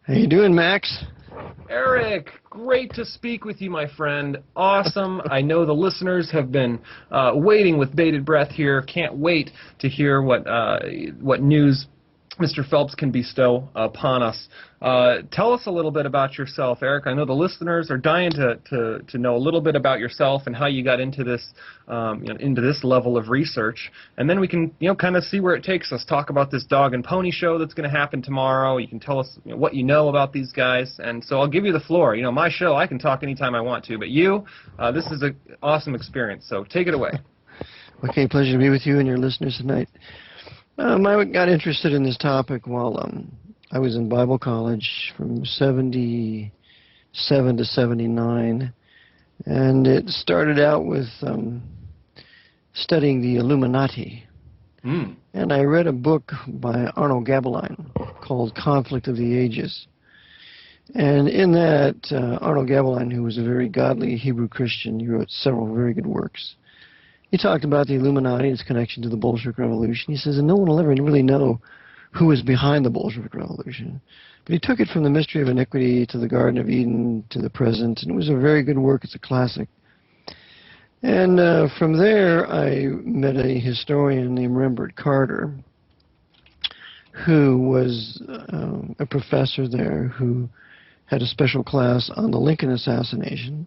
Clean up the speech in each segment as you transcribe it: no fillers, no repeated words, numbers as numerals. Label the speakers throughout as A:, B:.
A: How you doing, Max?
B: Eric, great to speak with you, my friend. Awesome. I know the listeners have been waiting with bated breath here. Can't wait to hear what news Mr. Phelps can bestow upon us. Tell us a little bit about yourself, Eric. I know the listeners are dying to know a little bit about yourself and how you got into this into this level of research, and then we can kind of see where it takes us. Talk about this dog and pony show that's going to happen tomorrow. You can tell us what you know about these guys, and so I'll give you the floor. My show, I can talk anytime I want to, but this is an awesome experience. So take it away.
A: Okay, pleasure to be with you and your listeners tonight. I got interested in this topic while I was in Bible college from 77 to 79, and it started out with studying the Illuminati. And I read a book by Arnold Gaebelein called Conflict of the Ages. And in that, Arnold Gaebelein, who was a very godly Hebrew Christian, he wrote several very good works. He talked about the Illuminati and its connection to the Bolshevik Revolution. He says, and no one will ever really know who was behind the Bolshevik Revolution. But he took it from the mystery of iniquity to the Garden of Eden to the present, and it was a very good work. It's a classic. And from there, I met a historian named Rembert Carter, who was a professor there who had a special class on the Lincoln assassination.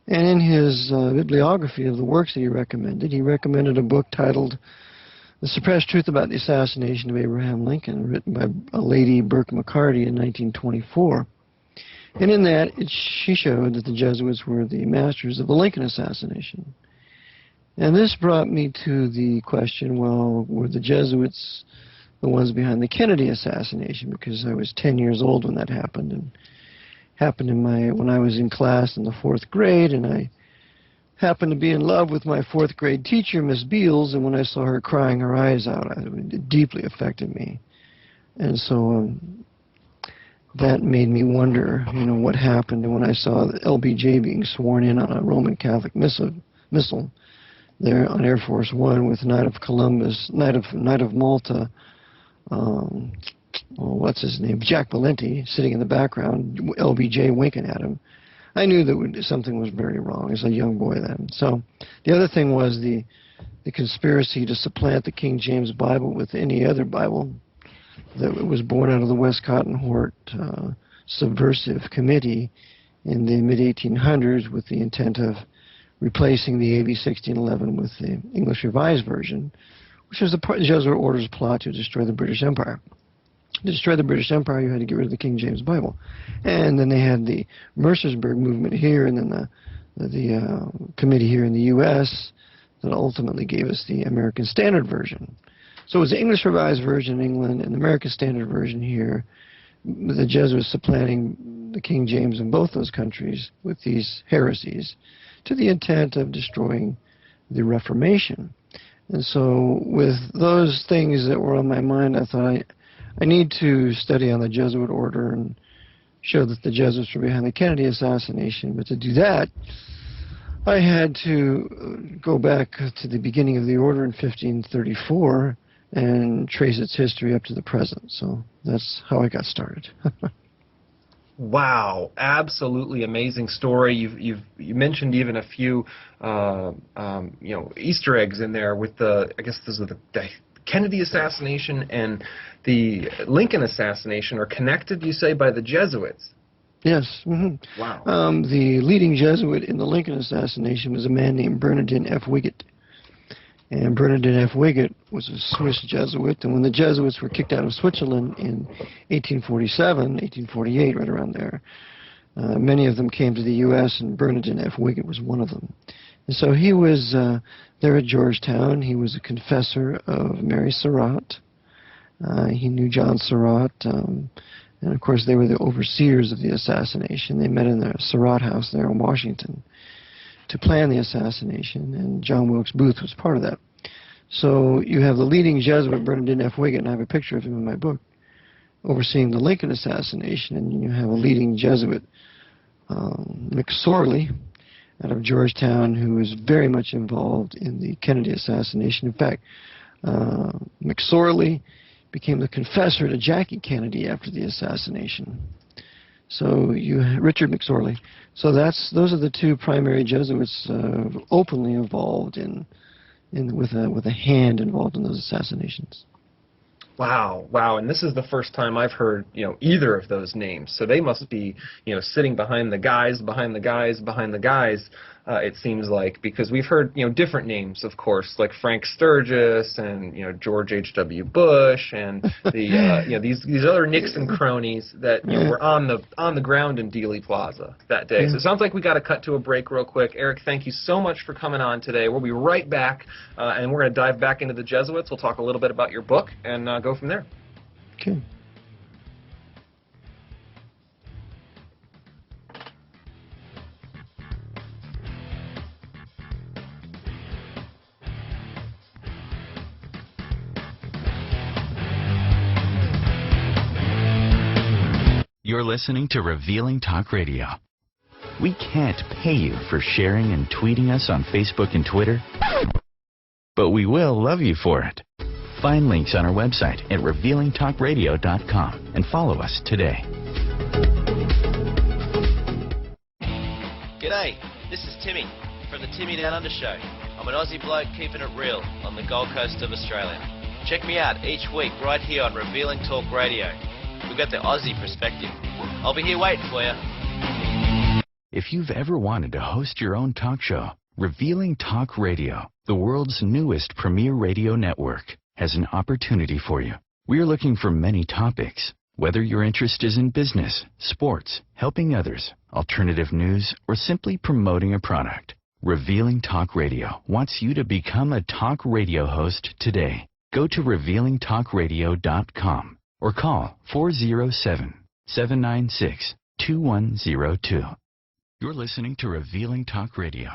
A: And in his bibliography of the works that he recommended a book titled The Suppressed Truth About the Assassination of Abraham Lincoln, written by a lady, Burke McCarty, in 1924. And in that, she showed that the Jesuits were the masters of the Lincoln assassination. And this brought me to the question, well, were the Jesuits the ones behind the Kennedy assassination? Because I was 10 years old when that happened, and happened when I was in class in the 4th grade, and I happened to be in love with my 4th grade teacher, Miss Beals, and when I saw her crying her eyes out, it deeply affected me. And so that made me wonder, what happened. And when I saw the LBJ being sworn in on a Roman Catholic missile there on Air Force One with Knight of Columbus, Knight of Malta, what's his name, Jack Valenti, sitting in the background, LBJ winking at him, I knew that something was very wrong as a young boy then. So the other thing was the conspiracy to supplant the King James Bible with any other Bible that was born out of the Westcott and Hort subversive committee in the mid-1800s with the intent of replacing the AB 1611 with the English Revised Version, which was the Jesuit order's plot to destroy the British Empire. To destroy the British Empire, you had to get rid of the King James Bible. And then they had the Mercersburg movement here, and then the committee here in the U.S. that ultimately gave us the American Standard Version. So it was the English Revised Version in England and the American Standard Version here, with the Jesuits supplanting the King James in both those countries with these heresies to the intent of destroying the Reformation. And so with those things that were on my mind, I thought I need to study on the Jesuit order and show that the Jesuits were behind the Kennedy assassination. But to do that, I had to go back to the beginning of the order in 1534 and trace its history up to the present. So that's how I got started.
B: Wow, absolutely amazing story. You mentioned even a few Easter eggs in there with the Kennedy assassination and the Lincoln assassination are connected, you say, by the Jesuits.
A: Yes. Mm-hmm.
B: Wow.
A: The leading Jesuit in the Lincoln assassination was a man named Bernardin F. Wigot. And Bernardin F. Wigot was a Swiss Jesuit, and when the Jesuits were kicked out of Switzerland in 1847, 1848, right around there, many of them came to the U.S., and Bernardin F. Wigot was one of them. And so he was there at Georgetown. He was a confessor of Mary Surratt. He knew John Surratt, and of course they were the overseers of the assassination. They met in the Surratt house there in Washington to plan the assassination, and John Wilkes Booth was part of that. So you have the leading Jesuit, Bernardin F. Wigot, and I have a picture of him in my book, overseeing the Lincoln assassination, and you have a leading Jesuit, McSorley, out of Georgetown, who was very much involved in the Kennedy assassination. In fact, McSorley became the confessor to Jackie Kennedy after the assassination. So Richard McSorley. So those are the two primary Jesuits openly involved with a hand involved in those assassinations.
B: Wow, wow, and this is the first time I've heard, either of those names. So they must be, sitting behind the guys, behind the guys, behind the guys, it seems like, because we've heard, different names, of course, like Frank Sturgis and, George H.W. Bush and these other Nixon cronies that, were on the ground in Dealey Plaza that day. So it sounds like we got to cut to a break real quick. Eric, thank you so much for coming on today. We'll be right back, and we're going to dive back into the Jesuits. We'll talk a little bit about your book and go from there.
A: Okay.
C: You're listening to Revealing Talk Radio. We can't pay you for sharing and tweeting us on Facebook and Twitter, but we will love you for it. Find links on our website at revealingtalkradio.com and follow us today.
D: G'day, this is Timmy from the Timmy Down Under Show. I'm an Aussie bloke keeping it real on the Gold Coast of Australia. Check me out each week right here on Revealing Talk Radio. We've got the Aussie perspective. I'll be here waiting for you.
C: If you've ever wanted to host your own talk show, Revealing Talk Radio, the world's newest premier radio network, has an opportunity for you. We're looking for many topics. Whether your interest is in business, sports, helping others, alternative news, or simply promoting a product, Revealing Talk Radio wants you to become a talk radio host today. Go to revealingtalkradio.com or call 407-796-2102. You're listening to Revealing Talk Radio.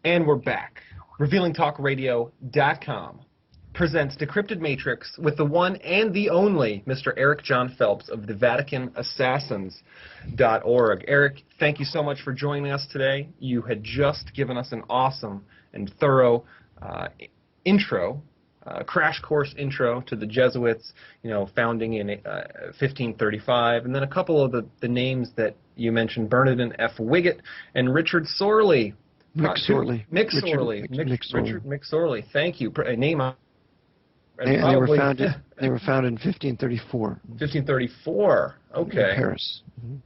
B: And we're back. RevealingTalkRadio.com presents Decrypted Matrix with the one and the only Mr. Eric John Phelps of the VaticanAssassins.org. Eric, thank you so much for joining us today. You had just given us an awesome and thorough crash course intro to the Jesuits, founding in 1535, and then a couple of the names that you mentioned, Bernardin F. Wiggett and Richard Sorley.
A: McSorley.
B: Richard McSorley. Thank you. A name.
A: They were founded in 1534.
B: 1534. Okay.
A: In Paris. Mm-hmm.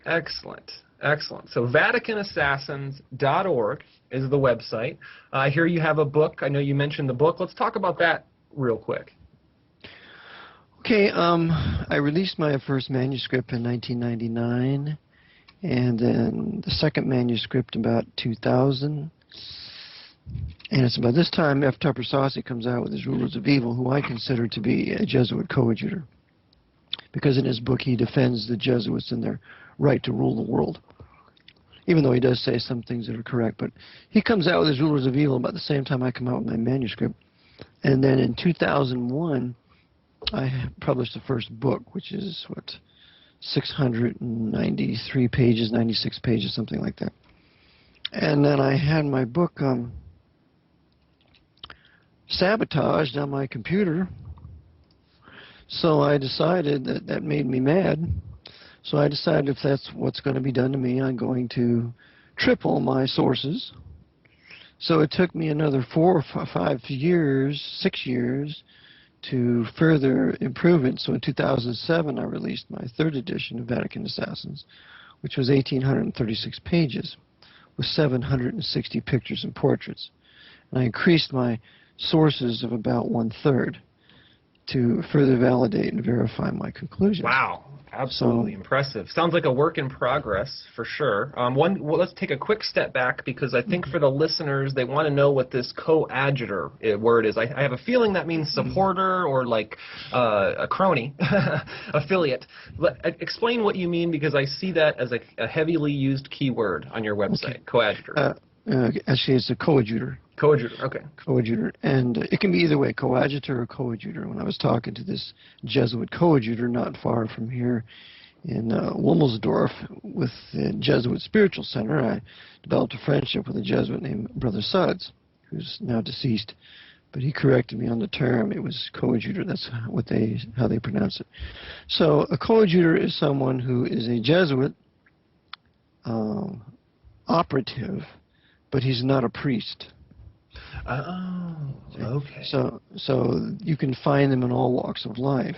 B: Excellent. Excellent. So VaticanAssassins.org is the website. I hear you have a book. I know you mentioned the book. Let's talk about that real quick.
A: Okay. I released my first manuscript in 1999. And then the second manuscript about 2000. And it's about this time F. Tupper Saucy comes out with his Rulers of Evil, who I consider to be a Jesuit coadjutor. Because in his book he defends the Jesuits and their right to rule the world. Even though he does say some things that are correct. But he comes out with his Rulers of Evil about the same time I come out with my manuscript. And then in 2001, I published the first book, which is, 693 pages, 96 pages, something like that. And then I had my book sabotaged on my computer. So I decided that made me mad. So I decided if that's what's going to be done to me, I'm going to triple my sources. So it took me another 4 or 5 years, 6 years, to further improve it. So in 2007, I released my third edition of Vatican Assassins, which was 1,836 pages with 760 pictures and portraits. And I increased my sources of about 1/3 to further validate and verify my conclusions.
B: Wow. Absolutely impressive. Sounds like a work in progress for sure. Well, let's take a quick step back because I think for the listeners, they want to know what this coadjutor word is. I have a feeling that means supporter or like a crony, affiliate. Explain what you mean because I see that as a heavily used keyword on your website,
A: Okay.
B: coadjutor.
A: Actually, it's a coadjutor.
B: Coadjutor, okay.
A: Coadjutor. And it can be either way, coadjutor or coadjutor. When I was talking to this Jesuit coadjutor not far from here in Wilmersdorf with the Jesuit Spiritual Center, I developed a friendship with a Jesuit named Brother Suds, who's now deceased. But he corrected me on the term. It was coadjutor. That's how they pronounce it. So a coadjutor is someone who is a Jesuit operative, but he's not a priest.
B: Oh, okay.
A: So you can find them in all walks of life.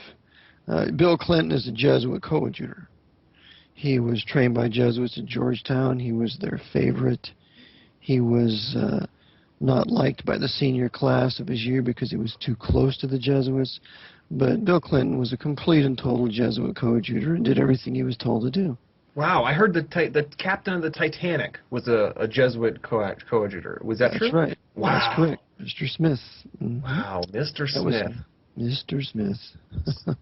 A: Bill Clinton is a Jesuit coadjutor. He was trained by Jesuits at Georgetown. He was their favorite. He was not liked by the senior class of his year because he was too close to the Jesuits. But Bill Clinton was a complete and total Jesuit coadjutor and did everything he was told to do.
B: Wow, I heard the captain of the Titanic was a Jesuit coadjutor. Was that true?
A: That's right.
B: Wow.
A: That's correct. Mr. Smith. Mm-hmm.
B: Wow, Mr. Smith.
A: Mr. Smith.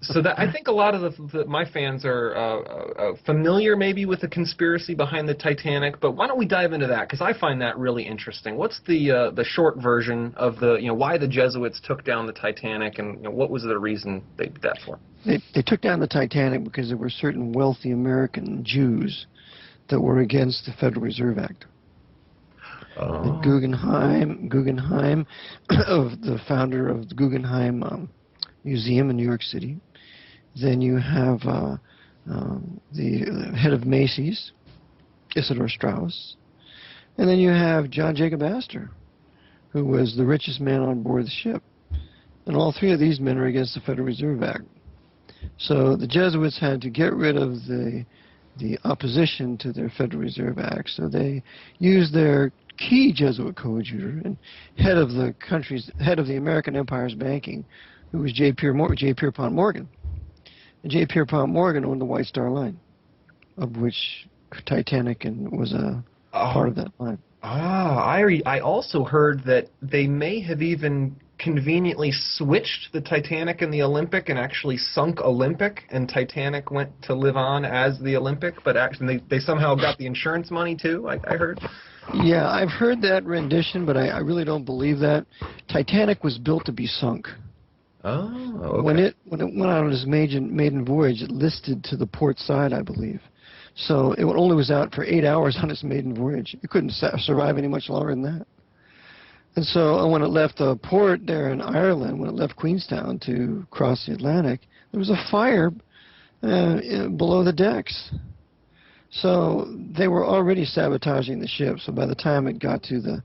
B: So that I think a lot of my fans are familiar maybe with the conspiracy behind the Titanic, but why don't we dive into that? Because I find that really interesting. What's the short version of why the Jesuits took down the Titanic, and what was the reason they did that for?
A: They took down the Titanic because there were certain wealthy American Jews that were against the Federal Reserve Act.
B: Oh.
A: Guggenheim, of the founder of the Guggenheim Museum in New York City. Then you have the head of Macy's, Isidor Straus. And then you have John Jacob Astor, who was the richest man on board the ship. And all three of these men are against the Federal Reserve Act. So the Jesuits had to get rid of the opposition to their Federal Reserve Act. So they used their key Jesuit coadjutor and head of the American Empire's banking, who was J. Pierpont Morgan. And J. Pierpont Morgan owned the White Star Line, of which Titanic was a part of that line.
B: I also heard that they may have even conveniently switched the Titanic and the Olympic and actually sunk Olympic, and Titanic went to live on as the Olympic, but actually they somehow got the insurance money too, I heard.
A: Yeah, I've heard that rendition, but I really don't believe that. Titanic was built to be sunk.
B: Oh, okay.
A: When it went out on its maiden voyage, it listed to the port side, I believe. So it only was out for 8 hours on its maiden voyage. It couldn't survive any much longer than that. And so when it left the port there in Ireland, when it left Queenstown to cross the Atlantic, there was a fire below the decks. So they were already sabotaging the ship. So by the time it got to the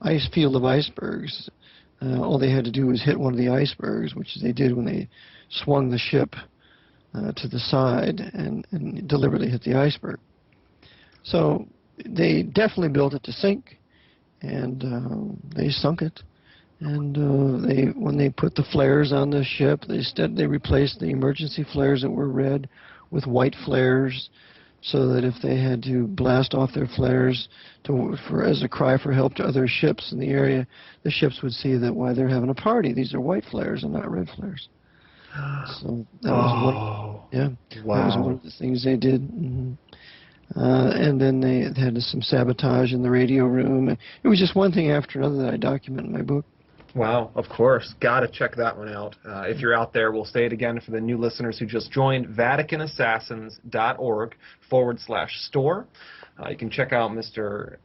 A: ice field of icebergs, all they had to do was hit one of the icebergs, which they did when they swung the ship to the side and deliberately hit the iceberg. So they definitely built it to sink, and they sunk it. And when they put the flares on the ship, they replaced the emergency flares that were red with white flares, so that if they had to blast off their flares as a cry for help to other ships in the area, the ships would see that why they're having a party. These are white flares and not red flares. So that was that was one of the things they did. Mm-hmm. And then they had some sabotage in the radio room. It was just one thing after another that I document in my book.
B: Wow, of course. Got to check that one out. If you're out there, we'll say it again for the new listeners who just joined, VaticanAssassins.org/store. You can check out Mr.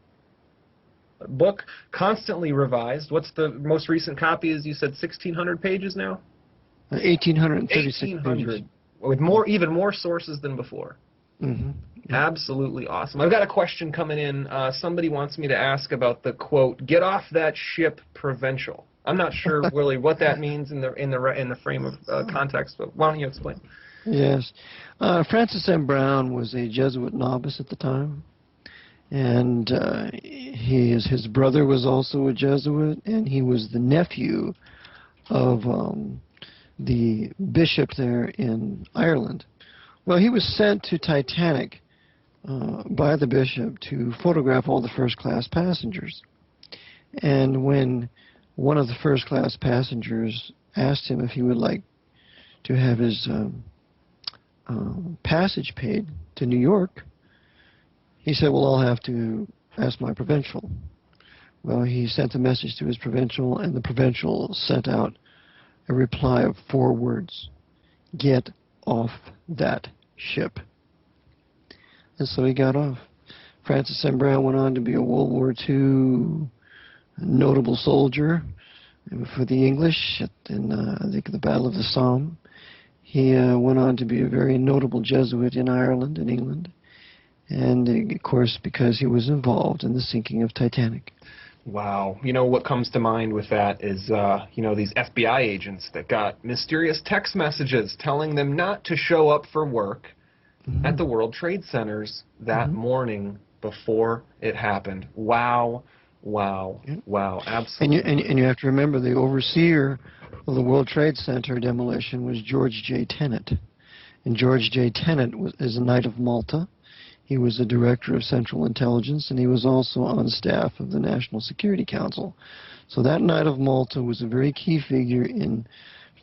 B: book, constantly revised. What's the most recent copy? As you said, 1,600 pages now?
A: 1,836 pages.
B: With even more sources than before.
A: Mm-hmm.
B: Absolutely awesome. I've got a question coming in. Somebody wants me to ask about the quote, "Get off that ship, provincial." I'm not sure really what that means in the frame of context, but why don't you explain?
A: Yes, Francis M. Brown was a Jesuit novice at the time, and his brother was also a Jesuit, and he was the nephew of the bishop there in Ireland, Well, he was sent to Titanic by the bishop to photograph all the first-class passengers. And when one of the first-class passengers asked him if he would like to have his passage paid to New York, he said, well, I'll have to ask my provincial. Well, he sent a message to his provincial, and the provincial sent out a reply of 4 words: get off that ship. And so he got off. Francis M. Brown went on to be a World War II notable soldier for the English in, I think, the Battle of the Somme. He went on to be a very notable Jesuit in Ireland and England, and of course because he was involved in the sinking of Titanic.
B: Wow. You know, what comes to mind with that is, you know, these FBI agents that got mysterious text messages telling them not to show up for work at the World Trade Centers that morning before it happened. Wow. Wow. Wow. Absolutely.
A: And you have to remember the overseer of the World Trade Center demolition was George J. Tenet. And George J. Tenet is a Knight of Malta. He was the director of Central Intelligence, and he was also on staff of the National Security Council. So that Knight of Malta was a very key figure in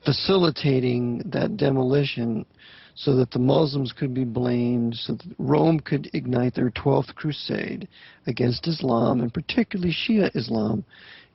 A: facilitating that demolition so that the Muslims could be blamed, so that Rome could ignite their 12th crusade against Islam, and particularly Shia Islam,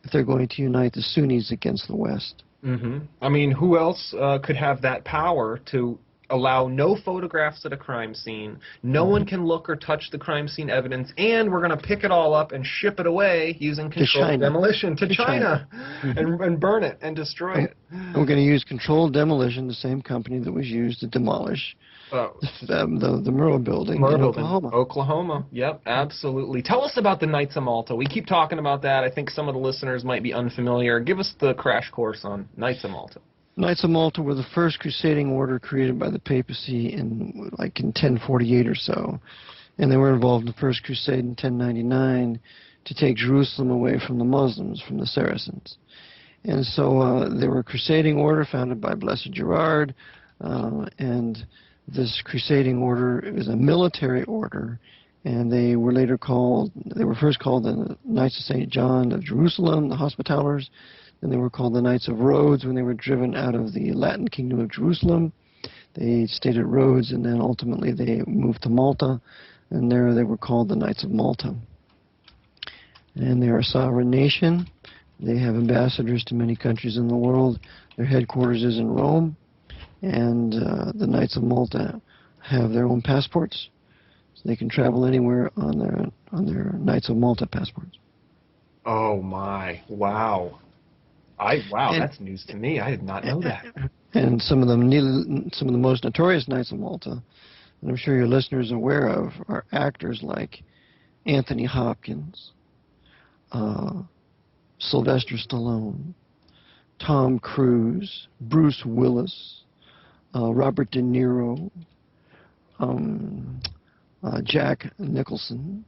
A: if they're going to unite the Sunnis against the West.
B: I mean, who else could have that power to allow no photographs at a crime scene, no one can look or touch the crime scene evidence, and we're going to pick it all up and ship it away using controlled demolition to China. And burn it and destroy it.
A: And we're going to use controlled demolition, the same company that was used to demolish the Murrah building in Oklahoma.
B: Oklahoma, yep, absolutely. Tell us about the Knights of Malta. We keep talking about that. I think some of the listeners might be unfamiliar. Give us the crash course on Knights of Malta.
A: Knights of Malta were the first crusading order created by the papacy in 1048 or so. And they were involved in the First Crusade in 1099 to take Jerusalem away from the Muslims, from the Saracens. And so they were a crusading order founded by Blessed Gerard, and this crusading order is a military order, and they were first called the Knights of St. John of Jerusalem, the Hospitallers. Then they were called the Knights of Rhodes when they were driven out of the Latin Kingdom of Jerusalem. They stayed at Rhodes, and then ultimately they moved to Malta, and there they were called the Knights of Malta. And they are a sovereign nation. They have ambassadors to many countries in the world. Their headquarters is in Rome, and the Knights of Malta have their own passports, so they can travel anywhere on their Knights of Malta passports.
B: Oh my! Wow. That's news to me. I did not know that.
A: And some of the most notorious Knights of Malta, and I'm sure your listeners are aware of, are actors like Anthony Hopkins, Sylvester Stallone, Tom Cruise, Bruce Willis, Robert De Niro, Jack Nicholson.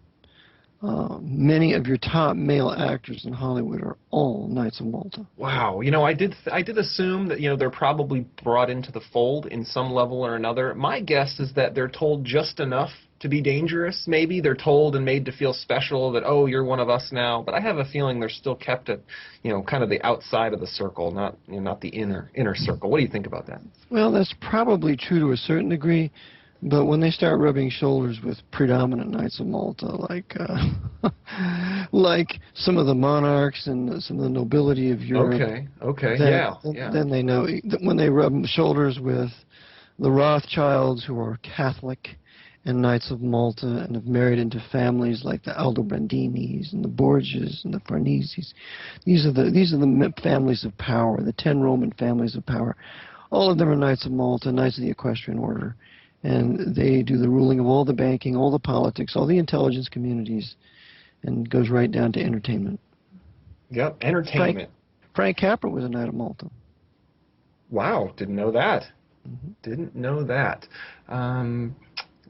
A: Many of your top male actors in Hollywood are all Knights of Malta.
B: Wow. You know, I did assume that, you know, they're probably brought into the fold in some level or another. My guess is that they're told just enough to be dangerous, maybe. They're told and made to feel special that, oh, you're one of us now. But I have a feeling they're still kept at, you know, kind of the outside of the circle, not the inner circle. What do you think about that?
A: Well, that's probably true to a certain degree. But when they start rubbing shoulders with predominant Knights of Malta, like some of the monarchs and some of the nobility of Europe, then they know that when they rub shoulders with the Rothschilds, who are Catholic, and Knights of Malta, and have married into families like the Aldobrandinis and the Borgias and the Farneses. These are the families of power, the 10 Roman families of power. All of them are Knights of Malta, Knights of the Equestrian Order. And they do the ruling of all the banking, all the politics, all the intelligence communities, and goes right down to entertainment.
B: Yep, entertainment.
A: Frank Capra was a Knight of Malta.
B: Wow, didn't know that. Didn't know that.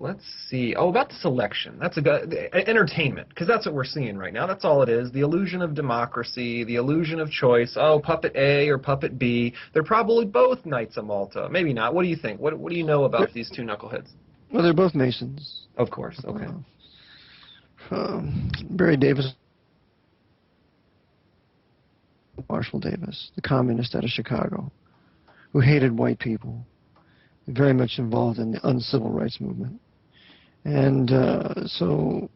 B: Let's see. Oh, about this election. That's a good entertainment, because that's what we're seeing right now. That's all it is. The illusion of democracy, the illusion of choice. Oh, puppet A or puppet B. They're probably both Knights of Malta. Maybe not. What do you think? What do you know about these two knuckleheads?
A: Well, they're both Masons.
B: Of course. Okay.
A: Barry Davis, Marshall Davis, the communist out of Chicago, who hated white people, very much involved in the uncivil rights movement. And so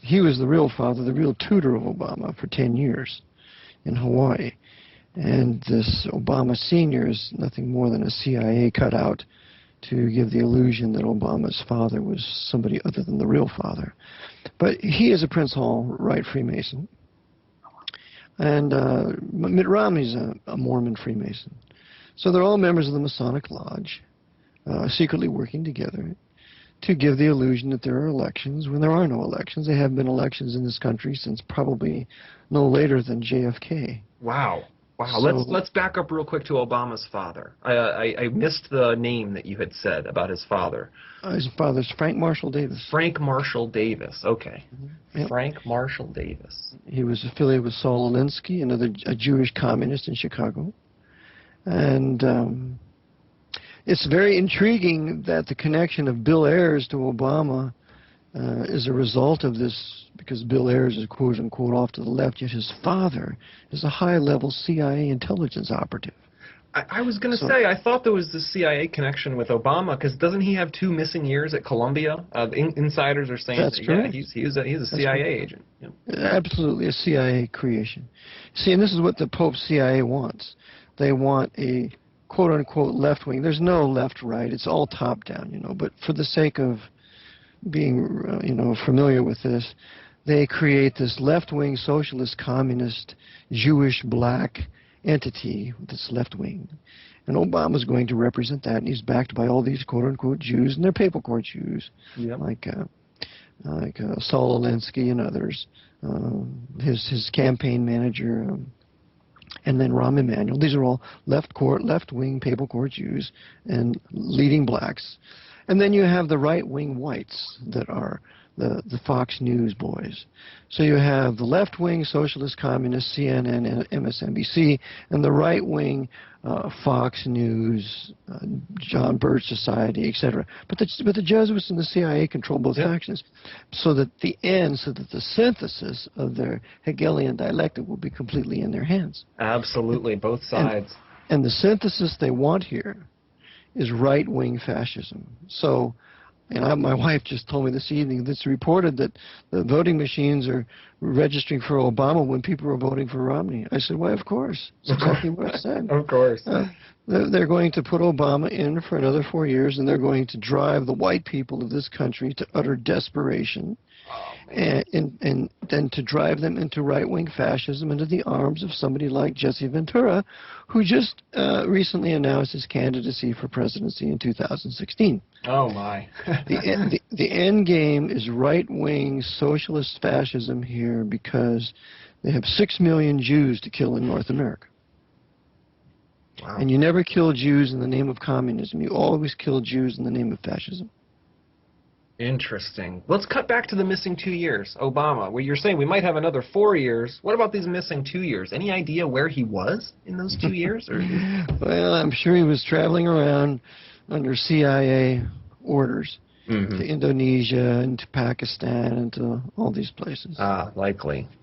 A: he was the real father, the real tutor of Obama for 10 years in Hawaii. And this Obama Sr. is nothing more than a CIA cutout to give the illusion that Obama's father was somebody other than the real father. But he is a Prince Hall Right Freemason. And Mitt Romney's a Mormon Freemason. So they're all members of the Masonic Lodge, secretly working together to give the illusion that there are elections when there are no elections. There have been elections in this country since probably no later than JFK.
B: Wow. Wow.
A: So,
B: let's back up real quick to Obama's father. I missed the name that you had said about his father.
A: His father's Frank Marshall Davis.
B: Frank Marshall Davis. Okay.
A: Yep.
B: Frank Marshall Davis.
A: He was affiliated with Saul Alinsky, a Jewish communist in Chicago. And it's very intriguing that the connection of Bill Ayers to Obama is a result of this, because Bill Ayers is quote-unquote off to the left, yet his father is a high-level CIA intelligence operative.
B: I was going to say, I thought there was the CIA connection with Obama, because doesn't he have 2 missing years at Columbia? Insiders are saying
A: that's correct.
B: Yeah, he's a CIA agent. Yep.
A: Absolutely a CIA creation. See, and this is what the Pope's CIA wants. They want a quote-unquote left wing. There's no left-right. It's all top-down, you know. But for the sake of being, familiar with this, they create this left-wing socialist, communist, Jewish, black entity that's left-wing. And Obama's going to represent that, and he's backed by all these quote-unquote Jews, and they're papal court Jews,
B: yep.
A: like Saul Alinsky and others, his campaign manager, and then Rahm Emanuel. These are all left-wing papal court Jews and leading blacks. And then you have the right-wing whites that are the Fox News boys. So you have the left-wing socialist communist CNN and MSNBC, and the right-wing Fox News, John Birch Society, etc. But the Jesuits and the CIA control both factions, so that the synthesis of their Hegelian dialectic will be completely in their hands.
B: Absolutely, both sides.
A: And the synthesis they want here is right-wing fascism. So, and my wife just told me this evening that it's reported that the voting machines are registering for Obama when people are voting for Romney. I said, why, of course. That's exactly what I said.
B: Of course.
A: They're going to put Obama in for another 4 years, and they're going to drive the white people of this country to utter desperation. And then to drive them into right-wing fascism, into the arms of somebody like Jesse Ventura, who just recently announced his candidacy for presidency in 2016.
B: Oh, my.
A: the end game is right-wing socialist fascism here, because they have 6 million Jews to kill in North America. Wow. And you never kill Jews in the name of communism. You always kill Jews in the name of fascism.
B: Interesting. Let's cut back to the missing 2 years. Obama, well, you're saying we might have another 4 years. What about these missing 2 years? Any idea where he was in those 2 years? Or?
A: Well, I'm sure he was traveling around under CIA orders to Indonesia and to Pakistan and to all these places.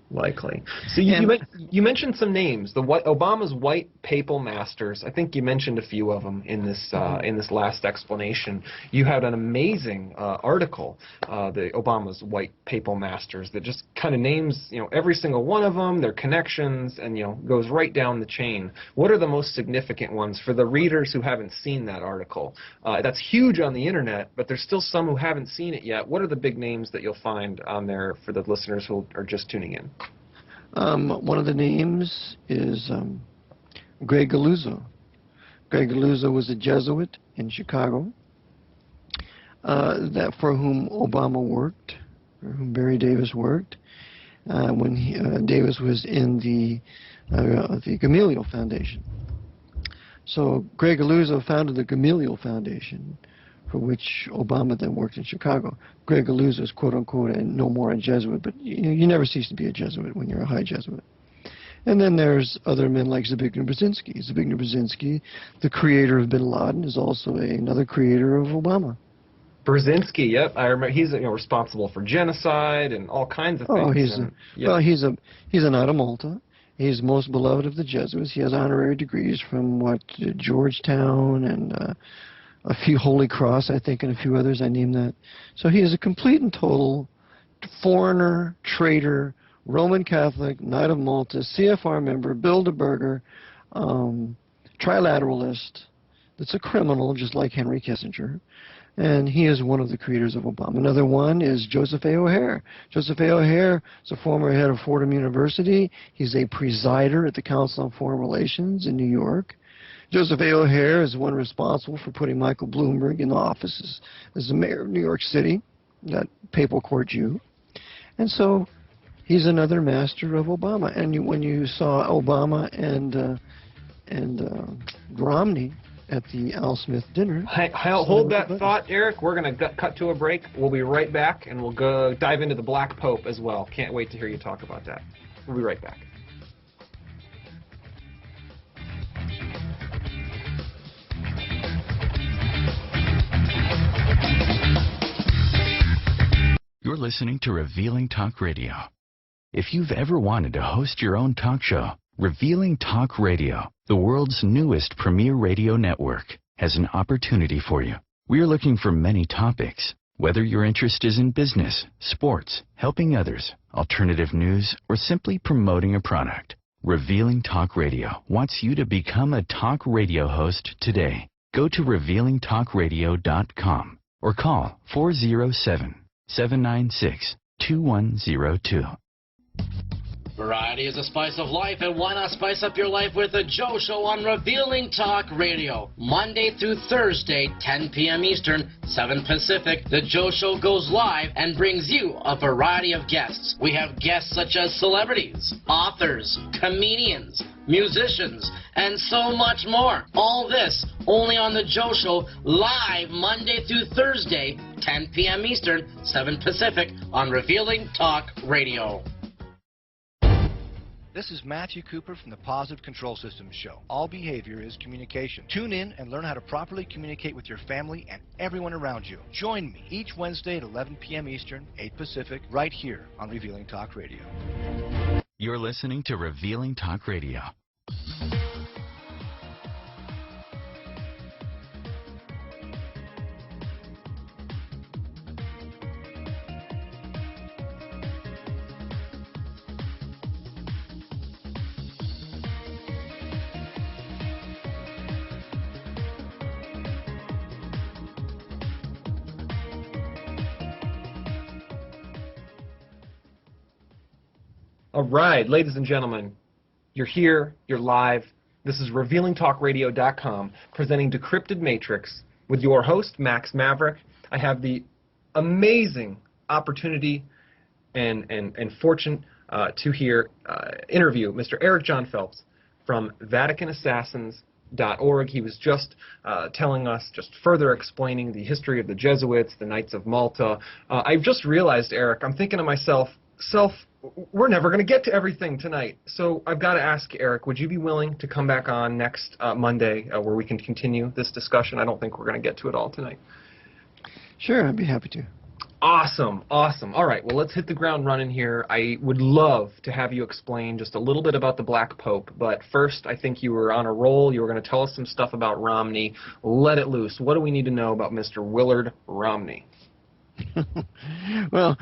B: Likely. So you mentioned some names. Obama's white papal masters. I think you mentioned a few of them in this last explanation. You had an amazing article, the Obama's white papal masters, that just kind of names every single one of them, their connections, and goes right down the chain. What are the most significant ones for the readers who haven't seen that article? That's huge on the internet, but there's still some who haven't seen it yet. What are the big names that you'll find on there for the listeners who are just tuning in?
A: One of the names is Greg Galuzzo. Greg Galuzzo was a Jesuit in Chicago, for whom Obama worked, for whom Barry Davis worked, when Davis was in the Gamaliel Foundation. So Greg Galuzzo founded the Gamaliel Foundation, for which Obama then worked in Chicago. Greg Allouza is, quote-unquote, no more a Jesuit, but you never cease to be a Jesuit when you're a high Jesuit. And then there's other men like Zbigniew Brzezinski. Zbigniew Brzezinski, the creator of bin Laden, is also another creator of Obama.
B: Brzezinski, yep, I remember. He's responsible for genocide and all kinds of things.
A: Oh, he's a Knight of Malta. He's most beloved of the Jesuits. He has honorary degrees from Georgetown and a few Holy Cross, I think, and a few others. I named that. So he is a complete and total foreigner, traitor, Roman Catholic, Knight of Malta, CFR member, Bilderberger, trilateralist. That's a criminal, just like Henry Kissinger. And he is one of the creators of Obama. Another one is Joseph A. O'Hare. Joseph A. O'Hare is a former head of Fordham University. He's a presider at the Council on Foreign Relations in New York. Joseph A. O'Hare is one responsible for putting Michael Bloomberg in office as the mayor of New York City, that papal court Jew. And so he's another master of Obama. And when you saw Obama and Romney at the Al Smith dinner.
B: Hold that thought, Eric. We're going to cut to a break. We'll be right back, and we'll go dive into the Black Pope as well. Can't wait to hear you talk about that. We'll be right back.
C: You're listening to Revealing Talk Radio. If you've ever wanted to host your own talk show, Revealing Talk Radio, the world's newest premier radio network, has an opportunity for you. We're looking for many topics. Whether your interest is in business, sports, helping others, alternative news, or simply promoting a product, Revealing Talk Radio wants you to become a talk radio host today. Go to revealingtalkradio.com or call 407-796-2102.
E: Variety is a spice of life, and why not spice up your life with the Joe Show on Revealing Talk Radio? Monday through Thursday, 10 p.m. Eastern, 7 Pacific, the Joe Show goes live and brings you a variety of guests. We have guests such as celebrities, authors, comedians, musicians, and so much more. All this only on the Joe Show, live Monday through Thursday, 10 p.m. Eastern, 7 Pacific, on Revealing Talk Radio.
F: This is Matthew Cooper from the Positive Control Systems Show. All behavior is communication. Tune in and learn how to properly communicate with your family and everyone around you. Join me each Wednesday at 11 p.m. Eastern, 8 Pacific, right here on Revealing Talk Radio.
C: You're listening to Revealing Talk Radio.
B: All right, ladies and gentlemen, you're here, you're live. This is RevealingTalkRadio.com presenting Decrypted Matrix with your host, Max Maverick. I have the amazing opportunity and fortune to interview Mr. Eric John Phelps from VaticanAssassins.org. He was just telling us, just further explaining the history of the Jesuits, the Knights of Malta. I've just realized, Eric, I'm thinking to myself, we're never going to get to everything tonight. So I've got to ask, Eric, would you be willing to come back on next Monday where we can continue this discussion? I don't think we're going to get to it all tonight.
A: Sure, I'd be happy to.
B: Awesome, awesome. All right, well, let's hit the ground running here. I would love to have you explain just a little bit about the Black Pope, but first, I think you were on a roll. You were going to tell us some stuff about Romney. Let it loose. What do we need to know about Mr. Willard Romney?
A: Well,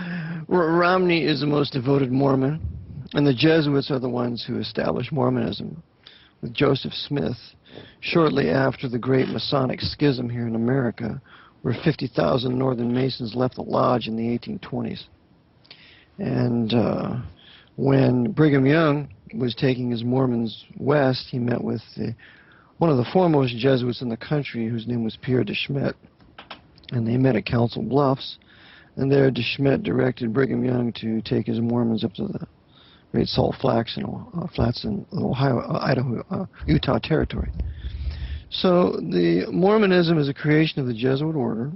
A: Romney is the most devoted Mormon, and the Jesuits are the ones who established Mormonism with Joseph Smith shortly after the great Masonic schism here in America, where 50,000 Northern Masons left the lodge in the 1820s. And when Brigham Young was taking his Mormons west, he met with one of the foremost Jesuits in the country, whose name was Pierre de Smet, and they met at Council Bluffs. And there, de Smet directed Brigham Young to take his Mormons up to the Great Salt Flats in Ohio, Idaho, Utah territory. So the Mormonism is a creation of the Jesuit order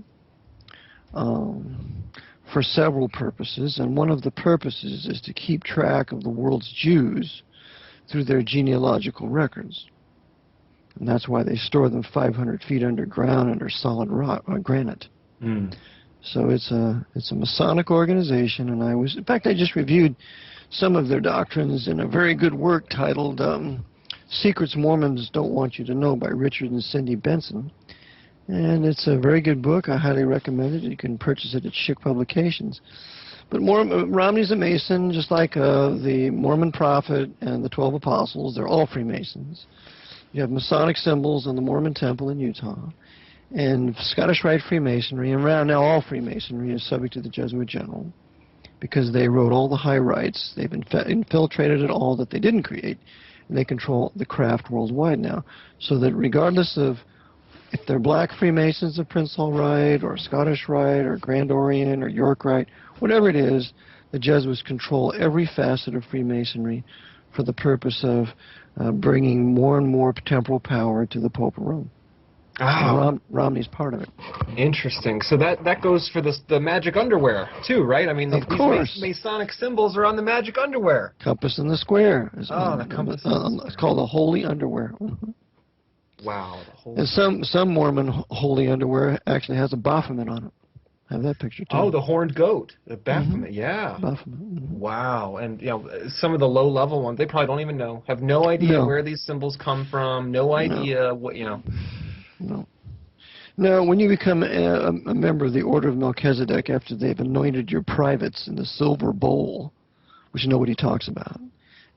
A: for several purposes, and one of the purposes is to keep track of the world's Jews through their genealogical records. And that's why they store them 500 feet underground under solid rock, granite.
B: Mm.
A: So it's a Masonic organization, and in fact, I just reviewed some of their doctrines in a very good work titled Secrets Mormons Don't Want You to Know by Richard and Cindy Benson. And it's a very good book. I highly recommend it. You can purchase it at Schick Publications. But Romney's a Mason, just like the Mormon Prophet and the 12 Apostles. They're all Freemasons. You have Masonic symbols in the Mormon Temple in Utah. And Scottish Rite Freemasonry, and around now all Freemasonry is subject to the Jesuit General, because they wrote all the high rites. They've infiltrated it all that they didn't create, and they control the craft worldwide now. So that regardless of if they're black Freemasons of Prince Hall Rite, or Scottish Rite, or Grand Orient, or York Rite, whatever it is, the Jesuits control every facet of Freemasonry for the purpose of bringing more and more temporal power to the Pope of Rome.
B: Oh.
A: Romney's part of it.
B: Interesting. So that goes for the magic underwear, too, right? I mean,
A: of course.
B: These Masonic symbols are on the magic underwear.
A: Compass in the square.
B: The compass.
A: It's called the holy underwear.
B: Wow.
A: And some Mormon holy underwear actually has a Baphomet on it. I have that picture, too.
B: Oh, the horned goat. The Baphomet, yeah.
A: Baphomet. Mm-hmm.
B: Wow. And, some of the low-level ones, they probably don't even know, have no idea where these symbols come from, no idea what,
A: No. Now, when you become a member of the Order of Melchizedek after they've anointed your privates in the silver bowl, which nobody talks about,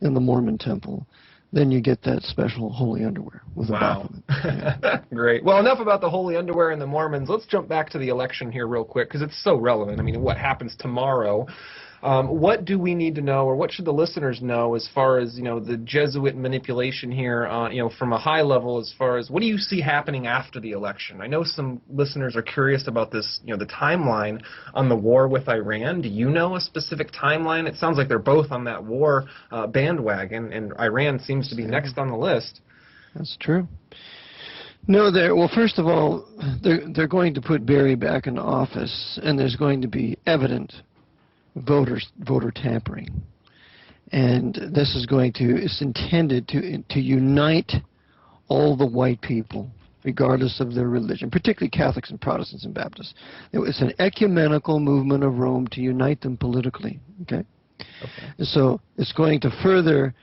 A: in the Mormon temple, then you get that special holy underwear with a Baphomet. Yeah.
B: Great. Well, enough about the holy underwear and the Mormons. Let's jump back to the election here real quick, because it's so relevant. I mean, what happens tomorrow? What do we need to know, or what should the listeners know as far as, the Jesuit manipulation here, from a high level, as far as what do you see happening after the election? I know some listeners are curious about this, the timeline on the war with Iran. Do you know a specific timeline? It sounds like they're both on that war bandwagon, and Iran seems to be next on the list.
A: That's true. No, well, first of all, they're going to put Barry back in office, and there's going to be evident voter tampering, and this is it's intended to unite all the white people, regardless of their religion, particularly Catholics and Protestants and Baptists. It's an ecumenical movement of Rome to unite them politically. Okay. So it's going to further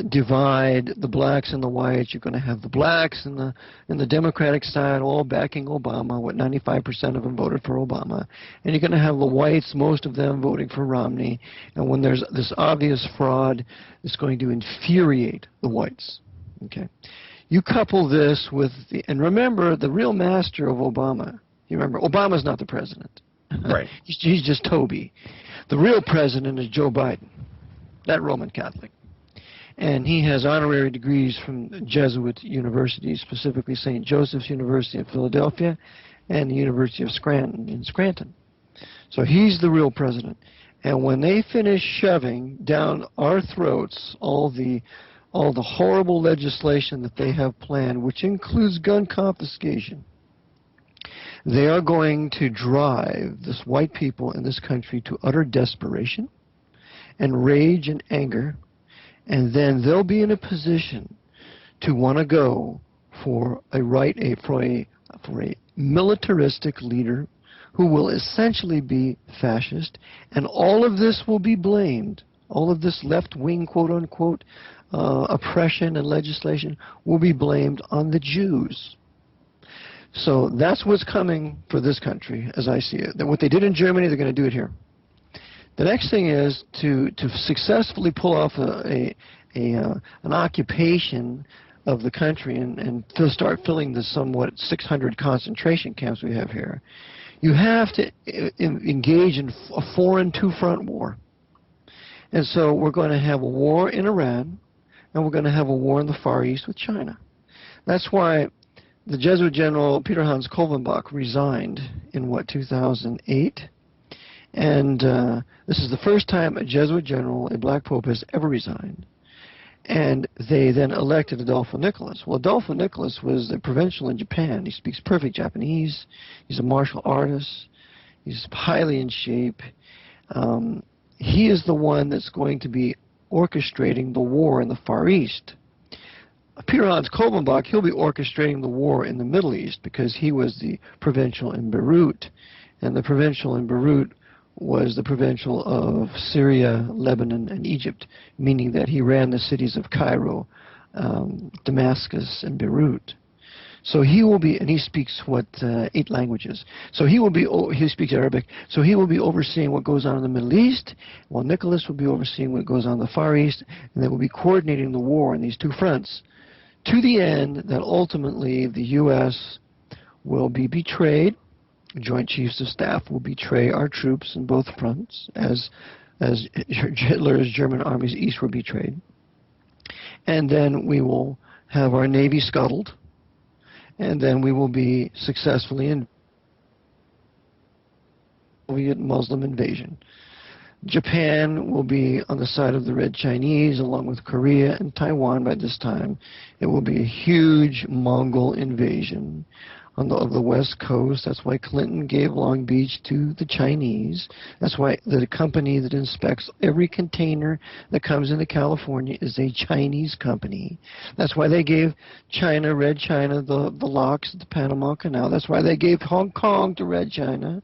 A: divide the blacks and the whites. You're going to have the blacks and the Democratic side all backing Obama. 95% of them voted for Obama. And you're going to have the whites, most of them voting for Romney. And when there's this obvious fraud, it's going to infuriate the whites. Okay. You couple this with and remember, the real master of Obama, you remember, Obama's not the president.
B: Right.
A: He's just Toby. The real president is Joe Biden, that Roman Catholic. And he has honorary degrees from Jesuit universities, specifically St. Joseph's University in Philadelphia and the University of Scranton in Scranton. So he's the real president. And when they finish shoving down our throats all the horrible legislation that they have planned, which includes gun confiscation, they are going to drive this white people in this country to utter desperation and rage and anger. And then they'll be in a position to want to go for a militaristic leader who will essentially be fascist, and all of this will be blamed. All of this left-wing, quote-unquote, oppression and legislation will be blamed on the Jews. So that's what's coming for this country, as I see it. What they did in Germany, they're going to do it here. The next thing is to successfully pull off an occupation of the country and to start filling the somewhat 600 concentration camps we have here. You have to engage in a foreign two-front war. And so we're going to have a war in Iran, and we're going to have a war in the Far East with China. That's why the Jesuit General Peter Hans Kolvenbach resigned in, 2008? And this is the first time a Jesuit general, a black pope, has ever resigned. And they then elected Adolfo Nicholas. Well, Adolfo Nicholas was a provincial in Japan. He speaks perfect Japanese. He's a martial artist. He's highly in shape. He is the one that's going to be orchestrating the war in the Far East. Peter Hans Kolbenbach, he'll be orchestrating the war in the Middle East because he was the provincial in Beirut. And the provincial in Beirut was the provincial of Syria, Lebanon, and Egypt, meaning that he ran the cities of Cairo, Damascus, and Beirut. So he will be, and he speaks, 8 languages. So he speaks Arabic, so he will be overseeing what goes on in the Middle East, while Nicholas will be overseeing what goes on in the Far East, and they will be coordinating the war on these 2 fronts, to the end that ultimately the U.S. will be betrayed. Joint Chiefs of Staff will betray our troops in both fronts, as Hitler's German armies east were betrayed. And then we will have our Navy scuttled, and then we will be successfully in Soviet Muslim invasion. Japan will be on the side of the Red Chinese, along with Korea and Taiwan by this time. It will be a huge Mongol invasion of the West Coast. That's why Clinton gave Long Beach to the Chinese. That's why the company that inspects every container that comes into California is a Chinese company. That's why they gave China, Red China, the locks at the Panama Canal. That's why they gave Hong Kong to Red China.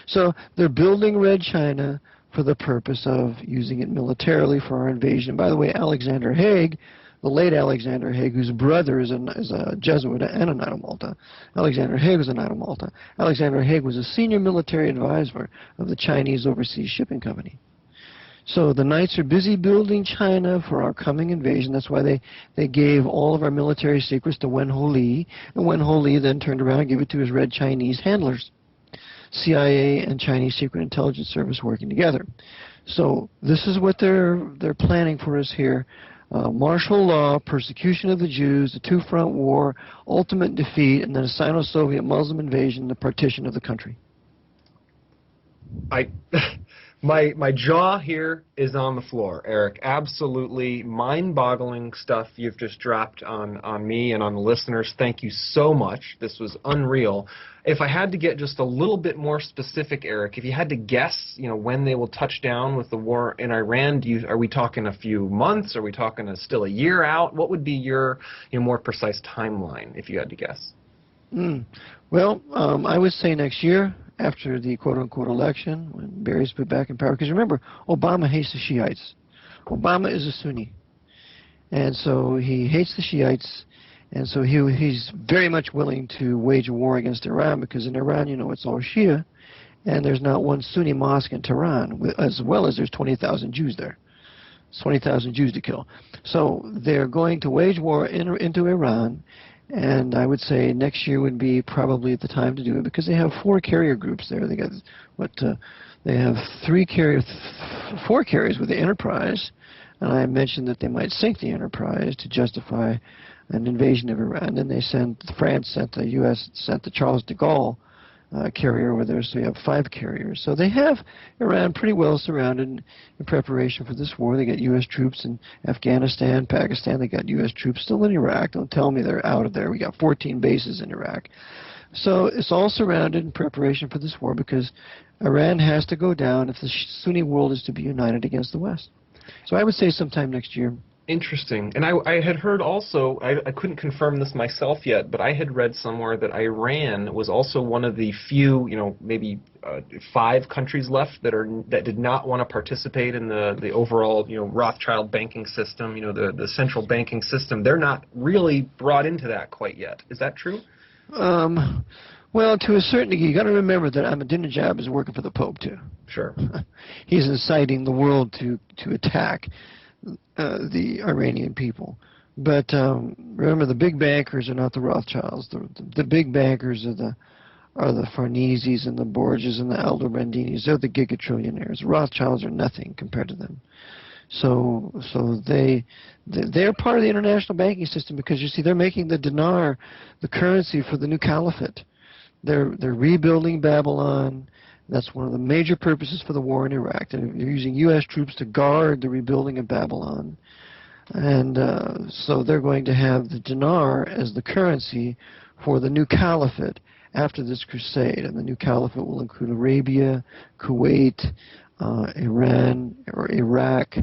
A: So they're building Red China for the purpose of using it militarily for our invasion. By the way, Alexander Haig, the late Alexander Haig, whose brother is a Jesuit and a Knight of Malta. Alexander Haig was a Knight of Malta. Alexander Haig was a senior military advisor of the Chinese Overseas Shipping Company. So the Knights are busy building China for our coming invasion. That's why they gave all of our military secrets to Wen Ho Lee, and Wen Ho Lee then turned around and gave it to his Red Chinese handlers. CIA and Chinese Secret Intelligence Service working together. So this is what they're planning for us here. Martial law, persecution of the Jews, the 2-front war, ultimate defeat, and then a Sino-Soviet Muslim invasion, the partition of the country.
B: My jaw here is on the floor, Eric. Absolutely mind-boggling stuff you've just dropped on me and on the listeners. Thank you so much. This was unreal. If I had to get just a little bit more specific, Eric, if you had to guess, when they will touch down with the war in Iran, are we talking a few months? Are we talking still a year out? What would be your more precise timeline if you had to guess?
A: Well, I would say next year, after the quote-unquote election, when Barry's put back in power. Because remember, Obama hates the Shiites. Obama is a Sunni. And so he hates the Shiites, and so he's very much willing to wage a war against Iran, because in Iran, it's all Shia, and there's not one Sunni mosque in Tehran, as well as there's 20,000 Jews there. It's 20,000 Jews to kill. So they're going to wage war into Iran, and I would say next year would be probably the time to do it, because they have 4 carrier groups there. They got they have 4 carriers with the Enterprise, and I mentioned that they might sink the Enterprise to justify an invasion of Iran. Then France sent the Charles de Gaulle carrier over there, so you have 5 carriers. So they have Iran pretty well surrounded in preparation for this war. They got U.S. troops in Afghanistan, Pakistan. They got U.S. troops still in Iraq. Don't tell me they're out of there. We got 14 bases in Iraq. So it's all surrounded in preparation for this war, because Iran has to go down if the Sunni world is to be united against the West. So I would say sometime next year.
B: Interesting. And I had heard also, I couldn't confirm this myself yet, but I had read somewhere that Iran was also one of the few, maybe 5 countries left that did not want to participate in the overall, Rothschild banking system, the central banking system. They're not really brought into that quite yet. Is that true?
A: Well, to a certain degree, you got to remember that Ahmadinejad is working for the Pope too.
B: Sure.
A: He's inciting the world to attack the Iranian people. But remember, the big bankers are not the Rothschilds. The big bankers are the Farneses and the Borges and the Aldobrandinis. They're the gigatrillionaires. The Rothschilds are nothing compared to them. So they're part of the international banking system, because you see they're making the dinar the currency for the new caliphate. They're rebuilding Babylon. That's one of the major purposes for the war in Iraq. They're using U.S. troops to guard the rebuilding of Babylon. And so they're going to have the dinar as the currency for the new caliphate after this crusade. And the new caliphate will include Arabia, Kuwait, Iran, or Iraq,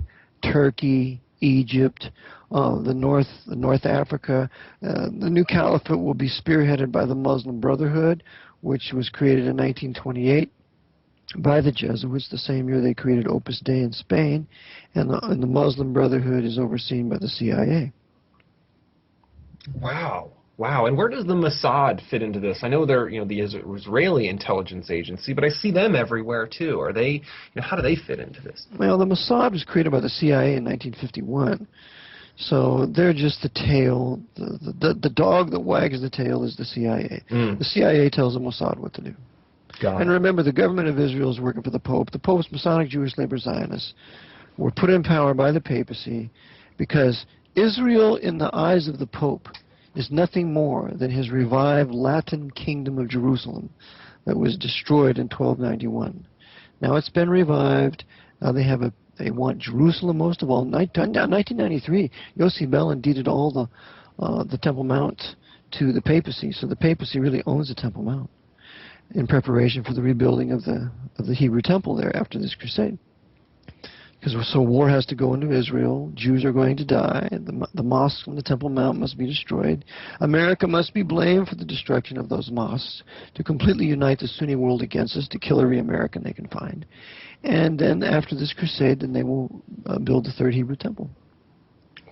A: Turkey, Egypt, the North Africa. The new caliphate will be spearheaded by the Muslim Brotherhood, which was created in 1928 by the Jesuits, the same year they created Opus Dei in Spain, and the Muslim Brotherhood is overseen by the CIA.
B: Wow. Wow. And where does the Mossad fit into this? I know they're, the Israeli intelligence agency, but I see them everywhere too. Are they, how do they fit into this?
A: Well, the Mossad was created by the CIA in 1951. So they're just the tail. The dog that wags the tail is the CIA. The CIA tells the Mossad what to do. And remember, the government of Israel is working for the Pope. The Pope's Masonic Jewish Labor Zionists were put in power by the papacy because Israel, in the eyes of the Pope, is nothing more than his revived Latin kingdom of Jerusalem that was destroyed in 1291. Now it's been revived. Now they want Jerusalem most of all. In 1993, Yossi Belan deeded all the Temple Mount to the papacy, so the papacy really owns the Temple Mount in preparation for the rebuilding of the Hebrew temple there after this crusade. Because so war has to go into Israel, Jews are going to die, the mosques on the Temple Mount must be destroyed. America must be blamed for the destruction of those mosques to completely unite the Sunni world against us, to kill every American they can find. And then after this crusade, then they will build the third Hebrew temple.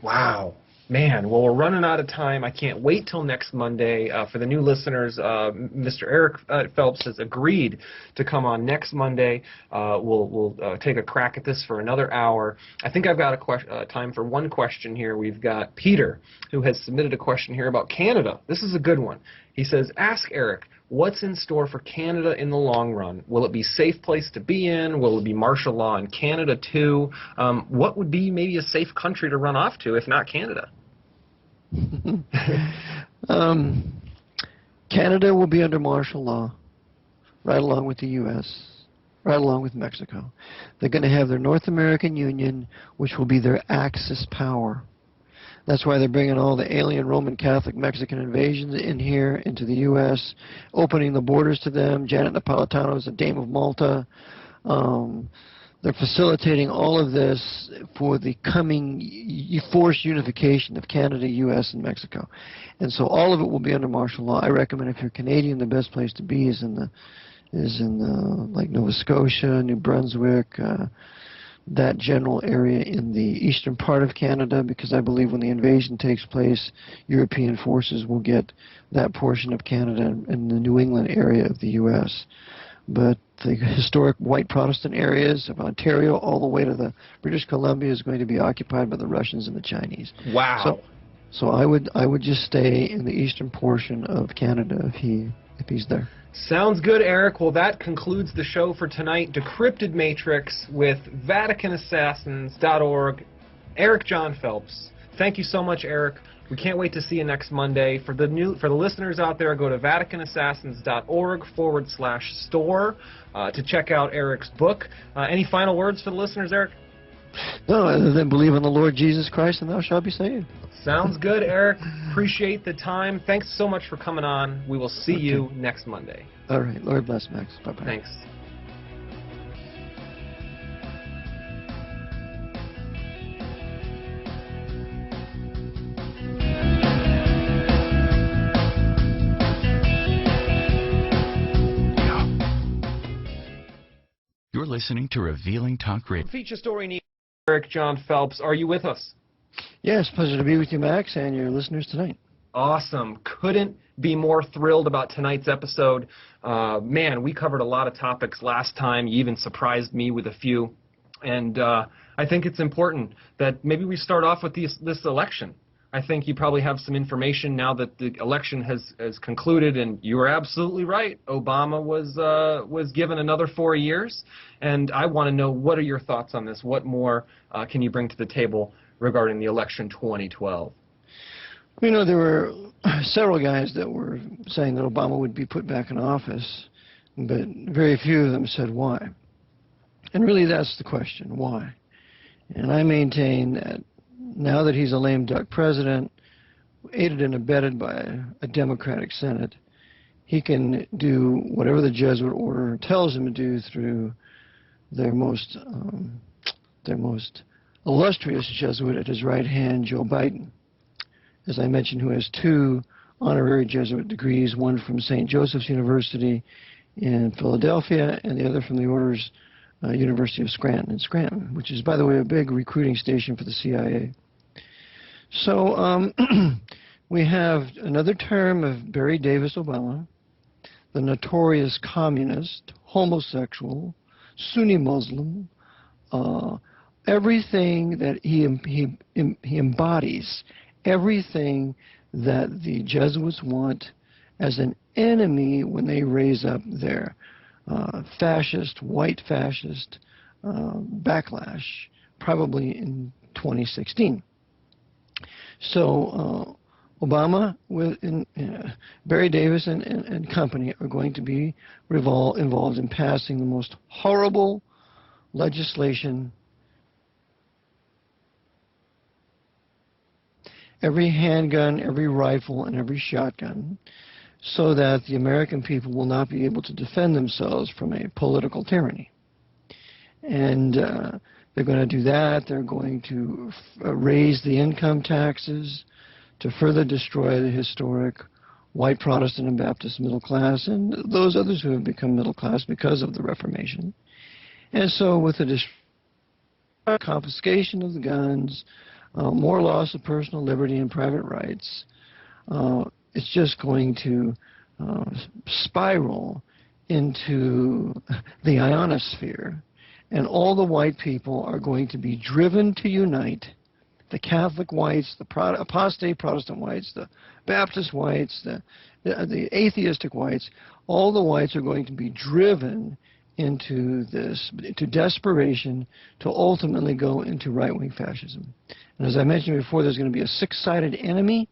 B: Wow. Man, well, we're running out of time. I can't wait till next Monday. For the new listeners, Mr. Eric Phelps has agreed to come on next Monday. We'll take a crack at this for another hour. I think I've got time for one question here. We've got Peter, who has submitted a question here about Canada. This is a good one. He says, ask Eric, what's in store for Canada in the long run? Will it be a safe place to be in? Will it be martial law in Canada too? What would be maybe a safe country to run off to, if not Canada?
A: Canada will be under martial law, right along with the U.S., right along with Mexico. They're going to have their North American Union, which will be their Axis power. That's why they're bringing all the alien Roman Catholic Mexican invasions in here into the U.S., opening the borders to them. Janet Napolitano is the Dame of Malta. They're facilitating all of this for the coming forced unification of Canada, U.S., and Mexico. And so all of it will be under martial law. I recommend if you're Canadian, the best place to be is in like Nova Scotia, New Brunswick, that general area in the eastern part of Canada, because I believe when the invasion takes place, European forces will get that portion of Canada and the New England area of the U.S. But the historic white Protestant areas of Ontario all the way to the British Columbia is going to be occupied by the Russians and the Chinese.
B: Wow.
A: So I would just stay in the eastern portion of Canada if he's there.
B: Sounds good, Eric. Well, that concludes the show for tonight. Decrypted Matrix with VaticanAssassins.org. Eric John Phelps. Thank you so much, Eric. We can't wait to see you next Monday. For the listeners out there, go to VaticanAssassins.org/store to check out Eric's book. Any final words for the listeners, Eric?
A: No, other than believe in the Lord Jesus Christ and thou shalt be saved.
B: Sounds good, Eric. Appreciate the time. Thanks so much for coming on. We will see you next Monday.
A: All right. Lord bless, Max. Bye-bye.
B: Thanks.
C: You're listening to Revealing Talk Radio.
B: Feature story needs Eric John Phelps. Are you with us?
A: Yes, pleasure to be with you, Max, and your listeners tonight.
B: Awesome. Couldn't be more thrilled about tonight's episode. Man, we covered a lot of topics last time. You even surprised me with a few. And I think it's important that maybe we start off with this election. I think you probably have some information now that the election has concluded, and you were absolutely right. Obama was given another 4 years, and I want to know, what are your thoughts on this? What more can you bring to the table regarding the election 2012?
A: You know, there were several guys that were saying that Obama would be put back in office, but very few of them said why. And really that's the question, why? And I maintain that now that he's a lame duck president, aided and abetted by a Democratic Senate, he can do whatever the Jesuit order tells him to do through their most illustrious Jesuit at his right hand, Joe Biden, as I mentioned, who has 2 honorary Jesuit degrees, one from St. Joseph's University in Philadelphia and the other from the Order's University of Scranton in Scranton, which is, by the way, a big recruiting station for the CIA. So we have another term of Barry Davis Obama, the notorious communist, homosexual, Sunni Muslim, everything that he embodies, everything that the Jesuits want as an enemy when they raise up their fascist, white fascist backlash, probably in 2016. So Obama, Barry Davis and company are going to be involved in passing the most horrible legislation. Every handgun, every rifle, and every shotgun, so that the American people will not be able to defend themselves from a political tyranny. And they're going to do that. They're going to raise the income taxes to further destroy the historic white Protestant and Baptist middle class and those others who have become middle class because of the Reformation. And so with the confiscation of the guns, more loss of personal liberty and private rights, it's just going to spiral into the ionosphere, and all the white people are going to be driven to unite. The Catholic whites, the apostate Protestant whites, the Baptist whites, the atheistic whites, all the whites are going to be driven into desperation to ultimately go into right-wing fascism. And as I mentioned before, there's going to be a 6-sided enemy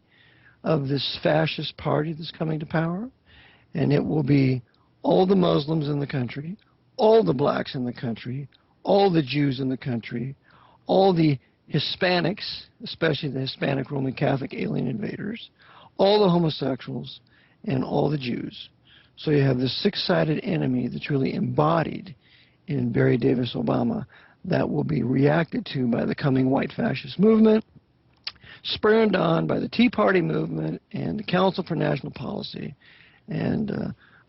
A: of this fascist party that's coming to power, and it will be all the Muslims in the country, all the blacks in the country, all the Jews in the country, all the Hispanics, especially the Hispanic Roman Catholic alien invaders, all the homosexuals, and all the Jews. So you have this 6-sided enemy that's really embodied in Barry Davis Obama that will be reacted to by the coming white fascist movement, spurred on by the Tea Party movement and the Council for National Policy, and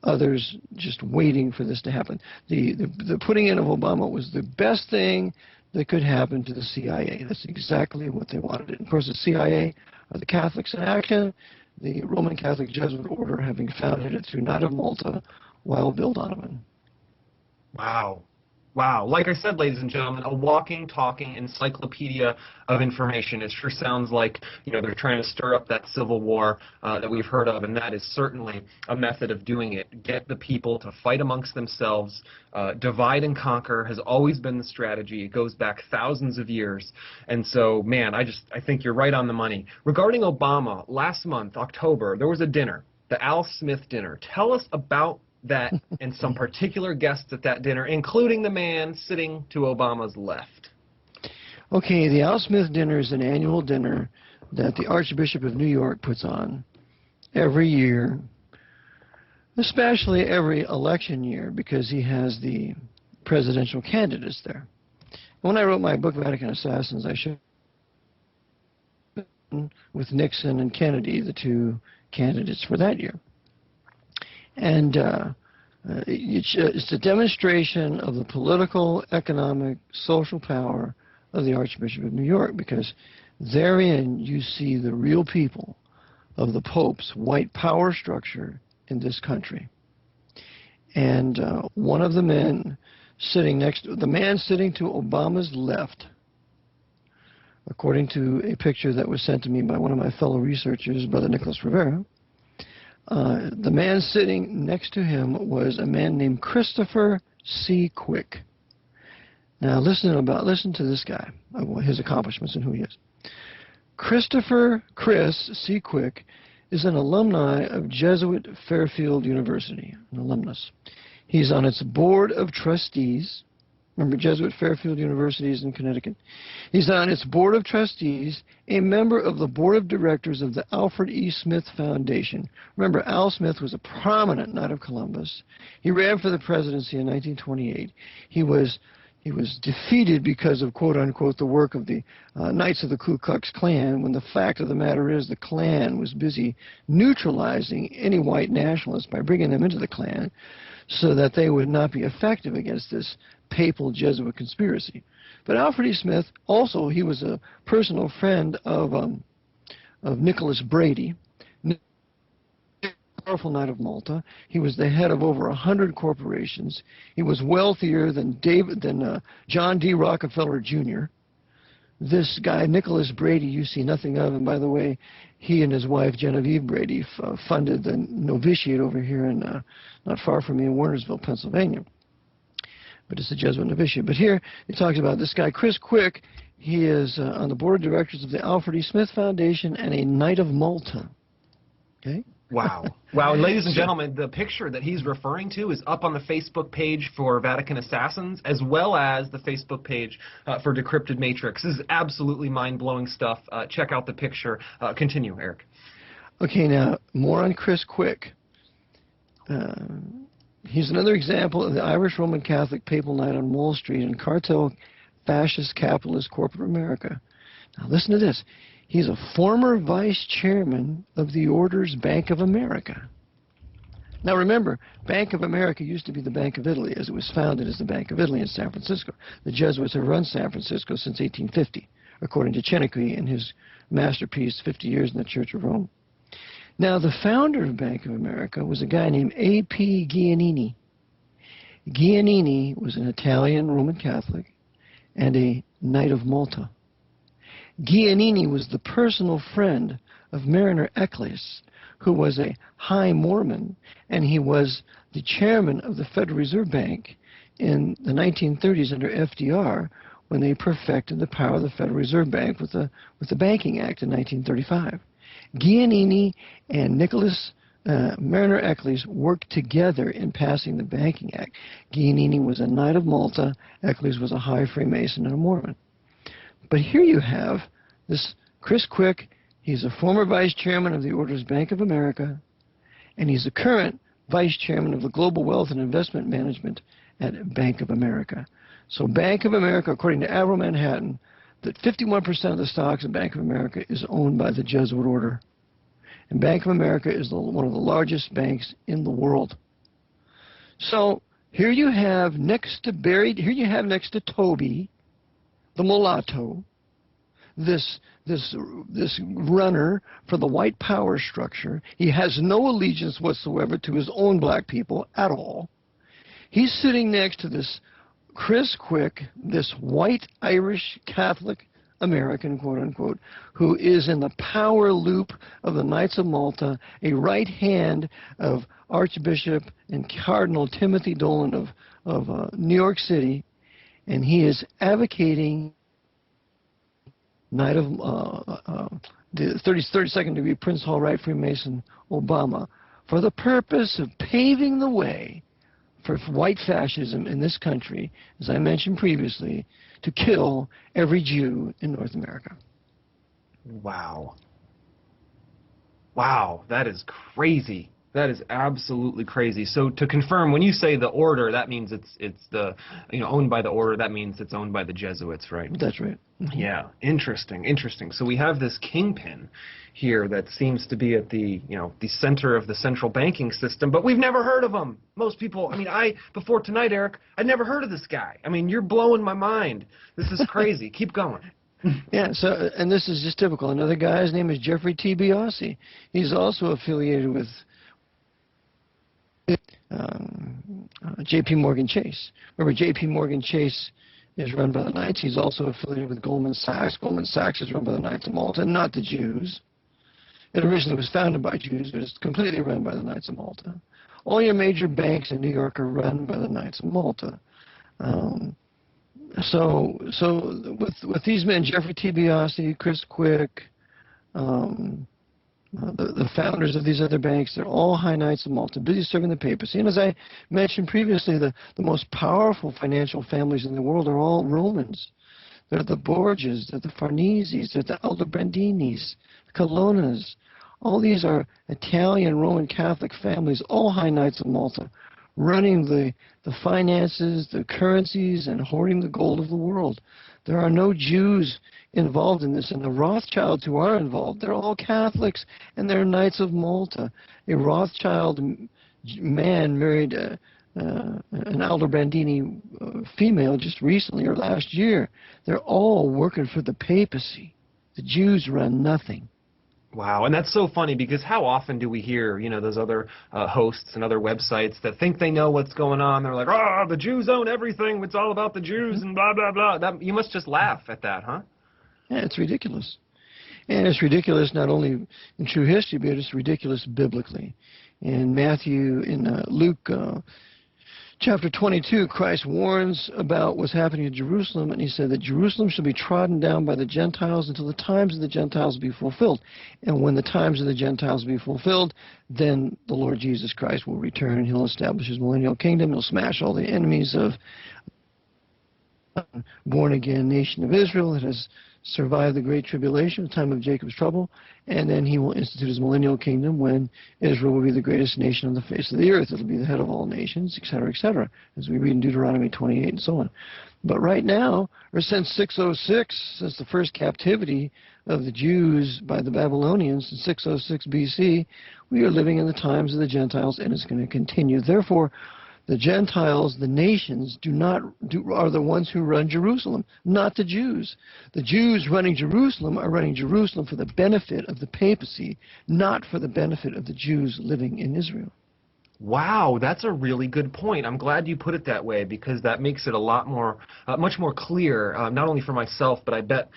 A: others just waiting for this to happen. The putting in of Obama was the best thing that could happen to the CIA. That's exactly what they wanted. And of course, the CIA are the Catholics in action, the Roman Catholic Jesuit order having founded it through Knight of Malta, Wild Bill Donovan.
B: Wow. Wow. Like I said, ladies and gentlemen, a walking, talking encyclopedia of information. It sure sounds like, they're trying to stir up that civil war that we've heard of, and that is certainly a method of doing it. Get the people to fight amongst themselves. Divide and conquer has always been the strategy. It goes back thousands of years. And so, man, I think you're right on the money. Regarding Obama, last month, October, there was a dinner, the Al Smith dinner. Tell us about that and some particular guests at that dinner, including the man sitting to Obama's left.
A: Okay, the Al Smith dinner is an annual dinner that the Archbishop of New York puts on every year, especially every election year, because he has the presidential candidates there. When I wrote my book, Vatican Assassins, I showed with Nixon and Kennedy, the 2 candidates for that year. And it's a demonstration of the political, economic, social power of the Archbishop of New York, because therein you see the real people of the Pope's white power structure in this country. And one of the men sitting the man sitting to Obama's left, according to a picture that was sent to me by one of my fellow researchers, Brother Nicholas Rivera, the man sitting next to him was a man named Christopher C. Quick. Now listen to this guy, his accomplishments and who he is. Chris C. Quick is an alumni of Jesuit Fairfield University, an alumnus. He's on its board of trustees, Remember, Jesuit Fairfield University is in Connecticut. He's on its board of trustees, a member of the board of directors of the Alfred E. Smith Foundation. Remember, Al Smith was a prominent Knight of Columbus. He ran for the presidency in 1928. He was defeated because of, quote-unquote, the work of the Knights of the Ku Klux Klan, when the fact of the matter is the Klan was busy neutralizing any white nationalists by bringing them into the Klan so that they would not be effective against this papal Jesuit conspiracy. But Alfred E. Smith, also, he was a personal friend of Nicholas Brady, powerful Knight of Malta. He was the head of over 100 corporations. He was wealthier than John D. Rockefeller Jr. This guy, Nicholas Brady, you see nothing of. And by the way, he and his wife, Genevieve Brady, funded the novitiate over here in, not far from me in Warnersville, Pennsylvania. But it's a Jesuit novitiate. But here it talks about this guy, Chris Quick. He is on the board of directors of the Alfred E. Smith Foundation and a Knight of Malta. Okay?
B: Wow. Wow. And ladies and gentlemen, the picture that he's referring to is up on the Facebook page for Vatican Assassins, as well as the Facebook page for Decrypted Matrix. This is absolutely mind-blowing stuff. Check out the picture. Continue, Eric.
A: Okay, now, more on Chris Quick. He's another example of the Irish Roman Catholic papal knight on Wall Street and cartel fascist capitalist corporate America. Now, listen to this. He's a former vice chairman of the Order's Bank of America. Now remember, Bank of America used to be the Bank of Italy, as it was founded as the Bank of Italy in San Francisco. The Jesuits have run San Francisco since 1850, according to Chenequi in his masterpiece, 50 Years in the Church of Rome. Now, the founder of Bank of America was a guy named A.P. Giannini. Giannini was an Italian Roman Catholic and a Knight of Malta. Giannini was the personal friend of Mariner Eccles, who was a high Mormon, and he was the chairman of the Federal Reserve Bank in the 1930s under FDR, when they perfected the power of the Federal Reserve Bank with the Banking Act in 1935. Giannini and Mariner Eccles worked together in passing the Banking Act. Giannini was a Knight of Malta. Eccles was a high Freemason and a Mormon. But here you have this Chris Quick. He's a former vice chairman of the Order's Bank of America, and he's the current vice chairman of the Global Wealth and Investment Management at Bank of America. So Bank of America, according to Avro Manhattan, that 51% of the stocks in Bank of America is owned by the Jesuit Order. And Bank of America is one of the largest banks in the world. So here you have next to Toby, the mulatto, this runner for the white power structure. He has no allegiance whatsoever to his own black people at all. He's sitting next to this Chris Quick, this white Irish Catholic American, quote unquote, who is in the power loop of the Knights of Malta, a right hand of Archbishop and Cardinal Timothy Dolan of New York City, and he is advocating Knight of the 32nd degree Prince Hall Right Freemason Obama for the purpose of paving the way for white fascism in this country, as I mentioned previously, to kill every Jew in North America.
B: Wow. Wow, that is crazy. That is absolutely crazy. So to confirm, when you say the order, that means it's the, owned by the order. That means it's owned by the Jesuits, right?
A: That's right. Mm-hmm.
B: Yeah, interesting. So we have this kingpin here that seems to be at the center of the central banking system, but we've never heard of him. Most people, before tonight, Eric, I'd never heard of this guy. You're blowing my mind. This is crazy. Keep going.
A: Yeah, and this is just typical. Another guy, his name is Jeffrey T. Biasi. He's also affiliated with J.P. Morgan Chase. Remember, J.P. Morgan Chase is run by the Knights. He's also affiliated with Goldman Sachs. Goldman Sachs is run by the Knights of Malta, not the Jews. It originally was founded by Jews, but it's completely run by the Knights of Malta. All your major banks in New York are run by the Knights of Malta. So with these men, Jeffrey T. Biasi, Chris Quick, the founders of these other banks, they're all high knights of Malta, busy serving the papacy. And as I mentioned previously, the most powerful financial families in the world are all Romans. They're the Borgias, they're the Farneses, they're the Aldobrandinis, the Colonnas. All these are Italian Roman Catholic families, all high knights of Malta, running the finances, the currencies, and hoarding the gold of the world. There are no Jews involved in this, and the Rothschilds who are involved, they're all Catholics, and they're Knights of Malta. A Rothschild man married an Aldobrandini female just recently or last year. They're all working for the papacy. The Jews run nothing.
B: Wow, and that's so funny because how often do we hear, those other hosts and other websites that think they know what's going on? They're like, oh, the Jews own everything. It's all about the Jews and blah, blah, blah. You must just laugh at that, huh?
A: Yeah, it's ridiculous. And it's ridiculous not only in true history, but it's ridiculous biblically. In Luke chapter 22, Christ warns about what's happening in Jerusalem, and he said that Jerusalem shall be trodden down by the Gentiles until the times of the Gentiles be fulfilled. And when the times of the Gentiles be fulfilled, then the Lord Jesus Christ will return, and he'll establish his millennial kingdom. He'll smash all the enemies of born-again nation of Israel that has survive the Great Tribulation, the time of Jacob's trouble, and then he will institute his millennial kingdom when Israel will be the greatest nation on the face of the earth. It will be the head of all nations, etc., as we read in Deuteronomy 28 and so on. But right now, or since 606, since the first captivity of the Jews by the Babylonians in 606 BC, we are living in the times of the Gentiles, and it's going to continue. Therefore, the Gentiles, the nations, are the ones who run Jerusalem, not the Jews. The Jews running Jerusalem are running Jerusalem for the benefit of the papacy, not for the benefit of the Jews living in Israel.
B: Wow, that's a really good point. I'm glad you put it that way because that makes it a lot more, much more clear, not only for myself, but I bet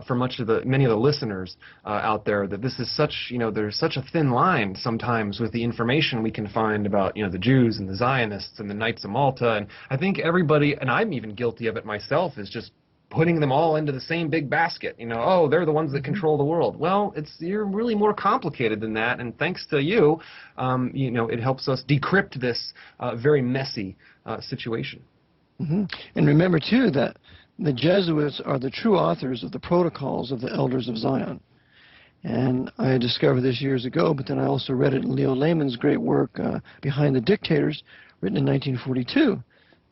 B: for many of the listeners out there that this is such, there's such a thin line sometimes with the information we can find about, the Jews and the Zionists and the Knights of Malta. And I think everybody, and I'm even guilty of it myself, is just putting them all into the same big basket. Oh, they're the ones that control the world. Well, you're really more complicated than that, and thanks to you, it helps us decrypt this very messy situation.
A: Mm-hmm. And remember, too, that the Jesuits are the true authors of the protocols of the Elders of Zion. And I discovered this years ago, but then I also read it in Leo Lehman's great work, Behind the Dictators, written in 1942.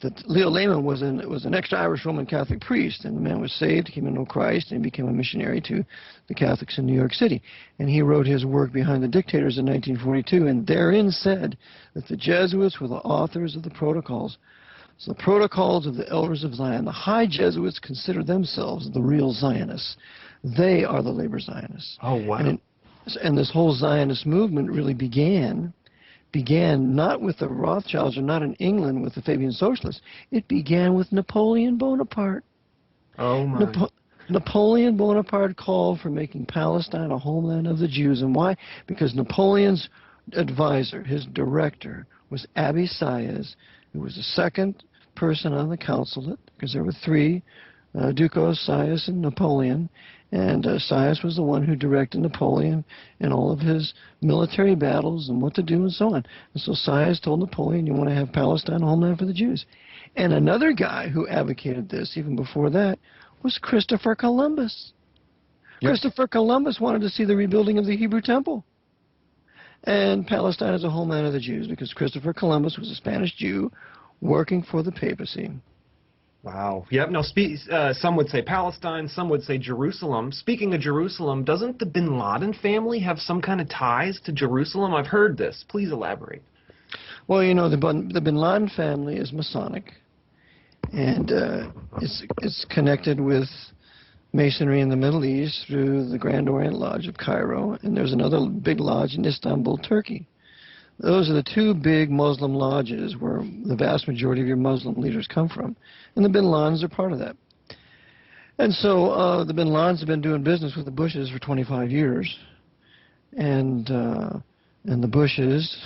A: That Leo Lehman was an ex-Irish Roman Catholic priest, and the man was saved, came to know Christ, and became a missionary to the Catholics in New York City. And he wrote his work Behind the Dictators in 1942, and therein said that the Jesuits were the authors of the protocols. So the protocols of the Elders of Zion, the high Jesuits consider themselves the real Zionists. They are the labor Zionists.
B: Oh, wow.
A: And this whole Zionist movement really began not with the Rothschilds or not in England with the Fabian Socialists. It began with Napoleon Bonaparte.
B: Oh, my.
A: Napoleon Bonaparte called for making Palestine a homeland of the Jews. And why? Because Napoleon's advisor, his director, was Abbe Sieyès, who was the second person on the consulate, because there were three, Ducos, Sieyès, and Napoleon. And Sieyès was the one who directed Napoleon in all of his military battles and what to do and so on. And so Sieyès told Napoleon, you want to have Palestine a homeland for the Jews. And another guy who advocated this, even before that, was Christopher Columbus. Yep. Christopher Columbus wanted to see the rebuilding of the Hebrew temple and Palestine as a homeland of the Jews, because Christopher Columbus was a Spanish Jew working for the papacy.
B: Wow. Yep. Now, some would say Palestine, some would say Jerusalem. Speaking of Jerusalem, doesn't the Bin Laden family have some kind of ties to Jerusalem? I've heard this. Please elaborate.
A: Well, the Bin Laden family is Masonic, and it's connected with Masonry in the Middle East through the Grand Orient Lodge of Cairo, and there's another big lodge in Istanbul, Turkey. Those are the two big Muslim lodges where the vast majority of your Muslim leaders come from. And the Bin Ladens are part of that. And so the Bin Ladens have been doing business with the Bushes for 25 years. And and the Bushes,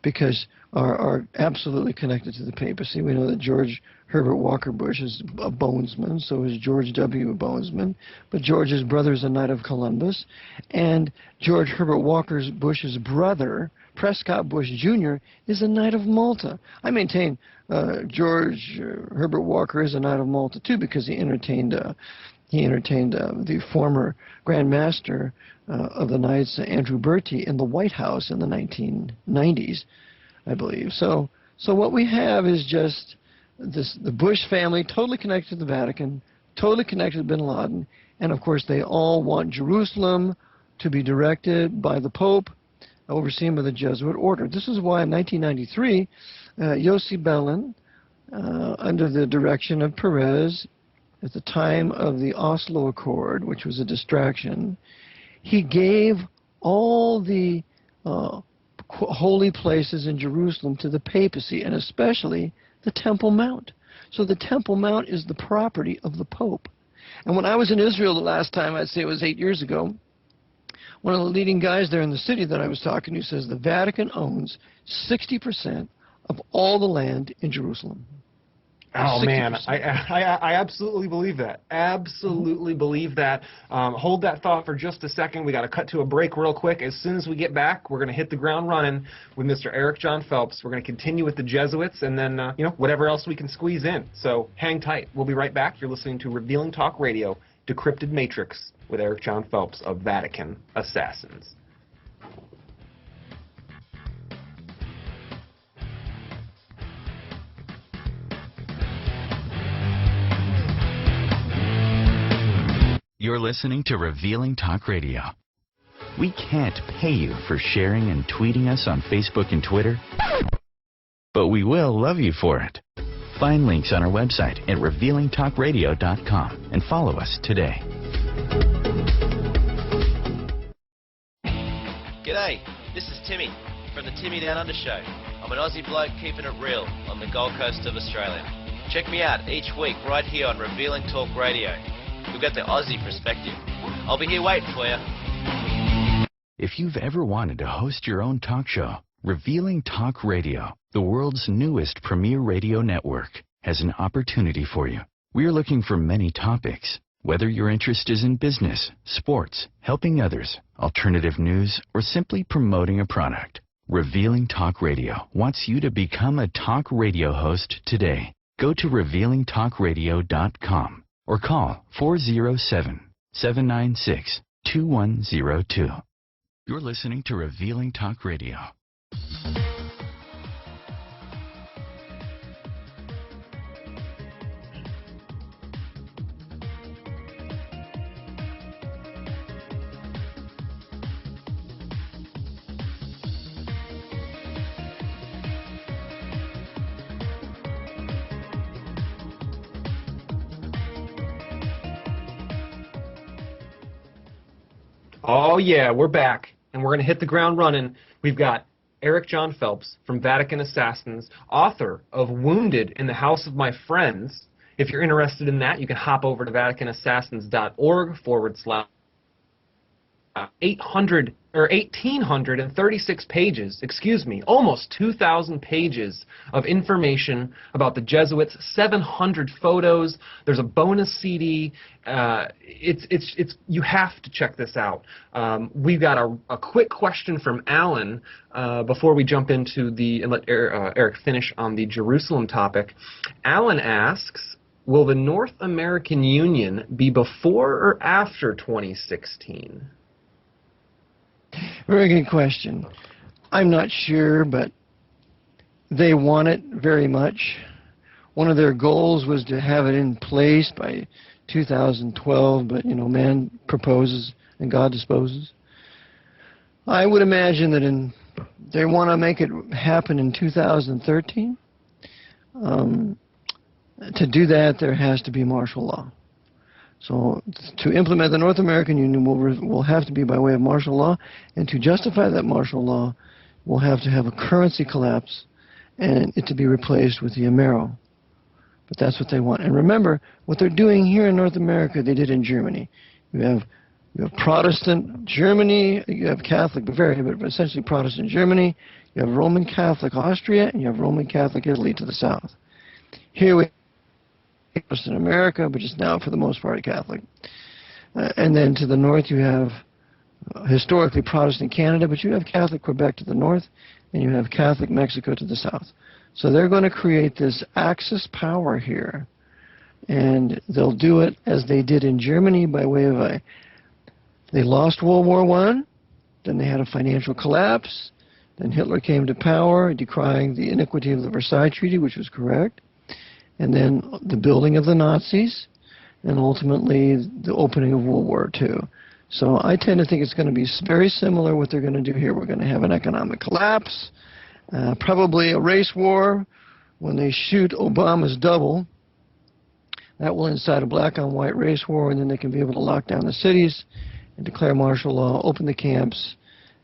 A: because are absolutely connected to the papacy. We know that George Herbert Walker Bush is a Bonesman, so is George W. Bonesman, but George's brother is a Knight of Columbus, and George Herbert Walker Bush's brother, Prescott Bush Jr., is a Knight of Malta. I maintain George Herbert Walker is a Knight of Malta too, because he entertained the former Grand Master of the Knights, Andrew Bertie, in the White House in the 1990s, I believe. So what we have is just the Bush family, totally connected to the Vatican, totally connected to bin Laden, and of course they all want Jerusalem to be directed by the Pope, overseen by the Jesuit order. This is why in 1993, Yossi Beilin, under the direction of Perez, at the time of the Oslo Accord, which was a distraction, he gave all the holy places in Jerusalem to the papacy, and especially the Temple Mount. So the Temple Mount is the property of the Pope. And when I was in Israel the last time, I'd say it was 8 years ago, one of the leading guys there in the city that I was talking to says the Vatican owns 60% of all the land in Jerusalem.
B: Oh,
A: 60%.
B: man, I absolutely believe that. Absolutely believe that. Hold that thought for just a second. We got to cut to a break real quick. As soon as we get back, we're going to hit the ground running with Mr. Eric John Phelps. We're going to continue with the Jesuits and then, whatever else we can squeeze in. So hang tight. We'll be right back. You're listening to Revealing Talk Radio, Decrypted Matrix with Eric John Phelps of Vatican Assassins.
C: You're listening to Revealing Talk Radio. We can't pay you for sharing and tweeting us on Facebook and Twitter, but we will love you for it. Find links on our website at revealingtalkradio.com and follow us today.
D: G'day, this is Timmy from the Timmy Down Under Show. I'm an Aussie bloke keeping it real on the Gold Coast of Australia. Check me out each week right here on Revealing Talk Radio. We've got the Aussie perspective. I'll be here waiting for you.
C: If you've ever wanted to host your own talk show, Revealing Talk Radio, the world's newest premier radio network, has an opportunity for you. We're looking for many topics. Whether your interest is in business, sports, helping others, alternative news, or simply promoting a product, Revealing Talk Radio wants you to become a talk radio host today. Go to revealingtalkradio.com or call 407-796-2102. You're listening to Revealing Talk Radio.
B: Oh, yeah, we're back, and we're going to hit the ground running. We've got Eric John Phelps from Vatican Assassins, author of Wounded in the House of My Friends. If you're interested in that, you can hop over to vaticanassassins.org/ 1,836 pages, almost 2,000 pages of information about the Jesuits, 700 photos. There's a bonus CD. You have to check this out. We've got a quick question from Alan before we jump into and let Eric finish on the Jerusalem topic. Alan asks, will the North American Union be before or after 2016?
A: Very good question. I'm not sure, but they want it very much. One of their goals was to have it in place by 2012, but, man proposes and God disposes. I would imagine that they want to make it happen in 2013. To do that, there has to be martial law. So to implement the North American Union will have to be by way of martial law, and to justify that martial law, we'll have to have a currency collapse and it to be replaced with the Amero. But that's what they want. And remember, what they're doing here in North America, they did in Germany. You have You have Protestant Germany, you have Catholic Bavaria, but essentially Protestant Germany, you have Roman Catholic Austria, and you have Roman Catholic Italy to the south. Here we have Protestant America, but just now for the most part Catholic. And then to the north you have historically Protestant Canada, but you have Catholic Quebec to the north, and you have Catholic Mexico to the south. So they're going to create this Axis power here, and they'll do it as they did in Germany by way of they lost World War I, then they had a financial collapse, then Hitler came to power, decrying the iniquity of the Versailles Treaty, which was correct, and then the building of the Nazis, and ultimately the opening of World War II. So I tend to think it's going to be very similar what they're going to do here. We're going to have an economic collapse, probably a race war. When they shoot Obama's double, that will incite a black-on-white race war, and then they can be able to lock down the cities and declare martial law, open the camps,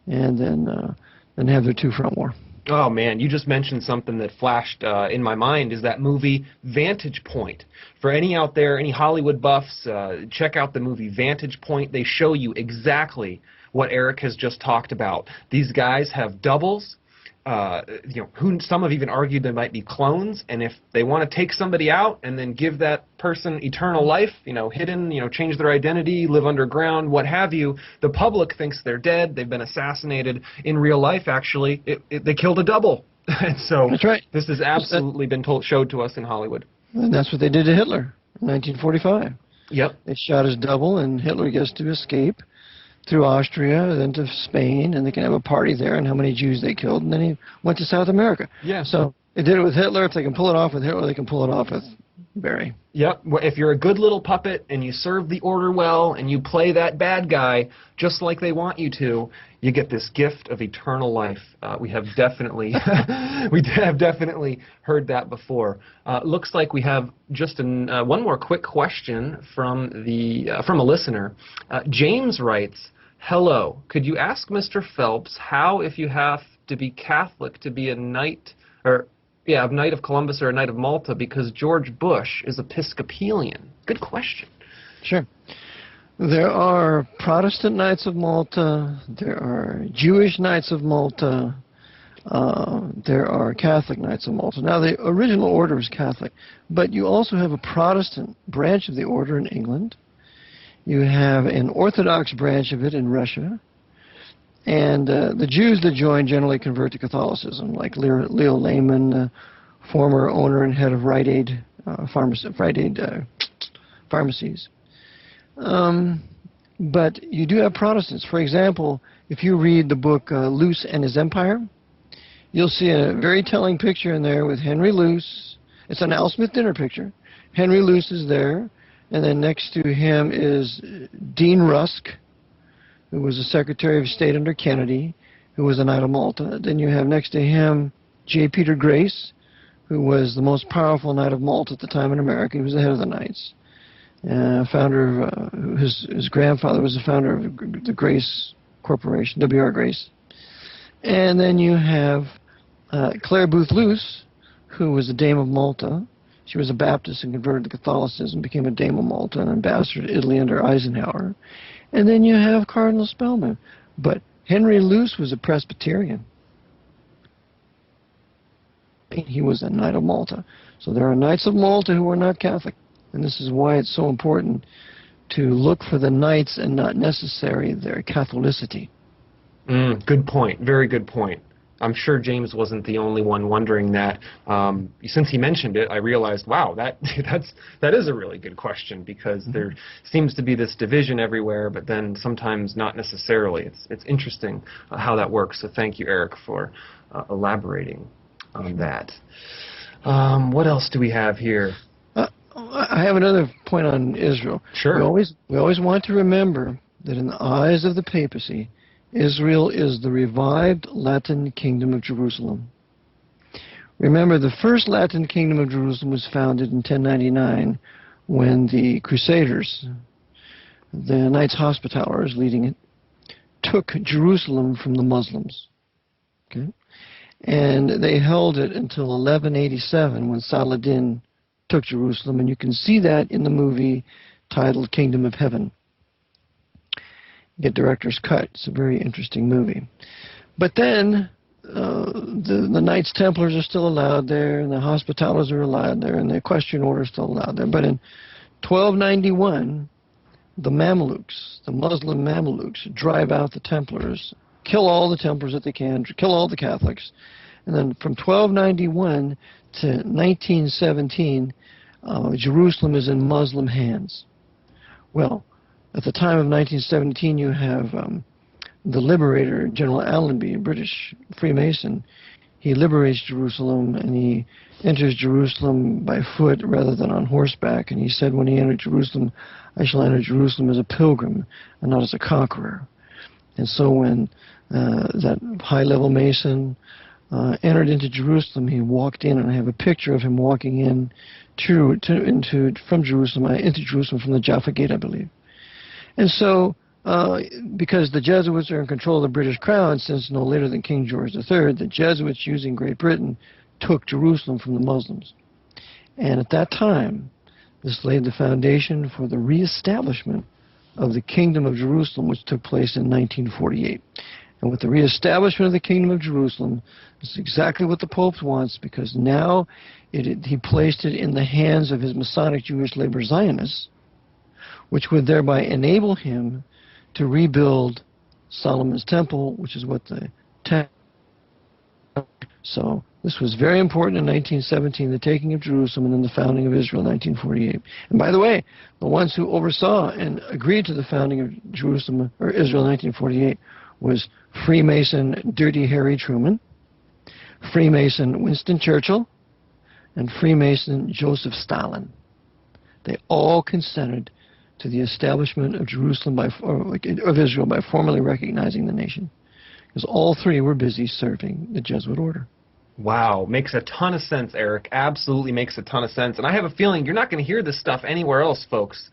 A: and then have their two-front war.
B: Oh, man, you just mentioned something that flashed in my mind, is that movie Vantage Point. For any out there, any Hollywood buffs, check out the movie Vantage Point. They show you exactly what Eric has just talked about. These guys have doubles. Some have even argued they might be clones, and if they want to take somebody out and then give that person eternal life, hidden, change their identity, live underground, what have you, the public thinks they're dead, they've been assassinated. In real life, actually, they killed a double. And so
A: that's right.
B: This has absolutely been showed to us in Hollywood.
A: And that's what they did to Hitler in 1945.
B: Yep.
A: They shot his double, and Hitler gets to escape through Austria, then to Spain, and they can have a party there and how many Jews they killed, and then he went to South America.
B: Yeah.
A: So they did it with Hitler. If they can pull it off with Hitler, they can pull it off with Barry.
B: Yep. If you're a good little puppet and you serve the order well and you play that bad guy just like they want you to, you get this gift of eternal life. We have definitely heard that before. Looks like we have just one more quick question from a listener. James writes, "Hello. Could you ask Mr. Phelps how, if you have to be Catholic to be a knight, a Knight of Columbus or a Knight of Malta, because George Bush is Episcopalian?" Good question.
A: Sure. There are Protestant Knights of Malta, there are Jewish Knights of Malta, there are Catholic Knights of Malta. Now, the original order is Catholic, but you also have a Protestant branch of the order in England. You have an Orthodox branch of it in Russia. And the Jews that join generally convert to Catholicism, like Leo Lehman, former owner and head of Rite Aid pharmacies. But you do have Protestants. For example, if you read the book Luce and His Empire, you'll see a very telling picture in there with Henry Luce. It's an Al Smith dinner picture. Henry Luce is there, and then next to him is Dean Rusk, who was the Secretary of State under Kennedy, who was a Knight of Malta. Then you have next to him J. Peter Grace, who was the most powerful Knight of Malta at the time in America. He was the head of the Knights. Founder of, his grandfather was the founder of the Grace Corporation, W.R. Grace. And then you have Clare Booth Luce, who was a Dame of Malta. She was a Baptist and converted to Catholicism, became a Dame of Malta and ambassador to Italy under Eisenhower. And then you have Cardinal Spellman. But Henry Luce was a Presbyterian. He was a Knight of Malta. So there are Knights of Malta who are not Catholic. And this is why it's so important to look for the Knights and not necessarily their Catholicity.
B: Good point. Very good point. I'm sure James wasn't the only one wondering that. Since he mentioned it, I realized, wow, that is a really good question, because there seems to be this division everywhere, but then sometimes not necessarily. It's interesting how that works. So thank you, Eric, for elaborating on that. What else do we have here?
A: I have another point on Israel.
B: Sure.
A: We always want to remember that in the eyes of the papacy, Israel is the revived Latin kingdom of Jerusalem. Remember, the first Latin kingdom of Jerusalem was founded in 1099 when the Crusaders, the Knights Hospitallers leading it, took Jerusalem from the Muslims. Okay? And they held it until 1187 when Saladin took Jerusalem, and you can see that in the movie titled Kingdom of Heaven. get director's cut. It's a very interesting movie. But then the Knights Templars are still allowed there, and the Hospitallers are allowed there, and the Equestrian Order is still allowed there. But in 1291, the Mamelukes, the Muslim Mamelukes, drive out the Templars, kill all the Templars that they can, kill all the Catholics. And then from 1291 to 1917, Jerusalem is in Muslim hands. Well, at the time of 1917, you have the liberator, General Allenby, a British Freemason. He liberates Jerusalem, and he enters Jerusalem by foot rather than on horseback. And he said when he entered Jerusalem, I shall enter Jerusalem as a pilgrim and not as a conqueror. And so when that high-level Mason entered into Jerusalem, he walked in, and I have a picture of him walking in from Jerusalem, into Jerusalem from the Jaffa Gate, I believe. And so, because the Jesuits are in control of the British Crown since no later than King George III, the Jesuits, using Great Britain, took Jerusalem from the Muslims. And at that time, this laid the foundation for the reestablishment of the Kingdom of Jerusalem, which took place in 1948. And with the reestablishment of the Kingdom of Jerusalem, this is exactly what the Pope wants, because now he placed it in the hands of his Masonic Jewish labor Zionists, which would thereby enable him to rebuild Solomon's Temple, which is what the temple. So this was very important in 1917, the taking of Jerusalem, and then the founding of Israel in 1948. And by the way, the ones who oversaw and agreed to the founding of Jerusalem, or Israel in 1948, was Freemason Dirty Harry Truman, Freemason Winston Churchill, and Freemason Joseph Stalin. They all consented to the establishment of Jerusalem of Israel by formally recognizing the nation, because all three were busy serving the Jesuit order.
B: Wow, makes a ton of sense, Eric. Absolutely makes a ton of sense. And I have a feeling you're not going to hear this stuff anywhere else, folks.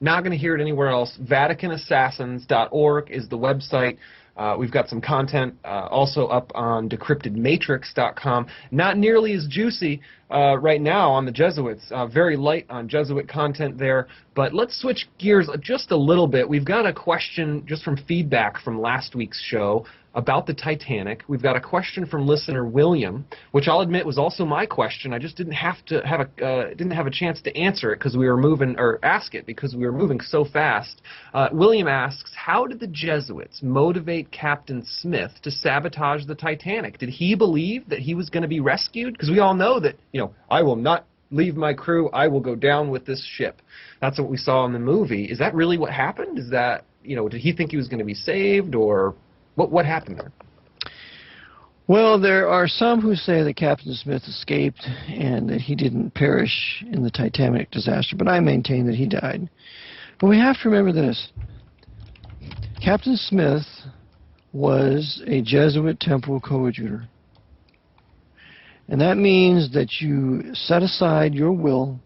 B: Not going to hear it anywhere else. VaticanAssassins.org is the website. We've got some content also up on decryptedmatrix.com. Not nearly as juicy right now on the Jesuits. Very light on Jesuit content there. But let's switch gears just a little bit. We've got a question just from feedback from last week's show about the Titanic. We've got a question from listener William, which I'll admit was also my question. I just didn't have a chance to answer it because we were moving, or ask it because we were moving so fast. William asks, how did the Jesuits motivate Captain Smith to sabotage the Titanic? Did he believe that he was going to be rescued? Because we all know that, I will not leave my crew. I will go down with this ship. That's what we saw in the movie. Is that really what happened? Is that, did he think he was going to be saved, or what happened there?
A: Well, there are some who say that Captain Smith escaped and that he didn't perish in the Titanic disaster, but I maintain that he died. But we have to remember this. Captain Smith was a Jesuit temple coadjutor. And that means that you set aside your will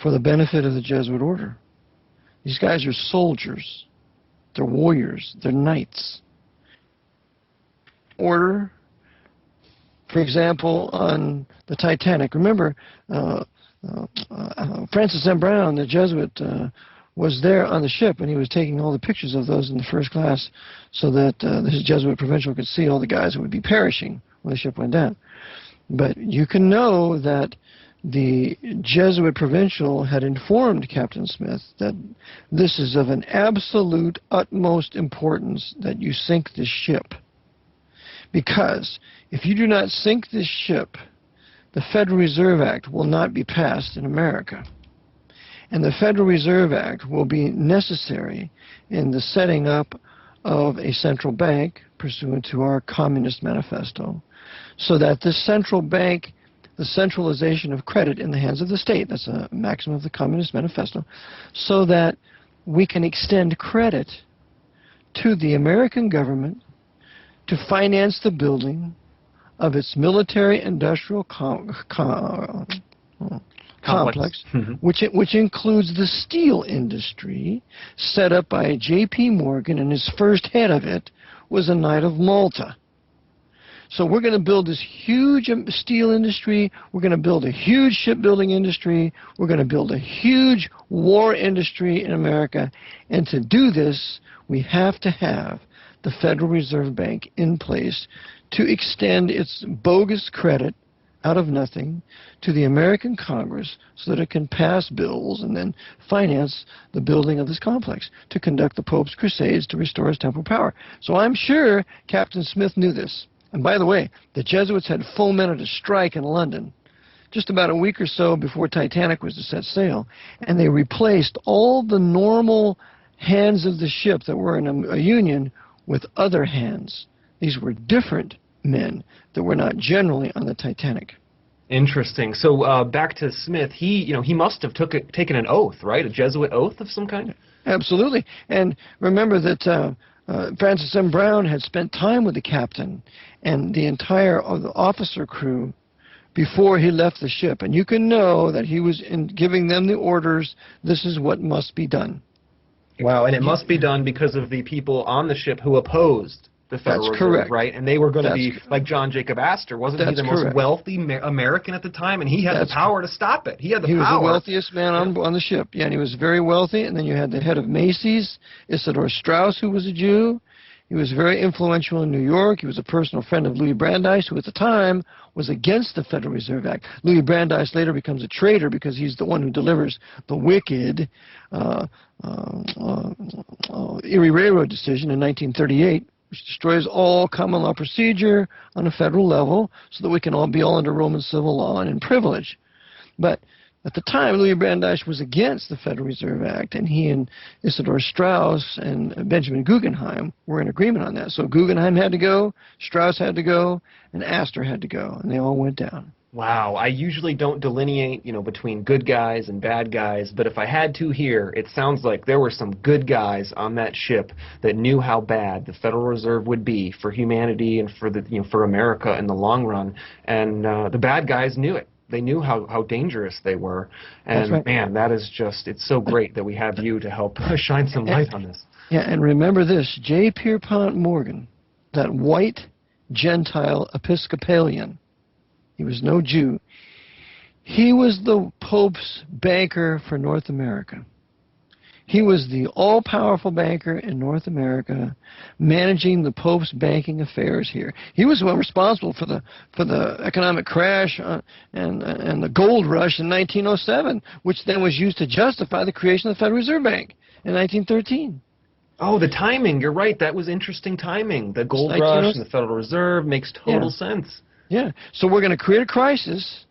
A: for the benefit of the Jesuit order. These guys are soldiers. They're warriors. They're knights. Order, for example, on the Titanic. Remember, Francis M. Brown, the Jesuit, was there on the ship, and he was taking all the pictures of those in the first class so that his Jesuit provincial could see all the guys who would be perishing when the ship went down. But you can know that the Jesuit provincial had informed Captain Smith that this is of an absolute utmost importance that you sink this ship. Because if you do not sink this ship, the Federal Reserve Act will not be passed in America. And the Federal Reserve Act will be necessary in the setting up of a central bank pursuant to our Communist Manifesto, so that the central bank, the centralization of credit in the hands of the state, that's a maxim of the Communist Manifesto, so that we can extend credit to the American government to finance the building of its military-industrial complex, which includes the steel industry, set up by J.P. Morgan, and his first head of it was a Knight of Malta. So we're going to build this huge steel industry. We're going to build a huge shipbuilding industry. We're going to build a huge war industry in America. And to do this, we have to have the Federal Reserve Bank in place to extend its bogus credit out of nothing to the American Congress so that it can pass bills and then finance the building of this complex to conduct the Pope's crusades to restore his temporal power. So I'm sure Captain Smith knew this. And by the way, the Jesuits had fomented a strike in London just about a week or so before Titanic was to set sail, and they replaced all the normal hands of the ship that were in a union with other hands. These were different men that were not generally on the Titanic.
B: Interesting. So back to Smith, he must have taken an oath, right? A Jesuit oath of some kind?
A: Absolutely. And remember that Francis M. Brown had spent time with the captain and the entire officer crew before he left the ship. And you can know that he was giving them the orders, this is what must be done.
B: Wow, and it must be done because of the people on the ship who opposed the Federal Reserve,
A: correct.
B: Right? And they were going to be like John Jacob Astor. Wasn't he the most wealthy American at the time? And he had the power to stop it. He had the power.
A: He was the wealthiest man on the ship. Yeah, and he was very wealthy. And then you had the head of Macy's, Isidor Straus, who was a Jew. He was very influential in New York. He was a personal friend of Louis Brandeis, who at the time was against the Federal Reserve Act. Louis Brandeis later becomes a traitor because he's the one who delivers the wicked Erie Railroad decision in 1938, which destroys all common law procedure on a federal level so that we can all be all under Roman civil law and in privilege. But at the time, Louis Brandeis was against the Federal Reserve Act, and he and Isidor Straus and Benjamin Guggenheim were in agreement on that. So Guggenheim had to go, Straus had to go, and Astor had to go, and they all went down.
B: Wow, I usually don't delineate, between good guys and bad guys, but if I had to here, it sounds like there were some good guys on that ship that knew how bad the Federal Reserve would be for humanity and for America in the long run, and the bad guys knew it. They knew how dangerous they were, and right. Man, that is it's so great that we have you to help shine some light on this.
A: Yeah, and remember this, J. Pierpont Morgan, that white Gentile Episcopalian, he was no Jew. He was the Pope's banker for North America. He was the all-powerful banker in North America, managing the Pope's banking affairs here. He was the one responsible for the economic crash and the gold rush in 1907, which then was used to justify the creation of the Federal Reserve Bank in 1913.
B: Oh, the timing. You're right. That was interesting timing. The gold rush and the Federal Reserve makes total sense.
A: Yeah. So we're going to create a crisis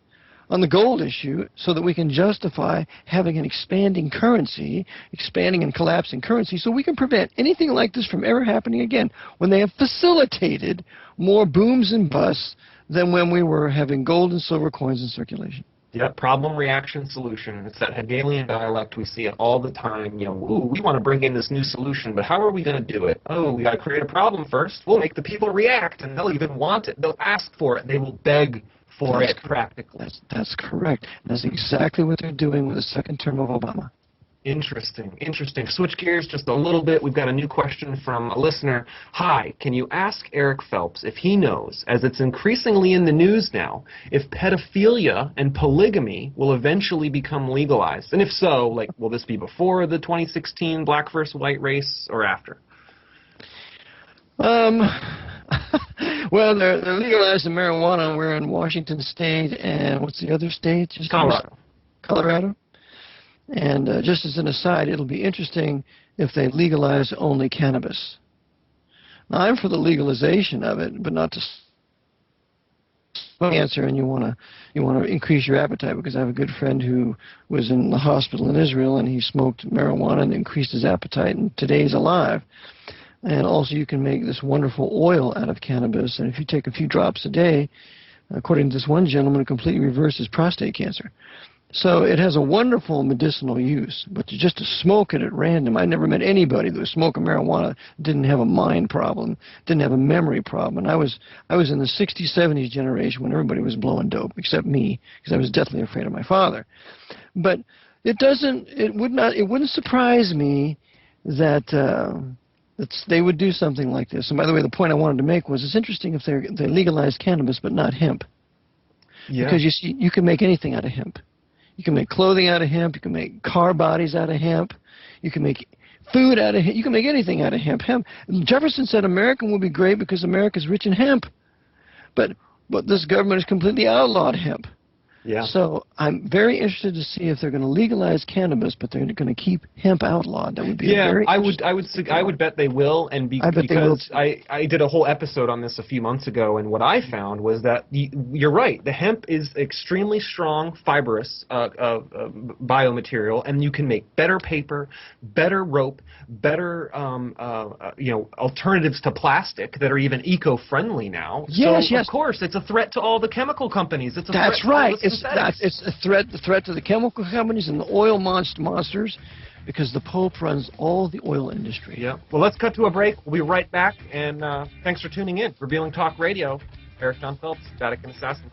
A: on the gold issue so that we can justify having an expanding and collapsing currency, so we can prevent anything like this from ever happening again when they have facilitated more booms and busts than when we were having gold and silver coins in circulation.
B: Yeah, problem, reaction, solution. It's that Hegelian dialect. We see it all the time. Ooh, we want to bring in this new solution, but how are we going to do it? Oh, we got to create a problem first. We'll make the people react, and they'll even want it. They'll ask for it. They will beg for it practically.
A: That's correct. That's exactly what they're doing with the second term of Obama.
B: Interesting. Switch gears just a little bit. We've got a new question from a listener. Hi, can you ask Eric Phelps if he knows, as it's increasingly in the news now, if pedophilia and polygamy will eventually become legalized? And if so, will this be before the 2016 black versus white race or after?
A: Well, they're legalizing marijuana. We're in Washington State, and what's the other state? Colorado. And just as an aside, it'll be interesting if they legalize only cannabis. Now, I'm for the legalization of it, but not to answer, and you want to increase your appetite, because I have a good friend who was in the hospital in Israel, and he smoked marijuana and increased his appetite, and today he's alive. And also you can make this wonderful oil out of cannabis, and if you take a few drops a day, according to this one gentleman, it completely reverses prostate cancer. So it has a wonderful medicinal use, but just to smoke it at random, I never met anybody that was smoking marijuana didn't have a mind problem, didn't have a memory problem. And I was in the 60s, 70s generation when everybody was blowing dope, except me, because I was deathly afraid of my father. But it wouldn't surprise me that they would do something like this. And by the way, the point I wanted to make was it's interesting if they legalized cannabis but not hemp.
B: Yeah.
A: Because you see, you can make anything out of hemp. You can make clothing out of hemp. You can make car bodies out of hemp. You can make food out of hemp. You can make anything out of hemp. Jefferson said American would be great because America's rich in hemp. But this government has completely outlawed hemp.
B: Yeah.
A: So I'm very interested to see if they're going to legalize cannabis, but they're going to keep hemp outlawed. That would be
B: I would bet they will, and because I did a whole episode on this a few months ago, and what I found was that you're right. The hemp is extremely strong, fibrous biomaterial, and you can make better paper, better rope, better alternatives to plastic that are even eco-friendly now.
A: Yes,
B: so, of course, it's a threat to all the chemical companies. It's a threat to all the
A: it's a threat to the chemical companies and the oil monsters, because the Pope runs all the oil industry.
B: Yeah. Well, let's cut to a break. We'll be right back, and thanks for tuning in. Revealing Talk Radio. Eric John Phelps, Vatican Assassin.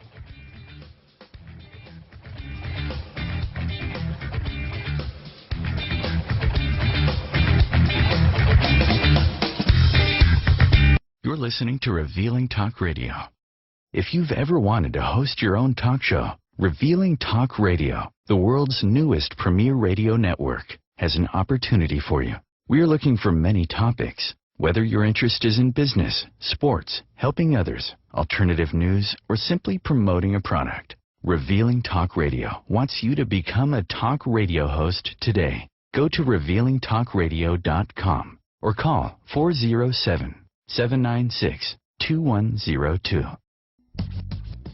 C: You're listening to Revealing Talk Radio. If you've ever wanted to host your own talk show, Revealing Talk Radio, the world's newest premier radio network, has an opportunity for you. We're looking for many topics. Whether your interest is in business, sports, helping others, alternative news, or simply promoting a product, Revealing Talk Radio wants you to become a talk radio host today. Go to revealingtalkradio.com or call 407-796-2102.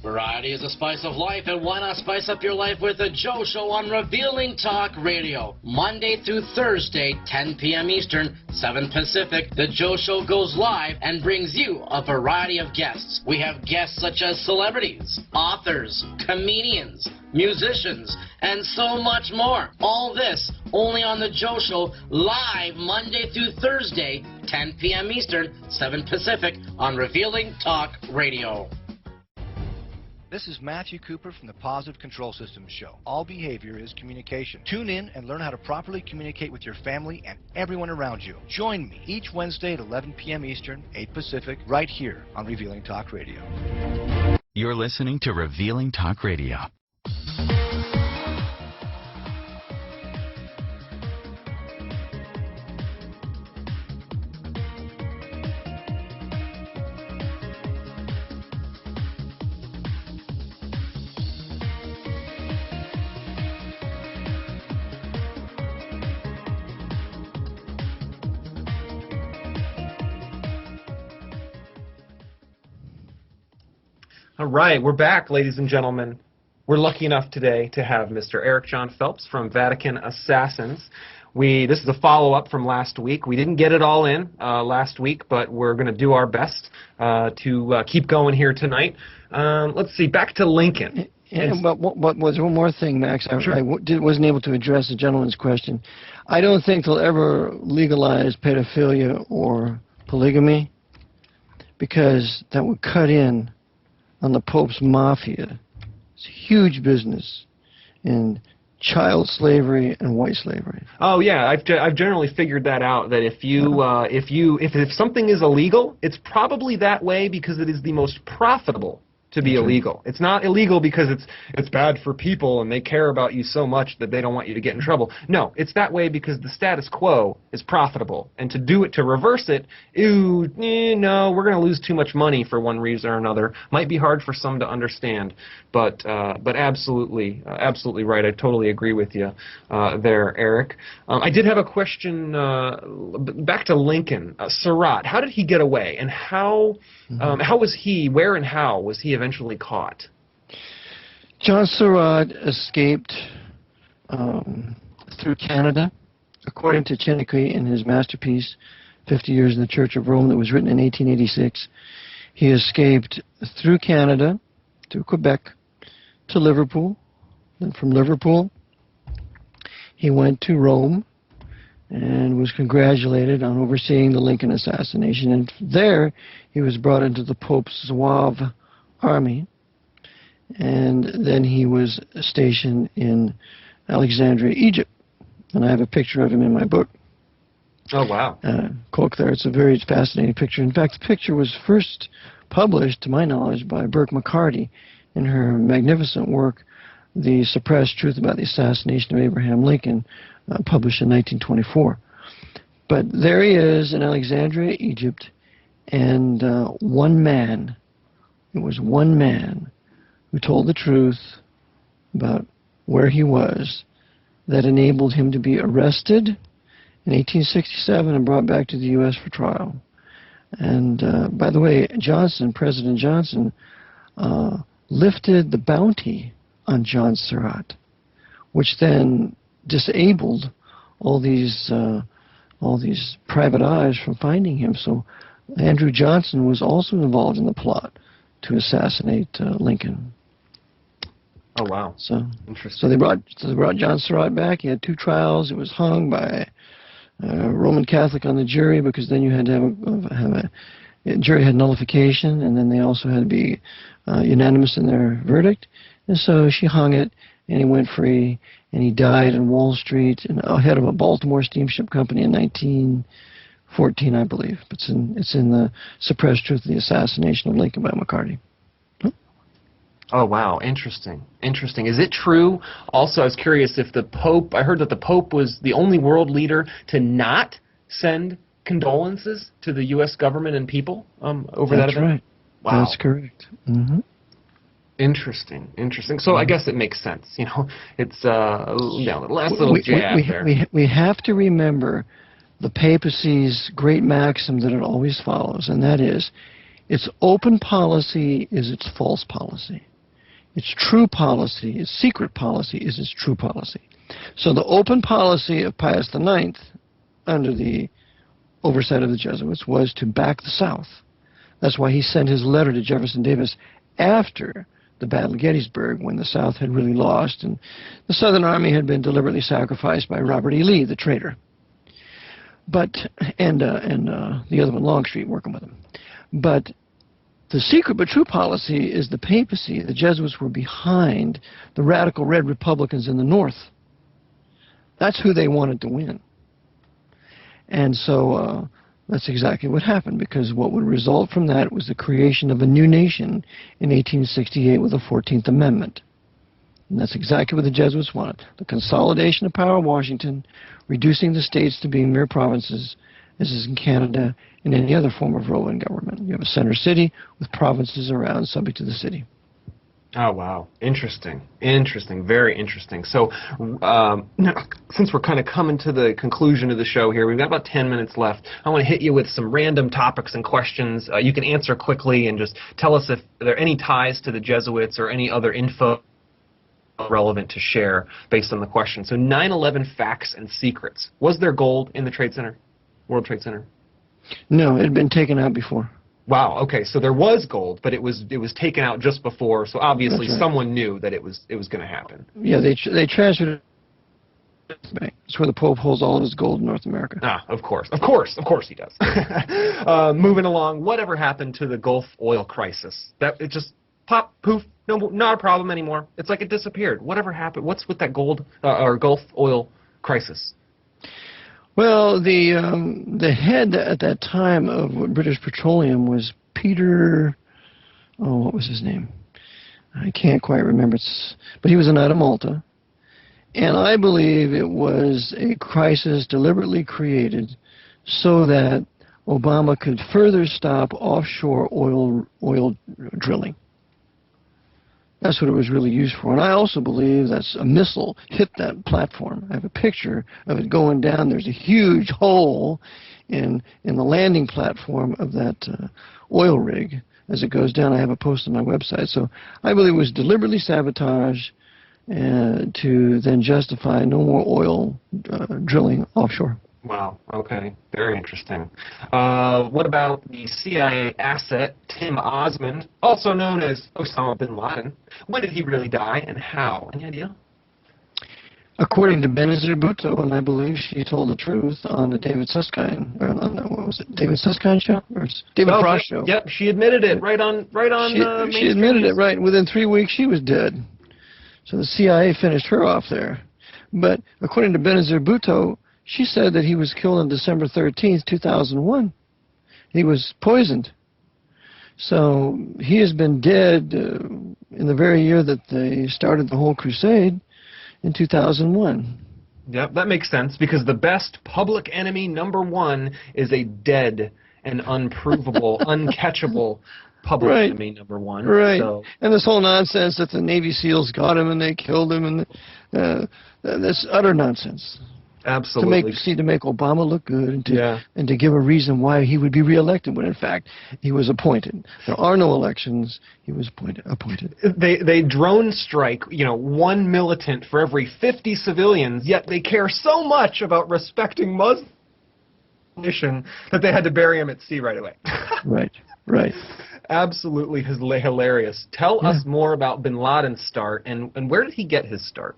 E: Variety is a spice of life, and why not spice up your life with the Joe Show on Revealing Talk Radio? Monday through Thursday, 10 p.m. Eastern, 7 Pacific, the Joe Show goes live and brings you a variety of guests. We have guests such as celebrities, authors, comedians, musicians, and so much more. All this only on the Joe Show, live Monday through Thursday, 10 p.m. Eastern, 7 Pacific, on Revealing Talk Radio.
F: This is Matthew Cooper from the Positive Control Systems Show. All behavior is communication. Tune in and learn how to properly communicate with your family and everyone around you. Join me each Wednesday at 11 p.m. Eastern, 8 Pacific, right here on Revealing Talk Radio.
C: You're listening to Revealing Talk Radio.
B: All right, we're back, ladies and gentlemen. We're lucky enough today to have Mr. Eric John Phelps from Vatican Assassins. This is a follow-up from last week. We didn't get it all in last week, but we're going to do our best to keep going here tonight. Let's see, back to Lincoln.
A: But was one more thing, Max.
B: Sure.
A: I wasn't able to address the gentleman's question. I don't think they'll ever legalize pedophilia or polygamy, because that would cut in on the Pope's mafia. It's a huge business in child slavery and white slavery.
B: Oh yeah, I've generally figured that out. That if something is illegal, it's probably that way because it is the most profitable to be illegal. It's not illegal because it's bad for people and they care about you so much that they don't want you to get in trouble. No, it's that way because the status quo is profitable, and to reverse it, we're going to lose too much money for one reason or another. Might be hard for some to understand, but absolutely right. I totally agree with you there, Eric. I did have a question back to Lincoln. Surratt, how did he get away, and how was he? Where and how was he eventually caught?
A: John Surratt escaped through Canada, according to Chiniquy in his masterpiece, 50 Years in the Church of Rome, that was written in 1886. He escaped through Canada, through Quebec, to Liverpool. Then from Liverpool, he went to Rome and was congratulated on overseeing the Lincoln assassination. And there, he was brought into the Pope's Zouave army, and then he was stationed in Alexandria, Egypt. And I have a picture of him in my book.
B: Oh, wow.
A: Quote there. It's a very fascinating picture. In fact, the picture was first published, to my knowledge, by Burke McCarty in her magnificent work, The Suppressed Truth About the Assassination of Abraham Lincoln, published in 1924. But there he is in Alexandria, Egypt, and one man, it was one man who told the truth about where he was that enabled him to be arrested in 1867 and brought back to the U.S. for trial. And by the way, President Johnson, lifted the bounty on John Surratt, which then disabled all these private eyes from finding him. So Andrew Johnson was also involved in the plot to assassinate Lincoln.
B: Oh, wow.
A: So
B: interesting.
A: So they brought John Surratt back. He had 2 trials. He was hung by a Roman Catholic on the jury, because then you had to have a jury had nullification, and then they also had to be unanimous in their verdict. And so she hung it, and he went free, and he died in Wall Street, and head of a Baltimore steamship company in 1914, I believe. It's in the Suppressed Truth of the Assassination of Lincoln by McCarty.
B: Oh, wow. Interesting. Interesting. Is it true? Also, I was curious if the Pope, I heard that the Pope was the only world leader to not send condolences to the U.S. government and people over that event?
A: That's right.
B: Wow.
A: That's correct. Mm-hmm.
B: Interesting. Interesting. So I guess it makes sense. You know, it's last little jab there.
A: We have to remember the papacy's great maxim that it always follows, and that is, its open policy is its false policy. Its true policy, its secret policy, is its true policy. So the open policy of Pius IX, under the oversight of the Jesuits, was to back the South. That's why he sent his letter to Jefferson Davis after the Battle of Gettysburg, when the South had really lost, and the Southern Army had been deliberately sacrificed by Robert E. Lee, the traitor. But and the other one, Longstreet, working with him. But the secret but true policy is the papacy. The Jesuits were behind the radical red Republicans in the North. That's who they wanted to win. And so that's exactly what happened, because what would result from that was the creation of a new nation in 1868 with the 14th Amendment. And that's exactly what the Jesuits wanted. The consolidation of power in Washington, reducing the states to being mere provinces, as is in Canada and any other form of Roman government. You have a center city with provinces around subject to the city.
B: Oh, wow. Interesting. Interesting. Very interesting. So since we're kind of coming to the conclusion of the show here, we've got about 10 minutes left. I want to hit you with some random topics and questions. You can answer quickly and just tell us if there are any ties to the Jesuits or any other info relevant to share based on the question. So 9/11 facts and secrets. Was there gold in the Trade Center? World Trade Center?
A: No, it had been taken out before.
B: Wow. Okay, so there was gold, but it was taken out just before. So obviously
A: right.
B: Someone knew that it was going to happen.
A: Yeah, they transferred it. It's where the Pope holds all of his gold in North America.
B: Ah, of course he does. Moving along, whatever happened to the Gulf oil crisis? That it just pop, poof, no, not a problem anymore. It's like it disappeared. Whatever happened? What's with that gold or Gulf oil crisis?
A: Well, the head at that time of British Petroleum was Peter. Oh, what was his name? I can't quite remember. But he was an out of Malta, and I believe it was a crisis deliberately created so that Obama could further stop offshore oil drilling. That's what it was really used for. And I also believe that a missile hit that platform. I have a picture of it going down. There's a huge hole in the landing platform of that oil rig as it goes down. I have a post on my website. So I believe it was deliberately sabotaged to then justify no more oil drilling offshore.
B: Wow. Okay. Very interesting. What about the CIA asset, Tim Osmond, also known as Osama bin Laden? When did he really die, and how? Any idea?
A: According to Benazir Bhutto, and I believe she told the truth on the David Susskind, or on the, what was it, David Susskind show? Or David Frost show.
B: Yep, she admitted it right on
A: She admitted it, right. Within 3 weeks, she was dead. So the CIA finished her off there. But according to Benazir Bhutto, She said that he was killed on December 13th, 2001. He was poisoned. So he has been dead in the very year that they started the whole crusade in 2001.
B: Yep, that makes sense, because the best public enemy number one is a dead and unprovable, uncatchable public enemy number one.
A: Right.
B: So.
A: And this whole nonsense that the Navy SEALs got him and they killed him, and that's utter nonsense.
B: Absolutely.
A: To make Obama look good and to give a reason why he would be reelected when in fact he was appointed. There are no elections. He was appointed.
B: They drone strike, one militant for every 50 civilians, yet they care so much about respecting Muslim nation that they had to bury him at sea right away.
A: Right.
B: Absolutely hilarious. Tell us more about bin Laden's start, and where did he get his start?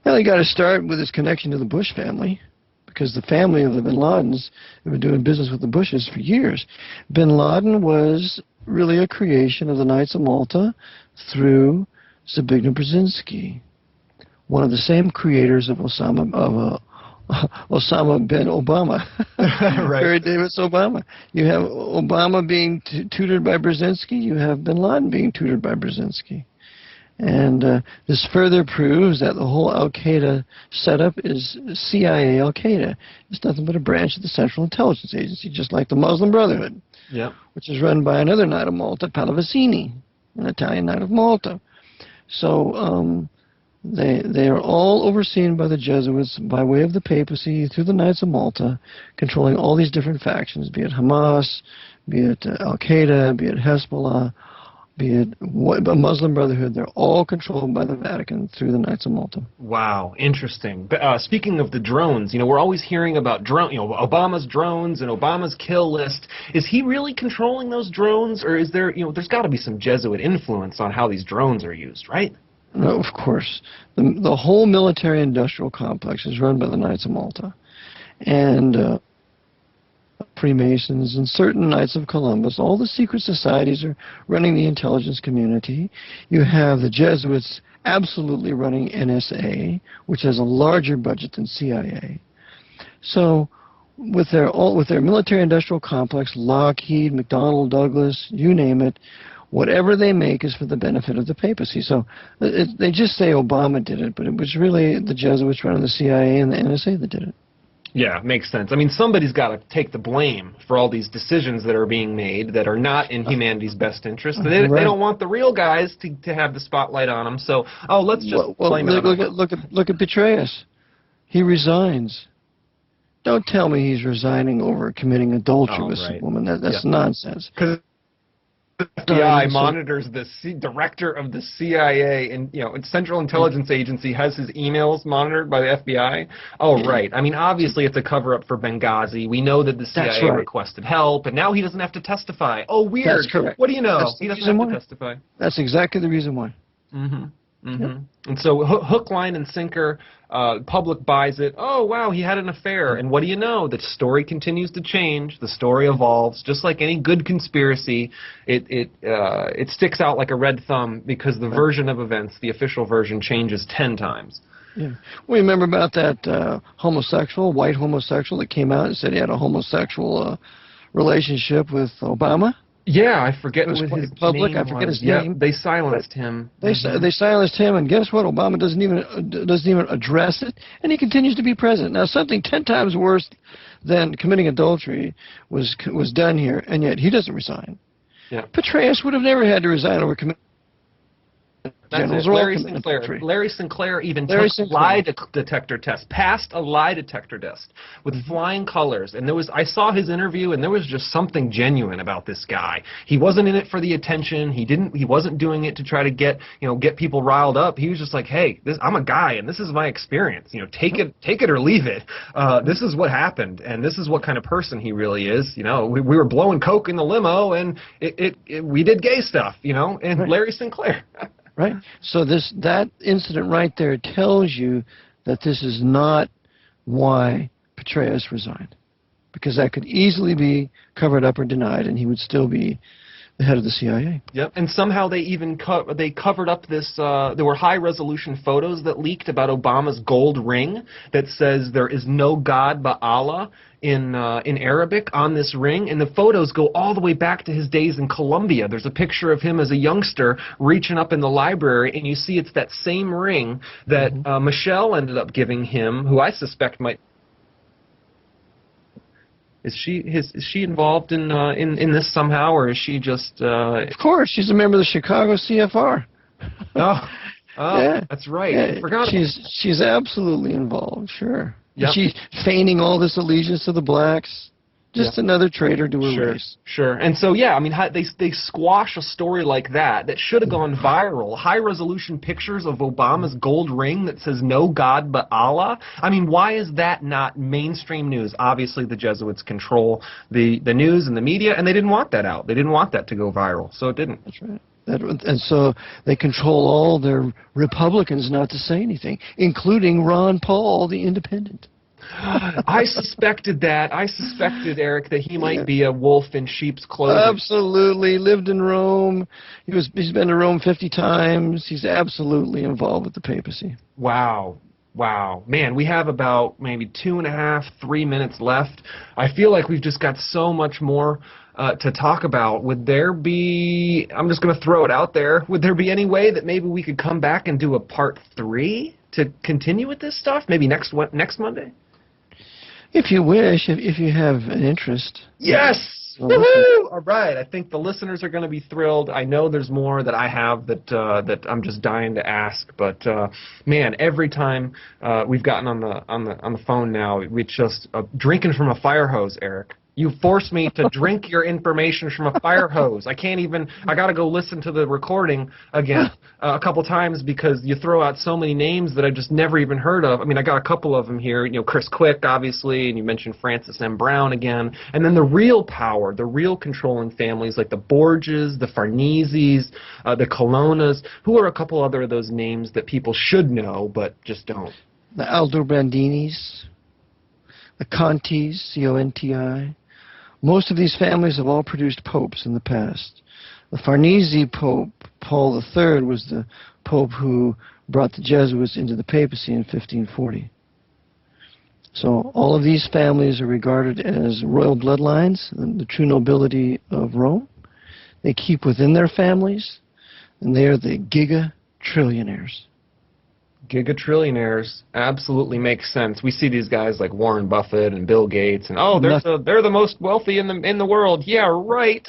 A: Well, he got to start with his connection to the Bush family, because the family of the bin Ladens have been doing business with the Bushes for years. Bin Laden was really a creation of the Knights of Malta through Zbigniew Brzezinski, one of the same creators of Osama bin Obama, Harry Davis Obama. You have Obama being tutored by Brzezinski. You have bin Laden being tutored by Brzezinski. And this further proves that the whole Al-Qaeda setup is CIA Al-Qaeda. It's nothing but a branch of the Central Intelligence Agency, just like the Muslim Brotherhood, which is run by another Knight of Malta, Pallavicini, an Italian Knight of Malta. So they are all overseen by the Jesuits by way of the papacy through the Knights of Malta, controlling all these different factions, be it Hamas, be it Al-Qaeda, be it Hezbollah, be it a Muslim Brotherhood. They're all controlled by the Vatican through the Knights of Malta.
B: Wow, interesting. Speaking of the drones, we're always hearing about Obama's drones and Obama's kill list. Is he really controlling those drones, or is there, there's got to be some Jesuit influence on how these drones are used, right?
A: No, of course. The whole military-industrial complex is run by the Knights of Malta. And Freemasons and certain Knights of Columbus, all the secret societies are running the intelligence community. You have the Jesuits absolutely running NSA, which has a larger budget than CIA. So with their military-industrial complex, Lockheed, McDonnell Douglas, you name it, whatever they make is for the benefit of the papacy. So they just say Obama did it, but it was really the Jesuits running the CIA and the NSA that did it.
B: Yeah, makes sense. I mean, somebody's got to take the blame for all these decisions that are being made that are not in humanity's best interest. They don't want the real guys to have the spotlight on them. So, let's just blame it on them.
A: Look at Petraeus. He resigns. Don't tell me he's resigning over committing adultery with some woman. That's nonsense.
B: Because the FBI monitors the director of the CIA, and Central Intelligence Agency has his emails monitored by the FBI. Right. I mean, obviously it's a cover-up for Benghazi. We know that the CIA requested help, and now he doesn't have to testify. Oh, weird.
A: That's correct.
B: What do you know? He doesn't have to testify.
A: That's exactly the reason why.
B: And so hook, line, and sinker, public buys it. Oh, wow, he had an affair. And what do you know? The story continues to change. The story evolves. Just like any good conspiracy, it sticks out like a red thumb because the version of events, the official version, changes 10 times.
A: Yeah. We remember about that white homosexual that came out and said he had a homosexual relationship with Obama.
B: Yeah, I forget what his
A: public.
B: name
A: I forget
B: was.
A: his name.
B: They silenced him.
A: They silenced him, and guess what? Obama doesn't even address it, and he continues to be president. Now, something 10 times worse than committing adultery was done here, and yet he doesn't resign.
B: Yeah.
A: Petraeus would have never had to resign over committing.
B: Larry Sinclair even took a lie detector test, passed a lie detector test with flying colors. And I saw his interview, and there was just something genuine about this guy. He wasn't in it for the attention. He wasn't doing it to try to get people riled up. He was just like, hey, I'm a guy, and this is my experience. Take it or leave it. This is what happened, and this is what kind of person he really is. We were blowing coke in the limo, and we did gay stuff. And Larry Sinclair.
A: Right. So that incident right there tells you that this is not why Petraeus resigned, because that could easily be covered up or denied, and he would still be the head of the CIA.
B: Yep, and somehow they even they covered up this. There were high-resolution photos that leaked about Obama's gold ring that says there is no God but Allah in Arabic on this ring, and the photos go all the way back to his days in Colombia. There's a picture of him as a youngster reaching up in the library, and you see it's that same ring that Michelle ended up giving him, who I suspect might. Is she involved in this somehow, or is she just?
A: Of course, she's a member of the Chicago CFR.
B: Oh,
A: Yeah.
B: That's right.
A: Yeah,
B: I forgot.
A: She's absolutely involved. Sure.
B: Yep.
A: She's feigning all this allegiance to the blacks. Just another traitor to her race.
B: Sure. And so, yeah, I mean, they squash a story like that should have gone viral. High-resolution pictures of Obama's gold ring that says no God but Allah. I mean, why is that not mainstream news? Obviously, the Jesuits control the news and the media, and they didn't want that out. They didn't want that to go viral, so it didn't.
A: That's right. And so they control all their Republicans not to say anything, including Ron Paul, the independent.
B: I suspected that. I suspected, Eric, that he might be a wolf in sheep's clothing.
A: Absolutely. Lived in Rome. He's been to Rome 50 times. He's absolutely involved with the papacy.
B: Wow. Man, we have about maybe 2.5, 3 minutes left. I feel like we've just got so much more to talk about. Would there be, I'm just going to throw it out there, would there be any way that maybe we could come back and do a part 3 to continue with this stuff? Maybe next Monday?
A: If you wish, if you have an interest.
B: Yes! Woohoo! All right. I think the listeners are going to be thrilled. I know there's more that I have that I'm just dying to ask. But man, every time we've gotten on the phone now, we just drinking from a fire hose, Eric. You forced me to drink your information from a fire hose. I can't even, I got to go listen to the recording again a couple times because you throw out so many names that I've just never even heard of. I mean, I got a couple of them here, Chris Quick, obviously, and you mentioned Francis M. Brown again. And then the real power, the real controlling families like the Borges, the Farneses, the Colonnas. Who are a couple other of those names that people should know but just don't?
A: The Aldobrandinis, the Contis, C-O-N-T-I. Most of these families have all produced popes in the past. The Farnese Pope, Paul III, was the pope who brought the Jesuits into the papacy in 1540. So all of these families are regarded as royal bloodlines, the true nobility of Rome. They keep within their families, and they are the giga-trillionaires.
B: Giga-trillionaires absolutely makes sense. We see these guys like Warren Buffett and Bill Gates, and they're the most wealthy in the world. Yeah, right.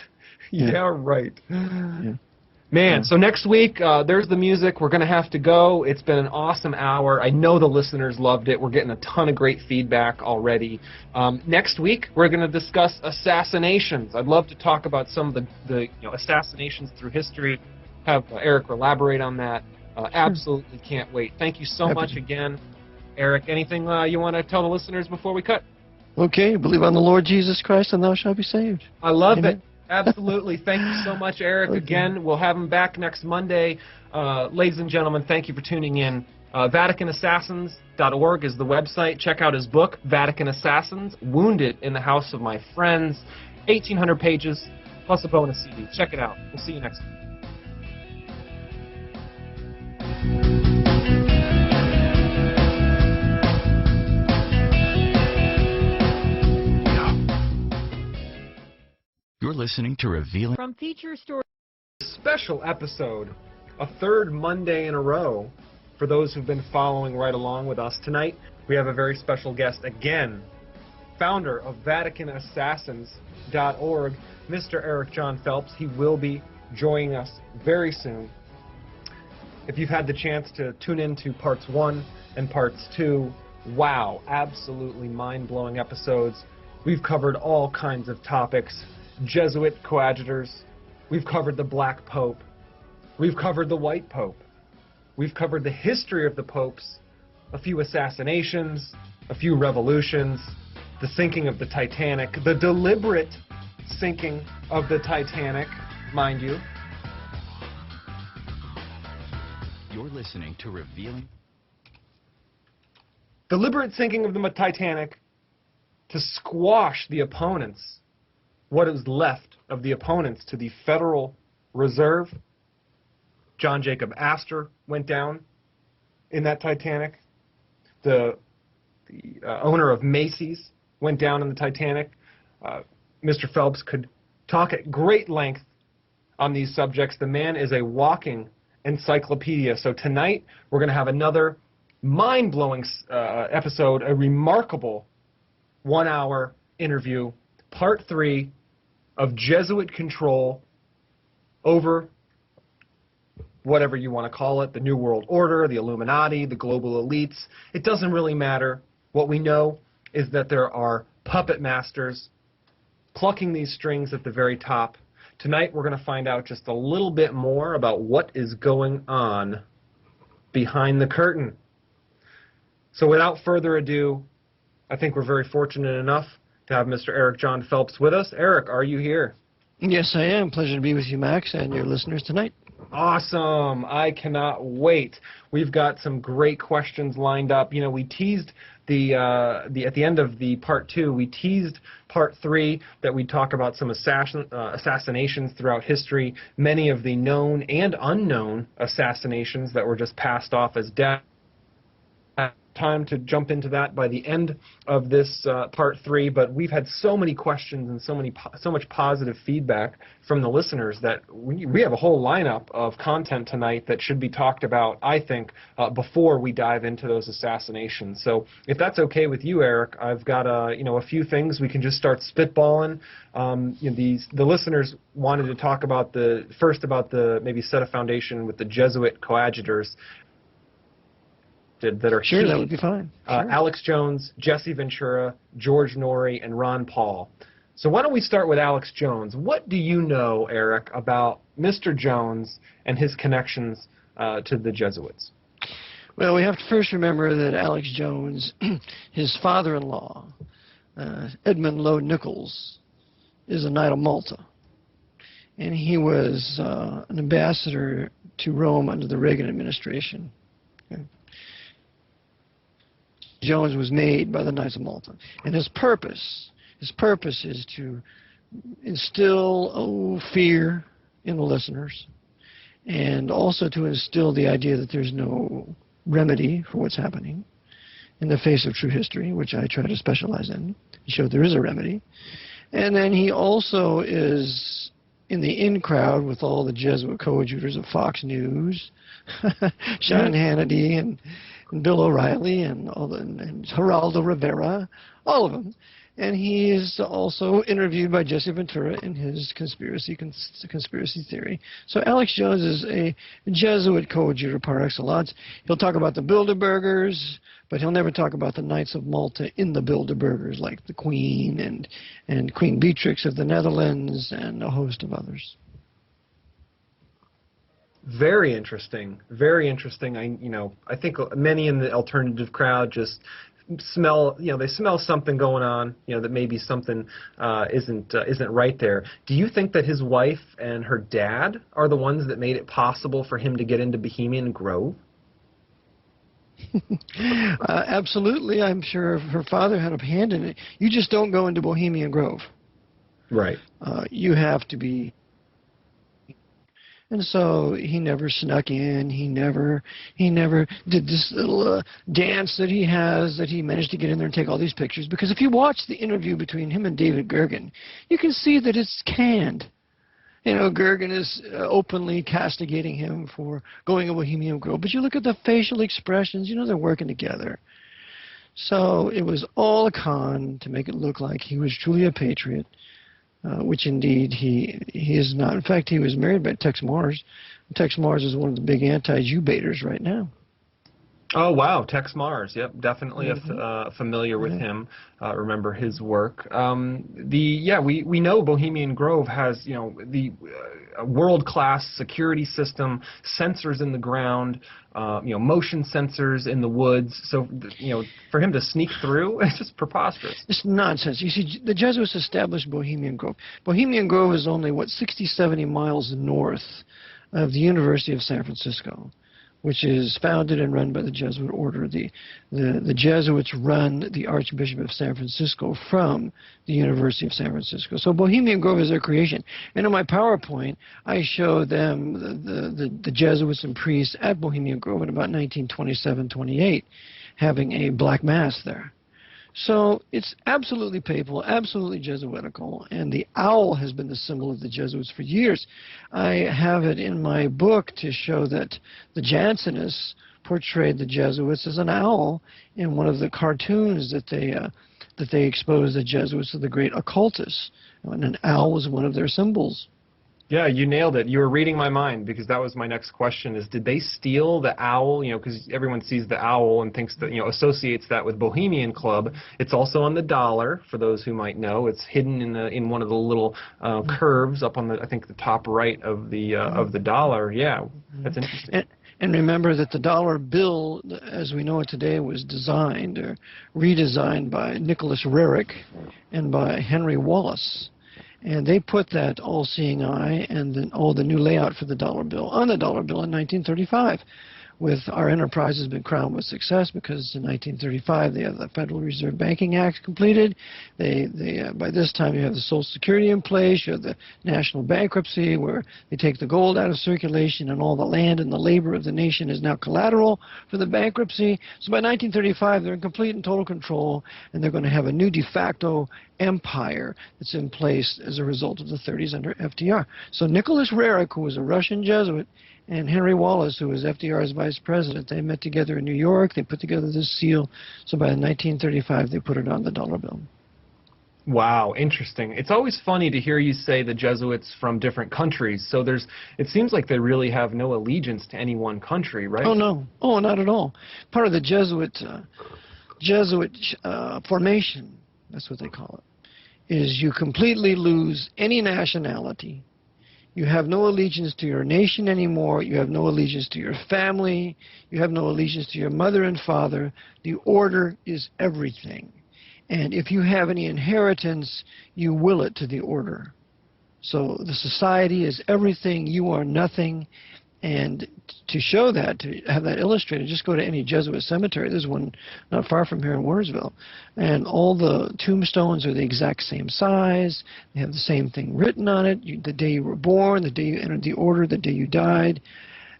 B: Yeah, right.
A: Yeah.
B: Man, so next week, there's the music. We're going to have to go. It's been an awesome hour. I know the listeners loved it. We're getting a ton of great feedback already. Next week, we're going to discuss assassinations. I'd love to talk about some of the assassinations through history, have Eric elaborate on that. Absolutely can't wait. Thank you so much again, Eric. Anything you want to tell the listeners before we cut?
A: Okay, believe on the Lord Jesus Christ and thou shalt be saved.
B: I love it. Absolutely. Thank you so much, Eric. Okay. Again, we'll have him back next Monday. Ladies and gentlemen, thank you for tuning in. VaticanAssassins.org is the website. Check out his book, Vatican Assassins, Wounded in the House of My Friends. 1,800 pages, plus a bonus CD. Check it out. We'll see you next week.
C: You're listening to Revealing
G: from Feature Story.
B: Special episode, a third Monday in a row. For those who've been following right along with us tonight, we have a very special guest again, founder of VaticanAssassins.org, Mr. Eric John Phelps. He will be joining us very soon. If you've had the chance to tune into parts 1 and parts 2, wow, absolutely mind-blowing episodes. We've covered all kinds of topics. Jesuit coadjutors. We've covered the Black Pope. We've covered the White Pope. We've covered the history of the popes, a few assassinations, a few revolutions, the sinking of the Titanic, the deliberate sinking of the Titanic, mind you.
C: You're listening to Revealing.
B: Deliberate sinking of the Titanic to squash the opponents, what is left of the opponents to the Federal Reserve. John Jacob Astor went down in that Titanic. The owner of Macy's went down in the Titanic. Mr. Phelps could talk at great length on these subjects. The man is a walking encyclopedia. So tonight we're going to have another mind-blowing episode, a remarkable 1-hour interview, part 3 of Jesuit control over whatever you want to call it, the New World Order, the Illuminati, the global elites. It doesn't really matter. What we know is that there are puppet masters plucking these strings at the very top. Tonight we're going to find out just a little bit more about what is going on behind the curtain. So without further ado, I think we're very fortunate enough to have Mr. Eric John Phelps with us. Eric, are you here?
A: Yes, I am. Pleasure to be with you, Max, and your listeners tonight.
B: Awesome. I cannot wait. We've got some great questions lined up. You know, we teased at the end of the part 2, we teased part 3 that we'd talk about some assassinations throughout history, many of the known and unknown assassinations that were just passed off as death. Time to jump into that by the end of this part 3, but we've had so many questions and so much positive feedback from the listeners that we have a whole lineup of content tonight that should be talked about, I think, before we dive into those assassinations. So if that's okay with you, Eric, I've got a few things we can just start spitballing. The listeners wanted to talk about maybe set a foundation with the Jesuit coadjutors that are
A: sure,
B: key.
A: That would be fine. Sure.
B: Alex Jones, Jesse Ventura, George Norrie, and Ron Paul. So why don't we start with Alex Jones? What do you know, Eric, about Mr. Jones and his connections to the Jesuits?
A: Well, we have to first remember that Alex Jones, his father-in-law, Edmund Lowe Nichols, is a Knight of Malta. And he was an ambassador to Rome under the Reagan administration. Okay. Jones was made by the Knights of Malta. And his purpose is to instill fear in the listeners, and also to instill the idea that there's no remedy for what's happening in the face of true history, which I try to specialize in, show there is a remedy. And then he also is in the in crowd with all the Jesuit coadjutors of Fox News, Sean Hannity and Bill O'Reilly and Geraldo Rivera, all of them. And he is also interviewed by Jesse Ventura in his conspiracy theory. So Alex Jones is a Jesuit coadjutor par excellence. He'll talk about the Bilderbergers, but he'll never talk about the Knights of Malta in the Bilderbergers, like the Queen and Queen Beatrix of the Netherlands and a host of others.
B: Very interesting. Very interesting. I think many in the alternative crowd just smell something going on, that maybe something isn't right there. Do you think that his wife and her dad are the ones that made it possible for him to get into Bohemian Grove?
A: Absolutely. I'm sure her father had a hand in it. You just don't go into Bohemian Grove.
B: Right.
A: You have to be. And so he never snuck in. He never did this little dance that he has, that he managed to get in there and take all these pictures. Because if you watch the interview between him and David Gergen, you can see that it's canned. Gergen is openly castigating him for going to Bohemian Grove. But you look at the facial expressions, they're working together. So it was all a con to make it look like he was truly a patriot. Which indeed he is not. In fact, he was married by Tex Mars. Tex Mars is one of the big anti-Jew baiters right now.
B: Oh, wow. Tex Mars. Yep, definitely familiar with him. Remember his work. We know Bohemian Grove has, the world-class security system, sensors in the ground, motion sensors in the woods. So, for him to sneak through, it's just preposterous.
A: It's nonsense. You see, the Jesuits established Bohemian Grove. Bohemian Grove is only, 60, 70 miles north of the University of San Francisco, which is founded and run by the Jesuit order. The Jesuits run the Archbishop of San Francisco from the University of San Francisco. So Bohemian Grove is their creation. And in my PowerPoint, I show them the Jesuits and priests at Bohemian Grove in about 1927-28 having a black mass there. So it's absolutely papal, absolutely Jesuitical, and the owl has been the symbol of the Jesuits for years. I have it in my book to show that the Jansenists portrayed the Jesuits as an owl in one of the cartoons that they exposed the Jesuits to the great occultists, and an owl was one of their symbols.
B: Yeah, you nailed it. You were reading my mind, because that was my next question, is did they steal the owl? You know, because everyone sees the owl and thinks that, you know, associates that with Bohemian Club. It's also on the dollar, for those who might know. It's hidden in one of the little curves up on the, I think, the top right of the dollar. Yeah, that's interesting.
A: And remember that the dollar bill, as we know it today, was designed or redesigned by Nicholas Roerich and by Henry Wallace. And they put that all-seeing eye and then the new layout for the dollar bill on the dollar bill in 1935. With our enterprise has been crowned with success because in 1935 they have the Federal Reserve Banking Act completed. By this time you have the Social Security in place. You have the national bankruptcy where they take the gold out of circulation and all the land and the labor of the nation is now collateral for the bankruptcy. So by 1935 they're in complete and total control, and they're going to have a new de facto empire that's in place as a result of the 30s under FDR. So Nicholas Roerich, who was a Russian Jesuit, and Henry Wallace, who was FDR's vice president, they met together in New York. They put together this seal. So by 1935, they put it on the dollar bill.
B: Wow, interesting. It's always funny to hear you say the Jesuits from different countries. So it seems like they really have no allegiance to any one country, right?
A: Oh, no. Oh, not at all. Part of the Jesuit formation, that's what they call it, is you completely lose any nationality. You have no allegiance to your nation anymore. You have no allegiance to your family. You have no allegiance to your mother and father. The order is everything. And if you have any inheritance, you will it to the order. So the society is everything. You are nothing. And to show that, to have that illustrated, just go to any Jesuit cemetery. There's one not far from here in Warresville. And all the tombstones are the exact same size. They have the same thing written on it. The day you were born, the day you entered the order, the day you died.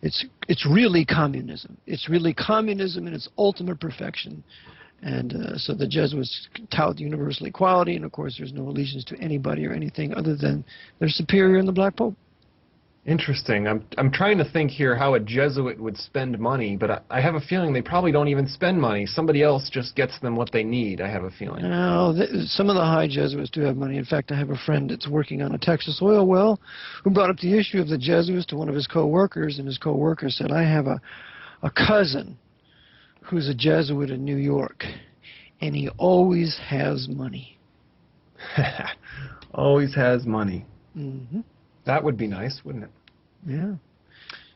A: It's really communism. It's really communism in its ultimate perfection. And so the Jesuits tout universal equality, and of course there's no allegiance to anybody or anything other than their superior and the Black Pope.
B: Interesting. I'm trying to think here how a Jesuit would spend money, but I have a feeling they probably don't even spend money. Somebody else just gets them what they need, I have a feeling.
A: No, some of the high Jesuits do have money. In fact, I have a friend that's working on a Texas oil well who brought up the issue of the Jesuits to one of his co-workers, and his co-worker said, I have a cousin who's a Jesuit in New York, and he always has money.
B: Always has money.
A: Mm-hmm.
B: That would be nice, wouldn't it?
A: Yeah.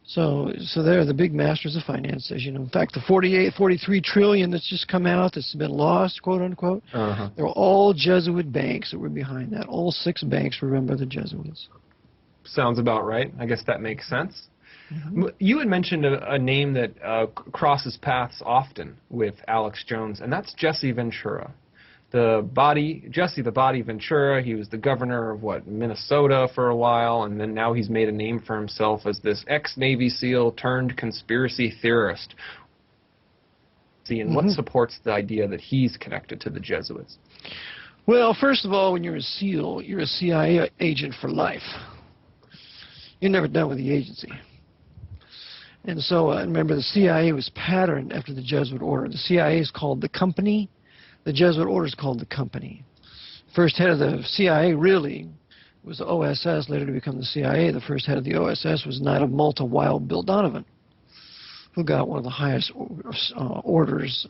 A: So they're the big masters of finance, as you know. In fact, the 43 trillion that's just come out, that's been lost, quote unquote, they're all Jesuit banks that were behind that. All 6 banks were run by the Jesuits.
B: Sounds about right. I guess that makes sense.
A: Mm-hmm.
B: You had mentioned a name that crosses paths often with Alex Jones, and that's Jesse Ventura. Jesse the Body Ventura, he was the governor of, Minnesota for a while, and then now he's made a name for himself as this ex-Navy SEAL turned conspiracy theorist. And what supports the idea that he's connected to the Jesuits?
A: Well, first of all, when you're a SEAL, you're a CIA agent for life. You're never done with the agency. And so, remember, the CIA was patterned after the Jesuit order. The CIA is called the company. The Jesuit order is called the company. First head of the CIA really was the OSS, later to become the CIA. The first head of the OSS was Knight of Malta Wild Bill Donovan, who got one of the highest orders,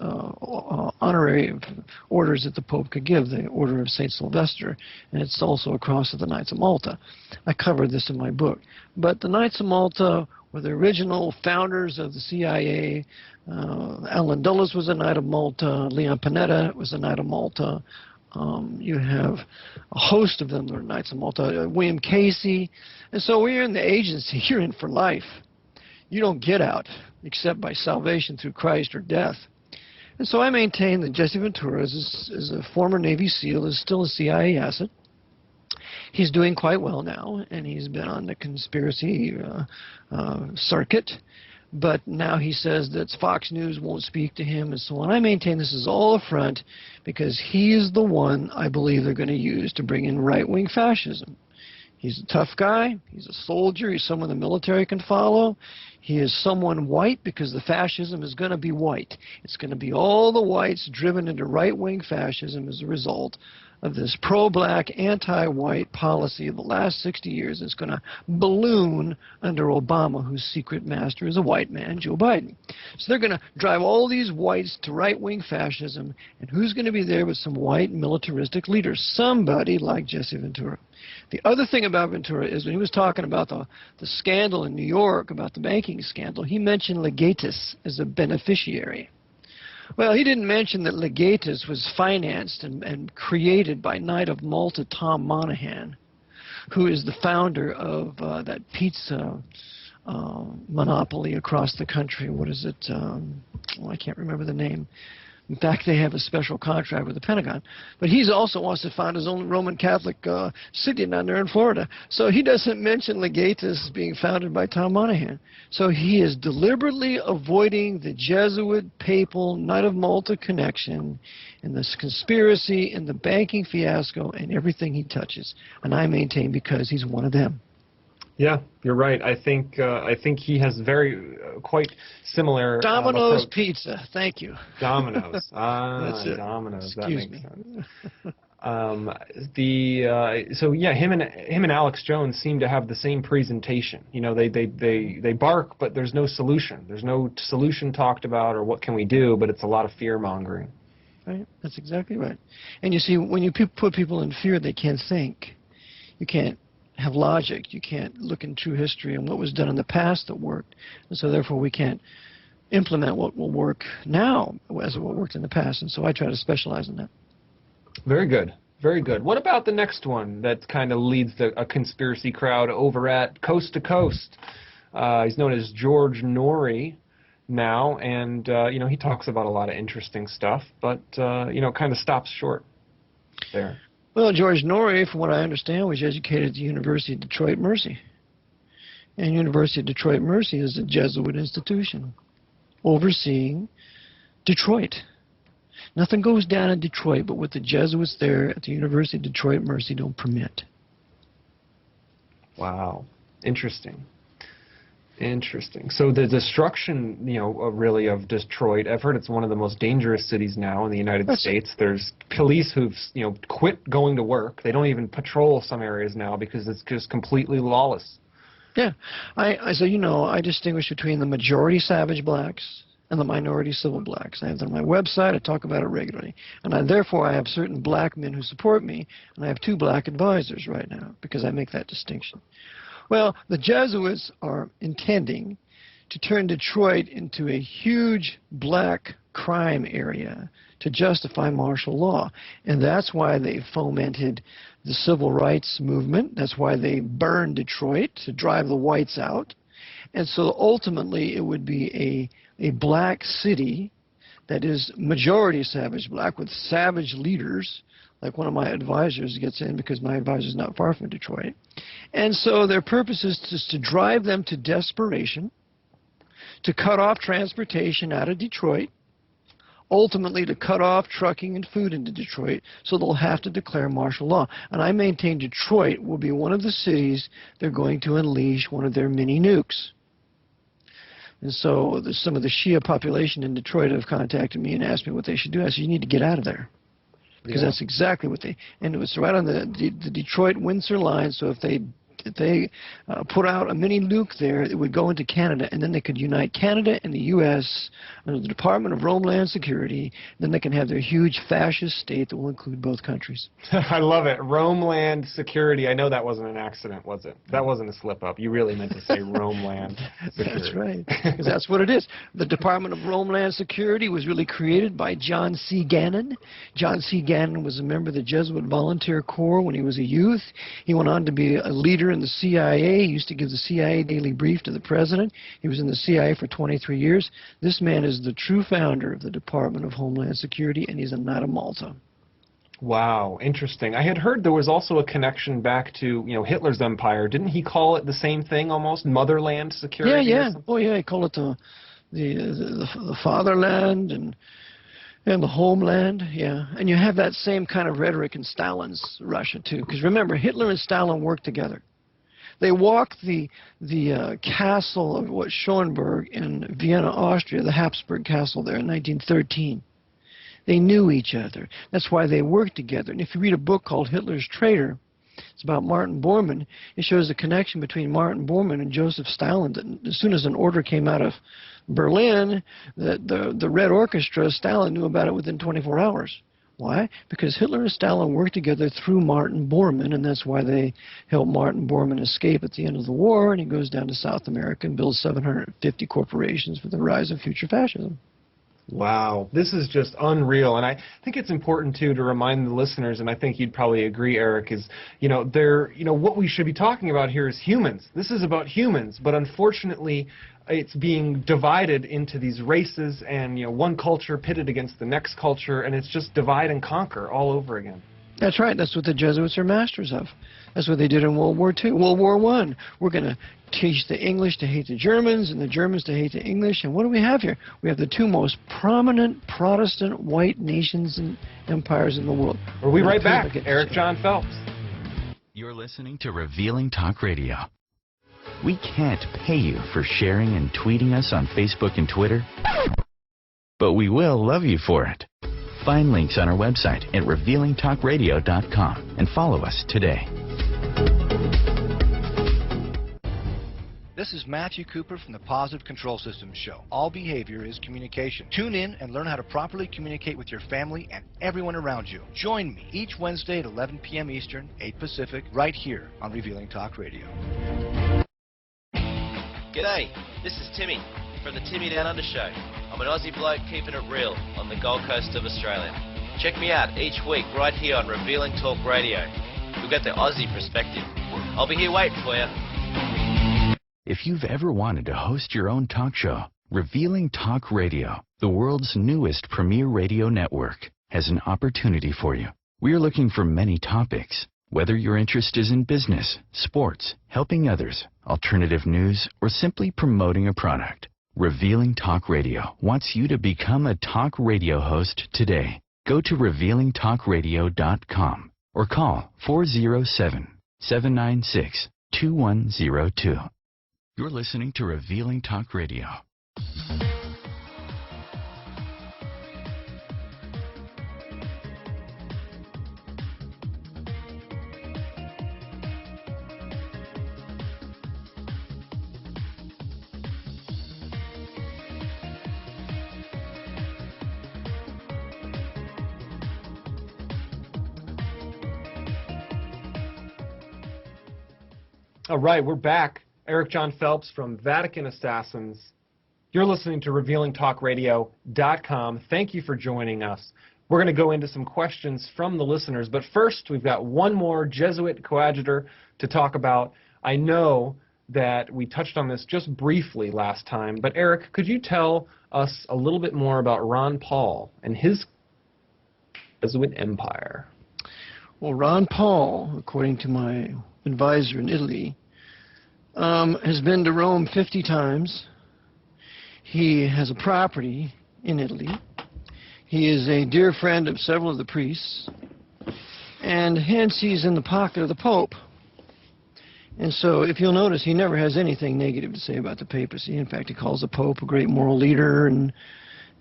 A: honorary orders that the Pope could give, the Order of St. Sylvester, and it's also a cross of the Knights of Malta. I covered this in my book. But the Knights of Malta were the original founders of the CIA. Allen Dulles was a Knight of Malta. Leon Panetta was a Knight of Malta. You have a host of them that are Knights of Malta. William Casey. And so when you're in the agency, you're in for life. you don't get out except by salvation through Christ or death. And so I maintain that Jesse Ventura is a former Navy SEAL, is still a CIA asset. He's doing quite well now, and he's been on the conspiracy circuit. But now he says that Fox News won't speak to him and so on. I maintain this is all a front because he is the one I believe they're going to use to bring in right-wing fascism. He's a tough guy. He's a soldier. He's someone the military can follow. He is someone white because the fascism is going to be white. It's going to be all the whites driven into right-wing fascism as a result of this pro-black, anti-white policy of the last 60 years. It's going to balloon under Obama, whose secret master is a white man, Joe Biden. So they're going to drive all these whites to right-wing fascism, and who's going to be there with some white militaristic leaders? Somebody like Jesse Ventura. The other thing about Ventura is when he was talking about the scandal in New York, about the banking scandal, he mentioned Legatus as a beneficiary. Well, he didn't mention that Legatus was financed and created by Knight of Malta Tom Monahan, who is the founder of that pizza monopoly across the country. What is it? I can't remember the name. In fact, they have a special contract with the Pentagon. But he also wants to found his own Roman Catholic city down there in Florida. So he doesn't mention Legatus being founded by Tom Monahan. So he is deliberately avoiding the Jesuit, papal, Knight of Malta connection and this conspiracy and the banking fiasco and everything he touches. And I maintain because he's one of them.
B: Yeah, you're right. I think he has quite similar
A: Domino's
B: approach.
A: Pizza. Thank you.
B: Domino's.
A: That's it.
B: Domino's.
A: Excuse
B: that makes
A: me.
B: sense. So yeah, him and Alex Jones seem to have the same presentation. You know, they bark, but there's no solution. There's no solution talked about or what can we do, but it's a lot of fear mongering.
A: Right. That's exactly right. And you see, when you put people in fear, they can't think. You can't have logic. You can't look in true history and what was done in the past that worked. And so therefore we can't implement what will work now as what worked in the past. And so I try to specialize in that.
B: Very good. Very good. What about the next one that kind of leads a conspiracy crowd over at Coast to Coast? He's known as George Norrie now, and he talks about a lot of interesting stuff, but kind of stops short there.
A: Well, George Norrie, from what I understand, was educated at the University of Detroit Mercy. And University of Detroit Mercy is a Jesuit institution overseeing Detroit. Nothing goes down in Detroit but what the Jesuits there at the University of Detroit Mercy don't permit.
B: Wow. Interesting. Interesting. So the destruction, really of Detroit, I've heard it's one of the most dangerous cities now in the United States. There's police who've, quit going to work. They don't even patrol some areas now because it's just completely lawless.
A: Yeah. I distinguish between the majority savage blacks and the minority civil blacks. I have them on my website. I talk about it regularly. And therefore, I have certain black men who support me, and I have 2 black advisors right now because I make that distinction. Well, the Jesuits are intending to turn Detroit into a huge black crime area to justify martial law. And that's why they fomented the civil rights movement. That's why they burned Detroit to drive the whites out. And so ultimately it would be a black city that is majority savage black with savage leaders, like one of my advisors gets in because my advisor is not far from Detroit. And so their purpose is just to drive them to desperation, to cut off transportation out of Detroit, ultimately to cut off trucking and food into Detroit, so they'll have to declare martial law. And I maintain Detroit will be one of the cities they're going to unleash one of their mini nukes. And so some of the Shia population in Detroit have contacted me and asked me what they should do. I said, you need to get out of there. Because that's exactly what and it was right on the Detroit-Windsor line, so if they put out a mini nuke there, it would go into Canada, and then they could unite Canada and the U.S. under the Department of Homeland Security. Then they can have their huge fascist state that will include both countries.
B: I love it. Homeland Security. I know that wasn't an accident, was it? That wasn't a slip-up. You really meant to say Homeland Security.
A: That's right, because that's what it is. The Department of Homeland Security was really created by John C. Gannon. John C. Gannon was a member of the Jesuit Volunteer Corps when he was a youth. He went on to be a leader leader in the CIA. He used to give the CIA daily brief to the president. He was in the CIA for 23 years. This man is the true founder of the Department of Homeland Security, and he's not a Malta.
B: Wow, interesting. I had heard there was also a connection back to, Hitler's empire. Didn't he call it the same thing almost, motherland security?
A: Yeah. Oh, yeah. He called it the fatherland and the homeland. Yeah, and you have that same kind of rhetoric in Stalin's Russia too. Because remember, Hitler and Stalin worked together. They walked the castle of Schönberg in Vienna, Austria, the Habsburg castle there in 1913. They knew each other. That's why they worked together. And if you read a book called Hitler's Traitor, it's about Martin Bormann, it shows the connection between Martin Bormann and Joseph Stalin. As soon as an order came out of Berlin, the Red Orchestra, Stalin knew about it within 24 hours. Why? Because Hitler and Stalin worked together through Martin Bormann, and that's why they helped Martin Bormann escape at the end of the war, and he goes down to South America and builds 750 corporations for the rise of future fascism.
B: Wow, this is just unreal, and I think it's important too to remind the listeners, and I think you'd probably agree, Eric, is what we should be talking about here is humans. This is about humans, but unfortunately, it's being divided into these races, and one culture pitted against the next culture, and it's just divide and conquer all over again.
A: That's right. That's what the Jesuits are masters of. That's what they did in World War II. World War I, we're going to teach the English to hate the Germans and the Germans to hate the English. And what do we have here? We have the two most prominent Protestant white nations and empires in the world.
B: We'll be right back. Eric John Phelps.
C: You're listening to Revealing Talk Radio. We can't pay you for sharing and tweeting us on Facebook and Twitter, but we will love you for it. Find links on our website at revealingtalkradio.com and follow us today.
F: This is Matthew Cooper from the Positive Control Systems Show. All behavior is communication. Tune in and learn how to properly communicate with your family and everyone around you. Join me each Wednesday at 11 p.m. Eastern, 8 Pacific, right here on Revealing Talk Radio.
D: G'day, this is Timmy from the Timmy Down Under Show. I'm an Aussie bloke keeping it real on the Gold Coast of Australia. Check me out each week right here on Revealing Talk Radio. We've got the Aussie perspective. I'll be here waiting for you.
C: If you've ever wanted to host your own talk show, Revealing Talk Radio, the world's newest premier radio network, has an opportunity for you. We're looking for many topics. Whether your interest is in business, sports, helping others, alternative news, or simply promoting a product, Revealing Talk Radio wants you to become a talk radio host today. Go to revealingtalkradio.com or call 407-796-2102. You're listening to Revealing Talk Radio.
B: All right, we're back. Eric John Phelps from Vatican Assassins. You're listening to RevealingTalkRadio.com. Thank you for joining us. We're going to go into some questions from the listeners, but first we've got one more Jesuit coadjutor to talk about. I know that we touched on this just briefly last time, but Eric, could you tell us a little bit more about Ron Paul and his Jesuit empire?
A: Well, Ron Paul, according to my advisor in Italy, has been to Rome 50 times. He has a property in Italy. He is a dear friend of several of the priests, and hence he's in the pocket of the Pope. And so, if you'll notice, he never has anything negative to say about the papacy. In fact, he calls the Pope a great moral leader, and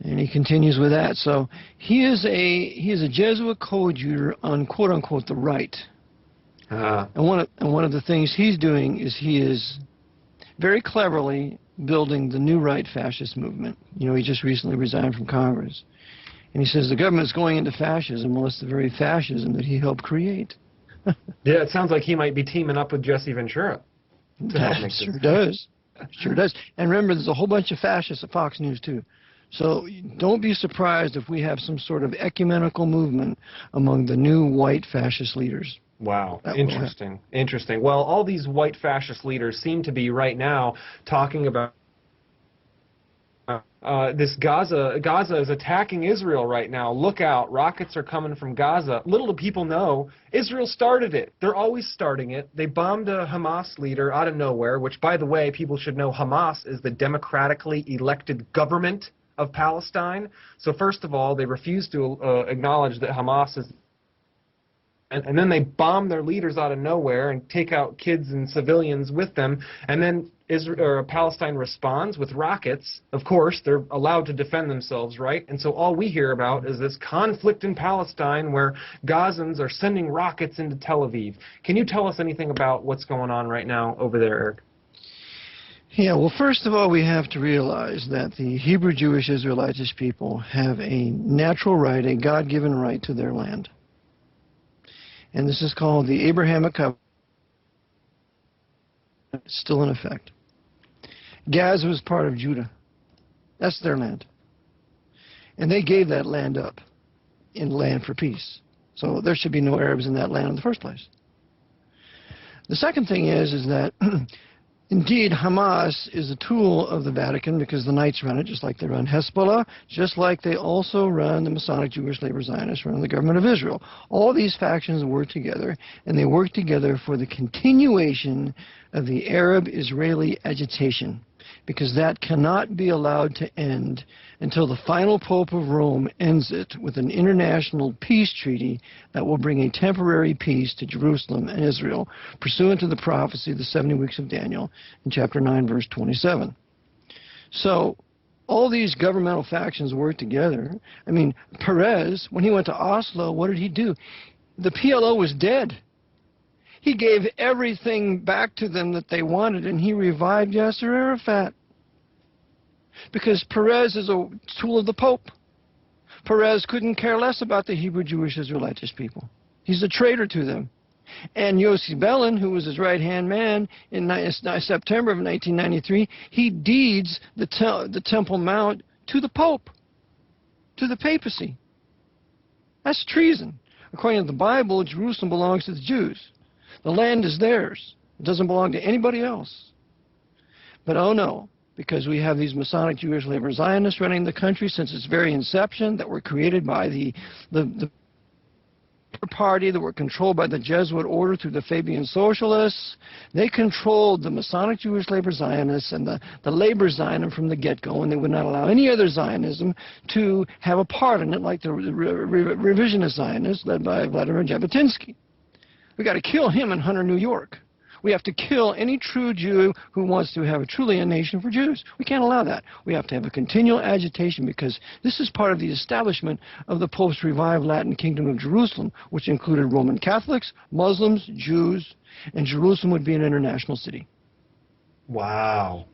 A: he continues with that. So he is a Jesuit coadjutor on quote unquote the right. And one of the things he's doing is he is very cleverly building the new right fascist movement. You know, he just recently resigned from Congress. And he says the government's going into fascism. Well, it's the very fascism that he helped create.
B: Yeah, it sounds like he might be teaming up with Jesse Ventura.
A: That sure does. Sure does. And remember, there's a whole bunch of fascists at Fox News, too. So don't be surprised if we have some sort of ecumenical movement among the new white fascist leaders.
B: Wow, interesting, interesting. Well, all these white fascist leaders seem to be right now talking about this Gaza is attacking Israel right now. Look out, rockets are coming from Gaza. Little do people know, Israel started it. They're always starting it. They bombed a Hamas leader out of nowhere, which, by the way, people should know Hamas is the democratically elected government of Palestine. So first of all, they refuse to acknowledge that Hamas is... And then they bomb their leaders out of nowhere and take out kids and civilians with them. And then Palestine responds with rockets. Of course, they're allowed to defend themselves, right? And so all we hear about is this conflict in Palestine where Gazans are sending rockets into Tel Aviv. Can you tell us anything about what's going on right now over there, Eric?
A: Yeah, well, first of all, we have to realize that the Hebrew Jewish Israelitish people have a natural right, a God-given right to their land. And this is called the Abrahamic Covenant. It's still in effect. Gaza was part of Judah. That's their land. And they gave that land up in land for peace. So there should be no Arabs in that land in the first place. The second thing is that indeed, Hamas is a tool of the Vatican because the Knights run it, just like they run Hezbollah, just like they also run the Masonic Jewish Labor Zionists, run the government of Israel. All these factions work together, and they work together for the continuation of the Arab-Israeli agitation, because that cannot be allowed to end until the final Pope of Rome ends it with an international peace treaty that will bring a temporary peace to Jerusalem and Israel, pursuant to the prophecy of the 70 weeks of Daniel in chapter 9, verse 27. So all these governmental factions work together. I mean, Perez, when he went to Oslo, what did he do? The PLO was dead. He gave everything back to them that they wanted, and he revived Yasser Arafat. Because Perez is a tool of the Pope. Perez couldn't care less about the Hebrew Jewish Israelitish people. He's a traitor to them. And Yossi Bellin, who was his right-hand man in September of 1993, he deeds the Temple Mount to the Pope, to the papacy. That's treason. According to the Bible, Jerusalem belongs to the Jews. The land is theirs. It doesn't belong to anybody else. But oh no, because we have these Masonic Jewish Labor Zionists running the country since its very inception, that were created by the party, that were controlled by the Jesuit order through the Fabian Socialists. They controlled the Masonic Jewish Labor Zionists and the Labor Zionism from the get-go, and they would not allow any other Zionism to have a part in it, like the revisionist Zionists led by Vladimir Jabotinsky. We got to kill him in Hunter, New York. We have to kill any true Jew who wants to have truly a nation for Jews. We can't allow that. We have to have a continual agitation, because this is part of the establishment of the Pope's revived Latin Kingdom of Jerusalem, which included Roman Catholics, Muslims, Jews, and Jerusalem would be an international city.
B: Wow.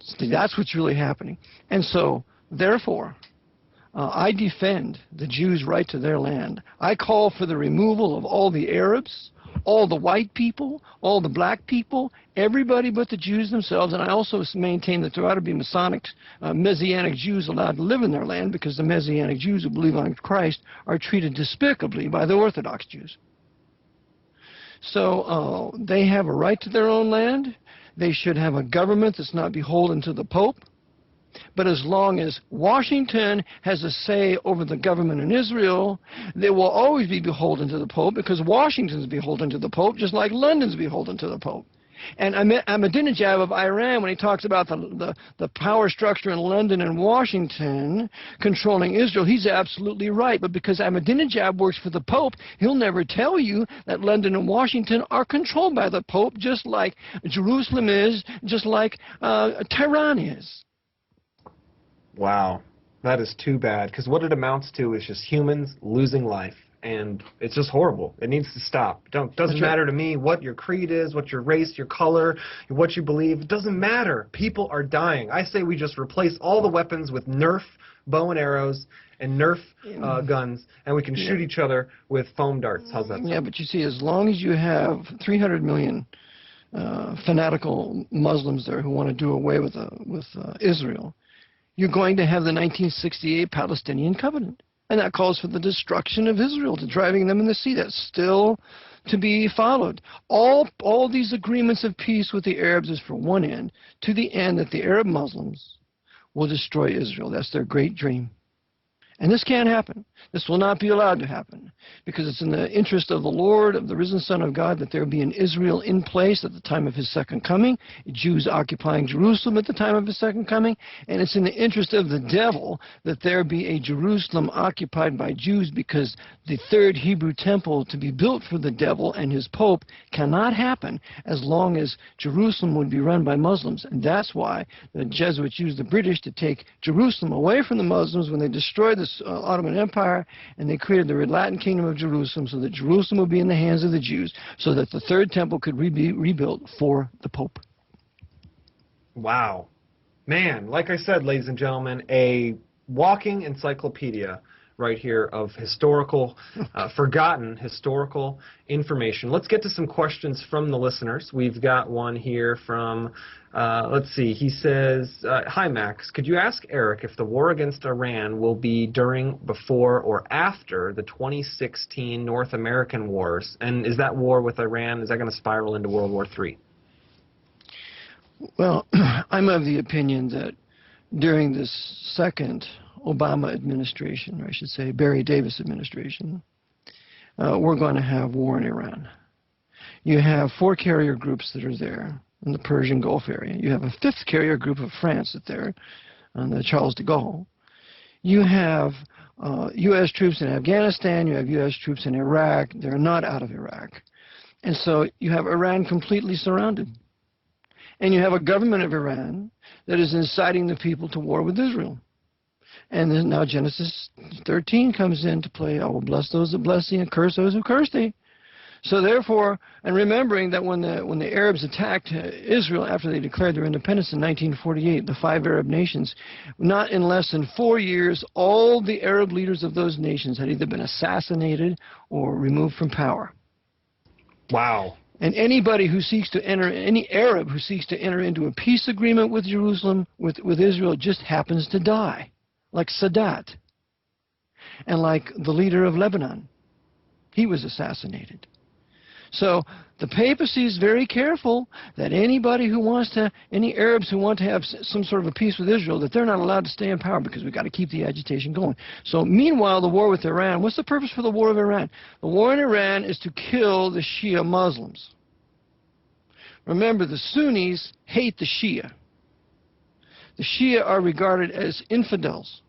A: See, that's what's really happening. And so, therefore, I defend the Jews' right to their land. I call for the removal of all the Arabs, all the white people, all the black people, everybody but the Jews themselves. And I also maintain that there ought to be Masonic, Messianic Jews allowed to live in their land, because the Messianic Jews who believe on Christ are treated despicably by the Orthodox Jews. So they have a right to their own land. They should have a government that's not beholden to the Pope. But as long as Washington has a say over the government in Israel, they will always be beholden to the Pope, because Washington's beholden to the Pope, just like London's beholden to the Pope. And Ahmadinejad of Iran, when he talks about the power structure in London and Washington controlling Israel, he's absolutely right. But because Ahmadinejad works for the Pope, he'll never tell you that London and Washington are controlled by the Pope, just like Jerusalem is, just like Tehran is.
B: Wow, that is too bad, because what it amounts to is just humans losing life, and it's just horrible. It needs to stop. Doesn't matter to me what your creed is, what your race, your color, what you believe. It doesn't matter. People are dying. I say we just replace all the weapons with Nerf bow and arrows and Nerf guns, and we can shoot each other with foam darts. How's that sound?
A: Yeah, but you see, as long as you have 300 million fanatical Muslims there who want to do away with Israel, you're going to have the 1968 Palestinian Covenant. And that calls for the destruction of Israel, to driving them in the sea. That's still to be followed. All these agreements of peace with the Arabs is for one end, to the end that the Arab Muslims will destroy Israel. That's their great dream. And this can't happen. This will not be allowed to happen, because it's in the interest of the Lord, of the risen Son of God, that there be an Israel in place at the time of his second coming, Jews occupying Jerusalem at the time of his second coming, and it's in the interest of the devil that there be a Jerusalem occupied by Jews, because the third Hebrew temple to be built for the devil and his pope cannot happen as long as Jerusalem would be run by Muslims. And that's why the Jesuits used the British to take Jerusalem away from the Muslims when they destroyed the Ottoman Empire, and they created the Latin Kingdom of Jerusalem, so that Jerusalem would be in the hands of the Jews, so that the third temple could be rebuilt for the Pope.
B: Wow. Man, like I said, ladies and gentlemen, a walking encyclopedia right here of historical, forgotten historical information. Let's get to some questions from the listeners. We've got one here from, let's see, he says, hi Max, could you ask Eric if the war against Iran will be during, before, or after the 2016 North American wars? And is that war with Iran, is that going to spiral into World War III?
A: Well, I'm of the opinion that during this second Obama administration, or I should say Barry Davis administration, we're going to have war in Iran. You have 4 carrier groups that are there in the Persian Gulf area. You have a 5th carrier group of France that's there on the Charles de Gaulle. You have U.S. troops in Afghanistan. You have U.S. troops in Iraq. They're not out of Iraq. And so you have Iran completely surrounded. And you have a government of Iran that is inciting the people to war with Israel. And then now Genesis 13 comes into play. I will bless those that bless thee and curse those who curse thee. So therefore, and remembering that when the Arabs attacked Israel after they declared their independence in 1948, the 5 Arab nations, not in less than 4 years, all the Arab leaders of those nations had either been assassinated or removed from power.
B: Wow.
A: And anybody who seeks to enter, any Arab who seeks to enter into a peace agreement with Jerusalem, with Israel, just happens to die. Like Sadat, and like the leader of Lebanon. He was assassinated. So the papacy is very careful that anybody who wants to, any Arabs who want to have some sort of a peace with Israel, that they're not allowed to stay in power, because we've got to keep the agitation going. So meanwhile, the war with Iran, what's the purpose for the war of Iran? The war in Iran is to kill the Shia Muslims. Remember, the Sunnis hate the Shia. The Shia are regarded as infidels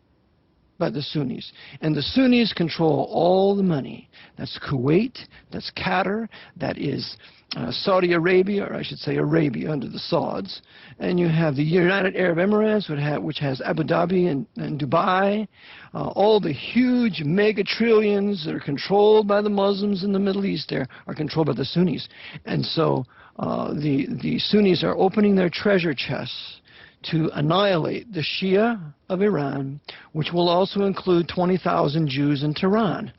A: by the Sunnis. And the Sunnis control all the money. That's Kuwait, that's Qatar, that is Saudi Arabia, or I should say Arabia under the Sauds. And you have the United Arab Emirates, which has Abu Dhabi and Dubai. All the huge mega trillions that are controlled by the Muslims in the Middle East there are controlled by the Sunnis. And so the Sunnis are opening their treasure chests to annihilate the Shia of Iran, which will also include 20,000 Jews in Tehran.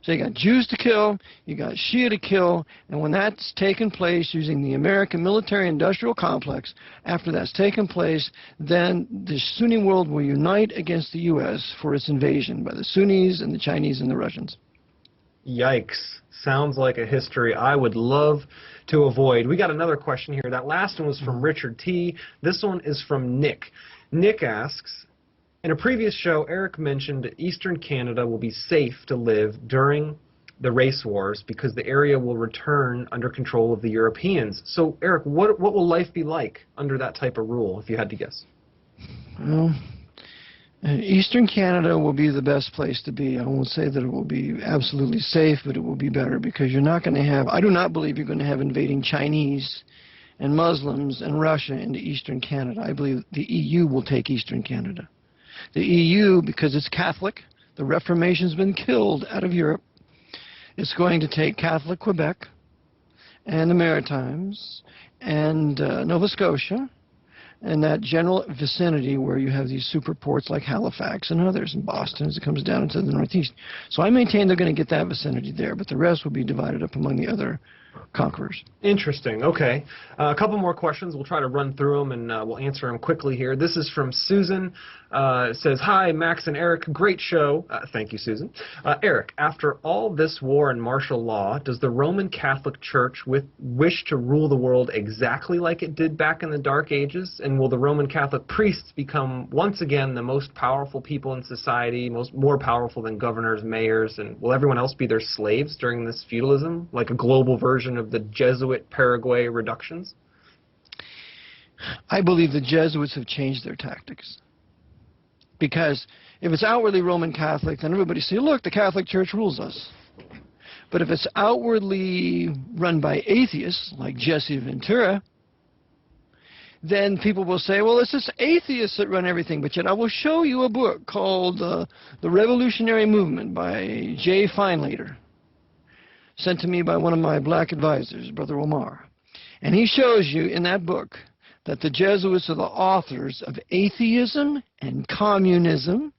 A: So you got Jews to kill, you got Shia to kill, and when that's taken place using the American military-industrial complex, after that's taken place, then the Sunni world will unite against the U.S. for its invasion by the Sunnis and the Chinese and the Russians.
B: Yikes. Sounds like a history I would love to avoid. We got another question here. That last one was from Richard T. This one is from Nick. Nick asks, in a previous show, Eric mentioned that Eastern Canada will be safe to live during the race wars because the area will return under control of the Europeans. So, Eric, what will life be like under that type of rule, if you had to guess?
A: Well, Eastern Canada will be the best place to be. I won't say that it will be absolutely safe, but it will be better, because you're not going to have, I do not believe you're going to have invading Chinese and Muslims and Russia into Eastern Canada. I believe the EU will take Eastern Canada. The EU, because it's Catholic, the Reformation's been killed out of Europe, it's going to take Catholic Quebec and the Maritimes and Nova Scotia, and that general vicinity where you have these super ports like Halifax and others, in Boston as it comes down into the Northeast. So I maintain they're going to get that vicinity there, but the rest will be divided up among the other conquerors.
B: Interesting. Okay. A couple more questions. We'll try to run through them, and we'll answer them quickly here. This is from Susan. It says, "Hi, Max and Eric. Great show." Thank you, Susan. Eric, after all this war and martial law, does the Roman Catholic Church wish to rule the world exactly like it did back in the Dark Ages? And will the Roman Catholic priests become once again the most powerful people in society, more powerful than governors, mayors, and will everyone else be their slaves during this feudalism, like a global version of the Jesuit Paraguay reductions?
A: I believe the Jesuits have changed their tactics. Because if it's outwardly Roman Catholic, then everybody say, look, the Catholic Church rules us. But if it's outwardly run by atheists, like Jesse Ventura, then people will say, well, it's just atheists that run everything. But yet I will show you a book called The Revolutionary Movement by J. Feinlater, sent to me by one of my black advisors, Brother Omar. And he shows you in that book that the Jesuits are the authors of atheism and communism.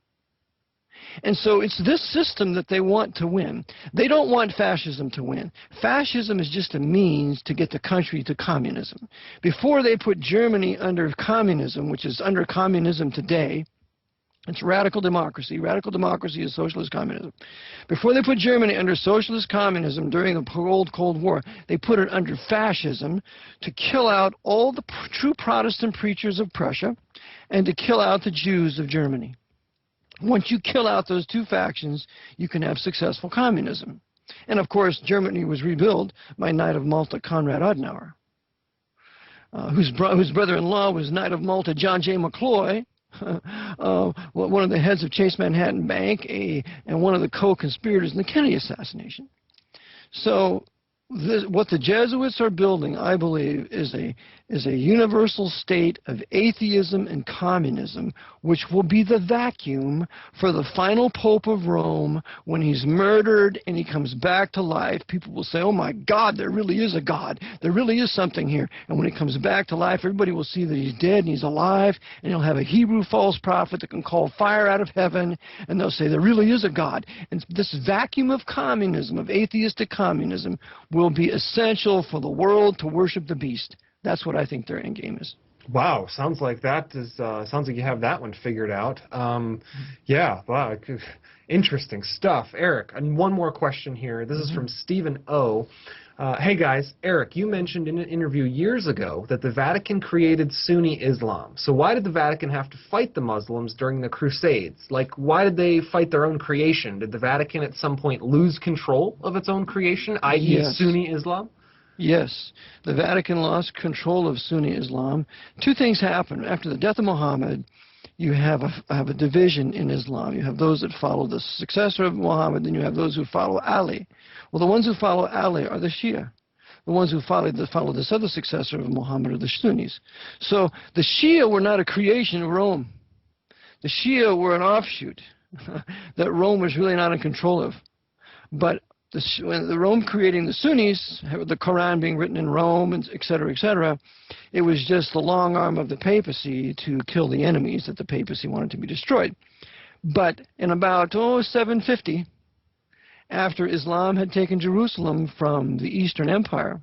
A: And so it's this system that they want to win. They don't want fascism to win. Fascism is just a means to get the country to communism. Before they put Germany under communism, which is under communism today, it's radical democracy. Radical democracy is socialist communism. Before they put Germany under socialist communism during the Cold War, they put it under fascism to kill out all the true Protestant preachers of Prussia and to kill out the Jews of Germany. Once you kill out those two factions, you can have successful communism. And of course, Germany was rebuilt by Knight of Malta Konrad Adenauer, whose brother-in-law was Knight of Malta John J. McCloy, one of the heads of Chase Manhattan Bank, and one of the co-conspirators in the Kennedy assassination. So what the Jesuits are building, I believe, is a universal state of atheism and communism, which will be the vacuum for the final Pope of Rome. When he's murdered and he comes back to life, people will say, oh my God, there really is a God. There really is something here. And when he comes back to life, everybody will see that he's dead and he's alive, and he'll have a Hebrew false prophet that can call fire out of heaven, and they'll say there really is a God. And this vacuum of communism, of atheistic communism, will be essential for the world to worship the beast. That's what I think their end game is.
B: Wow, sounds like that is. Sounds like you have that one figured out. Yeah, wow, interesting stuff, Eric. And one more question here. This is from Stephen O. Hey guys, Eric, you mentioned in an interview years ago that the Vatican created Sunni Islam. So why did the Vatican have to fight the Muslims during the Crusades? Like, why did they fight their own creation? Did the Vatican at some point lose control of its own creation, i.e.
A: Yes.
B: Sunni Islam?
A: Yes, the Vatican lost control of Sunni Islam. Two things happened. After the death of Muhammad, you have a division in Islam. You have those that follow the successor of Muhammad, and you have those who follow Ali. Well, the ones who follow Ali are the Shia. The ones who follow this other successor of Muhammad are the Sunnis. So the Shia were not a creation of Rome. The Shia were an offshoot that Rome was really not in control of. But when the Rome creating the Sunnis, the Quran being written in Rome, and et cetera, it was just the long arm of the papacy to kill the enemies that the papacy wanted to be destroyed. But in about 750, after Islam had taken Jerusalem from the Eastern Empire,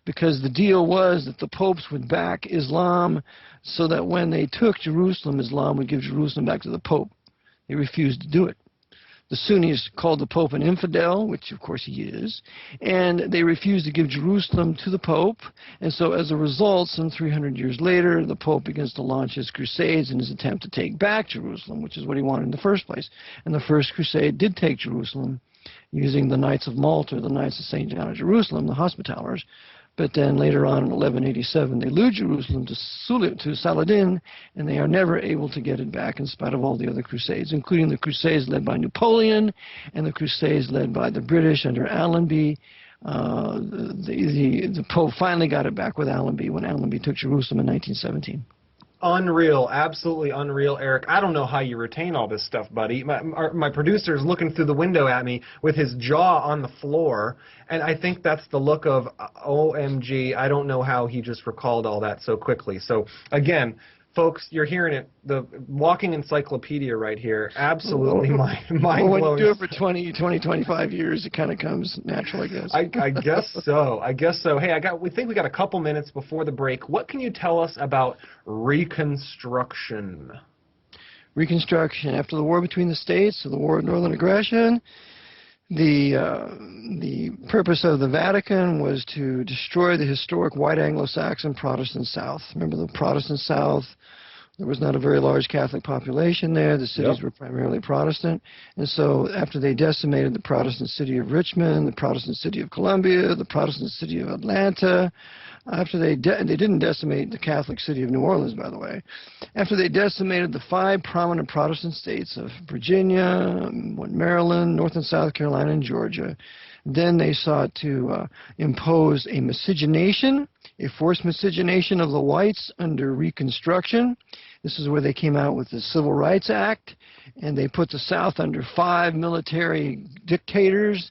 A: because the deal was that the popes would back Islam so that when they took Jerusalem, Islam would give Jerusalem back to the Pope. They refused to do it. The Sunnis called the Pope an infidel, which of course he is, and they refused to give Jerusalem to the Pope. And so as a result, some 300 years later, the Pope begins to launch his crusades in his attempt to take back Jerusalem, which is what he wanted in the first place. And the first crusade did take Jerusalem using the Knights of Malta, the Knights of St. John of Jerusalem, the Hospitallers. But then later on in 1187, they lose Jerusalem to Saladin, and they are never able to get it back in spite of all the other crusades, including the crusades led by Napoleon and the crusades led by the British under Allenby. The Pope finally got it back with Allenby when Allenby took Jerusalem in 1917.
B: Unreal, absolutely unreal, Eric. I don't know how you retain all this stuff, buddy. My producer is looking through the window at me with his jaw on the floor, and I think that's the look of, OMG, I don't know how he just recalled all that so quickly. So, again, Folks, you're hearing it. The walking encyclopedia right here. Absolutely mind-blowing.
A: Well, when you do it for 20, 25 years, it kind of comes natural, I guess.
B: I guess so. I guess so. Hey, we think we got a couple minutes before the break. What can you tell us about Reconstruction?
A: Reconstruction. After the war between the states, the war of northern aggression, the purpose of the Vatican was to destroy the historic white Anglo-Saxon Protestant South. Remember the Protestant South? There was not a very large Catholic population there. The cities were primarily Protestant. And so after they decimated the Protestant city of Richmond, the Protestant city of Columbia, the Protestant city of Atlanta, after they didn't decimate the Catholic city of New Orleans, by the way. After they decimated the 5 prominent Protestant states of Virginia, Maryland, North and South Carolina, and Georgia, then they sought to impose a miscegenation, a forced miscegenation of the whites under Reconstruction. This is where they came out with the Civil Rights Act, and they put the South under 5 military dictators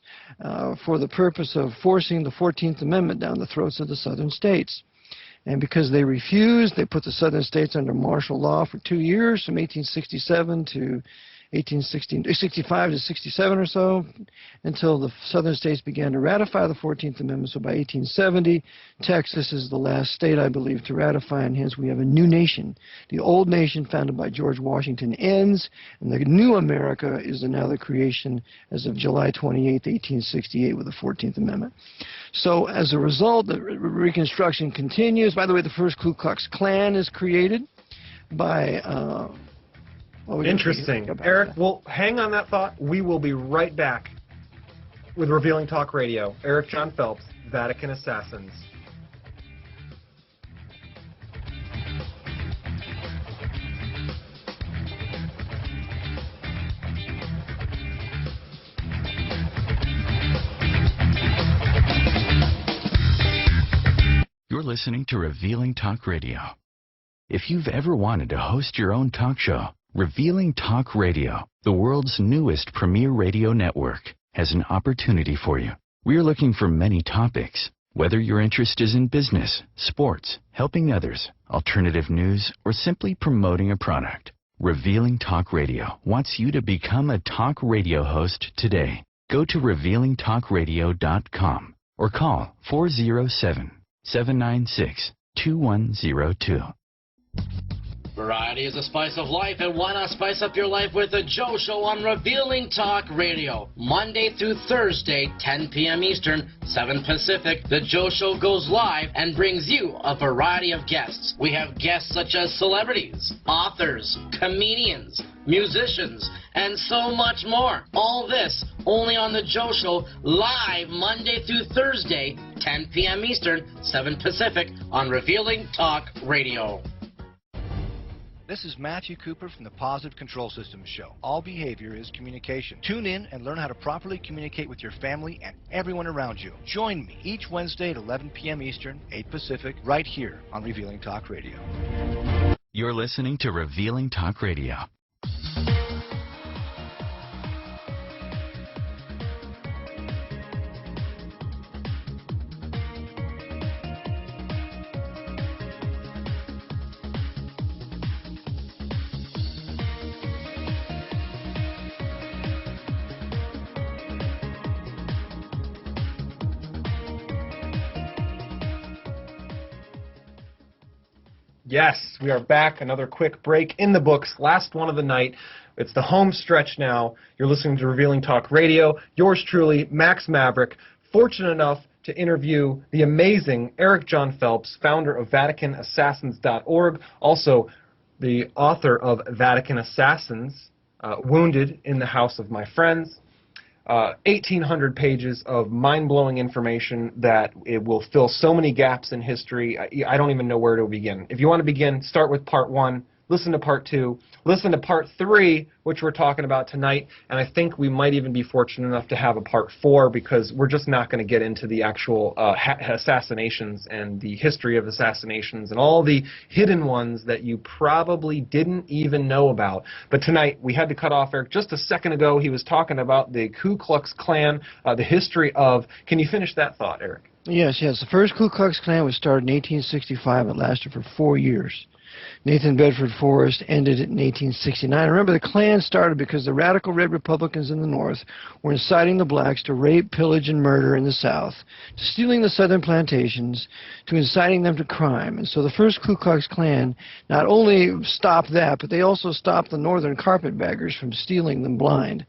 A: for the purpose of forcing the 14th Amendment down the throats of the southern states. And because they refused, they put the southern states under martial law for 2 years, from 1867 to 1865 to 67 or so, until the southern states began to ratify the 14th Amendment. So by 1870, Texas is the last state, I believe, to ratify, and hence we have a new nation. The old nation founded by George Washington ends, and the new America is now the creation as of July 28, 1868, with the 14th Amendment. So as a result, the Reconstruction continues. By the way, the first Ku Klux Klan is created by...
B: Interesting. Eric, well, hang on that thought. We will be right back with Revealing Talk Radio. Eric John Phelps, Vatican Assassins.
C: You're listening to Revealing Talk Radio. If you've ever wanted to host your own talk show, Revealing Talk Radio, the world's newest premier radio network, has an opportunity for you. We're looking for many topics. Whether your interest is in business, sports, helping others, alternative news, or simply promoting a product, Revealing Talk Radio wants you to become a talk radio host today. Go to revealingtalkradio.com or call 407-796-2102.
E: Variety is a spice of life, and why not spice up your life with the Joe Show on Revealing Talk Radio? Monday through Thursday, 10 p.m. Eastern, 7 Pacific, the Joe Show goes live and brings you a variety of guests. We have guests such as celebrities, authors, comedians, musicians, and so much more. All this only on the Joe Show, live Monday through Thursday, 10 p.m. Eastern, 7 Pacific, on Revealing Talk Radio.
F: This is Matthew Cooper from the Positive Control Systems Show. All behavior is communication. Tune in and learn how to properly communicate with your family and everyone around you. Join me each Wednesday at 11 p.m. Eastern, 8 Pacific, right here on Revealing Talk Radio.
C: You're listening to Revealing Talk Radio.
B: Yes, we are back. Another quick break in the books. Last one of the night. It's the home stretch now. You're listening to Revealing Talk Radio. Yours truly, Max Maverick, fortunate enough to interview the amazing Eric John Phelps, founder of VaticanAssassins.org, also the author of Vatican Assassins, Wounded in the House of My Friends. 1,800 pages of mind-blowing information that it will fill so many gaps in history. I don't even know where to begin. If you want to begin, start with part 1, listen to part 2, listen to part 3, which we're talking about tonight, and I think we might even be fortunate enough to have a part 4 because we're just not going to get into the actual assassinations and the history of assassinations and all the hidden ones that you probably didn't even know about. But tonight, we had to cut off Eric just a second ago. He was talking about the Ku Klux Klan, the history of... Can you finish that thought, Eric?
A: Yes. The first Ku Klux Klan was started in 1865. It lasted for 4 years. Nathan Bedford Forrest ended it in 1869. Remember, the Klan started because the radical red Republicans in the North were inciting the blacks to rape, pillage, and murder in the South, to stealing the southern plantations, to inciting them to crime. And so the first Ku Klux Klan not only stopped that, but they also stopped the northern carpetbaggers from stealing them blind.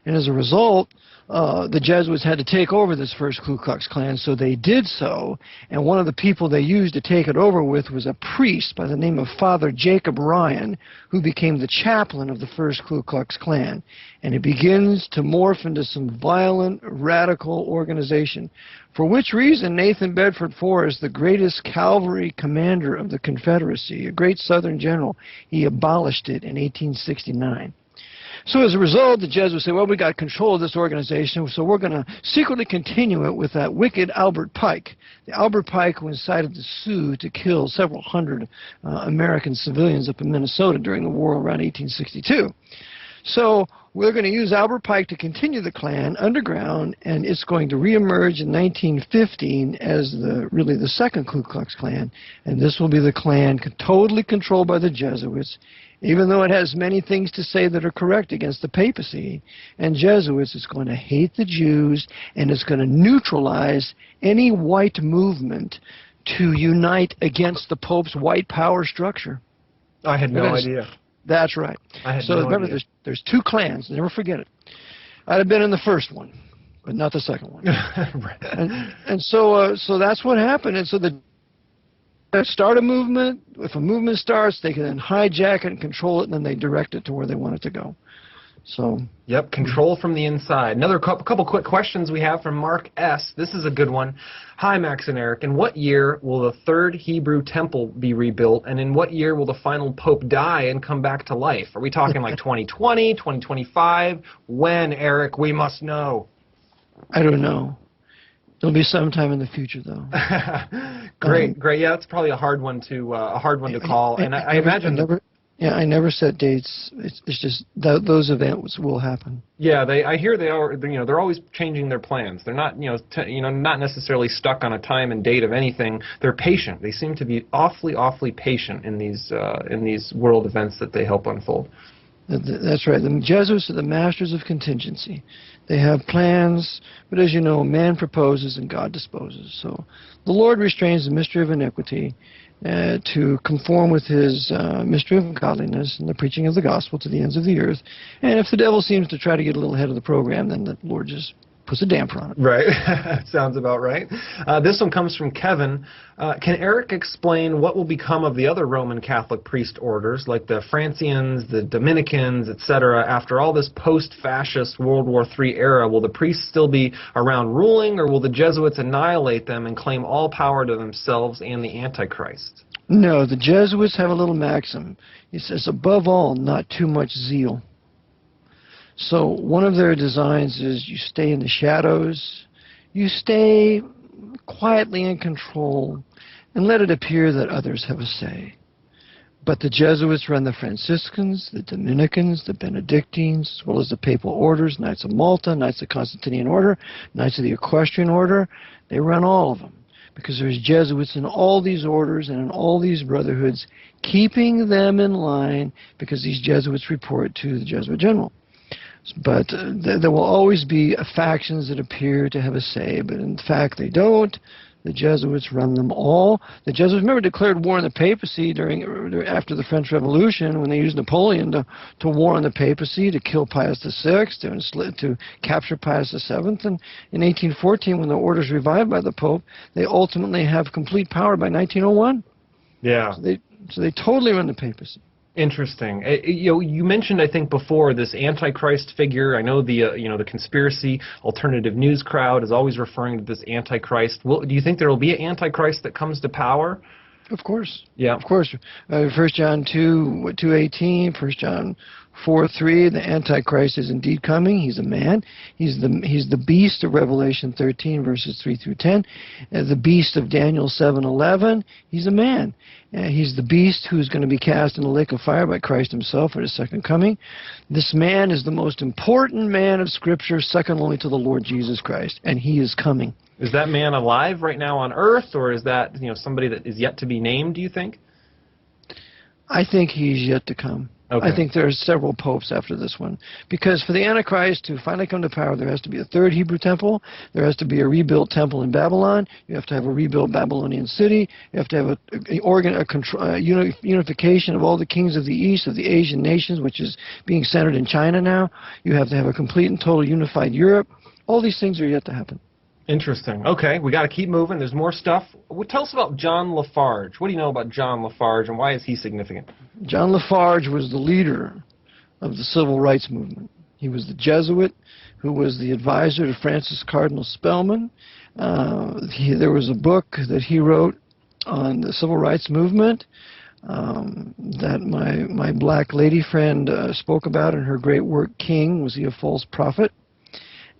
A: And as a result, the Jesuits had to take over this first Ku Klux Klan, so they did so. And one of the people they used to take it over with was a priest by the name of Father Jacob Ryan, who became the chaplain of the first Ku Klux Klan. And it begins to morph into some violent, radical organization, for which reason Nathan Bedford Forrest, the greatest cavalry commander of the Confederacy, a great Southern general, he abolished it in 1869. So as a result, the Jesuits said, well, we got control of this organization, so we're going to secretly continue it with that wicked Albert Pike. The Albert Pike who incited the Sioux to kill several hundred American civilians up in Minnesota during the war around 1862. So we're going to use Albert Pike to continue the Klan underground, and it's going to reemerge in 1915 as really the second Ku Klux Klan, and this will be the Klan totally controlled by the Jesuits, even though it has many things to say that are correct against the papacy and Jesuits. It's going to hate the Jews, and it's going to neutralize any white movement to unite against the Pope's white power structure.
B: I had no idea.
A: That's right.
B: I had
A: so
B: no
A: remember,
B: idea.
A: there's two clans. Never forget it. I'd have been in the first one, but not the second one. and so that's what happened. And so they start a movement. If a movement starts, they can then hijack it and control it, and then they direct it to where they want it to go. So.
B: Yep, control from the inside. Another couple quick questions we have from Mark S. This is a good one. Hi, Max and Eric. In what year will the third Hebrew temple be rebuilt, and in what year will the final pope die and come back to life? Are we talking like 2020, 2025? When, Eric? We must know.
A: I don't know. It'll be sometime in the future, though.
B: Great. Yeah, that's probably a hard one to call. And I imagine.
A: I never set dates. It's just those events will happen.
B: Yeah, I hear they're always changing their plans. They're not not necessarily stuck on a time and date of anything. They're patient. They seem to be awfully patient in these world events that they help unfold.
A: That's right. The Jesuits are the masters of contingency. They have plans, but as you know, man proposes and God disposes. So the Lord restrains the mystery of iniquity to conform with his mystery of godliness and the preaching of the gospel to the ends of the earth. And if the devil seems to try to get a little ahead of the program, then the Lord just puts a damper on it.
B: Right. Sounds about right. This one comes from Kevin. Can Eric explain what will become of the other Roman Catholic priest orders, like the Francians, the Dominicans, etc., after all this post-fascist World War III era? Will the priests still be around ruling, or will the Jesuits annihilate them and claim all power to themselves and the Antichrist?
A: No, the Jesuits have a little maxim. It says, above all, not too much zeal. So one of their designs is you stay in the shadows, you stay quietly in control, and let it appear that others have a say. But the Jesuits run the Franciscans, the Dominicans, the Benedictines, as well as the Papal Orders, Knights of Malta, Knights of the Constantinian Order, Knights of the Equestrian Order. They run all of them, because there's Jesuits in all these orders and in all these brotherhoods, keeping them in line, because these Jesuits report to the Jesuit General. But there will always be factions that appear to have a say, but in fact they don't. The Jesuits run them all. The Jesuits, remember, declared war on the papacy after the French Revolution, when they used Napoleon to war on the papacy, to kill Pius VI, to capture Pius VII. And in 1814, when the order's revived by the Pope, they ultimately have complete power by 1901.
B: Yeah.
A: So they totally run the papacy.
B: Interesting. You mentioned, I think, before this Antichrist figure. I know the conspiracy alternative news crowd is always referring to this Antichrist. Do you think there will be an Antichrist that comes to power?
A: Of course.
B: Yeah.
A: Of course. 1 John 2:18, 1 John 4:3, the Antichrist is indeed coming. He's a man. He's the beast of Revelation 13, verses 3 through 10. The beast of Daniel 7:11, he's a man. He's the beast who's going to be cast in the lake of fire by Christ himself at his second coming. This man is the most important man of Scripture, second only to the Lord Jesus Christ, and he is coming.
B: Is that man alive right now on earth, or is that somebody that is yet to be named, do you think?
A: I think he's yet to come.
B: Okay.
A: I think there are several popes after this one. Because for the Antichrist to finally come to power, there has to be a third Hebrew temple. There has to be a rebuilt temple in Babylon. You have to have a rebuilt Babylonian city. You have to have a unification of all the kings of the East, of the Asian nations, which is being centered in China now. You have to have a complete and total unified Europe. All these things are yet to happen.
B: Interesting. Okay, we got to keep moving. There's more stuff. Well, tell us about John Lafarge. What do you know about John Lafarge, and why is he significant?
A: John Lafarge was the leader of the civil rights movement. He was the Jesuit who was the advisor to Francis Cardinal Spellman. There was a book that he wrote on the civil rights movement that my black lady friend spoke about in her great work, King, Was He a False Prophet?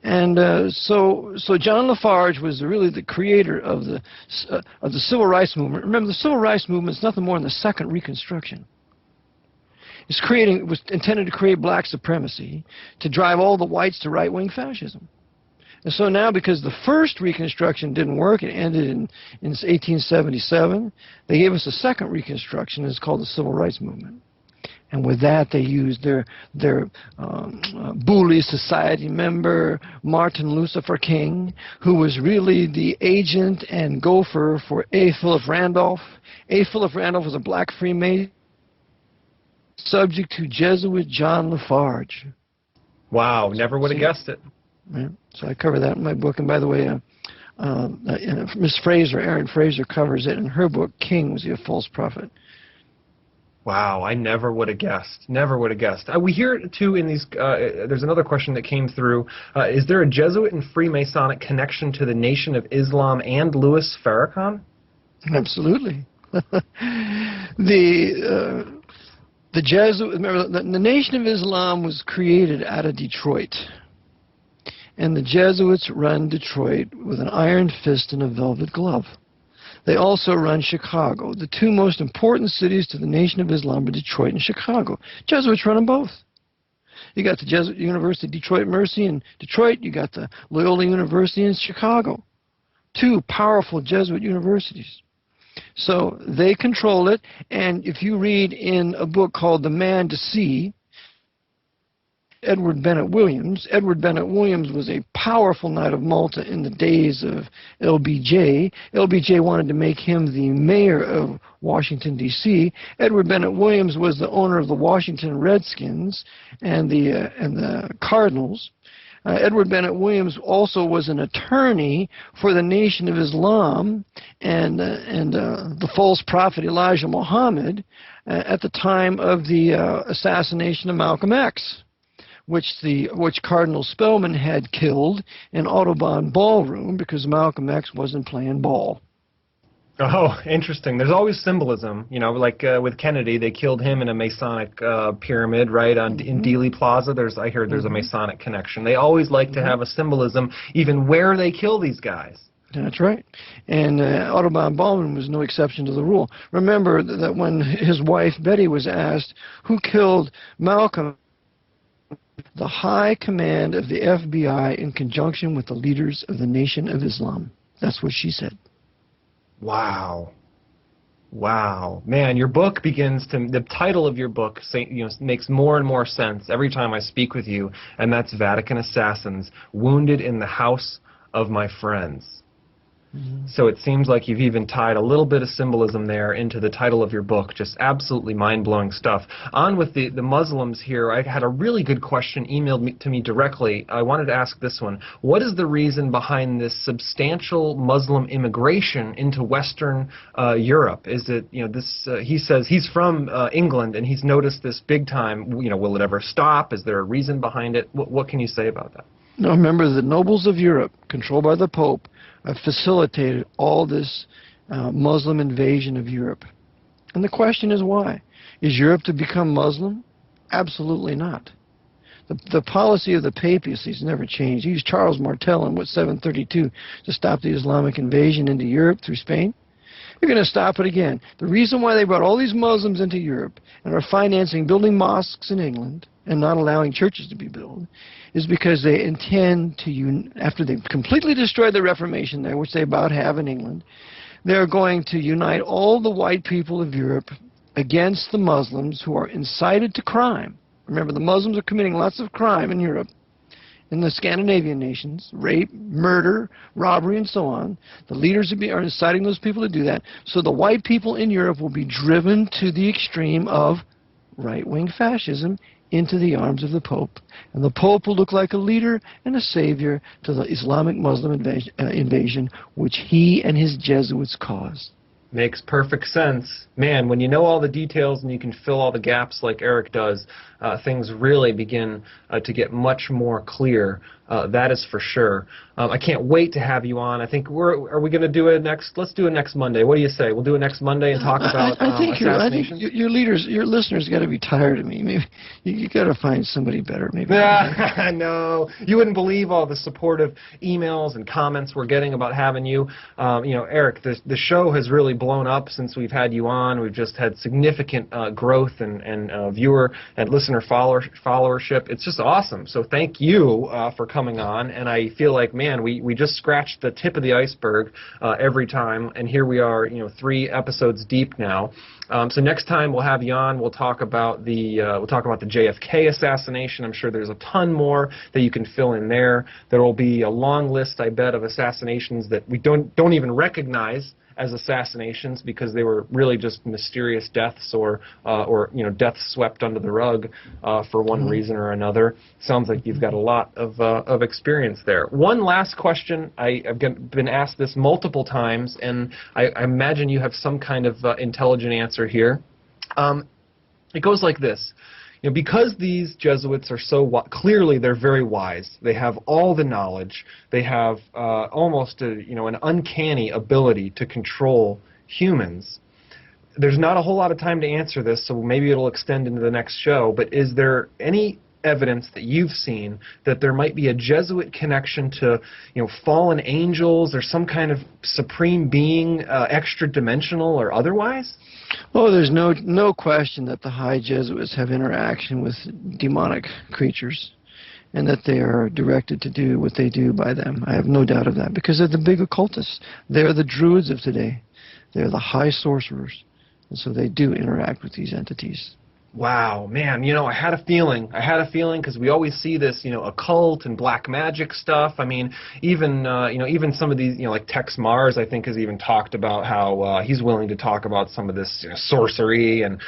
A: And so John Lafarge was really the creator of the civil rights movement. Remember, the civil rights movement is nothing more than the second Reconstruction. It was intended to create black supremacy, to drive all the whites to right-wing fascism. And so now, because the first Reconstruction didn't work, it ended in 1877, they gave us a second Reconstruction. It's called the Civil Rights Movement. And with that, they used their Bully Society member, Martin Lucifer King, who was really the agent and gopher for A. Philip Randolph. A. Philip Randolph was a black Freemason subject to Jesuit John Lafarge.
B: Wow, never would have guessed it.
A: Yeah, so I cover that in my book. And by the way, Miss Fraser, Erin Fraser, covers it in her book, King, Was He a False Prophet?
B: Wow, I never would have guessed. Never would have guessed. We hear, too, in these, there's another question that came through. Is there a Jesuit and Freemasonic connection to the Nation of Islam and Louis Farrakhan?
A: Absolutely. The Jesuit, remember, the Nation of Islam was created out of Detroit. And the Jesuits run Detroit with an iron fist and a velvet glove. They also run Chicago. The two most important cities to the Nation of Islam are Detroit and Chicago. Jesuits run them both. You got the Jesuit University Detroit Mercy in Detroit. You got the Loyola University in Chicago. Two powerful Jesuit universities. So they control it. And if you read in a book called The Man to See, Edward Bennett Williams was a powerful Knight of Malta in the days of LBJ. LBJ wanted to make him the mayor of Washington, D.C. Edward Bennett Williams was the owner of the Washington Redskins and the Cardinals. Edward Bennett Williams also was an attorney for the Nation of Islam and the false prophet Elijah Muhammad at the time of the assassination of Malcolm X, which Cardinal Spellman had killed in Audubon Ballroom because Malcolm X wasn't playing ball.
B: Oh, interesting. There's always symbolism, you know, like with Kennedy, they killed him in a Masonic pyramid, right, in Dealey Plaza. I heard there's a Masonic connection. They always like to have a symbolism, even where they kill these guys.
A: That's right. And Audubon Ballroom was no exception to the rule. Remember that when his wife Betty was asked who killed Malcolm, the high command of the FBI in conjunction with the leaders of the Nation of Islam. That's what she said.
B: Wow. Wow. Man, your book the title of your book makes more and more sense every time I speak with you, and that's Vatican Assassins, Wounded in the House of My Friends. So it seems like you've even tied a little bit of symbolism there into the title of your book. Just absolutely mind-blowing stuff. On with the Muslims here, I had a really good question emailed to me directly. I wanted to ask this one. What is the reason behind this substantial Muslim immigration into Western Europe? Is it, he says he's from England and he's noticed this big time. Will it ever stop? Is there a reason behind it? What can you say about that?
A: Now remember, the nobles of Europe, controlled by the Pope, have facilitated all this Muslim invasion of Europe. And the question is why? Is Europe to become Muslim? Absolutely not. The policy of the papacy has never changed. He used Charles Martel in 732 to stop the Islamic invasion into Europe through Spain. You're going to stop it again. The reason why they brought all these Muslims into Europe and are financing building mosques in England and not allowing churches to be built is because they intend to, after they've completely destroyed the Reformation there, which they about have in England, they're going to unite all the white people of Europe against the Muslims who are incited to crime. Remember, the Muslims are committing lots of crime in Europe, in the Scandinavian nations, rape, murder, robbery, and so on. The leaders are inciting those people to do that. So the white people in Europe will be driven to the extreme of right-wing fascism into the arms of the Pope. And the Pope will look like a leader and a savior to the Islamic Muslim invasion, which he and his Jesuits caused.
B: Makes perfect sense. Man, when you know all the details and you can fill all the gaps like Eric does, things really begin to get much more clear. That is for sure. I can't wait to have you on. I think are we going to do it next? Let's do it next Monday. What do you say? We'll do it next Monday and talk about assassination.
A: I think your listeners got to be tired of me. Maybe you got to find somebody better. Maybe.
B: No, you wouldn't believe all the supportive emails and comments we're getting about having you. Eric, the show has really blown up since we've had you on. We've just had significant growth and viewer and listener followership. It's just awesome. So thank you for coming on. And I feel like, man, we just scratched the tip of the iceberg every time. And here we are, 3 episodes deep now. So next time we'll have you on. We'll talk about the JFK assassination. I'm sure there's a ton more that you can fill in there. There will be a long list, I bet, of assassinations that we don't even recognize as assassinations because they were really just mysterious deaths or deaths swept under the rug for one reason or another. Sounds like you've got a lot of experience there. One last question. I've been asked this multiple times, and I imagine you have some kind of intelligent answer here. It goes like this. Because these Jesuits are so clearly they're very wise. They have all the knowledge. They have almost an uncanny ability to control humans. There's not a whole lot of time to answer this, so maybe it'll extend into the next show. But is there any evidence that you've seen that there might be a Jesuit connection to fallen angels or some kind of supreme being, extra dimensional or otherwise?
A: Oh, there's no question that the high Jesuits have interaction with demonic creatures and that they are directed to do what they do by them. I have no doubt of that because they're the big occultists. They're the druids of today. They're the high sorcerers. And so they do interact with these entities.
B: Wow, man, I had a feeling because we always see this, occult and black magic stuff. I mean, even some of these, like Tex Mars, I think, has even talked about how he's willing to talk about some of this sorcery and,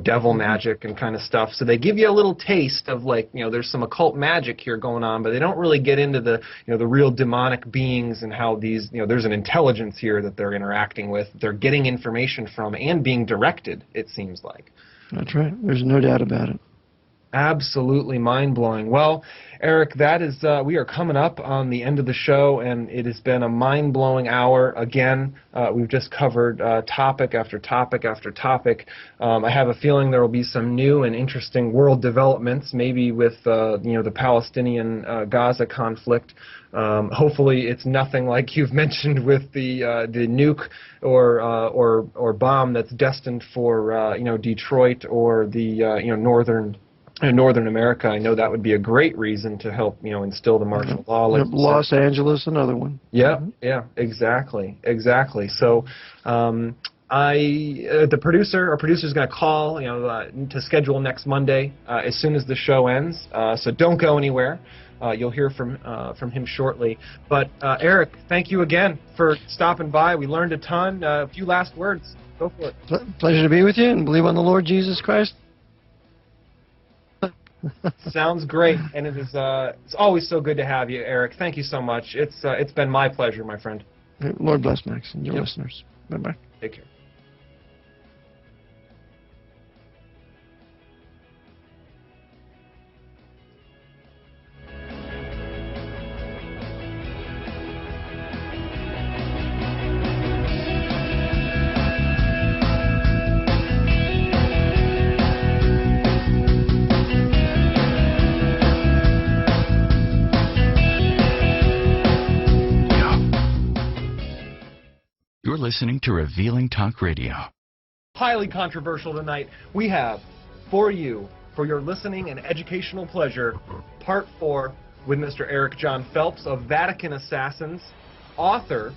B: devil magic and kind of stuff. So they give you a little taste of there's some occult magic here going on, but they don't really get into the, the real demonic beings and how these, there's an intelligence here that they're interacting with, they're getting information from and being directed, it seems like.
A: That's right. There's no doubt about it.
B: Absolutely mind-blowing. Well, Eric, that is, we are coming up on the end of the show, and it has been a mind-blowing hour. Again, we've just covered topic after topic after topic. I have a feeling there will be some new and interesting world developments, maybe with, the Palestinian-Gaza conflict. Hopefully it's nothing like you've mentioned with the nuke or bomb that's destined for Detroit or the Northern America. I know that would be a great reason to help instill the martial law. Like
A: Los Angeles, another one.
B: Yeah, yeah, exactly. So our producer's going to call to schedule next Monday as soon as the show ends. So don't go anywhere. You'll hear from him shortly. But Eric, thank you again for stopping by. We learned a ton. A few last words. Go for it.
A: Pleasure to be with you, and believe on the Lord Jesus Christ.
B: Sounds great, and it's always so good to have you, Eric. Thank you so much. It's been my pleasure, my friend.
A: Lord bless, Max, and your listeners. Bye-bye.
B: Take care.
C: You're listening to Revealing Talk Radio.
B: Highly controversial tonight. We have for you, for your listening and educational pleasure, Part 4 with Mr. Eric John Phelps of Vatican Assassins, author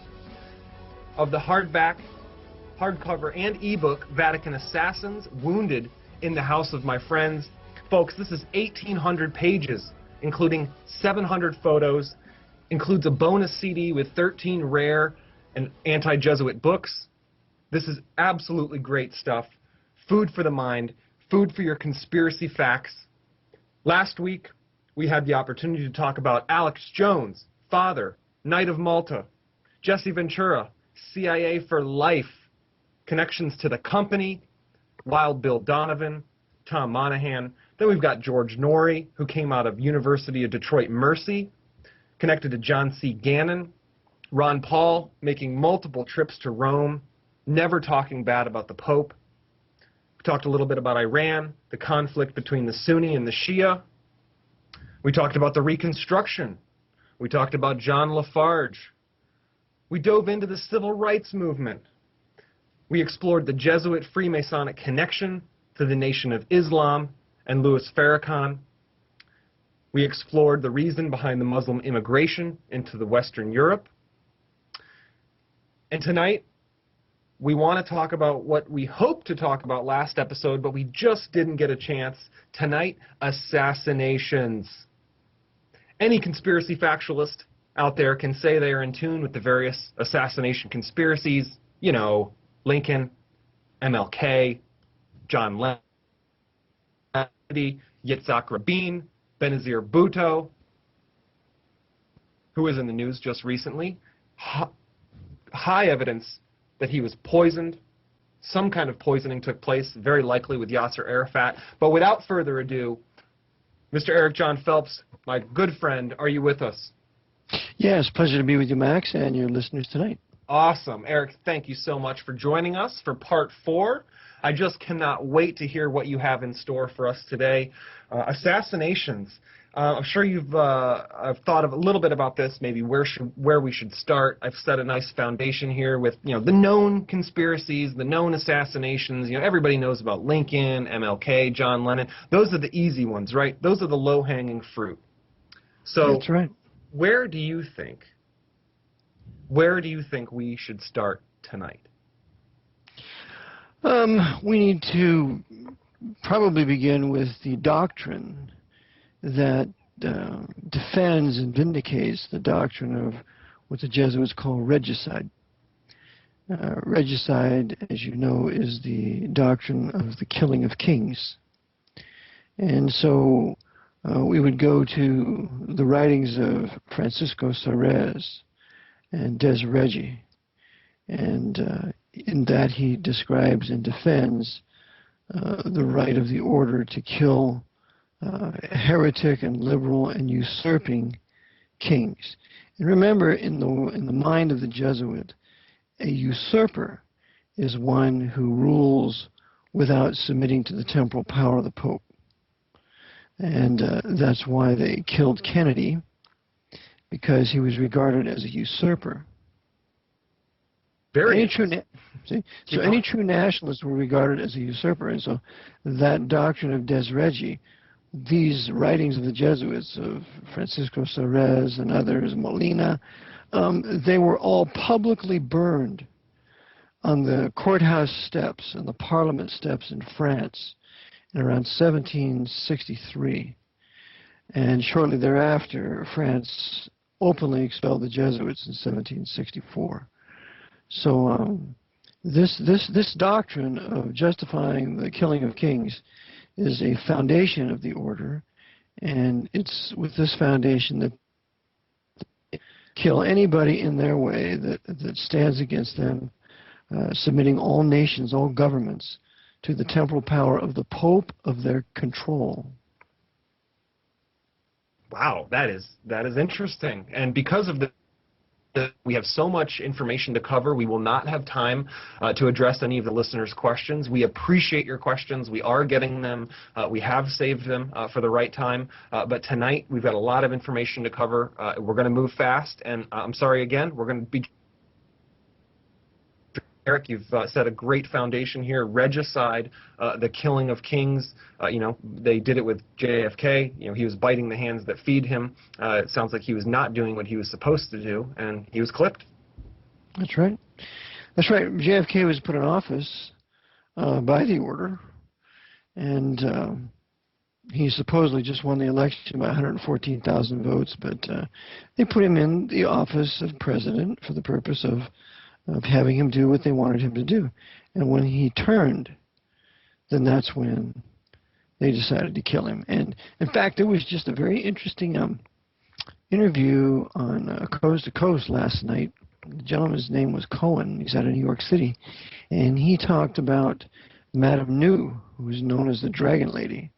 B: of the hardback hardcover and ebook, Vatican Assassins, Wounded in the House of My Friends. Folks, this is 1,800 pages, including 700 photos, includes a bonus CD with 13 rare and anti-Jesuit books. This is absolutely great stuff. Food for the mind, food for your conspiracy facts. Last week, we had the opportunity to talk about Alex Jones, Father, Knight of Malta, Jesse Ventura, CIA for life, connections to the company, Wild Bill Donovan, Tom Monahan. Then we've got George Norrie, who came out of University of Detroit Mercy, connected to John C. Gannon, Ron Paul making multiple trips to Rome, never talking bad about the Pope. We talked a little bit about Iran, the conflict between the Sunni and the Shia. We talked about the Reconstruction. We talked about John Lafarge. We dove into the civil rights movement. We explored the Jesuit Freemasonic connection to the Nation of Islam and Louis Farrakhan. We explored the reason behind the Muslim immigration into the Western Europe. And tonight, we want to talk about what we hoped to talk about last episode, but we just didn't get a chance. Tonight, assassinations. Any conspiracy factualist out there can say they are in tune with the various assassination conspiracies. You know, Lincoln, MLK, John Lennon, Yitzhak Rabin, Benazir Bhutto, who was in the news just recently. High evidence that he was poisoned. Some kind of poisoning took place, very likely with Yasser Arafat. But without further ado, Mr. Eric John Phelps, my good friend, are you with us?
A: Yes, pleasure to be with you, Max, and your listeners tonight.
B: Awesome. Eric, thank you so much for joining us for part 4. I just cannot wait to hear what you have in store for us today. Assassinations. I'm sure you've I've thought of a little bit about this, maybe where we should start. I've set a nice foundation here with, you know, the known conspiracies, the known assassinations. You know, everybody knows about Lincoln, MLK, John Lennon. Those are the easy ones, right? Those are the low-hanging fruit. So
A: that's right.
B: Where do you think we should start tonight?
A: We need to probably begin with the doctrine that defends and vindicates the doctrine of what the Jesuits call regicide. Regicide, as you know, is the doctrine of the killing of kings. And so we would go to the writings of Francisco Sarez and Des Regis, and in that he describes and defends the right of the order to kill heretic and liberal and usurping kings. And remember, in the mind of the Jesuit, a usurper is one who rules without submitting to the temporal power of the Pope. And that's why they killed Kennedy, because he was regarded as a usurper. Any true nationalists were regarded as a usurper, and so that doctrine of Des Regis, these writings of the Jesuits, of Francisco Sarez and others, Molina, they were all publicly burned on the courthouse steps and the parliament steps in France in around 1763. And shortly thereafter, France openly expelled the Jesuits in 1764. So this doctrine of justifying the killing of kings is a foundation of the order, and it's with this foundation that they kill anybody in their way that stands against them, submitting all nations, all governments, to the temporal power of the Pope of their control.
B: Wow, that is interesting. And because of we have so much information to cover, we will not have time to address any of the listeners' questions. We appreciate your questions. We are getting them. We have saved them for the right time. But tonight, we've got a lot of information to cover. We're going to move fast. And I'm sorry again, we're going to be... Eric, you've set a great foundation here. Regicide, the killing of kings. You know, they did it with JFK. You know, he was biting the hands that feed him. It sounds like he was not doing what he was supposed to do, and he was clipped.
A: That's right. That's right. JFK was put in office by the order, and he supposedly just won the election by 114,000 votes, but they put him in the office of president for the purpose of having him do what they wanted him to do. And when he turned, then that's when they decided to kill him. And in fact, there was just a very interesting interview on Coast to Coast last night. The gentleman's name was Cohen. He's out of New York City. And he talked about Madame New, who was known as the Dragon Lady.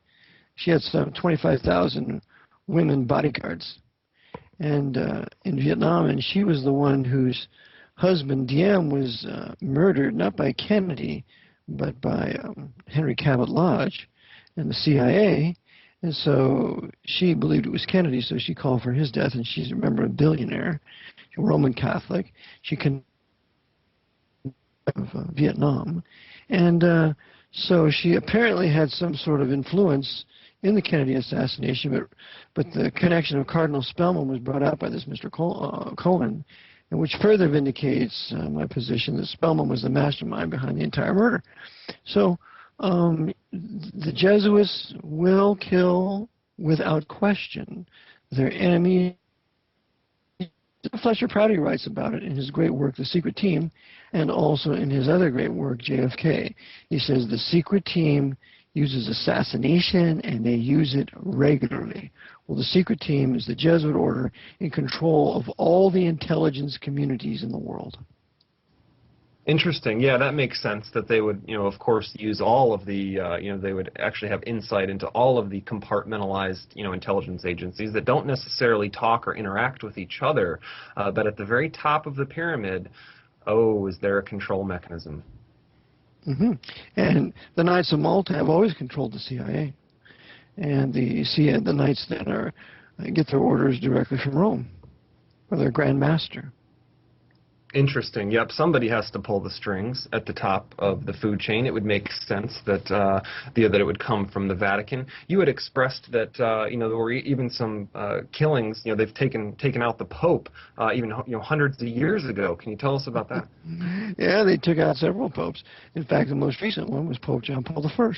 A: She had some 25,000 women bodyguards. And in Vietnam, and she was the one whose husband, Diem, was murdered, not by Kennedy, but by Henry Cabot Lodge and the CIA. And so she believed it was Kennedy, so she called for his death, and she's, remember, a billionaire, a Roman Catholic. She can of Vietnam. And so she apparently had some sort of influence in the Kennedy assassination, but the connection of Cardinal Spellman was brought out by this Mr. Cohen, and which further vindicates my position that Spellman was the mastermind behind the entire murder. So the Jesuits will kill without question their enemy. Fletcher Prouty writes about it in his great work, The Secret Team, and also in his other great work, JFK. He says the secret team uses assassination, and they use it regularly. Well, the secret team is the Jesuit order in control of all the intelligence communities in the world.
B: Interesting. Yeah, that makes sense that they would, of course, use all of the, they would actually have insight into all of the compartmentalized, intelligence agencies that don't necessarily talk or interact with each other. But at the very top of the pyramid, is there a control mechanism?
A: Mm-hmm. And the Knights of Malta have always controlled the CIA. And the Knights then get their orders directly from Rome, or their Grand Master.
B: Interesting. Yep, somebody has to pull the strings at the top of the food chain. It would make sense that that it would come from the Vatican. You had expressed that there were even some killings. They've taken out the Pope even hundreds of years ago. Can you tell us about that?
A: Yeah, they took out several popes. In fact, the most recent one was Pope John Paul I.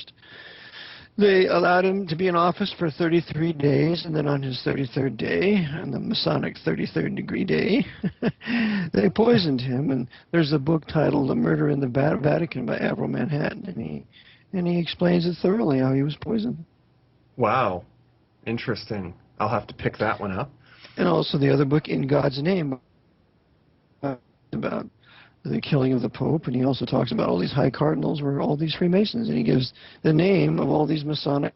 A: They allowed him to be in office for 33 days, and then on his 33rd day, on the Masonic 33rd degree day, they poisoned him. And there's a book titled The Murder in the Vatican by Avril Manhattan, and he explains it thoroughly how he was poisoned.
B: Wow. Interesting. I'll have to pick that one up.
A: And also the other book, In God's Name, about the killing of the Pope, and he also talks about all these high cardinals were all these Freemasons, and he gives the name of all these Masonic.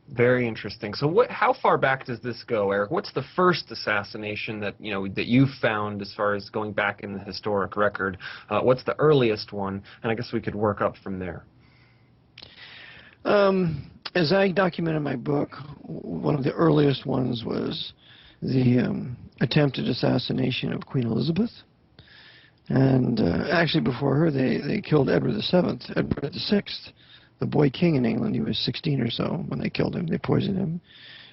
B: Very interesting. So how far back does this go, Eric? What's the first assassination that that you've found as far as going back in the historic record? What's the earliest one? And I guess we could work up from there.
A: As I document in my book, one of the earliest ones was the attempted assassination of Queen Elizabeth. And actually before her, they killed Edward VII, Edward VI, the boy king in England. He was 16 or so when they killed him. They poisoned him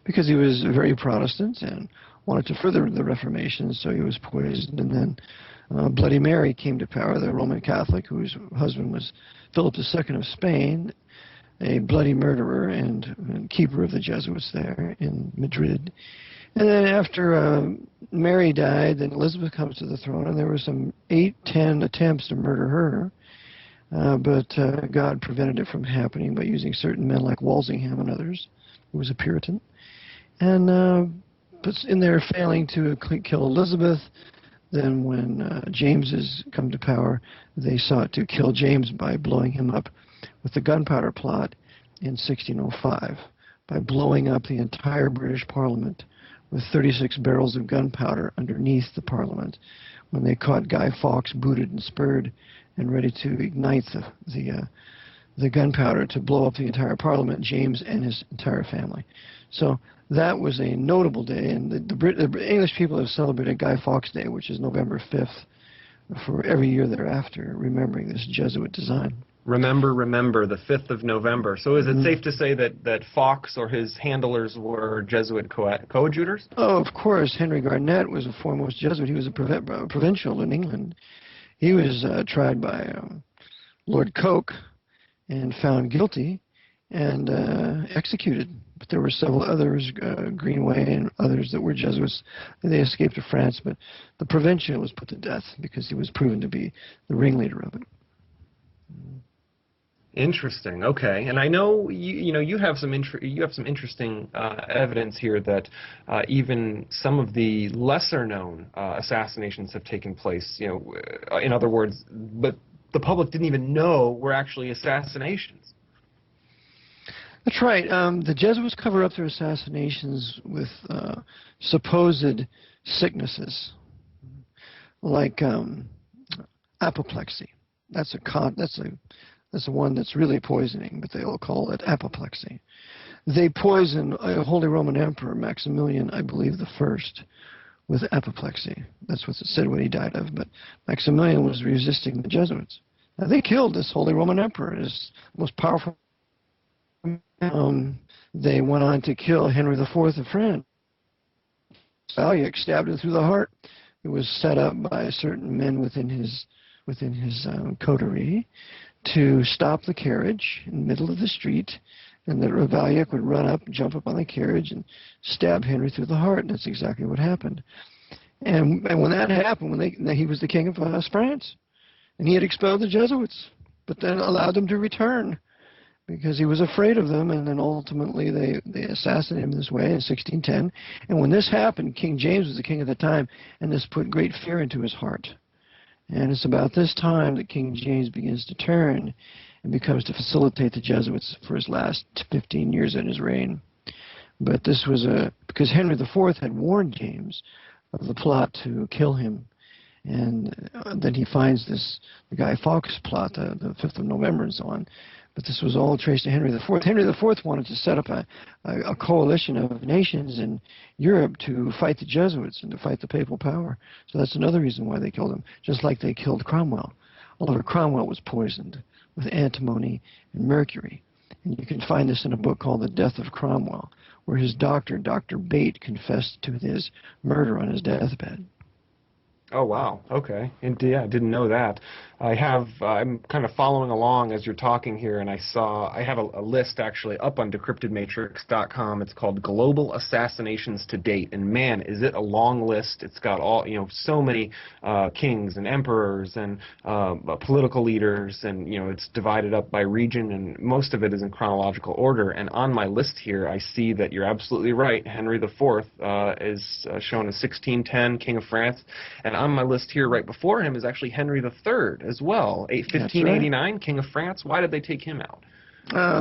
A: because he was very Protestant and wanted to further the Reformation, so he was poisoned. And then Bloody Mary came to power, the Roman Catholic, whose husband was Philip II of Spain, a bloody murderer and keeper of the Jesuits there in Madrid. And then after Mary died, then Elizabeth comes to the throne, and there were some 8-10 attempts to murder her, but God prevented it from happening by using certain men like Walsingham and others, who was a Puritan. And but in their failing to kill Elizabeth, then when James has come to power, they sought to kill James by blowing him up with the gunpowder plot in 1605, by blowing up the entire British Parliament with 36 barrels of gunpowder underneath the Parliament, when they caught Guy Fawkes booted and spurred and ready to ignite the gunpowder to blow up the entire Parliament, James and his entire family. So that was a notable day, and the English people have celebrated Guy Fawkes Day, which is November 5th, for every year thereafter, remembering this Jesuit design.
B: Remember, the 5th of November. So is it safe to say that Fox or his handlers were Jesuit coadjutors?
A: Oh, of course. Henry Garnett was a foremost Jesuit. He was a provincial in England. He was tried by Lord Coke and found guilty and executed. But there were several others, Greenway and others that were Jesuits. They escaped to France, but the provincial was put to death because he was proven to be the ringleader of it.
B: Interesting. Okay, and I know you have some interesting evidence here that even some of the lesser-known assassinations have taken place. In other words, but the public didn't even know were actually assassinations.
A: That's right. The Jesuits cover up their assassinations with supposed sicknesses, like apoplexy. That's the one that's really poisoning, but they'll call it apoplexy. They poison a Holy Roman Emperor, Maximilian, I believe, the First, with apoplexy. That's what it said what he died of, but Maximilian was resisting the Jesuits. Now, they killed this Holy Roman Emperor, his most powerful. They went on to kill Henry IV of France. Valiac stabbed him through the heart. It was set up by certain men within his coterie to stop the carriage in the middle of the street, and that Valiac would run up, jump up on the carriage, and stab Henry through the heart. And that's exactly what happened. And when that happened, he was the king of France, and he had expelled the Jesuits, but then allowed them to return because he was afraid of them. And then ultimately they assassinated him this way in 1610. And when this happened, King James was the king at the time, and this put great fear into his heart. And it's about this time that King James begins to turn and becomes to facilitate the Jesuits for his last 15 years in his reign. But this was because Henry IV had warned James of the plot to kill him. And then he finds the Guy Fawkes plot, the 5th of November and so on. But this was all traced to Henry IV. Henry IV wanted to set up a coalition of nations in Europe to fight the Jesuits and to fight the papal power. So that's another reason why they killed him, just like they killed Cromwell. Oliver Cromwell was poisoned with antimony and mercury. And you can find this in a book called The Death of Cromwell, where his doctor, Dr. Bate, confessed to his murder on his deathbed.
B: Oh, wow. Okay. Indeed, I didn't know that. I'm kind of following along as you're talking here, and I have a list actually up on decryptedmatrix.com. It's called Global Assassinations to Date, and man, is it a long list. It's got so many kings and emperors and political leaders, and it's divided up by region, and most of it is in chronological order. And on my list here, I see that you're absolutely right. Henry IV is shown as 1610, King of France, and on my list here right before him is actually Henry III as well, 1589, right. King of France. Why did they take him out?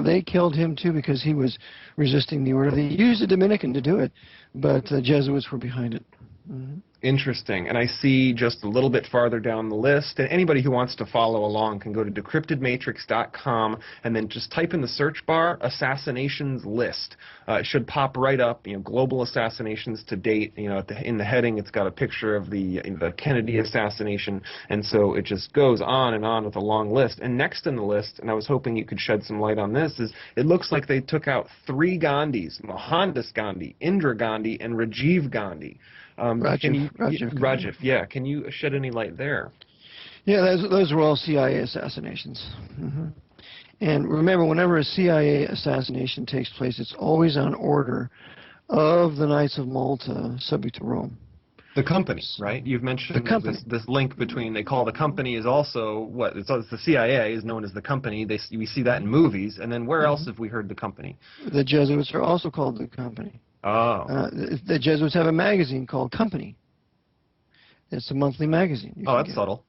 A: They killed him too because he was resisting the order. They used a Dominican to do it, but the Jesuits were behind it. Mm-hmm.
B: Interesting. And I see just a little bit farther down the list, and anybody who wants to follow along can go to decryptedmatrix.com and then just type in the search bar assassinations list. It should pop right up, global assassinations to date. In the heading it's got a picture of the Kennedy assassination, and so it just goes on and on with a long list. And next in the list, and I was hoping you could shed some light on this, is it looks like they took out 3 Gandhis: Mohandas Gandhi, Indira Gandhi, and Rajiv Gandhi. Rajiv, yeah. Can you shed any light there?
A: Yeah, those were all CIA assassinations. Mm-hmm. And remember, whenever a CIA assassination takes place, it's always on order of the Knights of Malta, subject to Rome.
B: The company, right? You've mentioned this link between, they call the company is also, it's the CIA is known as the company. We see that in movies. And then where else have we heard the company?
A: The Jesuits are also called the company.
B: Oh.
A: The Jesuits have a magazine called Company. It's a monthly magazine.
B: Oh, that's subtle.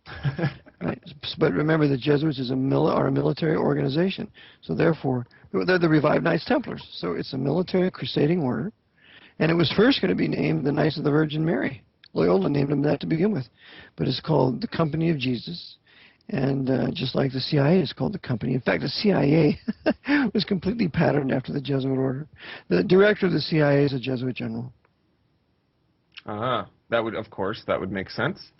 A: Right. But remember, the Jesuits are a military organization. So therefore, they're the revived Knights Templars. So it's a military crusading order. And it was first going to be named the Knights of the Virgin Mary. Loyola named them that to begin with. But it's called the Company of Jesus. And just like the CIA is called the company. In fact, the CIA was completely patterned after the Jesuit order. The director of the CIA is a Jesuit general.
B: That would make sense.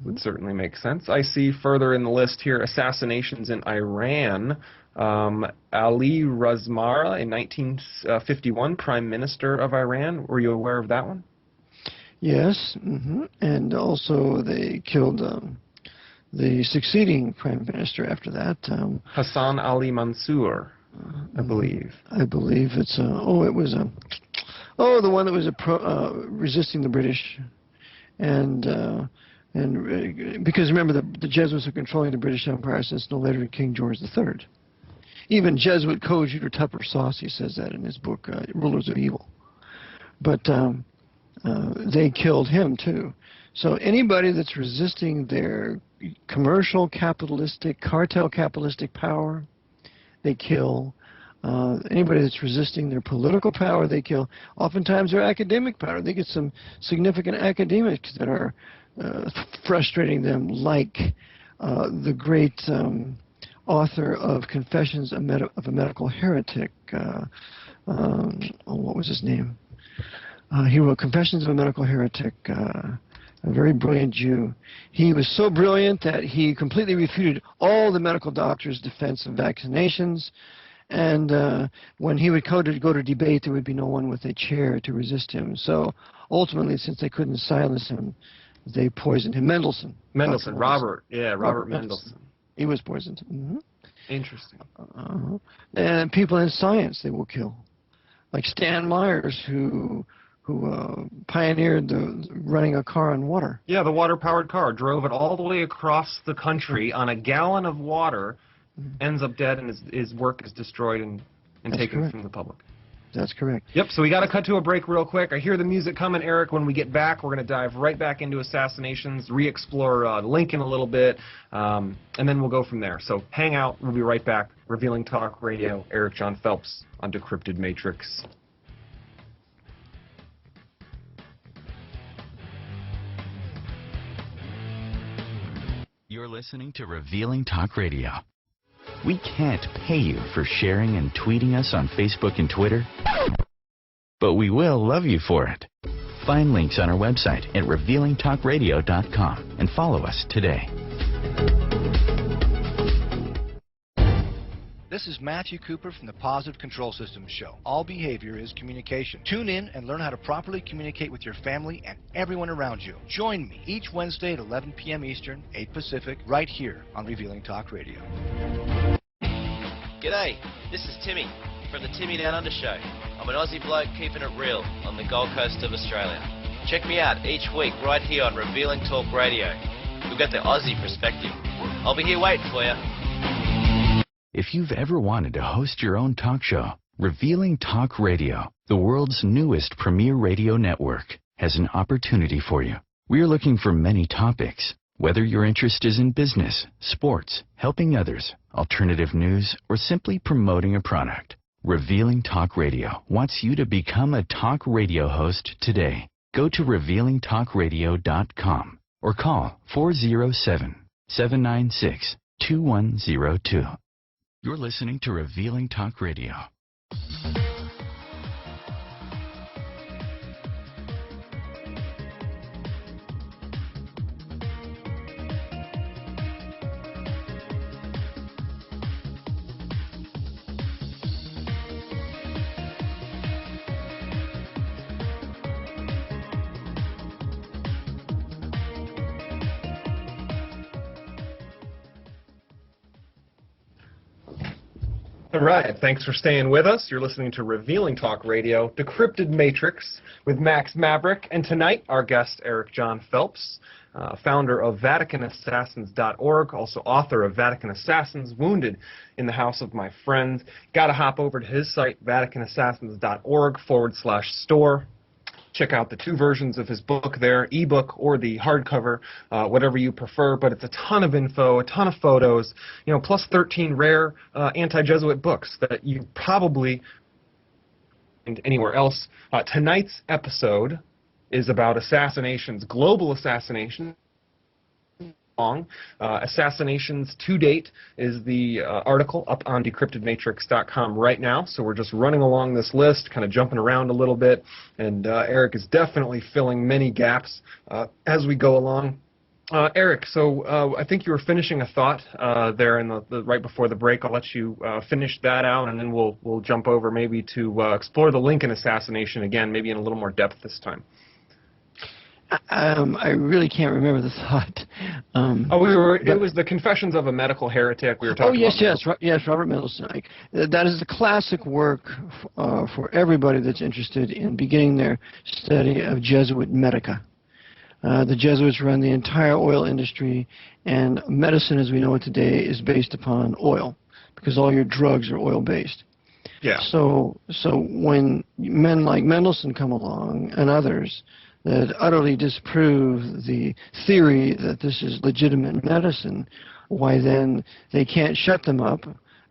B: would certainly make sense. I see further in the list here assassinations in Iran. Ali Razmara in 1951, Prime Minister of Iran. Were you aware of that one?
A: Yes, and also they killed the succeeding Prime Minister after that.
B: Hassan Ali Mansour, I believe.
A: I believe it's the one that was resisting the British, and because remember the Jesuits are controlling the British Empire since no later than King George III. Even Jesuit coadjutor Tupper Saucy says that in his book Rulers of Evil. But they killed him too. So anybody that's resisting their commercial capitalistic, cartel capitalistic power, they kill. Anybody that's resisting their political power, they kill. Oftentimes their academic power. They get some significant academics that are frustrating them, like the great author of Confessions of a Medical Heretic. What was his name? He wrote Confessions of a Medical Heretic, a very brilliant Jew. He was so brilliant that he completely refuted all the medical doctors' defense of vaccinations. And when he would go to debate, there would be no one with a chair to resist him. So ultimately, since they couldn't silence him, they poisoned him. Mendelssohn.
B: Robert Mendelssohn.
A: He was poisoned.
B: Interesting.
A: And people in science they will kill, like Stan Myers, who pioneered running a car on water.
B: Yeah, the water-powered car. Drove it all the way across the country on a gallon of water, ends up dead, and his work is destroyed and taken from the public.
A: That's correct.
B: Yep, so we got to cut to a break real quick. I hear the music coming, Eric. When we get back, we're going to dive right back into assassinations, re-explore Lincoln a little bit, and then we'll go from there. So hang out. We'll be right back. Revealing Talk Radio, Eric John Phelps on Decrypted Matrix.
C: You're listening to Revealing Talk Radio. We can't pay you for sharing and tweeting us on Facebook and Twitter, but we will love you for it. Find links on our website at revealingtalkradio.com and follow us today.
F: This is Matthew Cooper from the Positive Control Systems Show. All behavior is communication. Tune in and learn how to properly communicate with your family and everyone around you. Join me each Wednesday at 11 p.m. Eastern, 8 Pacific, right here on Revealing Talk Radio.
D: G'day, this is Timmy from the Timmy Down Under Show. I'm an Aussie bloke keeping it real on the Gold Coast of Australia. Check me out each week right here on Revealing Talk Radio. We've got the Aussie perspective. I'll be here waiting for you.
C: If you've ever wanted to host your own talk show, Revealing Talk Radio, the world's newest premier radio network, has an opportunity for you. We're looking for many topics. Whether your interest is in business, sports, helping others, alternative news, or simply promoting a product, Revealing Talk Radio wants you to become a talk radio host today. Go to revealingtalkradio.com or call 407-796-2102. You're listening to Revealing Talk Radio.
B: All right, thanks for staying with us. You're listening to Revealing Talk Radio, Decrypted Matrix with Max Maverick, and tonight our guest, Eric John Phelps, founder of VaticanAssassins.org, also author of Vatican Assassins, Wounded in the House of My Friend. Got to hop over to his site, VaticanAssassins.org/store. Check out the two versions of his book there, ebook or the hardcover, whatever you prefer. But it's a ton of info, a ton of photos, plus 13 rare anti-Jesuit books that you probably find anywhere else. Tonight's episode is about assassinations, global assassinations. Assassinations to date is the article up on decryptedmatrix.com right now. So we're just running along this list, kind of jumping around a little bit, and Eric is definitely filling many gaps as we go along. Eric, so I think you were finishing a thought there in the right before the break. I'll let you finish that out, and then we'll jump over maybe to explore the Lincoln assassination again, maybe in a little more depth this time.
A: I really can't remember the thought.
B: It was the Confessions of a Medical Heretic. We were talking about.
A: Yes, Robert Mendelssohn. That is the classic work for everybody that's interested in beginning their study of Jesuit medica. The Jesuits run the entire oil industry, and medicine as we know it today is based upon oil, because all your drugs are oil-based.
B: Yeah.
A: So when men like Mendelssohn come along and others that utterly disprove the theory that this is legitimate medicine, why then they can't shut them up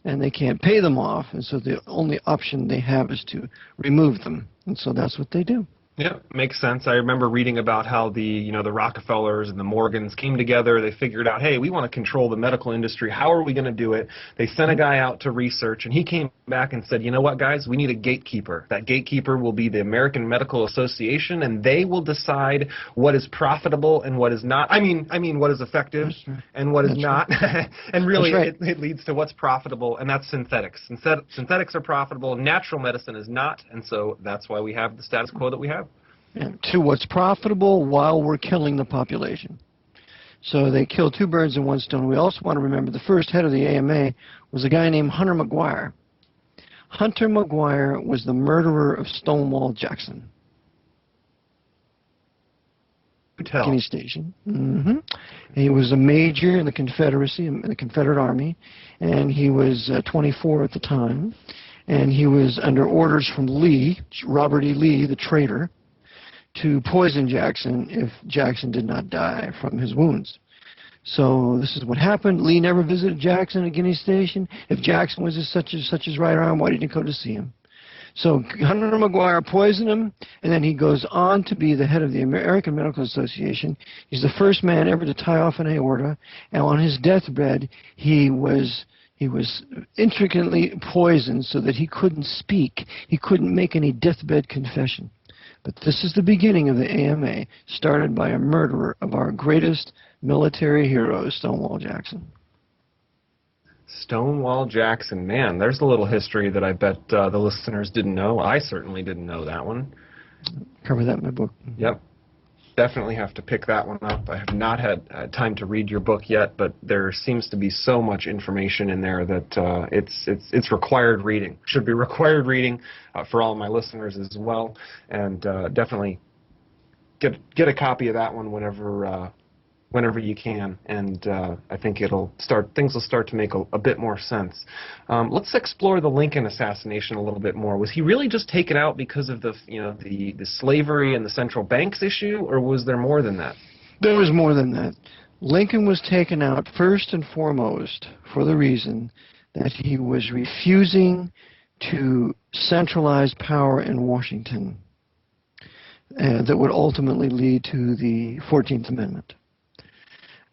A: and they can't pay them off, and so the only option they have is to remove them, and so that's what they do.
B: Yeah, makes sense. I remember reading about how the Rockefellers and the Morgans came together. They figured out, hey, we want to control the medical industry. How are we going to do it? They sent a guy out to research, and he came back and said, you know what, guys, we need a gatekeeper. That gatekeeper will be the American Medical Association, and they will decide what is profitable and what is not. I mean, what is effective and what is not. And really, it leads to what's profitable, and that's synthetics. Synthetics are profitable. Natural medicine is not, and so that's why we have the status quo that we have.
A: To what's profitable while we're killing the population. So they kill two birds in one stone. We also want to remember the first head of the AMA was a guy named Hunter McGuire. Hunter McGuire was the murderer of Stonewall Jackson. Guinea Station. He was a major in the Confederacy, in the Confederate Army, and he was 24 at the time. And he was under orders from Lee, Robert E. Lee, the traitor, to poison Jackson if Jackson did not die from his wounds. So this is what happened. Lee never visited Jackson at Guinea Station. If Jackson was such his right arm, why didn't he go to see him? So Hunter McGuire poisoned him, and then he goes on to be the head of the American Medical Association. He's the first man ever to tie off an aorta, and on his deathbed, he was intricately poisoned so that he couldn't speak. He couldn't make any deathbed confession. But this is the beginning of the AMA, started by a murderer of our greatest military hero, Stonewall Jackson.
B: Stonewall Jackson. Man, there's a little history that I bet the listeners didn't know. I certainly didn't know that one.
A: Cover that in my book.
B: Yep. Definitely have to pick that one up. I have not had time to read your book yet, but there seems to be so much information in there that it's required reading. Should be required reading for all of my listeners as well, and definitely get a copy of that one whenever you can, and I think things will start to make a bit more sense. Let's explore the Lincoln assassination a little bit more. Was he really just taken out because of the slavery and the central banks issue, or was there more than that?
A: There was more than that. Lincoln was taken out first and foremost for the reason that he was refusing to centralize power in Washington that would ultimately lead to the 14th Amendment.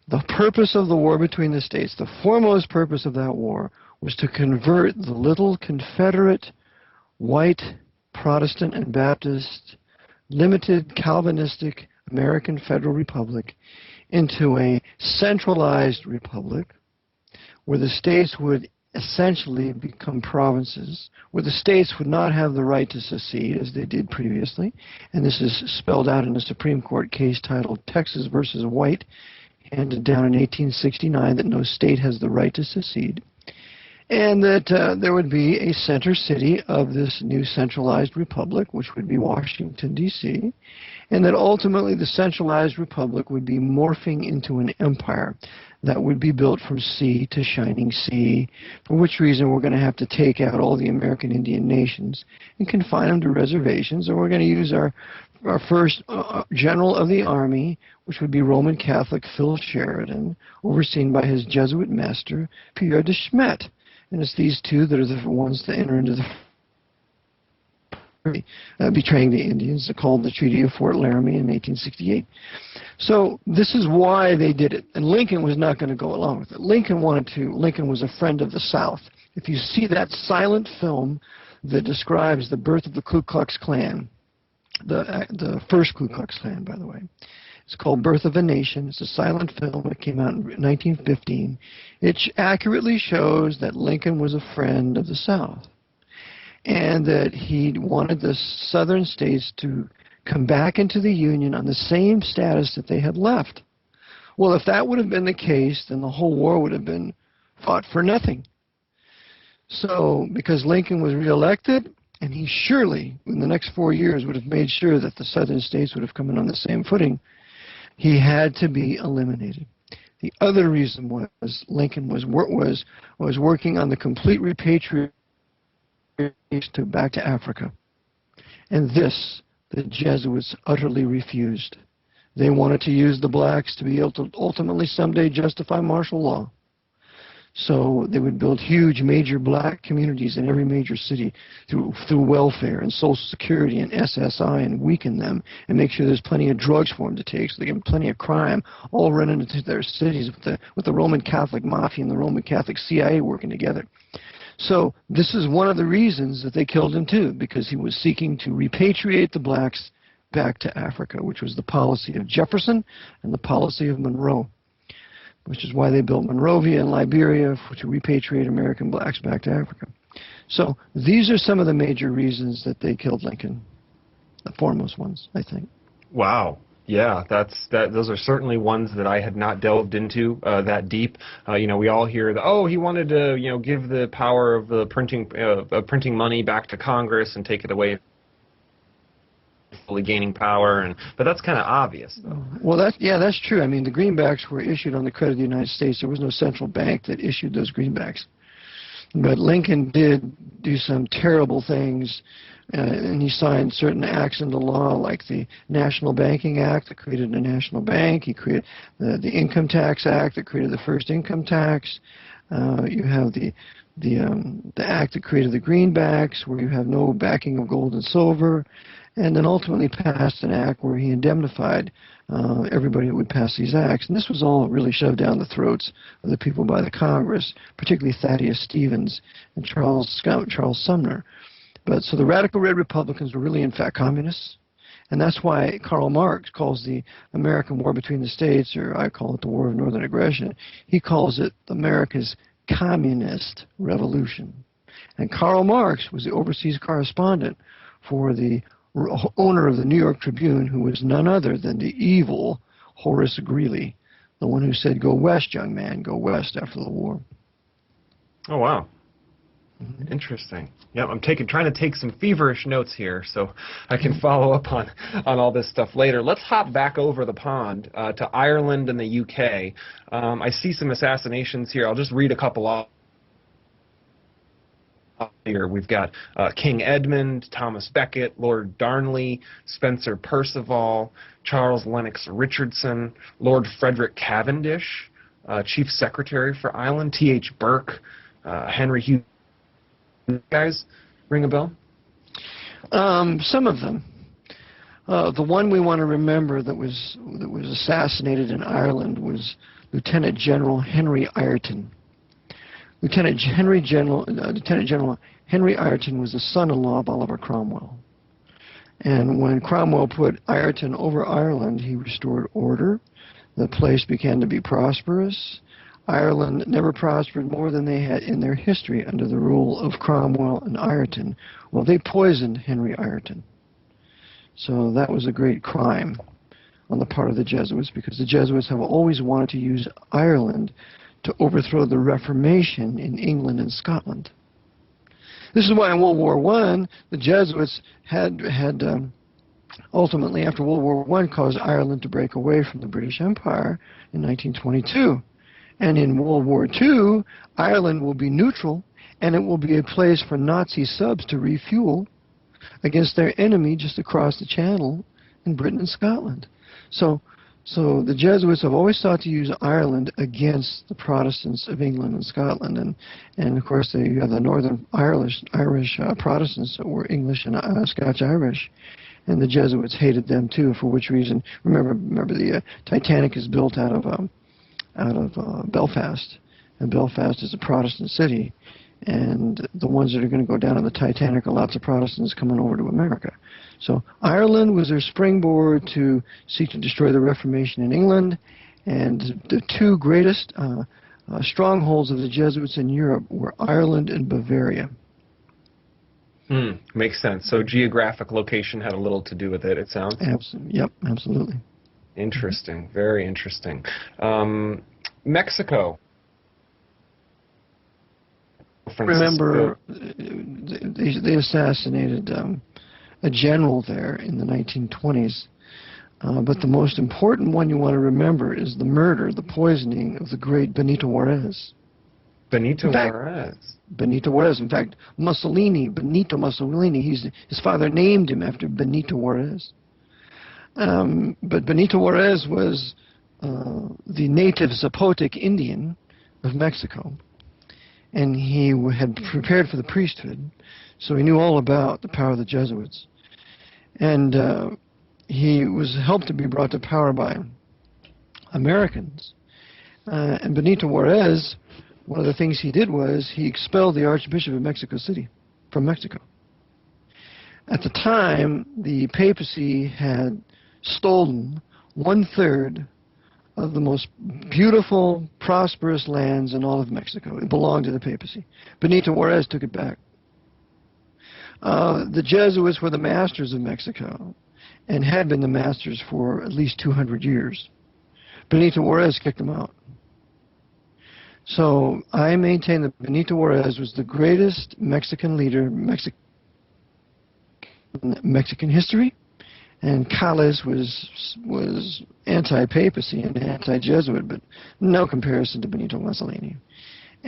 A: The purpose of the war between the states, the foremost purpose of that war, was to convert the little Confederate, white, Protestant and Baptist, limited Calvinistic American Federal Republic into a centralized republic where the states would essentially become provinces, where the states would not have the right to secede as they did previously, and this is spelled out in a Supreme Court case titled Texas versus White, handed down in 1869, that no state has the right to secede, and that there would be a center city of this new centralized republic, which would be Washington, D.C., and that ultimately the centralized republic would be morphing into an empire that would be built from sea to shining sea, for which reason we're going to have to take out all the American Indian nations and confine them to reservations, or we're going to use our first general of the army, which would be Roman Catholic Phil Sheridan, overseen by his Jesuit master, Pierre de Smet. And it's these two that are the ones that enter into the betraying the Indians, called the Treaty of Fort Laramie in 1868. So this is why they did it. And Lincoln was not going to go along with it. Lincoln was a friend of the South. If you see that silent film that describes the birth of the Ku Klux Klan, the first Ku Klux Klan, by the way, It's called Birth of a Nation. It's a silent film. It came out in 1915. It accurately shows that Lincoln was a friend of the South and that he wanted the southern states to come back into the Union on the same status that they had left. Well, if that would have been the case, then the whole war would have been fought for nothing. So, because Lincoln was reelected, and he surely, in the next 4 years, would have made sure that the southern states would have come in on the same footing, he had to be eliminated. The other reason was Lincoln was working on the complete repatriation back to Africa. And this, the Jesuits utterly refused. They wanted to use the blacks to be able to ultimately someday justify martial law. So they would build huge major black communities in every major city through welfare and Social Security and SSI, and weaken them and make sure there's plenty of drugs for them to take, so they get plenty of crime, all running into their cities with the Roman Catholic Mafia and the Roman Catholic CIA working together. So this is one of the reasons that they killed him too, because he was seeking to repatriate the blacks back to Africa, which was the policy of Jefferson and the policy of Monroe, which is why they built Monrovia in Liberia to repatriate American blacks back to Africa. So these are some of the major reasons that they killed Lincoln, the foremost ones, I think.
B: Wow. Yeah, those are certainly ones that I had not delved into that deep. We all hear that, he wanted to, give the power of the printing money back to Congress and take it away, fully gaining power, but that's kind of obvious, though.
A: Well, that's true. I mean, the greenbacks were issued on the credit of the United States. There was no central bank that issued those greenbacks. But Lincoln did do some terrible things, and he signed certain acts into law, like the National Banking Act that created a national bank. He created the Income Tax Act that created the first income tax. You have the act that created the greenbacks, where you have no backing of gold and silver, and then ultimately passed an act where he indemnified everybody that would pass these acts. And this was all really shoved down the throats of the people by the Congress, particularly Thaddeus Stevens and Charles Sumner. But so the radical red Republicans were really, in fact, communists. And that's why Karl Marx calls the American War between the States, or I call it the War of Northern Aggression, he calls it America's communist revolution. And Karl Marx was the overseas correspondent for the owner of the New York Tribune, who was none other than the evil Horace Greeley, the one who said, "Go west, young man, go west," after the war.
B: Oh, wow. Interesting. Yeah, I'm trying to take some feverish notes here so I can follow up on all this stuff later. Let's hop back over the pond to Ireland and the UK. I see some assassinations here. I'll just read a couple off. Here we've got King Edmund, Thomas Becket, Lord Darnley, Spencer Perceval, Charles Lennox Richardson, Lord Frederick Cavendish, Chief Secretary for Ireland, T.H. Burke, Henry Hughes. Guys, ring a bell?
A: Some of them. The one we want to remember that was assassinated in Ireland was Lieutenant General Henry Ireton. Lieutenant General Henry Ireton was the son-in-law of Oliver Cromwell. And when Cromwell put Ireton over Ireland, he restored order. The place began to be prosperous. Ireland never prospered more than they had in their history under the rule of Cromwell and Ireton. Well, they poisoned Henry Ireton. So that was a great crime on the part of the Jesuits, because the Jesuits have always wanted to use Ireland to overthrow the Reformation in England and Scotland. This is why in World War I, the Jesuits had ultimately, after World War I, caused Ireland to break away from the British Empire in 1922. And in World War II, Ireland will be neutral, and it will be a place for Nazi subs to refuel against their enemy just across the Channel in Britain and Scotland. So the Jesuits have always sought to use Ireland against the Protestants of England and Scotland. And of course, you have the Northern Irish Protestants that were English and Scotch-Irish. And the Jesuits hated them too, for which reason, remember the Titanic is built out of Belfast, and Belfast is a Protestant city, and the ones that are going to go down on the Titanic are lots of Protestants coming over to America. So Ireland was their springboard to seek to destroy the Reformation in England, and the two greatest strongholds of the Jesuits in Europe were Ireland and Bavaria.
B: Makes sense. So geographic location had a little to do with it, it sounds?
A: Yep, absolutely.
B: Interesting. Very interesting. Mexico.
A: Remember, they assassinated a general there in the 1920s. But the most important one you want to remember is the murder, the poisoning of the great Benito Juarez.
B: Benito Juarez.
A: Benito Juarez. In fact, Benito Mussolini, his father named him after Benito Juarez. But Benito Juarez was the native Zapotec Indian of Mexico. And he had prepared for the priesthood, so he knew all about the power of the Jesuits. And he was helped to be brought to power by Americans. And Benito Juarez, one of the things he did was he expelled the Archbishop of Mexico City from Mexico. At the time, the papacy had stolen 1/3 of the most beautiful, prosperous lands in all of Mexico. It belonged to the papacy. Benito Juarez took it back. The Jesuits were the masters of Mexico and had been the masters for at least 200 years. Benito Juarez kicked them out. So I maintain that Benito Juarez was the greatest Mexican leader in Mexican history, and Calles was anti-papacy and anti-Jesuit, but no comparison to Benito Mussolini,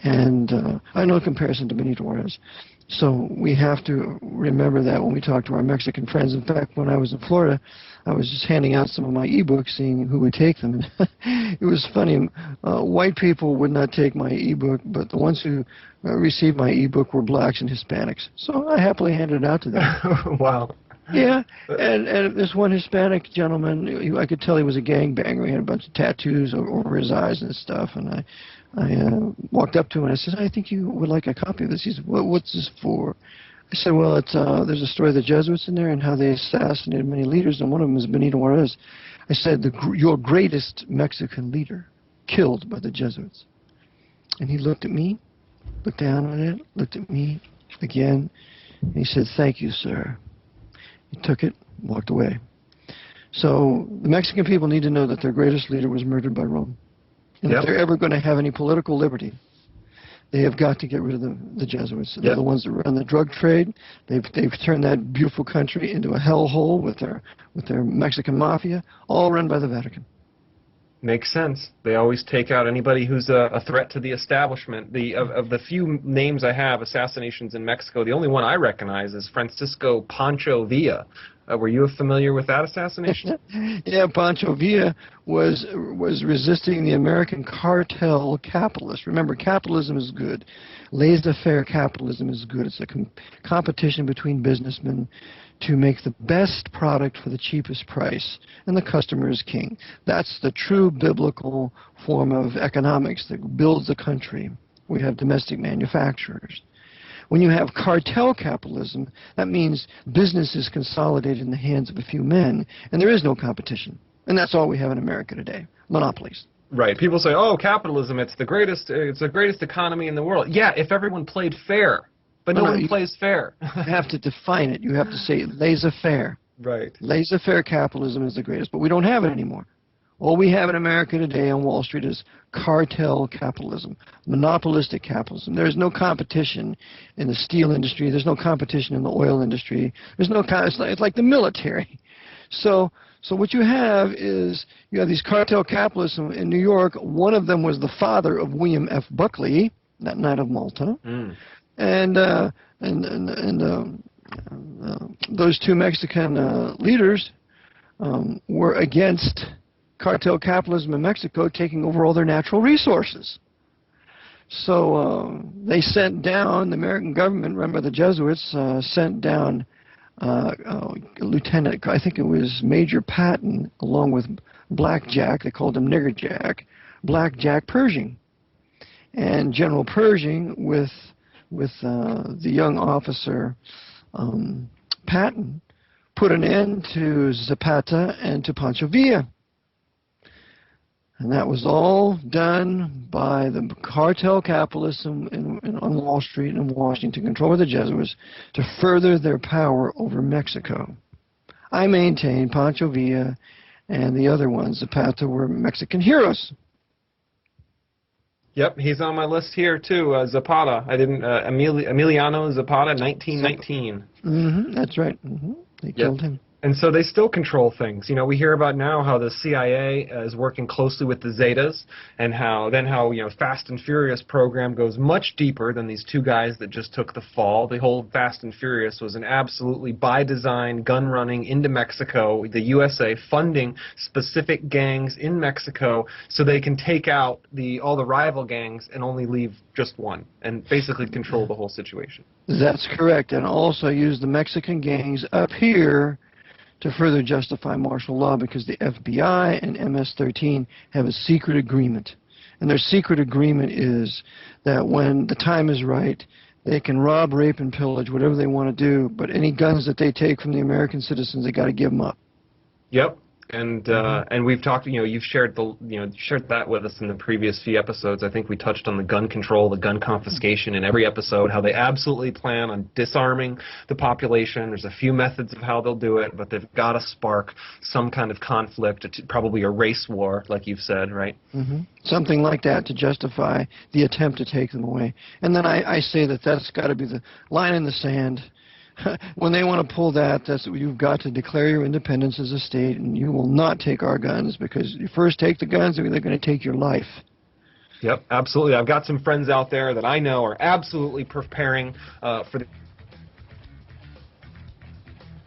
A: and no comparison to Benito Juarez. So we have to remember that when we talk to our Mexican friends. In fact, when I was in Florida, I was just handing out some of my ebooks, seeing who would take them. It was funny. White people would not take my ebook, but the ones who received my ebook were blacks and Hispanics. So I happily handed it out to them.
B: Wow.
A: Yeah, and this one Hispanic gentleman, I could tell he was a gangbanger. He had a bunch of tattoos over his eyes and stuff, and I walked up to him and I said, I think you would like a copy of this. He said, what's this for? I said, well, there's a story of the Jesuits in there and how they assassinated many leaders, and one of them is Benito Juarez. I said, your greatest Mexican leader killed by the Jesuits. And he looked at me, looked down on it, looked at me again, and he said, thank you, sir. He took it, walked away. So the Mexican people need to know that their greatest leader was murdered by Rome. And if they're ever going to have any political liberty, they have got to get rid of the Jesuits. They're the ones that run the drug trade. They've turned that beautiful country into a hellhole with their Mexican mafia, all run by the Vatican.
B: Makes sense. They always take out anybody who's a threat to the establishment. Of the few names I have, assassinations in Mexico, the only one I recognize is Francisco Pancho Villa. Were you familiar with that assassination?
A: Yeah, Pancho Villa was resisting the American cartel capitalists. Remember, capitalism is good. Laissez-faire capitalism is good. It's a competition between businessmen to make the best product for the cheapest price, and the customer is king. That's the true biblical form of economics that builds the country. We have domestic manufacturers. When you have cartel capitalism, that means business is consolidated in the hands of a few men, and there is no competition. And that's all we have in America today, monopolies.
B: Right. People say, oh, capitalism, it's the greatest economy in the world. Yeah, if everyone played fair. But no one plays fair.
A: You have to define it. You have to say laissez-faire.
B: Right.
A: Laissez-faire capitalism is the greatest, but we don't have it anymore. All we have in America today on Wall Street is cartel capitalism, monopolistic capitalism. There is no competition in the steel industry. There's no competition in the oil industry. There's no it's like the military. So what you have is you have these cartel capitalists in New York. One of them was the father of William F. Buckley, that Knight of Malta. And those two Mexican leaders were against cartel capitalism in Mexico taking over all their natural resources. So they sent down, the American government, run by the Jesuits, sent down Lieutenant, I think it was Major Patton, along with Black Jack, they called him Nigger Jack, Black Jack Pershing. And General Pershing, with with the young officer Patton, put an end to Zapata and to Pancho Villa. And that was all done by the cartel capitalists on Wall Street and Washington, controlled by the Jesuits, to further their power over Mexico. I maintain Pancho Villa and the other ones, Zapata, were Mexican heroes.
B: Yep, he's on my list here too. Zapata. I didn't. Emiliano Zapata, 1919.
A: That's right. They killed him.
B: And so they still control things. You know, we hear about now how the CIA is working closely with the Zetas, and how Fast and Furious program goes much deeper than these two guys that just took the fall. The whole Fast and Furious was an absolutely by design gun running into Mexico, the USA funding specific gangs in Mexico so they can take out all the rival gangs and only leave just one, and basically control the whole situation.
A: That's correct, and also use the Mexican gangs up here to further justify martial law, because the FBI and MS-13 have a secret agreement. And their secret agreement is that when the time is right, they can rob, rape, and pillage, whatever they want to do, but any guns that they take from the American citizens, they got to give them up.
B: Yep. And we've talked, you've shared that with us in the previous few episodes. I think we touched on the gun control, the gun confiscation in every episode, how they absolutely plan on disarming the population. There's a few methods of how they'll do it, but they've got to spark some kind of conflict, probably a race war, like you've said, right?
A: Something like that to justify the attempt to take them away. And then I say that's got to be the line in the sand. When they want to pull that, you've got to declare your independence as a state, and you will not take our guns, because you first take the guns, they're going to take your life.
B: Yep, absolutely. I've got some friends out there that I know are absolutely preparing for the...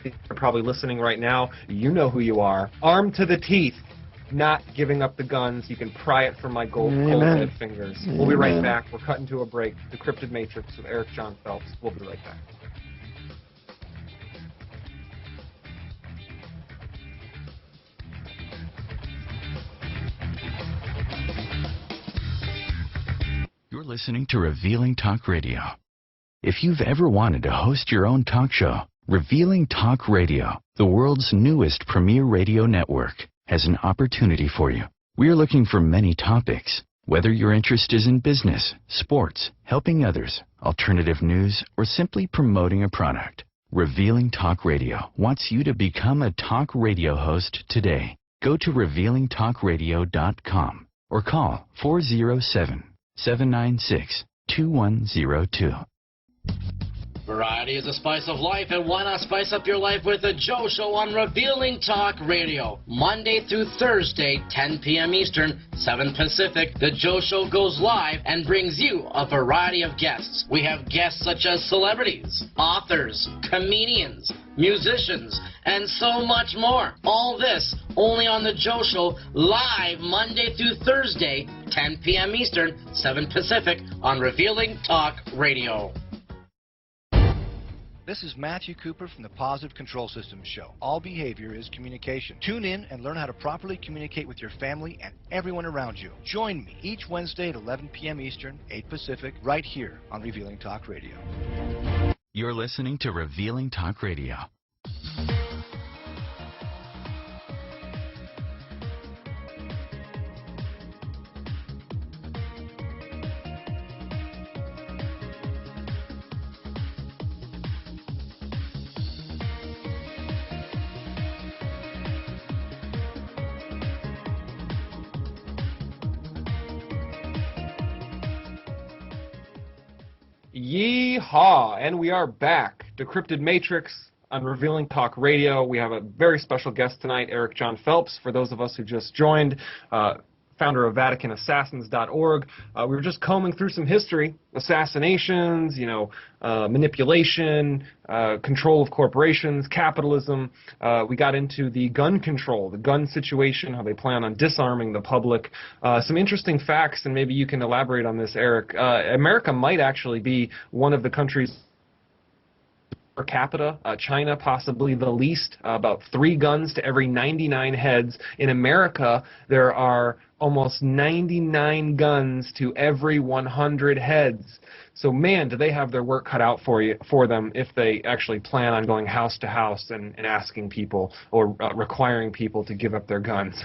B: You're probably listening right now. You know who you are. Armed to the teeth. Not giving up the guns. You can pry it from my cold dead fingers. We'll be right back. We're cutting to a break. Decrypted Matrix with Eric John Phelps. We'll be right back.
C: You're listening to Revealing Talk Radio. If you've ever wanted to host your own talk show, Revealing Talk Radio, the world's newest premier radio network, has an opportunity for you. We are looking for many topics. Whether your interest is in business, sports, helping others, alternative news, or simply promoting a product, Revealing Talk Radio wants you to become a talk radio host today. Go to revealingtalkradio.com or call 407-796-2102.
E: Variety is a spice of life, and why not spice up your life with the Joe Show on Revealing Talk Radio? Monday through Thursday, 10 p.m. Eastern, 7 Pacific, the Joe Show goes live and brings you a variety of guests. We have guests such as celebrities, authors, comedians, musicians, and so much more. All this only on the Joe Show, live Monday through Thursday, 10 p.m. Eastern, 7 Pacific, on Revealing Talk Radio.
F: This is Matthew Cooper from the Positive Control Systems Show. All behavior is communication. Tune in and learn how to properly communicate with your family and everyone around you. Join me each Wednesday at 11 p.m. Eastern, 8 Pacific, right here on Revealing Talk Radio.
C: You're listening to Revealing Talk Radio.
B: Yeehaw! And we are back. Decrypted Matrix on Revealing Talk Radio. We have a very special guest tonight, Eric John Phelps. For those of us who just joined, founder of VaticanAssassins.org. We were just combing through some history, assassinations, manipulation, control of corporations, capitalism. We got into the gun control, the gun situation, how they plan on disarming the public. Some interesting facts, and maybe you can elaborate on this, Eric. America might actually be one of the countries per capita. China, possibly the least, about 3 guns to every 99 heads. In America, there are almost 99 guns to every 100 heads. So, man, do they have their work cut out for them if they actually plan on going house to house and asking people or requiring people to give up their guns.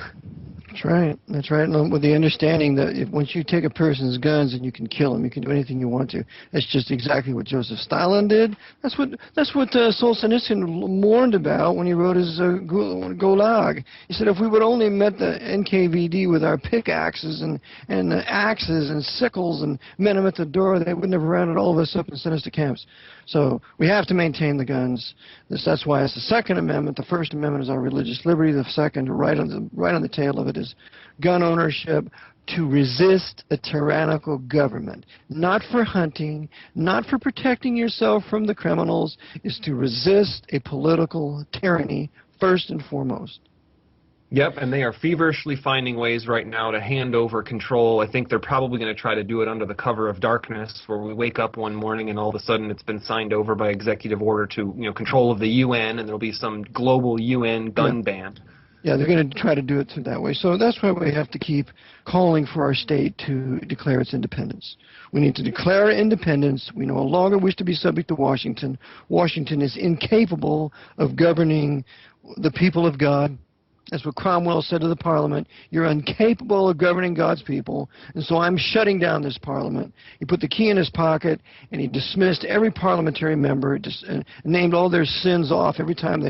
A: That's right. That's right. And with the understanding that once you take a person's guns and you can kill them, you can do anything you want to. That's just exactly what Joseph Stalin did. That's what Solzhenitsyn warned about when he wrote his Gulag. He said if we would only met the NKVD with our pickaxes and axes and sickles and met them at the door, they wouldn't have rounded all of us up and sent us to camps. So we have to maintain the guns. That's why it's the Second Amendment. The First Amendment is our religious liberty. The second, right on the tail of it, is gun ownership, to resist a tyrannical government. Not for hunting, not for protecting yourself from the criminals, is to resist a political tyranny first and foremost.
B: Yep, and they are feverishly finding ways right now to hand over control. I think they're probably going to try to do it under the cover of darkness, where we wake up one morning and all of a sudden it's been signed over by executive order to, control of the UN, and there'll be some global UN gun ban.
A: Yeah, they're going to try to do it through that way. So that's why we have to keep calling for our state to declare its independence. We need to declare independence. We no longer wish to be subject to Washington. Washington is incapable of governing the people of God. That's what Cromwell said to the Parliament. You're incapable of governing God's people, and so I'm shutting down this Parliament. He put the key in his pocket, and he dismissed every parliamentary member, named all their sins off every time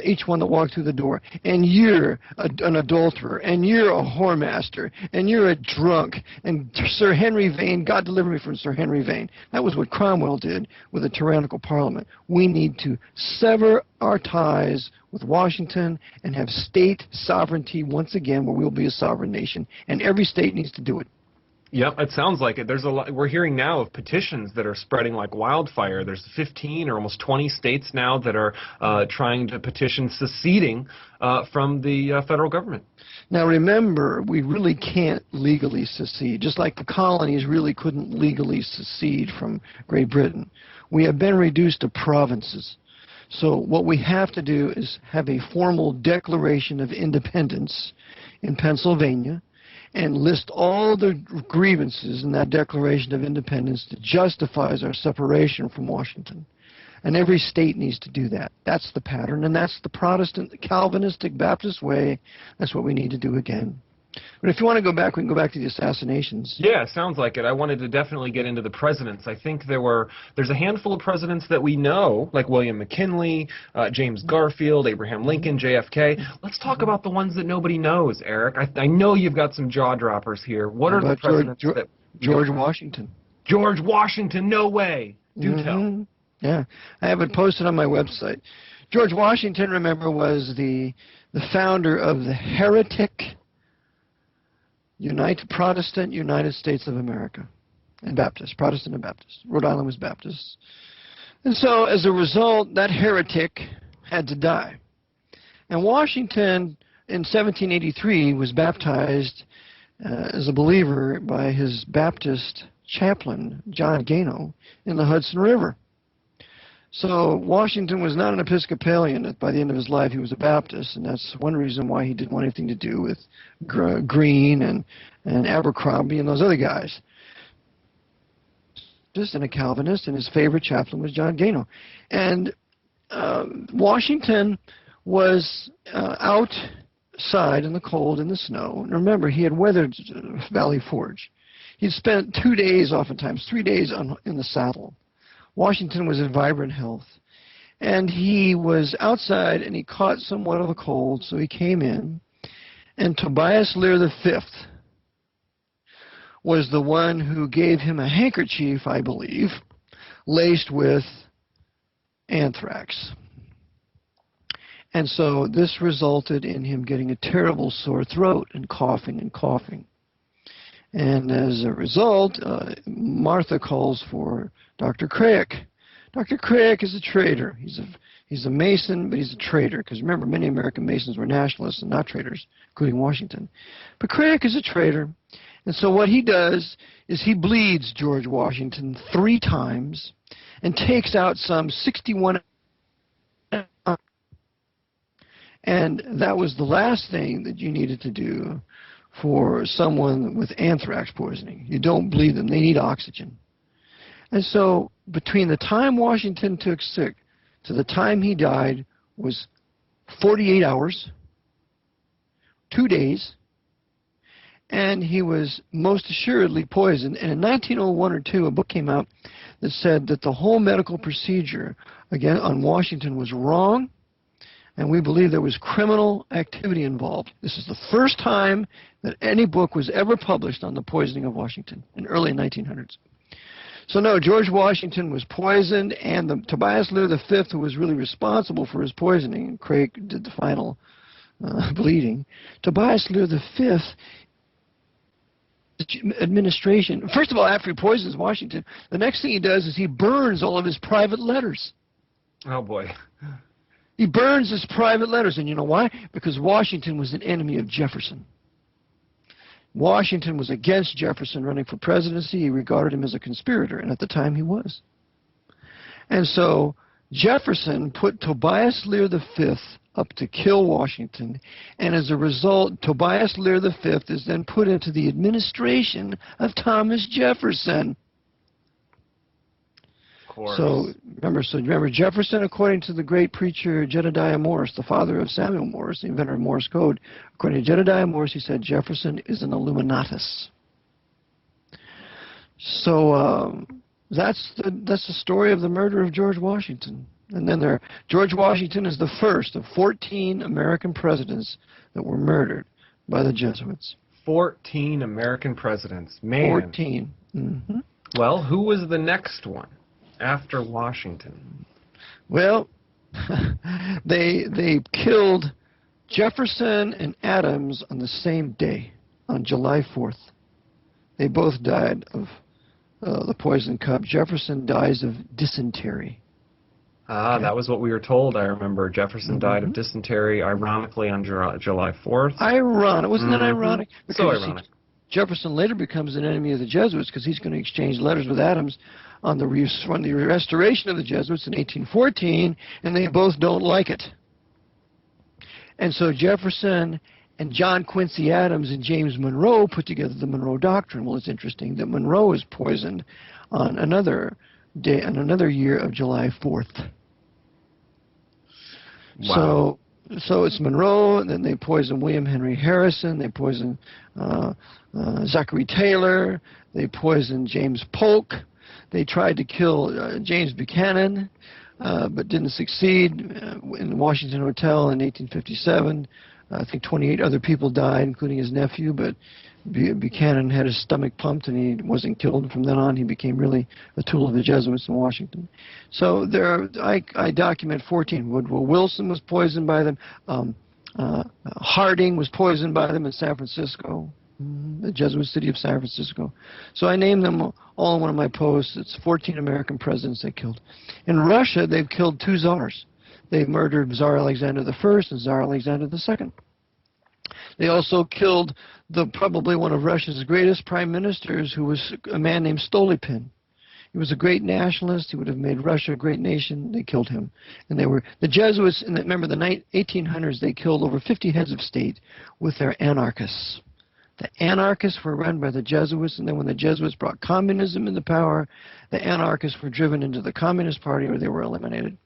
A: each one that walked through the door. And you're an adulterer, and you're a whoremaster, and you're a drunk, and Sir Henry Vane, God deliver me from Sir Henry Vane. That was what Cromwell did with a tyrannical Parliament. We need to sever our ties with Washington and have state sovereignty once again, where we'll be a sovereign nation, and every state needs to do it.
B: Yep, it sounds like it. There's a lot. We're hearing now of petitions that are spreading like wildfire. There's 15 or almost 20 states now that are trying to petition seceding from the federal government.
A: Now remember, we really can't legally secede, just like the colonies really couldn't legally secede from Great Britain. We have been reduced to provinces. So what we have to do is have a formal Declaration of Independence in Pennsylvania and list all the grievances in that Declaration of Independence that justifies our separation from Washington. And every state needs to do that. That's the pattern, and that's the Protestant, Calvinistic, Baptist way. That's what we need to do again. But if you want to go back, we can go back to the assassinations.
B: Yeah, sounds like it. I wanted to definitely get into the presidents. I think there's a handful of presidents that we know, like William McKinley, James Garfield, Abraham Lincoln, JFK. Let's talk about the ones that nobody knows, Eric. I know you've got some jaw droppers here. What are the presidents that
A: George Washington.
B: George Washington, no way. Do tell.
A: Yeah, I have it posted on my website. George Washington, remember, was the founder of the heretic Protestant United States of America, and Baptist, Protestant and Baptist. Rhode Island was Baptist. And so, as a result, that heretic had to die. And Washington, in 1783, was baptized as a believer by his Baptist chaplain, John Gano, in the Hudson River. So Washington was not an Episcopalian. By the end of his life, he was a Baptist, and that's one reason why he didn't want anything to do with Greene and Abercrombie and those other guys. Just a Calvinist, and his favorite chaplain was John Gano. And Washington was outside in the cold, in the snow. And remember, he had weathered Valley Forge. He'd spent 2 days, oftentimes 3 days in the saddle. Washington was in vibrant health, and he was outside, and he caught somewhat of a cold, so he came in, and Tobias Lear V was the one who gave him a handkerchief, I believe, laced with anthrax. And so this resulted in him getting a terrible sore throat and coughing and coughing. And as a result, Martha calls for Dr. Craik. Dr. Craik is a traitor. He's a Mason, but he's a traitor. Because remember, many American Masons were nationalists and not traitors, including Washington. But Craik is a traitor. And so what he does is he bleeds George Washington 3 times and takes out some 61 And that was the last thing that you needed to do for someone with anthrax poisoning. You don't bleed them. They need oxygen. And so between the time Washington took sick to the time he died was 48 hours, 2 days, and he was most assuredly poisoned. And in 1901 or 2, a book came out that said that the whole medical procedure, again, on Washington was wrong, and we believe there was criminal activity involved. This is the first time that any book was ever published on the poisoning of Washington in early 1900s. So no, George Washington was poisoned, and Tobias Lear V, who was really responsible for his poisoning, and Craig did the final bleeding. Tobias Lear V administration, first of all, after he poisons Washington, the next thing he does is he burns all of his private letters.
B: Oh, boy.
A: He burns his private letters, and you know why? Because Washington was an enemy of Jefferson. Washington was against Jefferson running for presidency. He regarded him as a conspirator, and at the time he was. And so Jefferson put Tobias Lear V up to kill Washington, and as a result, Tobias Lear V is then put into the administration of Thomas Jefferson.
B: Of course.
A: So remember Jefferson, according to the great preacher Jedediah Morse, the father of Samuel Morse, the inventor of Morse code, according to Jedediah Morse, he said Jefferson is an Illuminatus. So that's the story of the murder of George Washington. And then George Washington is the first of 14 American presidents that were murdered by the Jesuits.
B: 14 American presidents. Man.
A: 14. Mm-hmm.
B: Well, who was the next one after Washington?
A: Well, they killed Jefferson and Adams on the same day, on July 4th. They both died of the poison cup. Jefferson dies of dysentery.
B: Ah, that was what we were told, I remember. Jefferson died of dysentery, ironically, on July 4th.
A: Ironic. Wasn't that ironic?
B: Because so ironic.
A: Jefferson later becomes an enemy of the Jesuits because he's going to exchange letters with Adams on the restoration of the Jesuits in 1814, and they both don't like it. And so Jefferson and John Quincy Adams and James Monroe put together the Monroe Doctrine. Well, it's interesting that Monroe is poisoned on another day, on another year of July 4th.
B: Wow.
A: So it's Monroe, and then they poison William Henry Harrison, they poison Zachary Taylor, they poison James Polk, they tried to kill James Buchanan, but didn't succeed in the Washington Hotel in 1857. I think 28 other people died, including his nephew, but Buchanan had his stomach pumped and he wasn't killed. From then on, he became really a tool of the Jesuits in Washington. So I document 14. Woodrow Wilson was poisoned by them. Harding was poisoned by them in San Francisco, the Jesuit city of San Francisco. So I named them all in one of my posts. It's 14 American presidents they killed. In Russia, they've killed 2 czars. They murdered Tsar Alexander I and Tsar Alexander II. They also killed probably one of Russia's greatest prime ministers, who was a man named Stolypin. He was a great nationalist. He would have made Russia a great nation. They killed him. And they were the Jesuits, and remember the 1800s, they killed over 50 heads of state with their anarchists. The anarchists were run by the Jesuits, and then when the Jesuits brought communism into power, the anarchists were driven into the Communist Party or they were eliminated.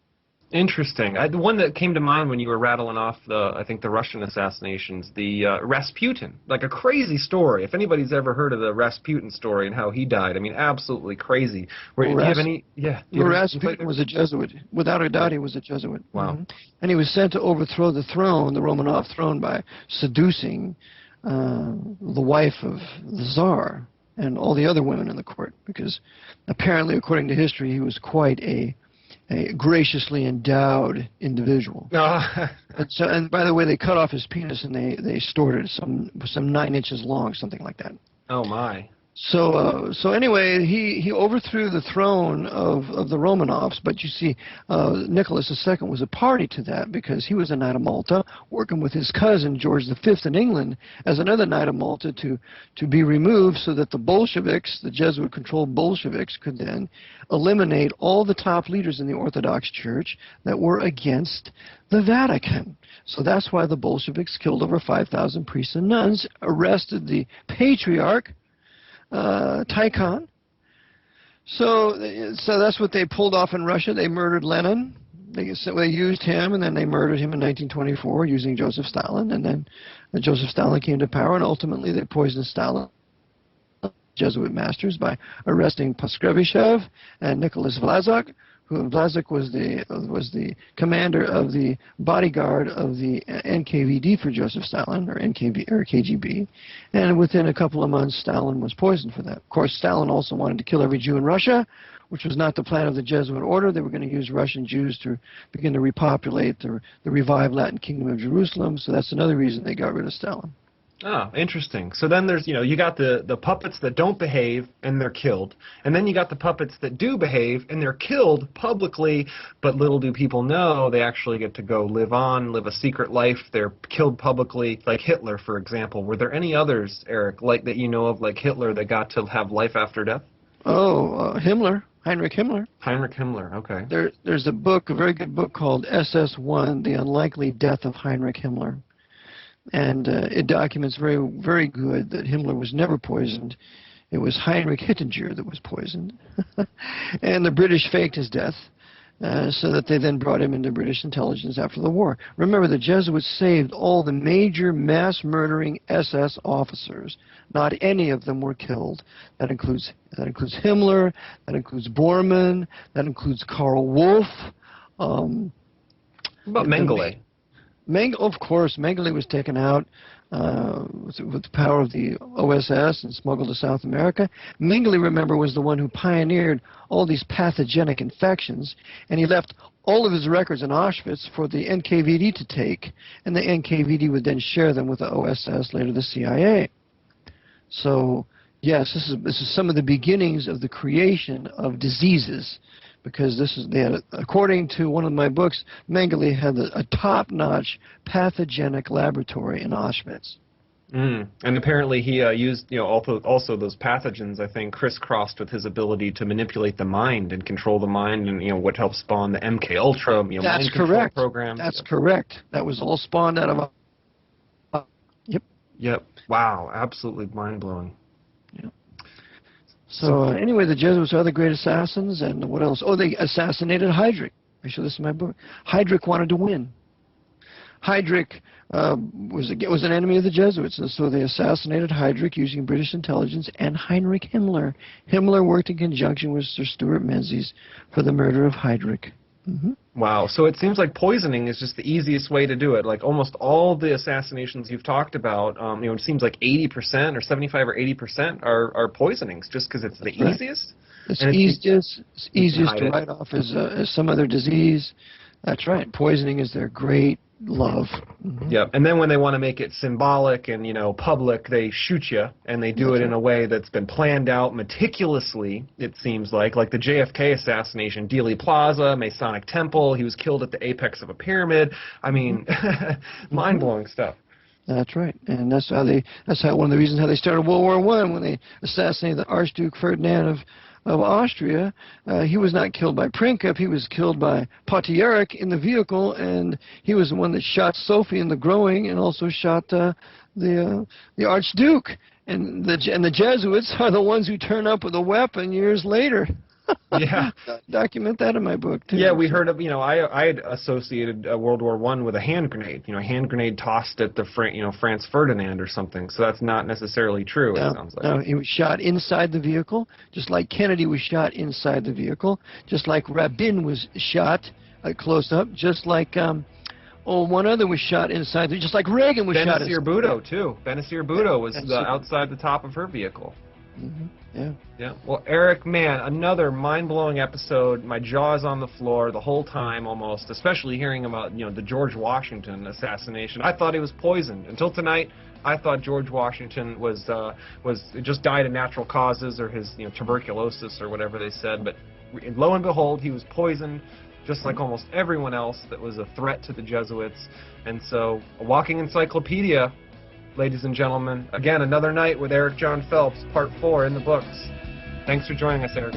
B: Interesting. The one that came to mind when you were rattling off I think the Russian assassinations, the Rasputin, like a crazy story. If anybody's ever heard of the Rasputin story and how he died, I mean, absolutely crazy. Do you have any? Yeah.
A: Rasputin was a Jesuit. Without a doubt, he was a Jesuit.
B: Wow.
A: Mm-hmm. And he was sent to overthrow the throne, the Romanov throne, by seducing the wife of the Tsar and all the other women in the court, because apparently, according to history, he was quite a graciously endowed individual. And by the way, they cut off his penis and they stored it some 9 inches long, something like that.
B: Oh my!
A: So anyway, he overthrew the throne of the Romanovs, but you see, Nicholas II was a party to that because he was a Knight of Malta, working with his cousin George V in England as another Knight of Malta to be removed so that the Bolsheviks, the Jesuit-controlled Bolsheviks, could then eliminate all the top leaders in the Orthodox Church that were against the Vatican. So that's why the Bolsheviks killed over 5,000 priests and nuns, arrested the Patriarch, Tikhon. So that's what they pulled off in Russia. They murdered Lenin. They used him, and then they murdered him in 1924 using Joseph Stalin. And then Joseph Stalin came to power, and ultimately they poisoned Stalin, Jesuit masters, by arresting Paskevitchev and Nicholas Vlasak, who Vlasak was the commander of the bodyguard of the NKVD for Joseph Stalin, or KGB, and within a couple of months Stalin was poisoned for that. Of course, Stalin also wanted to kill every Jew in Russia, which was not the plan of the Jesuit order. They were going to use Russian Jews to begin to repopulate the revived Latin Kingdom of Jerusalem, so that's another reason they got rid of Stalin.
B: Oh, interesting. So then there's, you got the puppets that don't behave and they're killed. And then you got the puppets that do behave and they're killed publicly, but little do people know they actually get to go live a secret life. They're killed publicly, like Hitler, for example. Were there any others, Eric, like that you know of, like Hitler, that got to have life after death?
A: Oh, Himmler. Heinrich Himmler.
B: Heinrich Himmler, okay.
A: There's a very good book called SS-1, The Unlikely Death of Heinrich Himmler. And it documents very, very good that Himmler was never poisoned. It was Heinrich Hittinger that was poisoned. And the British faked his death so that they then brought him into British intelligence after the war. Remember, the Jesuits saved all the major mass-murdering SS officers. Not any of them were killed. That includes Himmler, that includes Bormann, that includes Karl Wolff.
B: What about Mengele?
A: Of course, Mengele was taken out with the power of the OSS and smuggled to South America. Mengele, remember, was the one who pioneered all these pathogenic infections, and he left all of his records in Auschwitz for the NKVD to take, and the NKVD would then share them with the OSS, later the CIA. So, yes, this is some of the beginnings of the creation of diseases. Because according to one of my books, Mengele had a top-notch pathogenic laboratory in Auschwitz.
B: And apparently he used, also those pathogens, I think, crisscrossed with his ability to manipulate the mind and control the mind, and what helped spawn the MK Ultra, mind control program.
A: That's correct. That was all spawned out of.
B: Yep. Wow. Absolutely mind-blowing.
A: Yep. So anyway, the Jesuits are the great assassins, and what else? Oh, they assassinated Heydrich. I show this in my book. Heydrich wanted to win. Heydrich was an enemy of the Jesuits, and so they assassinated Heydrich using British intelligence and Heinrich Himmler. Himmler worked in conjunction with Sir Stuart Menzies for the murder of Heydrich. Mm-hmm.
B: Wow. So it seems like poisoning is just the easiest way to do it. Like almost all the assassinations you've talked about, it seems like 80% or 75 or 80% are poisonings, just because it's the easiest.
A: It's easiest to write off as some other disease. That's right. Poisoning is their great love. Mm-hmm.
B: Yep. And then when they want to make it symbolic and, public, they shoot you, and they do it in a way that's been planned out meticulously, it seems like the JFK assassination, Dealey Plaza, Masonic Temple, he was killed at the apex of a pyramid. I mean, mind-blowing stuff.
A: That's right, and that's one of the reasons how they started World War I, when they assassinated the Archduke Ferdinand of Austria. He was not killed by Prinkup, he was killed by Potierik in the vehicle, and he was the one that shot Sophie in the groin and also shot the Archduke. And the Jesuits are the ones who turn up with a weapon years later.
B: Yeah.
A: Document that in my book, too.
B: Yeah, we heard of, I had associated World War I with a hand grenade, a hand grenade tossed at the Franz Ferdinand or something. So that's not necessarily true, it sounds like. No,
A: he was shot inside the vehicle, just like Kennedy was shot inside the vehicle, just like Rabin was shot close up, just like one other was shot inside, just like Reagan was shot inside.
B: Benazir Bhutto, too. Benazir Bhutto was outside the top of her vehicle.
A: Yeah.
B: Yeah. Well, Eric, man, another mind-blowing episode. My jaw is on the floor the whole time, almost. Especially hearing about the George Washington assassination. I thought he was poisoned until tonight. I thought George Washington was just died of natural causes or his tuberculosis or whatever they said. But lo and behold, he was poisoned, just like almost everyone else that was a threat to the Jesuits. And so, a walking encyclopedia. Ladies and gentlemen, again, another night with Eric John Phelps, Part 4 in the books. Thanks for joining us, Eric.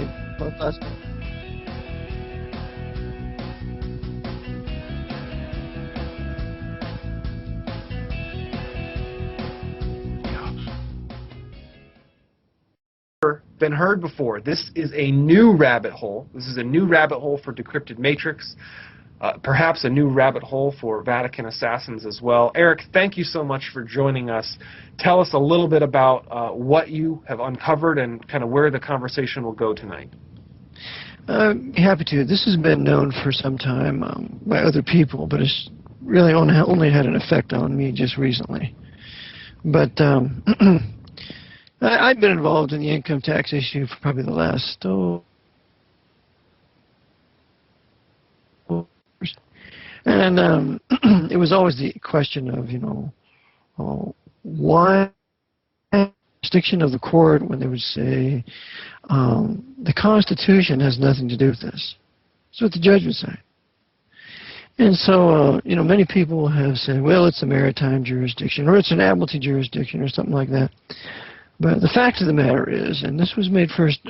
B: Been heard before. This is a new rabbit hole. This is a new rabbit hole for Decrypted Matrix. Perhaps a new rabbit hole for Vatican assassins as well. Eric, thank you so much for joining us. Tell us a little bit about what you have uncovered and kind of where the conversation will go tonight.
A: Happy to. This has been known for some time by other people, but it's really only had an effect on me just recently. But I've been involved in the income tax issue for probably the last and it was always the question of, why jurisdiction of the court when they would say, the Constitution has nothing to do with this. That's what the judge would say. And so, many people have said, well, it's a maritime jurisdiction, or it's an admiralty jurisdiction, or something like that. But the fact of the matter is, and I was made first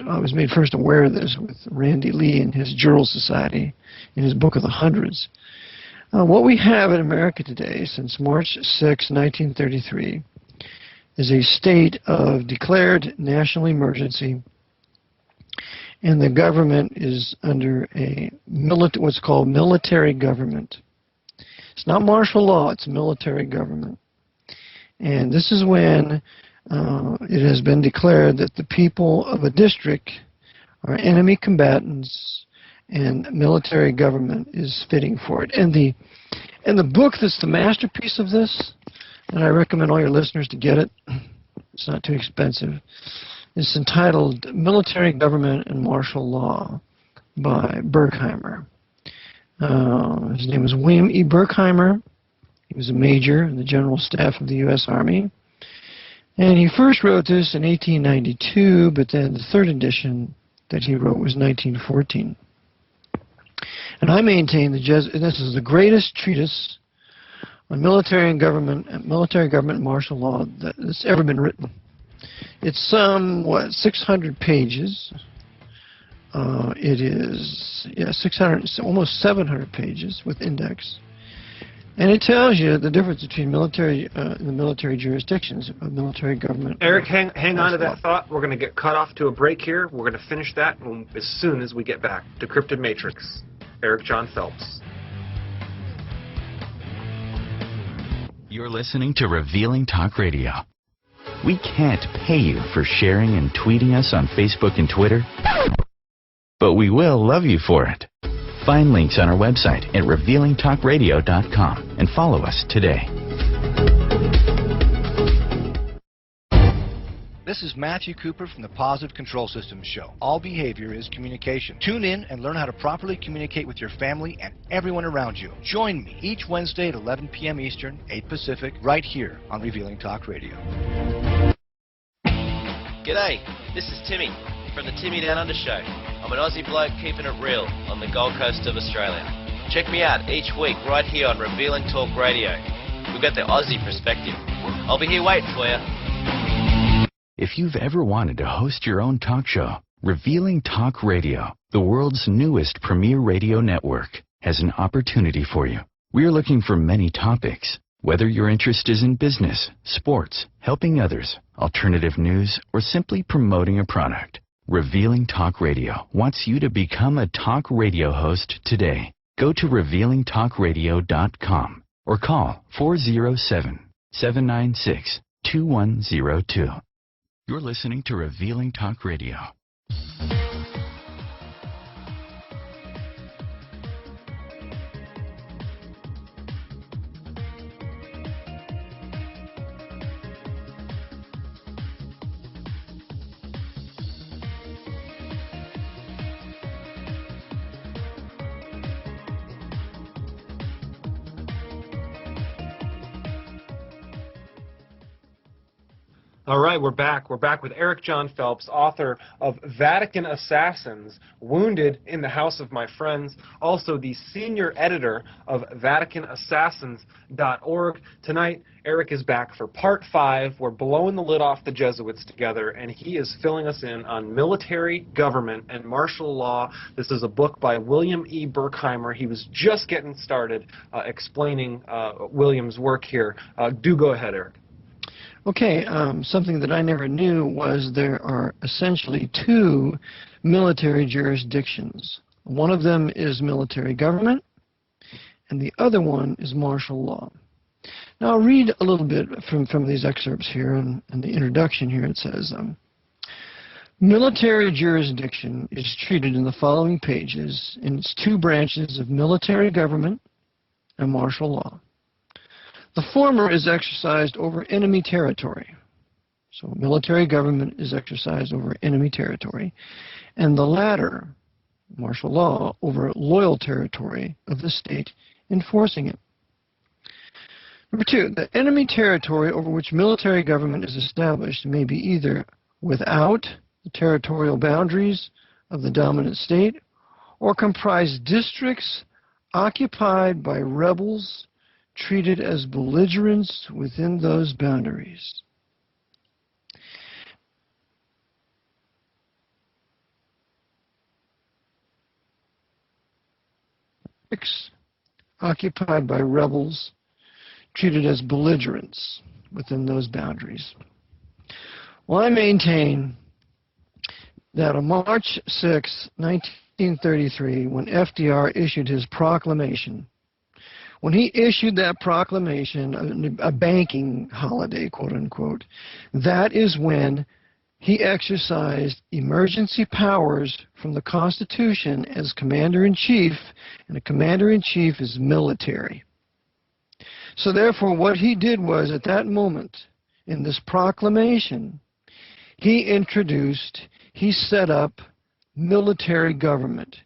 A: aware of this with Randy Lee in his Jural Society, in his book of the Hundreds. What we have in America today, since March 6, 1933, is a state of declared national emergency, and the government is under what's called military government. It's not martial law, it's military government. And this is when it has been declared that the people of a district are enemy combatants, and military government is fitting for it. And the book that's the masterpiece of this, and I recommend all your listeners to get it, it's not too expensive, it's entitled Military Government and Martial Law by Berkheimer. His name was William E. Berkheimer. He was a major in the General Staff of the U.S. Army. And he first wrote this in 1892, but then the third edition that he wrote was 1914. And I maintain this is the greatest treatise on military government and martial law that's ever been written. It's 600 pages. It is 600, almost 700 pages with index. And it tells you the difference between the military jurisdictions of military government.
B: Eric, hang on to that thought. We're going to get cut off to a break here. We're going to finish that as soon as we get back. Decrypted Matrix. Eric John Phelps.
C: You're listening to Revealing Talk Radio. We can't pay you for sharing and tweeting us on Facebook and Twitter, but we will love you for it. Find links on our website at revealingtalkradio.com and follow us today.
F: This is Matthew Cooper from the Positive Control Systems Show. All behavior is communication. Tune in and learn how to properly communicate with your family and everyone around you. Join me each Wednesday at 11 p.m. Eastern, 8 Pacific, right here on Revealing Talk Radio.
D: G'day, this is Timmy from the Timmy Down Under Show. I'm an Aussie bloke keeping it real on the Gold Coast of Australia. Check me out each week right here on Revealing Talk Radio. We've got the Aussie perspective. I'll be here waiting for you.
C: If you've ever wanted to host your own talk show, Revealing Talk Radio, the world's newest premier radio network, has an opportunity for you. We're looking for many topics. Whether your interest is in business, sports, helping others, alternative news, or simply promoting a product, Revealing Talk Radio wants you to become a talk radio host today. Go to revealingtalkradio.com or call 407-796-2102. You're listening to Revealing Talk Radio.
B: All right, we're back. We're back with Eric John Phelps, author of Vatican Assassins, Wounded in the House of My Friends, also the senior editor of VaticanAssassins.org. Tonight, Eric is back for part 5. We're blowing the lid off the Jesuits together, and he is filling us in on military, government, and martial law. This is a book by William E. Berkheimer. He was just getting started explaining William's work here. Do go ahead, Eric.
A: Okay, something that I never knew was there are essentially 2 military jurisdictions. One of them is military government, and the other one is martial law. Now, I'll read a little bit from these excerpts here, and in the introduction here it says, military jurisdiction is treated in the following pages in its 2 branches of military government and martial law. The former is exercised over enemy territory. So military government is exercised over enemy territory. And the latter, martial law, over loyal territory of the state enforcing it. Number 2, the enemy territory over which military government is established may be either without the territorial boundaries of the dominant state or comprise districts occupied by rebels treated as belligerents within those boundaries. Occupied by rebels treated as belligerents within those boundaries. Well, I maintain that on March 6, 1933, when FDR issued his proclamation, when he issued that proclamation, a banking holiday, quote unquote, that is when he exercised emergency powers from the Constitution as Commander-in-Chief, and a Commander-in-Chief is military. So therefore, what he did was, at that moment, in this proclamation, he set up military government.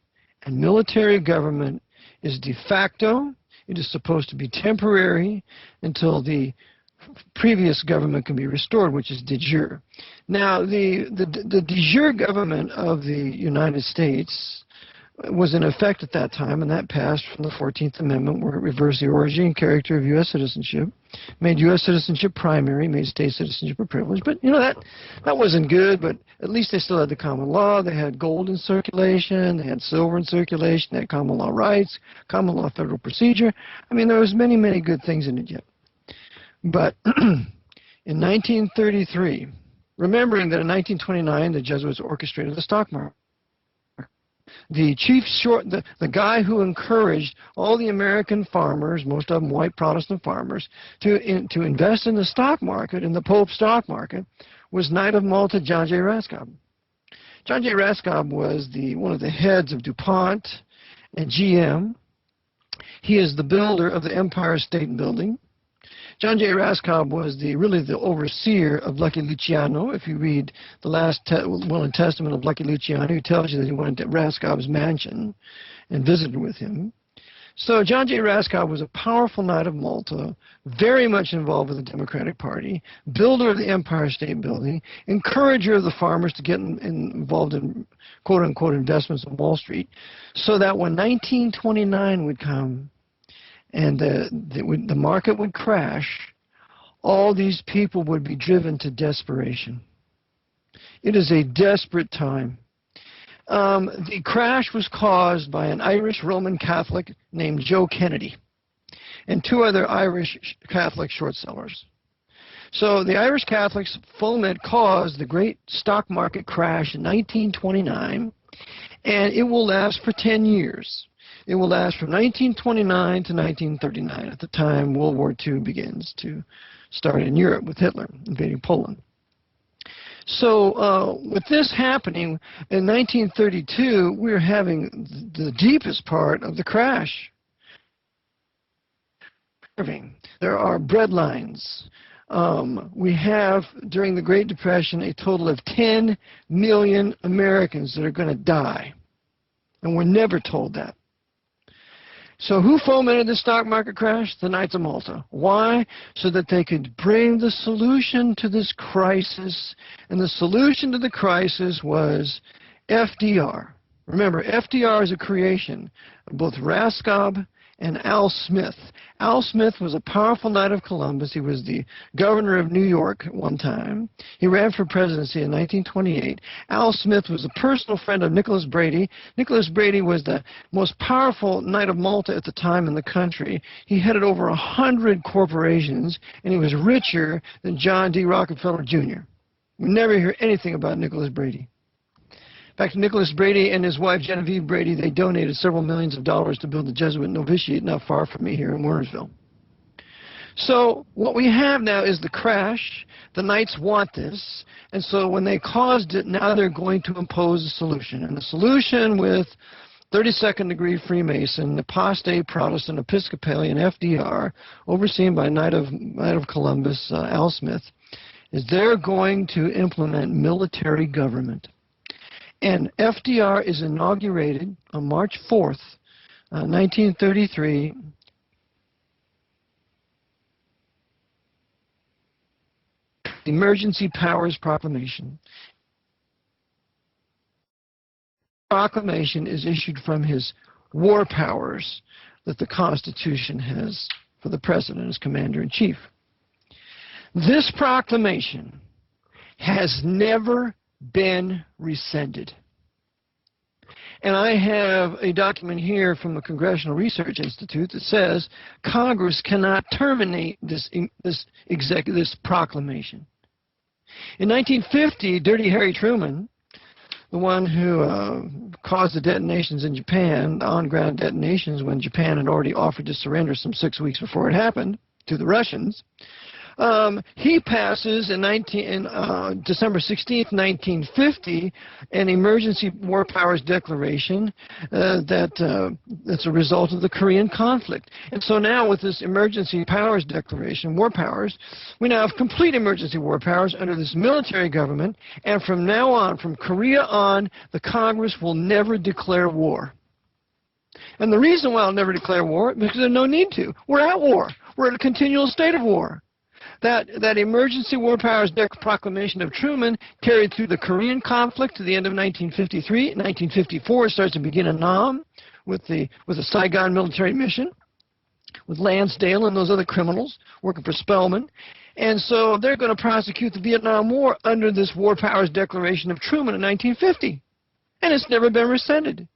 A: And military government is de facto. It is supposed to be temporary until the previous government can be restored, which is de jure. Now, the de jure government of the United States was in effect at that time, and that passed from the 14th Amendment, where it reversed the origin and character of U.S. citizenship, made U.S. citizenship primary, made state citizenship a privilege. But, you know, that wasn't good, but at least they still had the common law. They had gold in circulation. They had silver in circulation. They had common law rights, common law federal procedure. I mean, there was many, many good things in it yet. But in 1933, remembering that in 1929, the Jesuits orchestrated the stock market. The guy who encouraged all the American farmers, most of them white Protestant farmers, to invest in the stock market, in the Pope stock market, was Knight of Malta John J. Raskob. John J. Raskob was one of the heads of DuPont and GM. He is the builder of the Empire State Building. John J. Raskob was really the overseer of Lucky Luciano. If you read the last will and testament of Lucky Luciano, he tells you that he went to Raskob's mansion and visited with him. So John J. Raskob was a powerful Knight of Malta, very much involved with the Democratic Party, builder of the Empire State Building, encourager of the farmers to get involved in quote-unquote investments on Wall Street, so that when 1929 would come, and the market would crash, all these people would be driven to desperation. It is a desperate time. The crash was caused by an Irish Roman Catholic named Joe Kennedy and 2 other Irish Catholic short sellers. So the Irish Catholics foment caused the great stock market crash in 1929, and it will last for 10 years. It will last from 1929 to 1939, at the time World War II begins to start in Europe with Hitler invading Poland. So with this happening, in 1932, we're having the deepest part of the crash. There are bread lines. We have, during the Great Depression, a total of 10 million Americans that are going to die. And we're never told that. So who fomented the stock market crash? The Knights of Malta. Why? So that they could bring the solution to this crisis. And the solution to the crisis was FDR. Remember, FDR is a creation of both Raskob and Al Smith. Al Smith was a powerful Knight of Columbus. He was the governor of New York at one time. He ran for presidency in 1928. Al Smith was a personal friend of Nicholas Brady. Nicholas Brady was the most powerful Knight of Malta at the time in the country. He headed over 100 corporations, and he was richer than John D. Rockefeller Jr. We never hear anything about Nicholas Brady. In fact, Nicholas Brady and his wife Genevieve Brady, they donated several millions of dollars to build the Jesuit novitiate not far from me here in Wernersville. So what we have now is the crash. The Knights want this, and so when they caused it, now they're going to impose a solution. And the solution with 32nd degree Freemason, apostate Protestant Episcopalian FDR, overseen by Knight of Columbus, Al Smith, is they're going to implement military government. And FDR is inaugurated on March 4th, 1933. Emergency Powers Proclamation. Proclamation is issued from his war powers that the Constitution has for the President as Commander-in-Chief. This proclamation has never been rescinded. And I have a document here from the Congressional Research Institute that says Congress cannot terminate this proclamation. In 1950, Dirty Harry Truman, the one who caused the detonations in Japan, the on-ground detonations when Japan had already offered to surrender some 6 weeks before it happened to the Russians, he passes in December 16th, 1950, an emergency war powers declaration that's a result of the Korean conflict. And so now with this emergency powers declaration, war powers, we now have complete emergency war powers under this military government, and from now on, from Korea on, the Congress will never declare war. And the reason why I'll never declare war is because there's no need to. We're at war. We're in a continual state of war. That emergency war powers proclamation of Truman carried through the Korean conflict to the end of 1953. In 1954, it starts to begin in Nam with the Saigon military mission, with Lansdale and those other criminals working for Spellman. And so they're going to prosecute the Vietnam War under this war powers declaration of Truman in 1950. And it's never been rescinded.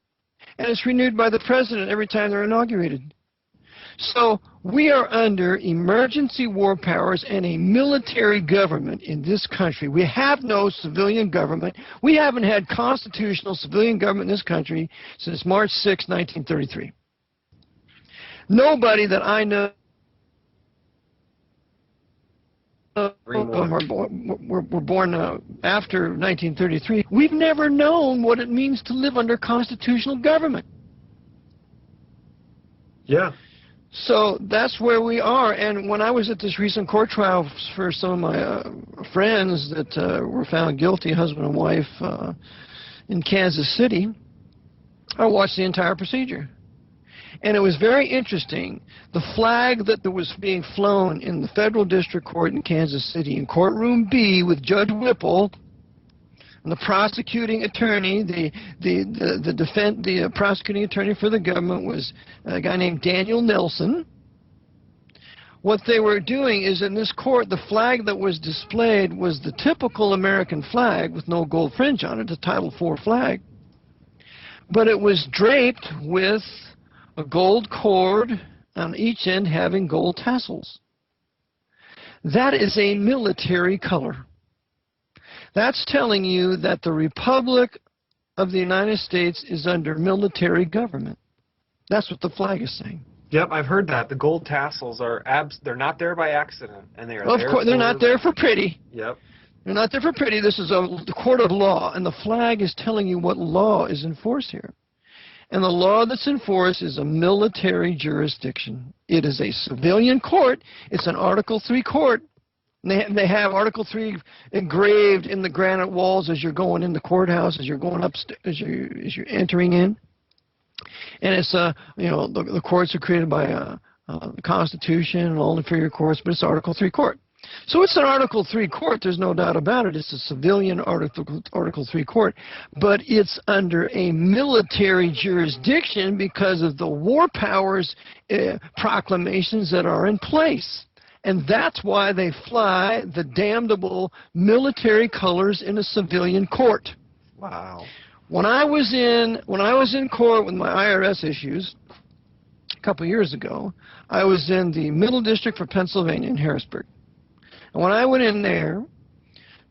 A: And it's renewed by the president every time they're inaugurated. So we are under emergency war powers and a military government in this country. We have no civilian government. We haven't had constitutional civilian government in this country since March 6, 1933. Nobody that I know were born after 1933. We've never known what it means to live under constitutional government.
B: Yeah.
A: So that's where we are. And when I was at this recent court trial for some of my friends that were found guilty, husband and wife, in Kansas City, I watched the entire procedure. And it was very interesting. The flag that was being flown in the federal district court in Kansas City, in courtroom B with Judge Whipple, and the prosecuting attorney, the prosecuting attorney for the government was a guy named Daniel Nelson. What they were doing is in this court, the flag that was displayed was the typical American flag with no gold fringe on it, the Title IV flag. But it was draped with a gold cord on each end having gold tassels. That is a military color. That's telling you that the Republic of the United States is under military government. That's what the flag is saying.
B: Yep, I've heard that. The gold tassels are they're not there by accident, and they are
A: Of course, they're not there for pretty.
B: Yep.
A: They're not there for pretty. This is the court of law, and the flag is telling you what law is enforced here. And the law that's enforced is a military jurisdiction. It is a civilian court. It's an Article III court. They have Article III engraved in the granite walls as you're going in the courthouse, as you're going upstairs, as you're entering in. And it's, the courts are created by the Constitution and all inferior courts, but it's Article 3 court. So it's an Article 3 court, there's no doubt about it. It's a civilian Article 3 court, but it's under a military jurisdiction because of the war powers proclamations that are in place. And that's why they fly the damnable military colors in a civilian court.
B: Wow.
A: When I was in court with my IRS issues a couple of years ago, I was in the Middle District for Pennsylvania in Harrisburg. And when I went in there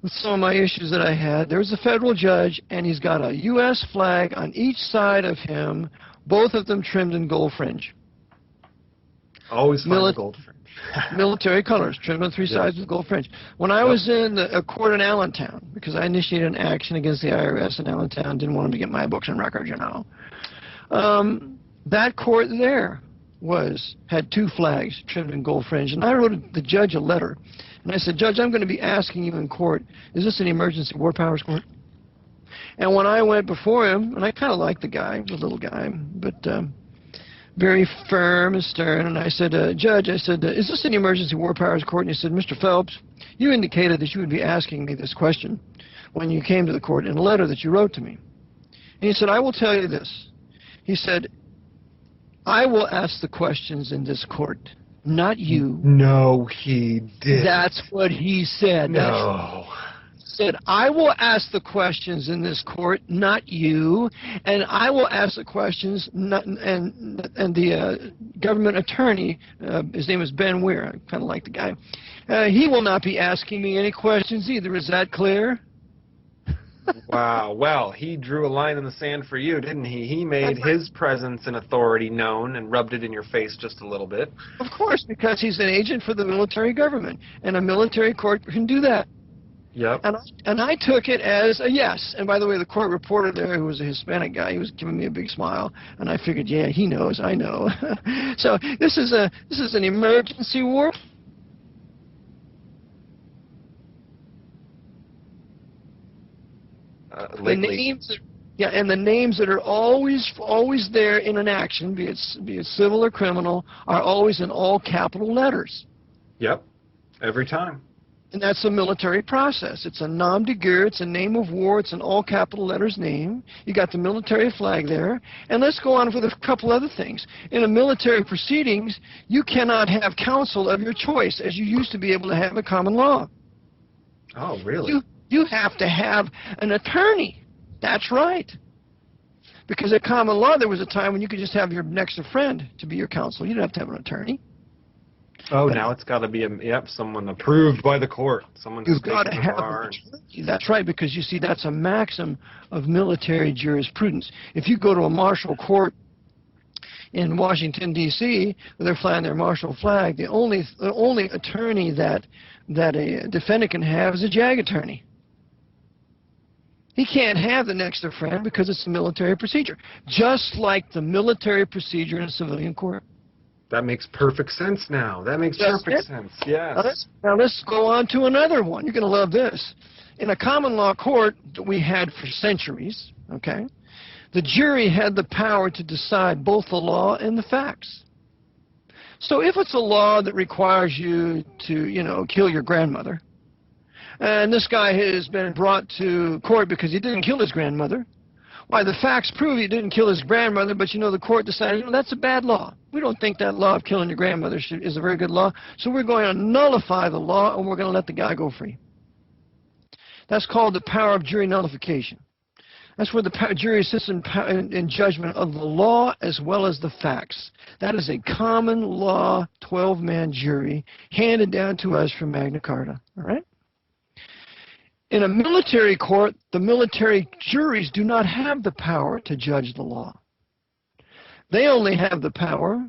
A: with some of my issues that I had, there was a federal judge, and he's got a U.S. flag on each side of him, both of them trimmed in gold fringe.
B: Always find the gold fringe.
A: Military colors, trimmed on three sides with gold fringe. When I was in a court in Allentown, because I initiated an action against the IRS in Allentown, didn't want them to get my books and records, that court there had two flags trimmed in gold fringe. And I wrote the judge a letter, and I said, Judge, I'm going to be asking you in court, is this an emergency war powers court? And when I went before him, and I kind of liked the guy, the little guy, but very firm and stern, and I said, Judge, I said, is this an emergency war powers court? And he said, Mr. Phelps, you indicated that you would be asking me this question when you came to the court in a letter that you wrote to me. And he said, I will tell you this. He said, I will ask the questions in this court, not you.
B: No, he didn't.
A: That's what he said.
B: No.
A: He said, I will ask the questions in this court, not you, and I will ask the questions, and the government attorney, his name is Ben Weir, I kind of like the guy, he will not be asking me any questions either. Is that clear?
B: Wow. Well, he drew a line in the sand for you, didn't he? He made his presence and authority known and rubbed it in your face just a little bit.
A: Of course, because he's an agent for the military government, and a military court can do that.
B: Yep.
A: And I took it as a yes. And by the way, the court reporter there, who was a Hispanic guy, he was giving me a big smile, and I figured, yeah, he knows, I know. So this is an emergency war. The names that are always there in an action, be it civil or criminal, are always in all capital letters.
B: Yep. Every time.
A: And that's a military process. It's a nom de guerre. It's a name of war. It's an all capital letters name. You got the military flag there. And let's go on with a couple other things. In a military proceedings, you cannot have counsel of your choice, as you used to be able to have in common law.
B: Oh, really?
A: You have to have an attorney. That's right. Because in common law, there was a time when you could just have your next of friend to be your counsel. You didn't have to have an attorney.
B: Oh, now it's got to be someone approved by the court. Someone who's
A: got to have an attorney. That's right, because you see, that's a maxim of military jurisprudence. If you go to a martial court in Washington, D.C., where they're flying their martial flag, the only attorney that a defendant can have is a JAG attorney. He can't have the next of friend because it's a military procedure, just like the military procedure in a civilian court.
B: That makes perfect sense now. That makes perfect sense, yes.
A: Now let's go on to another one. You're going to love this. In a common law court that we had for centuries, okay, the jury had the power to decide both the law and the facts. So if it's a law that requires you to, kill your grandmother, and this guy has been brought to court because he didn't kill his grandmother, why, the facts prove he didn't kill his grandmother, but the court decided, that's a bad law. We don't think that law of killing your grandmother is a very good law, so we're going to nullify the law and we're going to let the guy go free. That's called the power of jury nullification. That's where the jury sits in judgment of the law as well as the facts. That is a common law 12-man jury handed down to us from Magna Carta. All right? In a military court, the military juries do not have the power to judge the law. They only have the power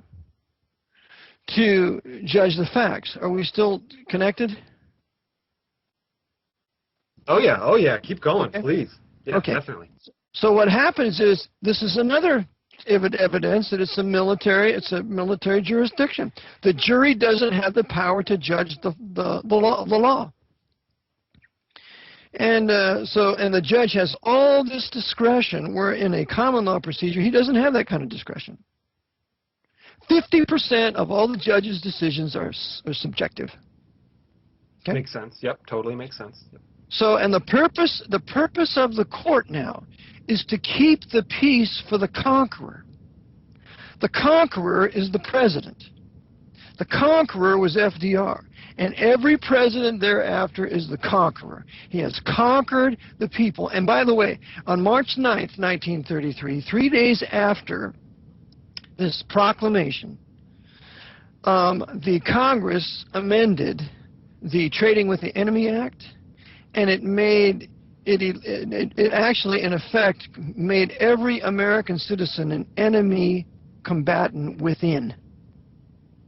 A: to judge the facts. Are we still connected?
B: Oh, yeah. Keep going,
A: okay.
B: Please. Yeah,
A: okay.
B: Definitely.
A: So what happens is, this is another evidence that it's a military jurisdiction. The jury doesn't have the power to judge the law. And and the judge has all this discretion, where in a common law procedure, he doesn't have that kind of discretion. 50% of all the judge's decisions are subjective. Okay?
B: Makes sense. Yep, totally makes sense. Yep.
A: So, and the purpose of the court now is to keep the peace for the conqueror. The conqueror is the president. The conqueror was FDR. And every president thereafter is the conqueror. He has conquered the people. And by the way, on March 9th, 1933, 3 days after this proclamation, the Congress amended the Trading with the Enemy Act, and it actually, in effect, made every American citizen an enemy combatant within.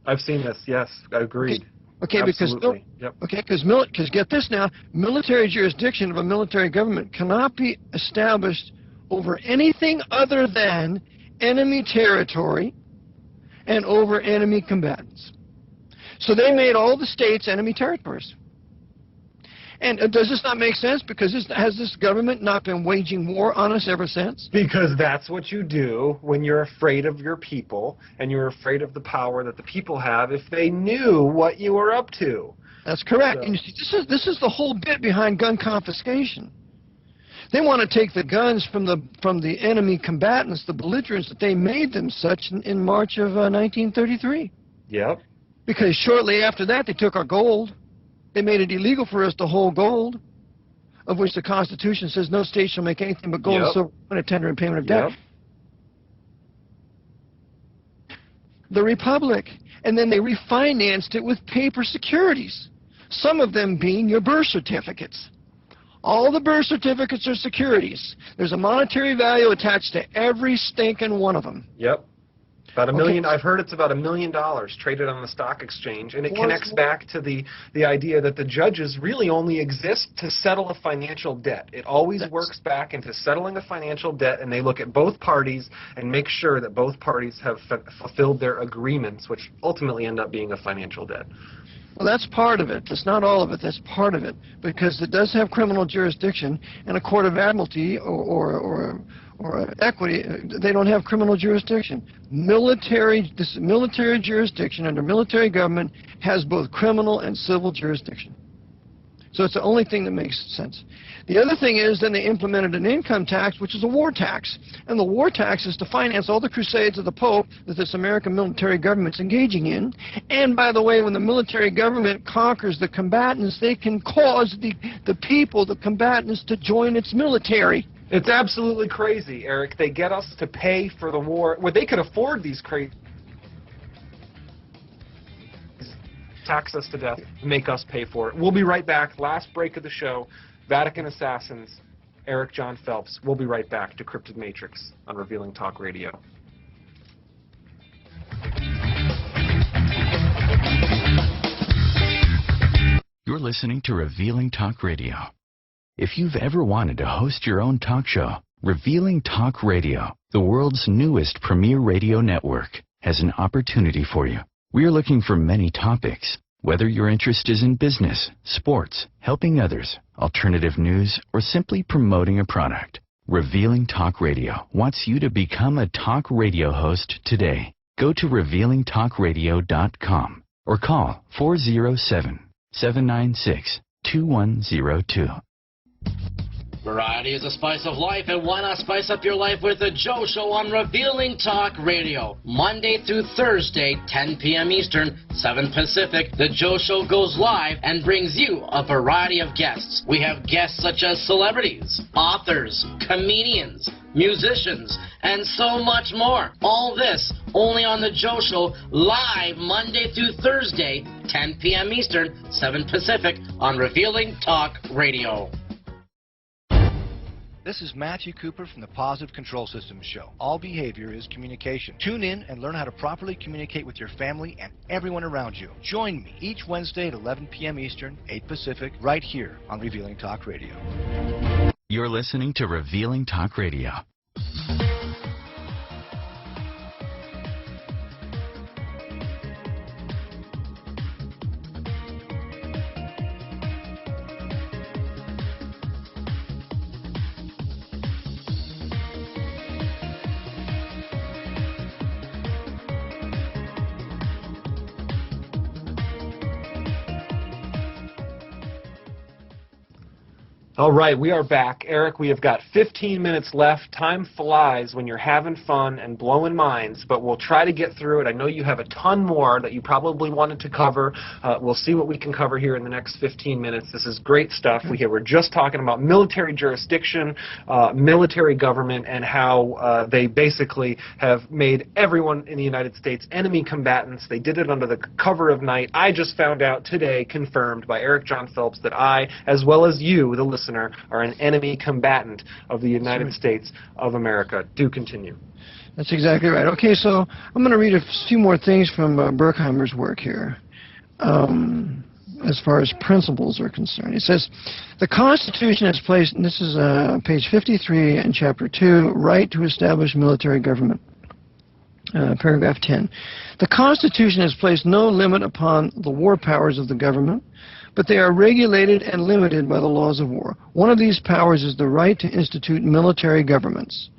B: I've seen this. Yes, I agreed.
A: Okay,
B: absolutely.
A: because get this now, military jurisdiction of a military government cannot be established over anything other than enemy territory and over enemy combatants. So they made all the states enemy territories. And does this not make sense? Because has this government not been waging war on us ever since?
B: Because that's what you do when you're afraid of your people and you're afraid of the power that the people have if they knew what you were up to.
A: That's correct.
B: So.
A: And you see, this is the whole bit behind gun confiscation. They want to take the guns from the enemy combatants, the belligerents, that they made them such in March of 1933.
B: Yep.
A: Because shortly after that, they took our gold. They made it illegal for us to hold gold, of which the Constitution says no state shall make anything but gold and silver a tender in payment of debt.
B: Yep.
A: The Republic. And then they refinanced it with paper securities, some of them being your birth certificates. All the birth certificates are securities. There's a monetary value attached to every stinking one of them.
B: Yep. About $1 million. I've heard it's about $1 million traded on the stock exchange, and it connects back to the idea that the judges really only exist to settle a financial debt. It always works back into settling a financial debt, and they look at both parties and make sure that both parties have fulfilled their agreements, which ultimately end up being a financial debt.
A: Well, that's part of it. That's not all of it. That's part of it, because it does have criminal jurisdiction, and a court of admiralty or equity, they don't have criminal jurisdiction. Military jurisdiction under military government has both criminal and civil jurisdiction. So it's the only thing that makes sense. The other thing is then they implemented an income tax, which is a war tax. And the war tax is to finance all the crusades of the Pope that this American military government's engaging in. And by the way, when the military government conquers the combatants, they can cause the people, the combatants, to join its military.
B: It's absolutely crazy, Eric. They get us to pay for the war. Well, they could afford these crazy... tax us to death, make us pay for it. We'll be right back. Last break of the show. Vatican Assassins, Eric John Phelps. We'll be right back to Cryptid Matrix on Revealing Talk Radio.
C: You're listening to Revealing Talk Radio. If you've ever wanted to host your own talk show, Revealing Talk Radio, the world's newest premier radio network, has an opportunity for you. We are looking for many topics. Whether your interest is in business, sports, helping others, alternative news, or simply promoting a product, Revealing Talk Radio wants you to become a talk radio host today. Go to revealingtalkradio.com or call 407-796-2102.
E: Variety is a spice of life, and why not spice up your life with the Joe Show on Revealing Talk Radio? Monday through Thursday, 10 p.m. Eastern, 7 Pacific, the Joe Show goes live and brings you a variety of guests. We have guests such as celebrities, authors, comedians, musicians, and so much more. All this only on the Joe Show, live Monday through Thursday, 10 p.m. Eastern, 7 Pacific, on Revealing Talk Radio.
F: This is Matthew Cooper from the Positive Control Systems Show. All behavior is communication. Tune in and learn how to properly communicate with your family and everyone around you. Join me each Wednesday at 11 p.m. Eastern, 8 Pacific, right here on Revealing Talk Radio.
C: You're listening to Revealing Talk Radio.
B: All right, we are back. Eric, we have got 15 minutes left. Time flies when you're having fun and blowing minds, but we'll try to get through it. I know you have a ton more that you probably wanted to cover. We'll see what we can cover here in the next 15 minutes. This is great stuff. We're just talking about military jurisdiction, military government, and how they basically have made everyone in the United States enemy combatants. They did it under the cover of night. I just found out today, confirmed by Eric John Phelps, that I, as well as you, the listener, are an enemy combatant of the United States of America. Do continue.
A: That's exactly right. Okay, so I'm going to read a few more things from Berkheimer's work here. As far as principles are concerned, it says, the Constitution has placed, and this is page 53 in Chapter 2, right to establish military government. Paragraph 10. The Constitution has placed no limit upon the war powers of the government, but they are regulated and limited by the laws of war. One of these powers is the right to institute military governments.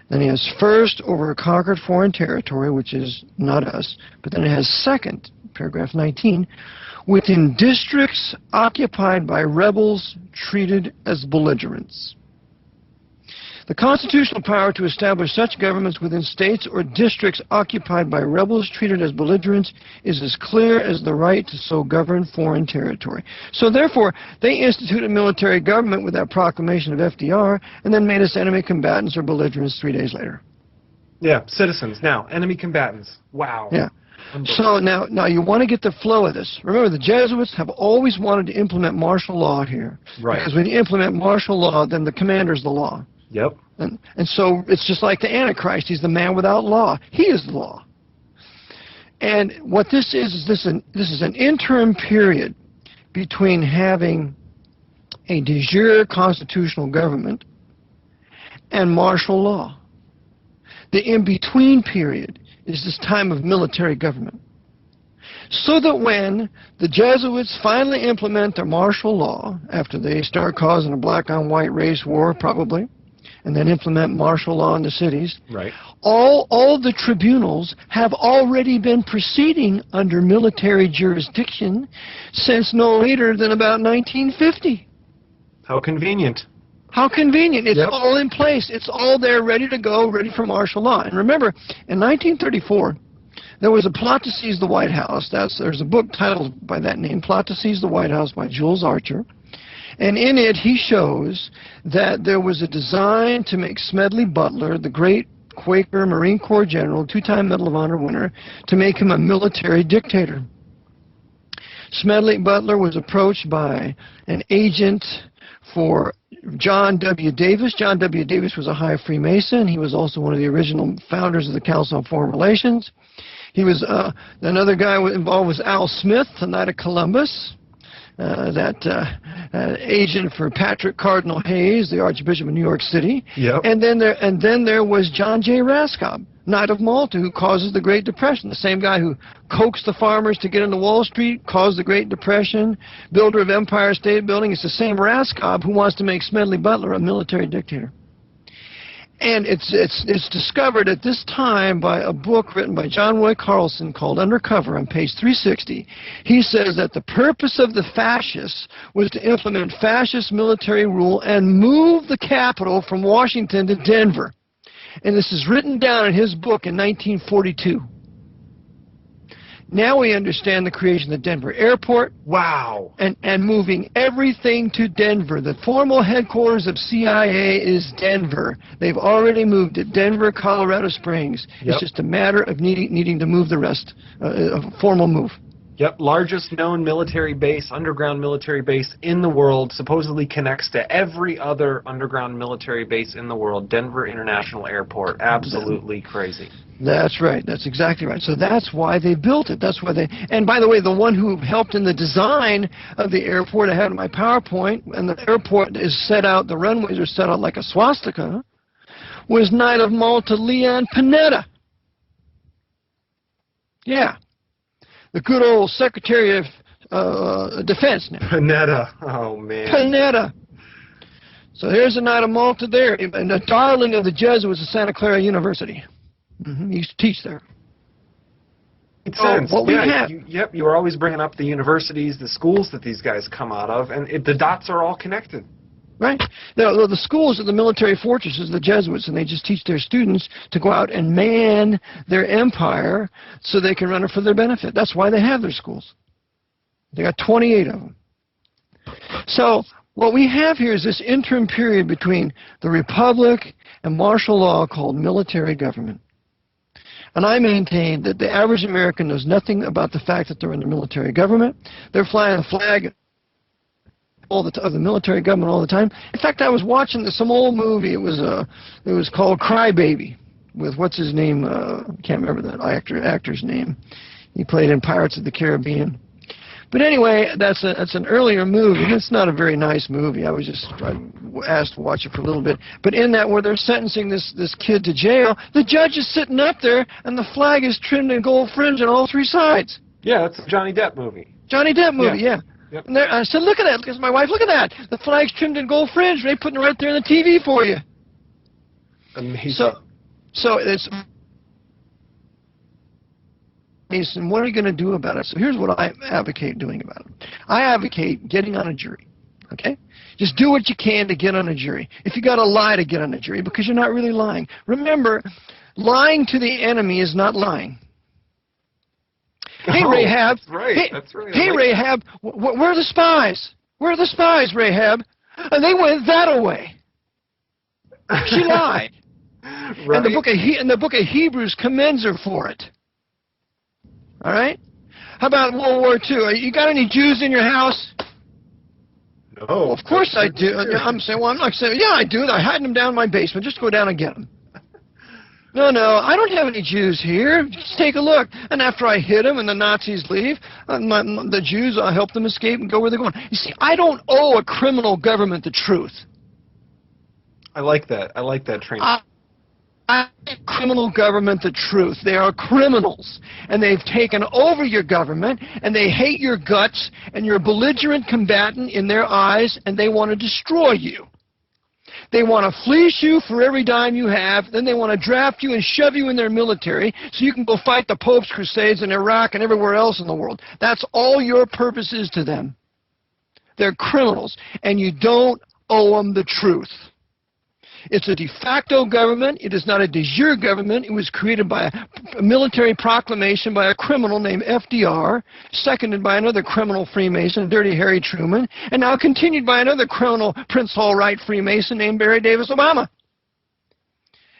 A: Then he has first over a conquered foreign territory, which is not us, but then it has second, paragraph 19, within districts occupied by rebels treated as belligerents. The constitutional power to establish such governments within states or districts occupied by rebels treated as belligerents is as clear as the right to so govern foreign territory. So therefore, they instituted military government with that proclamation of FDR and then made us enemy combatants or belligerents 3 days later.
B: Yeah, citizens. Now, enemy combatants. Wow.
A: Yeah. So now you want to get the flow of this. Remember, the Jesuits have always wanted to implement martial law here.
B: Right.
A: Because when you implement martial law, then the commander's the law.
B: Yep.
A: And so it's just like the Antichrist. He's the man without law. He is the law. And what this is this is an interim period between having a de jure constitutional government and martial law. The in-between period is this time of military government. So that when the Jesuits finally implement their martial law, after they start causing a black-on-white race war, probably, and then implement martial law in the cities,
B: right,
A: all the tribunals have already been proceeding under military jurisdiction since no later than about 1950.
B: How convenient.
A: How convenient. It's
B: Yep.
A: all in place. It's all there, ready to go, ready for martial law. And remember, in 1934, there was a plot to seize the White House. There's a book titled by that name, Plot to Seize the White House by Jules Archer. And in it, he shows that there was a design to make Smedley Butler, the great Quaker Marine Corps general, two-time Medal of Honor winner, to make him a military dictator. Smedley Butler was approached by an agent for John W. Davis. John W. Davis was a high Freemason. He was also one of the original founders of the Council on Foreign Relations. He was another guy involved was Al Smith, the Knight of Columbus. Agent for Patrick Cardinal Hayes, the Archbishop of New York City.
B: Yep.
A: And then there was John J. Raskob, Knight of Malta, who causes the Great Depression. The same guy who coaxed the farmers to get into Wall Street, caused the Great Depression, builder of Empire State Building. It's the same Raskob who wants to make Smedley Butler a military dictator. And it's discovered at this time by a book written by John Roy Carlson called Undercover on page 360. He says that the purpose of the fascists was to implement fascist military rule and move the capital from Washington to Denver. And this is written down in his book in 1942. Now we understand the creation of the Denver airport.
B: Wow.
A: And moving everything to Denver. The formal headquarters of CIA is Denver. They've already moved it. Denver, Colorado Springs.
B: Yep.
A: It's just a matter of needing to move the rest. A formal move.
B: Yep, largest known military base, underground military base in the world, supposedly connects to every other underground military base in the world, Denver International Airport. Absolutely crazy.
A: That's right. That's exactly right. So that's why they built it. That's why they... And by the way, the one who helped in the design of the airport, I had my PowerPoint, and the airport is set out, the runways are set out like a swastika, was Knight of Malta Leon Panetta. Yeah. The good old Secretary of Defense now.
B: Panetta. Oh, man.
A: Panetta. So there's a Knight of Malta there, and a darling of the Jesuits at Santa Clara University. He used to teach there.
B: Makes sense.
A: What we have.
B: Yep, you were always bringing up the universities, the schools that these guys come out of, and the dots are all connected.
A: Right. The schools are the military fortresses, the Jesuits, and they just teach their students to go out and man their empire so they can run it for their benefit. That's why they have their schools. They got 28 of them. So what we have here is this interim period between the Republic and martial law called military government. And I maintain that the average American knows nothing about the fact that they're in the military government. They're flying the flag of the military government all the time. In fact, I was watching some old movie. It was called Cry Baby, with what's his name? I can't remember that actor's name. He played in Pirates of the Caribbean. But anyway, that's an earlier movie. It's not a very nice movie. I asked to watch it for a little bit. But in that, where they're sentencing this kid to jail, the judge is sitting up there, and the flag is trimmed in gold fringe on all three sides.
B: Yeah, that's a Johnny Depp movie.
A: Johnny Depp movie, yeah.
B: Yep.
A: And I said, look at that. Because my wife, look at that. The flag's trimmed in gold fringe. They're putting it right there on the TV for you.
B: Amazing.
A: So it's... And what are you going to do about it? So here's what I advocate doing about it. I advocate getting on a jury. Okay? Just do what you can to get on a jury. If you got to lie to get on a jury, because you're not really lying. Remember, lying to the enemy is not lying. Hey, Rahab.
B: That's right. That's right.
A: Hey, Rahab, where are the spies? Where are the spies, Rahab? And they went that way. She lied.
B: Right.
A: And the book of Hebrews commends her for it. All right? How about World War II? You got any Jews in your house?
B: No.
A: Well, of course I do. I'm saying, well, I'm not saying, yeah, I do. I hide them down in my basement. Just go down and get them. No, I don't have any Jews here. Just take a look. And after I hit them and the Nazis leave, the Jews, I'll help them escape and go where they're going. You see, I don't owe a criminal government the truth.
B: I like that. I like that training.
A: I give criminal government the truth. They are criminals, and they've taken over your government, and they hate your guts, and you're a belligerent combatant in their eyes, and they want to destroy you. They want to fleece you for every dime you have, then they want to draft you and shove you in their military so you can go fight the Pope's crusades in Iraq and everywhere else in the world. That's all your purpose is to them. They're criminals, and you don't owe them the truth. It's a de facto government. It is not a de jure government. It was created by a military proclamation by a criminal named FDR, seconded by another criminal Freemason, Dirty Harry Truman, and now continued by another criminal Prince Hall Wright Freemason named Barry Davis Obama.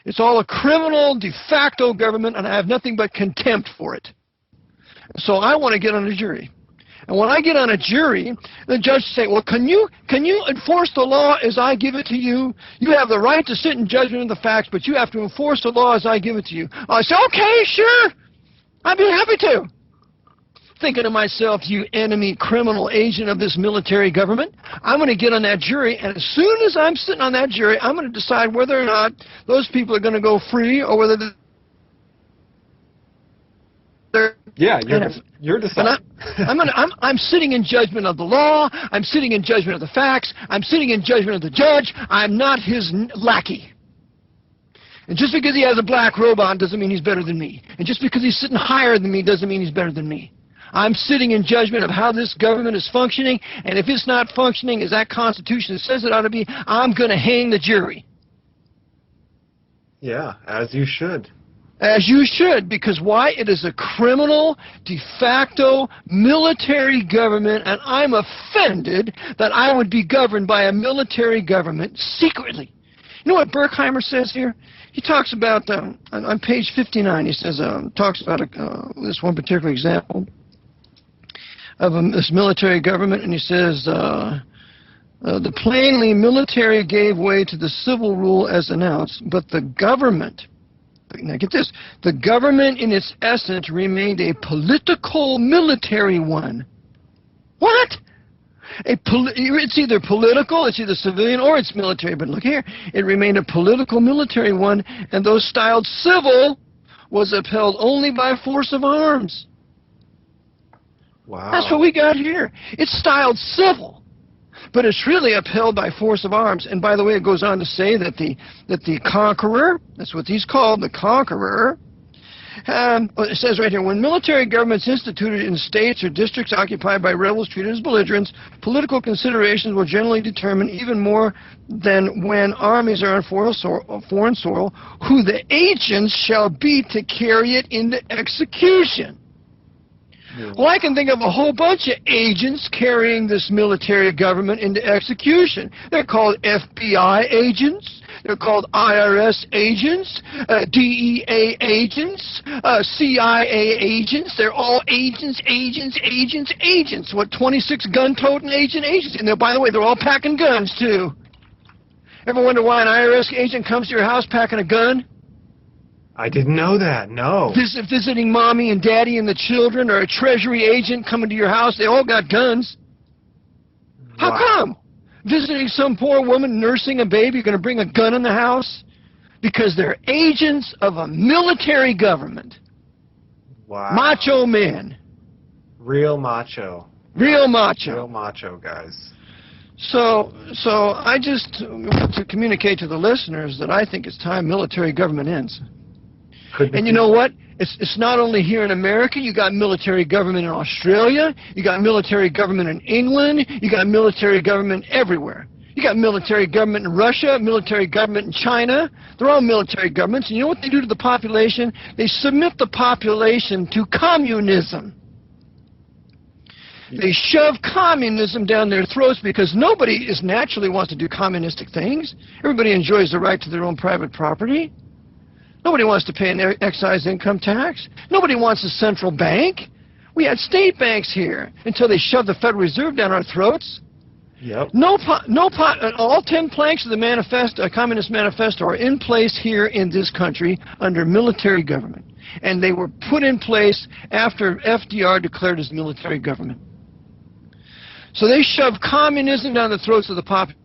A: It's all a criminal de facto government, and I have nothing but contempt for it. So I want to get on a jury. And when I get on a jury, the judge say, well, can you enforce the law as I give it to you? You have the right to sit in judgment of the facts, but you have to enforce the law as I give it to you. I say, okay, sure. I'd be happy to. Thinking to myself, you enemy criminal agent of this military government, I'm going to get on that jury, and as soon as I'm sitting on that jury, I'm going to decide whether or not those people are going to go free or whether they're...
B: Yeah, you're deciding.
A: I'm sitting in judgment of the law. I'm sitting in judgment of the facts. I'm sitting in judgment of the judge. I'm not his lackey. And just because he has a black robe on doesn't mean he's better than me. And just because he's sitting higher than me doesn't mean he's better than me. I'm sitting in judgment of how this government is functioning, and if it's not functioning as that Constitution says it ought to be, I'm going to hang the jury.
B: Yeah, as you should.
A: As you should, because why? It is a criminal, de facto, military government, and I'm offended that I would be governed by a military government secretly. You know what Berkheimer says here? He talks about, on page 59, he says, talks about this one particular example of this military government, and he says, the plainly military gave way to the civil rule as announced, but the government... Now get this, the government in its essence remained a political military one. What? It's either political, it's either civilian, or it's military. But look here, it remained a political military one, and though styled civil, was upheld only by force of arms.
B: Wow.
A: That's what we got here. It's styled civil. But it's really upheld by force of arms. And by the way, it goes on to say that the conqueror, that's what he's called, the conqueror, It says right here, when military governments instituted in states or districts occupied by rebels treated as belligerents, political considerations will generally determine even more than when armies are on foreign soil, who the agents shall be to carry it into execution. Well, I can think of a whole bunch of agents carrying this military government into execution. They're called FBI agents. They're called IRS agents, DEA agents, CIA agents. They're all agents. What, 26 gun-toting agents? And by the way, they're all packing guns, too. Ever wonder why an IRS agent comes to your house packing a gun?
B: I didn't know that, no.
A: Visiting mommy and daddy and the children, or a treasury agent coming to your house, they all got guns. How come? Visiting some poor woman nursing a baby, you're going to bring a gun in the house? Because they're agents of a military government.
B: Wow.
A: Macho men.
B: Real macho.
A: Real macho.
B: Real macho, guys.
A: So I just want to communicate to the listeners that I think it's time military government ends. And you know what? It's not only here in America. You got military government in Australia. You got military government in England. You got military government everywhere. You got military government in Russia, military government in China. They're all military governments. And you know what they do to the population? They submit the population to communism. They shove communism down their throats because nobody naturally wants to do communistic things. Everybody enjoys the right to their own private property. Nobody wants to pay an excise income tax. Nobody wants a central bank. We had state banks here until they shoved the Federal Reserve down our throats.
B: Yep.
A: All 10 planks of the Communist Manifesto are in place here in this country under military government. And they were put in place after FDR declared his military government. So they shoved communism down the throats of the population.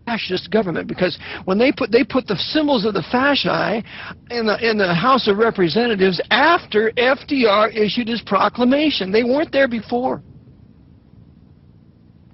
A: Fascist government, because when they put the symbols of the fasci in the House of Representatives after FDR issued his proclamation. They weren't there before.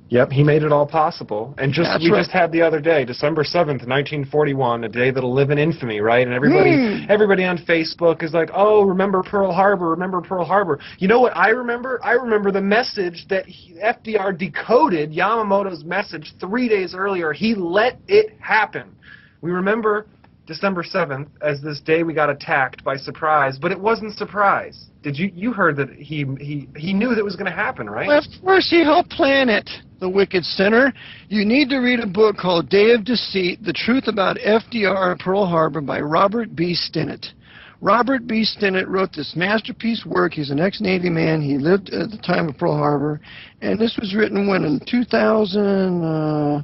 B: Yep, he made it all possible. And just had the other day, December 7th, 1941, a day that'll live in infamy, right? And everybody on Facebook is like, oh, remember Pearl Harbor, remember Pearl Harbor. You know what I remember? I remember the message that FDR decoded, Yamamoto's message 3 days earlier. He let it happen. We remember December 7th as this day we got attacked by surprise, but it wasn't surprise. You heard that he knew that it was going to happen, right?
A: Well, of course he helped plan it, the wicked sinner. You need to read a book called Day of Deceit, The Truth About FDR and Pearl Harbor by Robert B. Stinnett. Robert B. Stinnett wrote this masterpiece work. He's an ex-Navy man. He lived at the time of Pearl Harbor. And this was written when, in 2000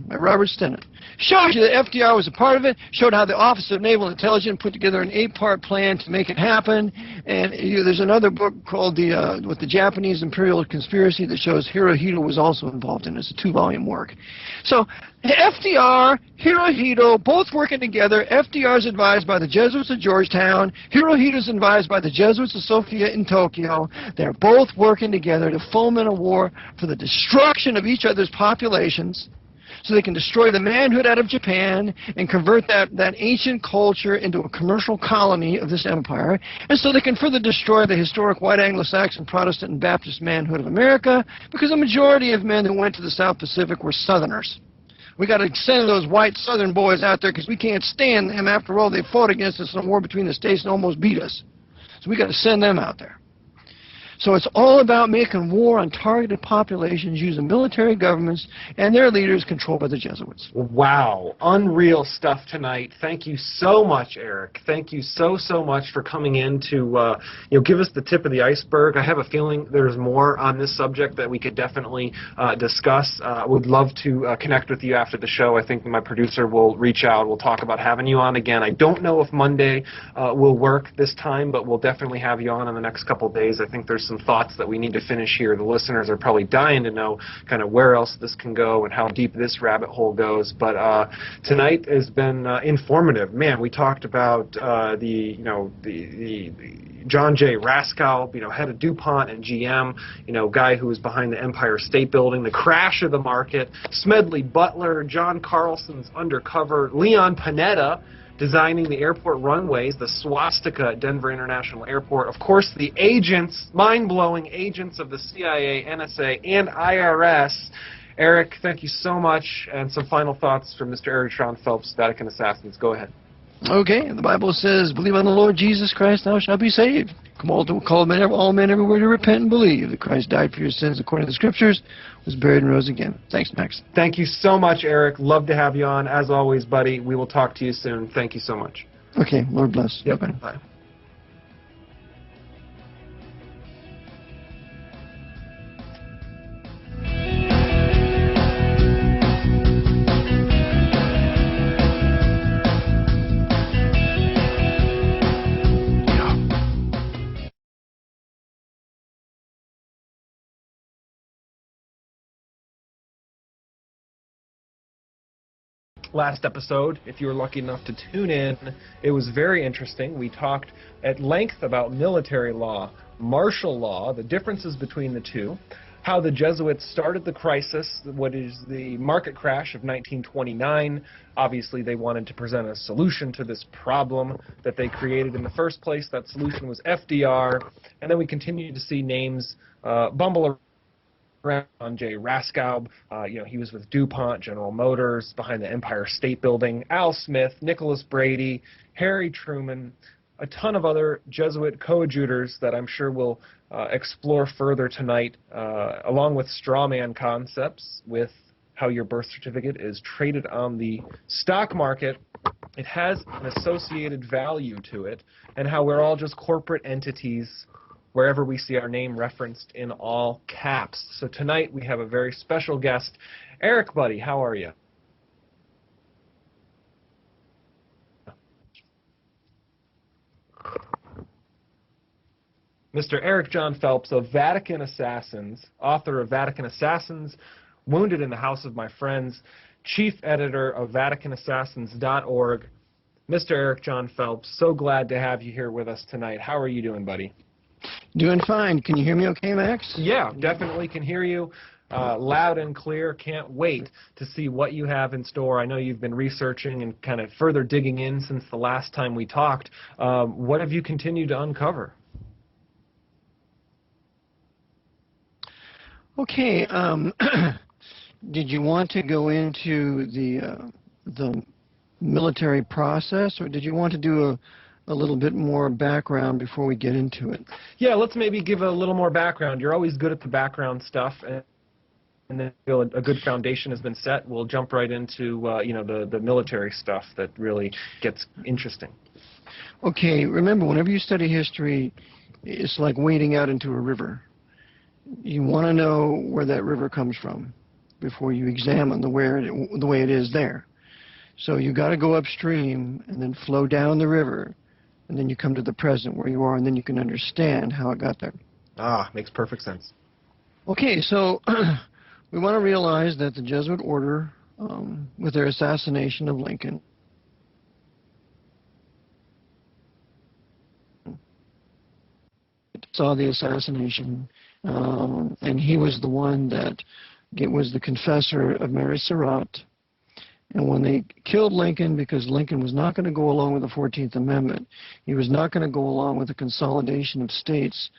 A: by Robert Stinnett. Showed you that FDR was a part of it, showed how the Office of Naval Intelligence put together an 8-part plan to make it happen, and there's another book called with the Japanese Imperial Conspiracy that shows Hirohito was also involved in it. It's a 2-volume work. So FDR, Hirohito, both working together. FDR's advised by the Jesuits of Georgetown. Hirohito's advised by the Jesuits of Sophia in Tokyo. They're both working together to foment a war for the destruction of each other's populations, so they can destroy the manhood out of Japan and convert that ancient culture into a commercial colony of this empire, and so they can further destroy the historic white Anglo-Saxon, Protestant, and Baptist manhood of America, because the majority of men who went to the South Pacific were Southerners. We got to send those white Southern boys out there because we can't stand them. After all, they fought against us in a war between the states and almost beat us. So we got to send them out there. So it's all about making war on targeted populations using military governments and their leaders controlled by the Jesuits.
B: Wow. Unreal stuff tonight. Thank you so much, Eric. Thank you so much for coming in to give us the tip of the iceberg. I have a feeling there's more on this subject that we could definitely discuss. Would love to connect with you after the show. I think my producer will reach out. We'll talk about having you on again. I don't know if Monday will work this time, but we'll definitely have you on in the next couple of days. I think there's some thoughts that we need to finish here. The listeners are probably dying to know kind of where else this can go and how deep this rabbit hole goes. But tonight has been informative. Man, we talked about the John J. Raskow, head of DuPont and GM, guy who was behind the Empire State Building, the crash of the market, Smedley Butler, John Carlson's undercover, Leon Panetta, designing the airport runways, the swastika at Denver International Airport. Of course, the agents, mind-blowing agents of the CIA, NSA, and IRS. Eric, thank you so much. And some final thoughts from Mr. Eric John Phelps, Vatican Assassins. Go ahead.
A: Okay, the Bible says, believe on the Lord Jesus Christ, thou shalt be saved. Call all men everywhere to repent and believe that Christ died for your sins according to the Scriptures, was buried and rose again. Thanks, Max.
B: Thank you so much, Eric. Love to have you on. As always, buddy, we will talk to you soon. Thank you so much.
A: Okay, Lord bless.
B: Yep.
A: Bye.
B: Bye. Last episode, if you were lucky enough to tune in, it was very interesting. We talked at length about military law, martial law, the differences between the two, how the Jesuits started the crisis, what is the market crash of 1929. Obviously, they wanted to present a solution to this problem that they created in the first place. That solution was FDR. And then we continued to see names bumble around. John J. Raskow, he was with DuPont, General Motors, behind the Empire State Building, Al Smith, Nicholas Brady, Harry Truman, a ton of other Jesuit coadjutors that I'm sure we'll explore further tonight, along with straw man concepts, with how your birth certificate is traded on the stock market. It has an associated value to it, and how we're all just corporate entities wherever we see our name referenced in all caps. So tonight we have a very special guest. Eric, buddy, how are you? Mr. Eric John Phelps of Vatican Assassins, author of Vatican Assassins, Wounded in the House of My Friends, chief editor of VaticanAssassins.org. Mr. Eric John Phelps, so glad to have you here with us tonight. How are you doing, buddy?
A: Doing fine. Can you hear me okay, Max?
B: Yeah, definitely can hear you loud and clear. Can't wait to see what you have in store. I know you've been researching and kind of further digging in since the last time we talked. What have you continued to uncover?
A: Okay. Did you want to go into the military process, or did you want to do a little bit more background before we get into it?
B: Yeah, let's maybe give a little more background. You're always good at the background stuff, and then feel a good foundation has been set. We'll jump right into the military stuff that really gets interesting.
A: Okay, remember, whenever you study history, it's like wading out into a river. You want to know where that river comes from before you examine the way it is there. So you got to go upstream and then flow down the river, and then you come to the present where you are, and then you can understand how it got there.
B: Ah, makes perfect sense.
A: Okay, so we want to realize that the Jesuit order, with their assassination of Lincoln, saw the assassination, and he was the one that was the confessor of Mary Surratt. And when they killed Lincoln, because Lincoln was not going to go along with the 14th Amendment, he was not going to go along with the consolidation of states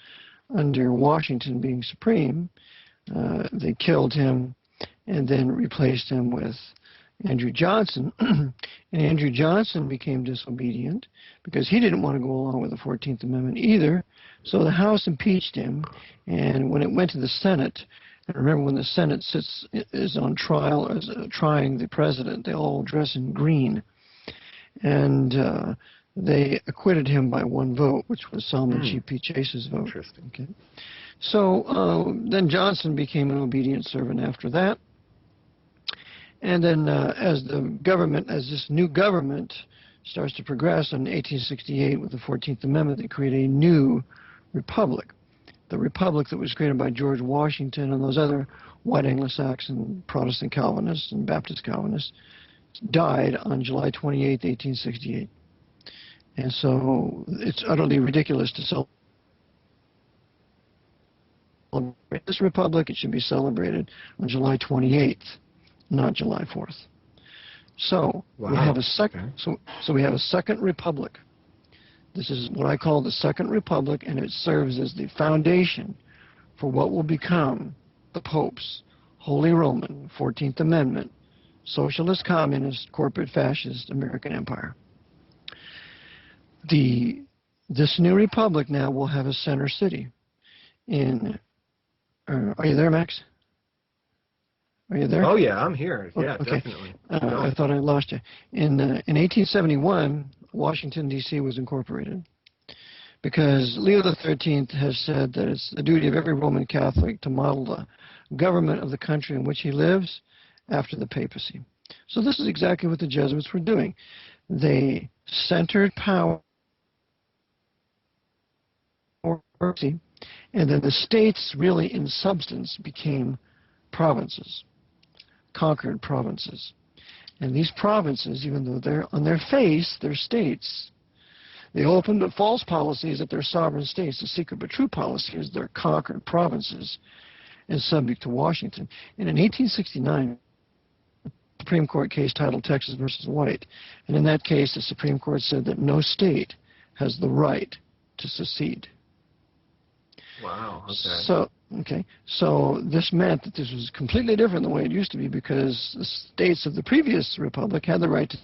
A: under Washington being supreme, they killed him and then replaced him with Andrew Johnson. And Andrew Johnson became disobedient because he didn't want to go along with the 14th Amendment either. So the House impeached him, and when it went to the Senate, and remember, when the Senate is on trial as trying the president, they all dress in green. And they acquitted him by one vote, which was Solomon G.P. Chase's vote.
B: Interesting.
A: Okay. So then Johnson became an obedient servant after that. And then as this new government starts to progress in 1868 with the 14th Amendment, they create a new republic. The republic that was created by George Washington and those other white Anglo-Saxon Protestant Calvinists and Baptist Calvinists died on July 28, 1868. And so it's utterly ridiculous to celebrate this republic. It should be celebrated on July 28th, not July 4th. So we have a second. So we have a second republic. This is what I call the Second Republic, and it serves as the foundation for what will become the Pope's Holy Roman 14th Amendment, Socialist, Communist, Corporate, Fascist American Empire. This new republic now will have a center city in. Are you there, Max? Are you there?
B: Oh yeah, I'm here. Yeah,
A: okay.
B: Definitely.
A: I thought I lost you. In 1871, Washington, D.C. was incorporated because Leo XIII has said that it's the duty of every Roman Catholic to model the government of the country in which he lives after the papacy. So this is exactly what the Jesuits were doing. They centered power, and then the states really in substance became provinces, conquered provinces. And these provinces, even though they're on their face, they're states, they opened up false policies that they're sovereign states. The secret but true policy is they're conquered provinces and subject to Washington. And in 1869, Supreme Court case titled Texas versus White. And in that case, the Supreme Court said that no state has the right to secede.
B: Wow.
A: Okay. So this meant that this was completely different than the way it used to be, because the states of the previous republic had the right to.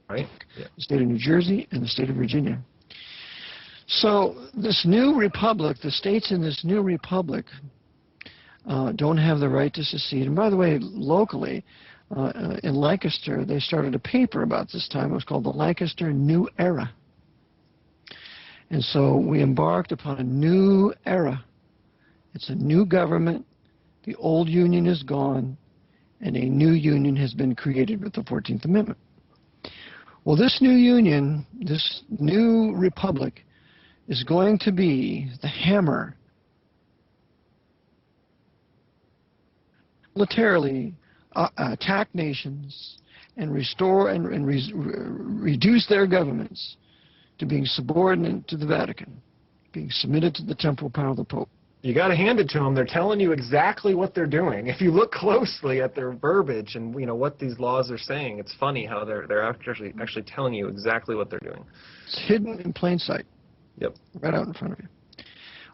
B: Right. Yeah.
A: The state of New Jersey and the state of Virginia. So this new republic, the states in this new republic, don't have the right to secede. And by the way, locally, in Lancaster, they started a paper about this time. It was called the Lancaster New Era. And so we embarked upon a new era. It's a new government. The old union is gone, and a new union has been created with the 14th Amendment. Well, this new union, this new republic, is going to be the hammer militarily attack nations and restore and reduce their governments to being subordinate to the Vatican, being submitted to the temporal power of the Pope.
B: You got to hand it to them. They're telling you exactly what they're doing. If you look closely at their verbiage and what these laws are saying, it's funny how they're actually telling you exactly what they're doing.
A: It's hidden in plain sight.
B: Yep.
A: Right out in front of you.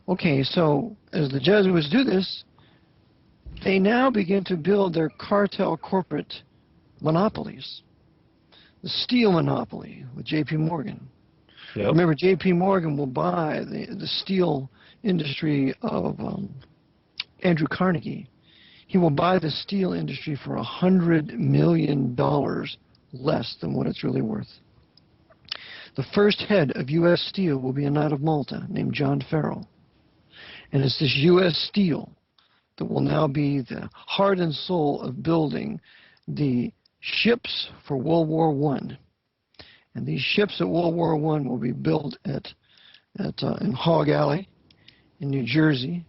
A: Okay, so as the Jesuits do this, they now begin to build their cartel corporate monopolies. The steel monopoly with J.P. Morgan.
B: Yep.
A: Remember, J.P. Morgan will buy the steel industry of Andrew Carnegie. He will buy the steel industry for $100 million less than what it's really worth. The first head of U.S. Steel will be a knight of Malta named John Farrell. And it's this U.S. Steel that will now be the heart and soul of building the ships for World War I. And these ships at World War I will be built in Hog Alley in New Jersey.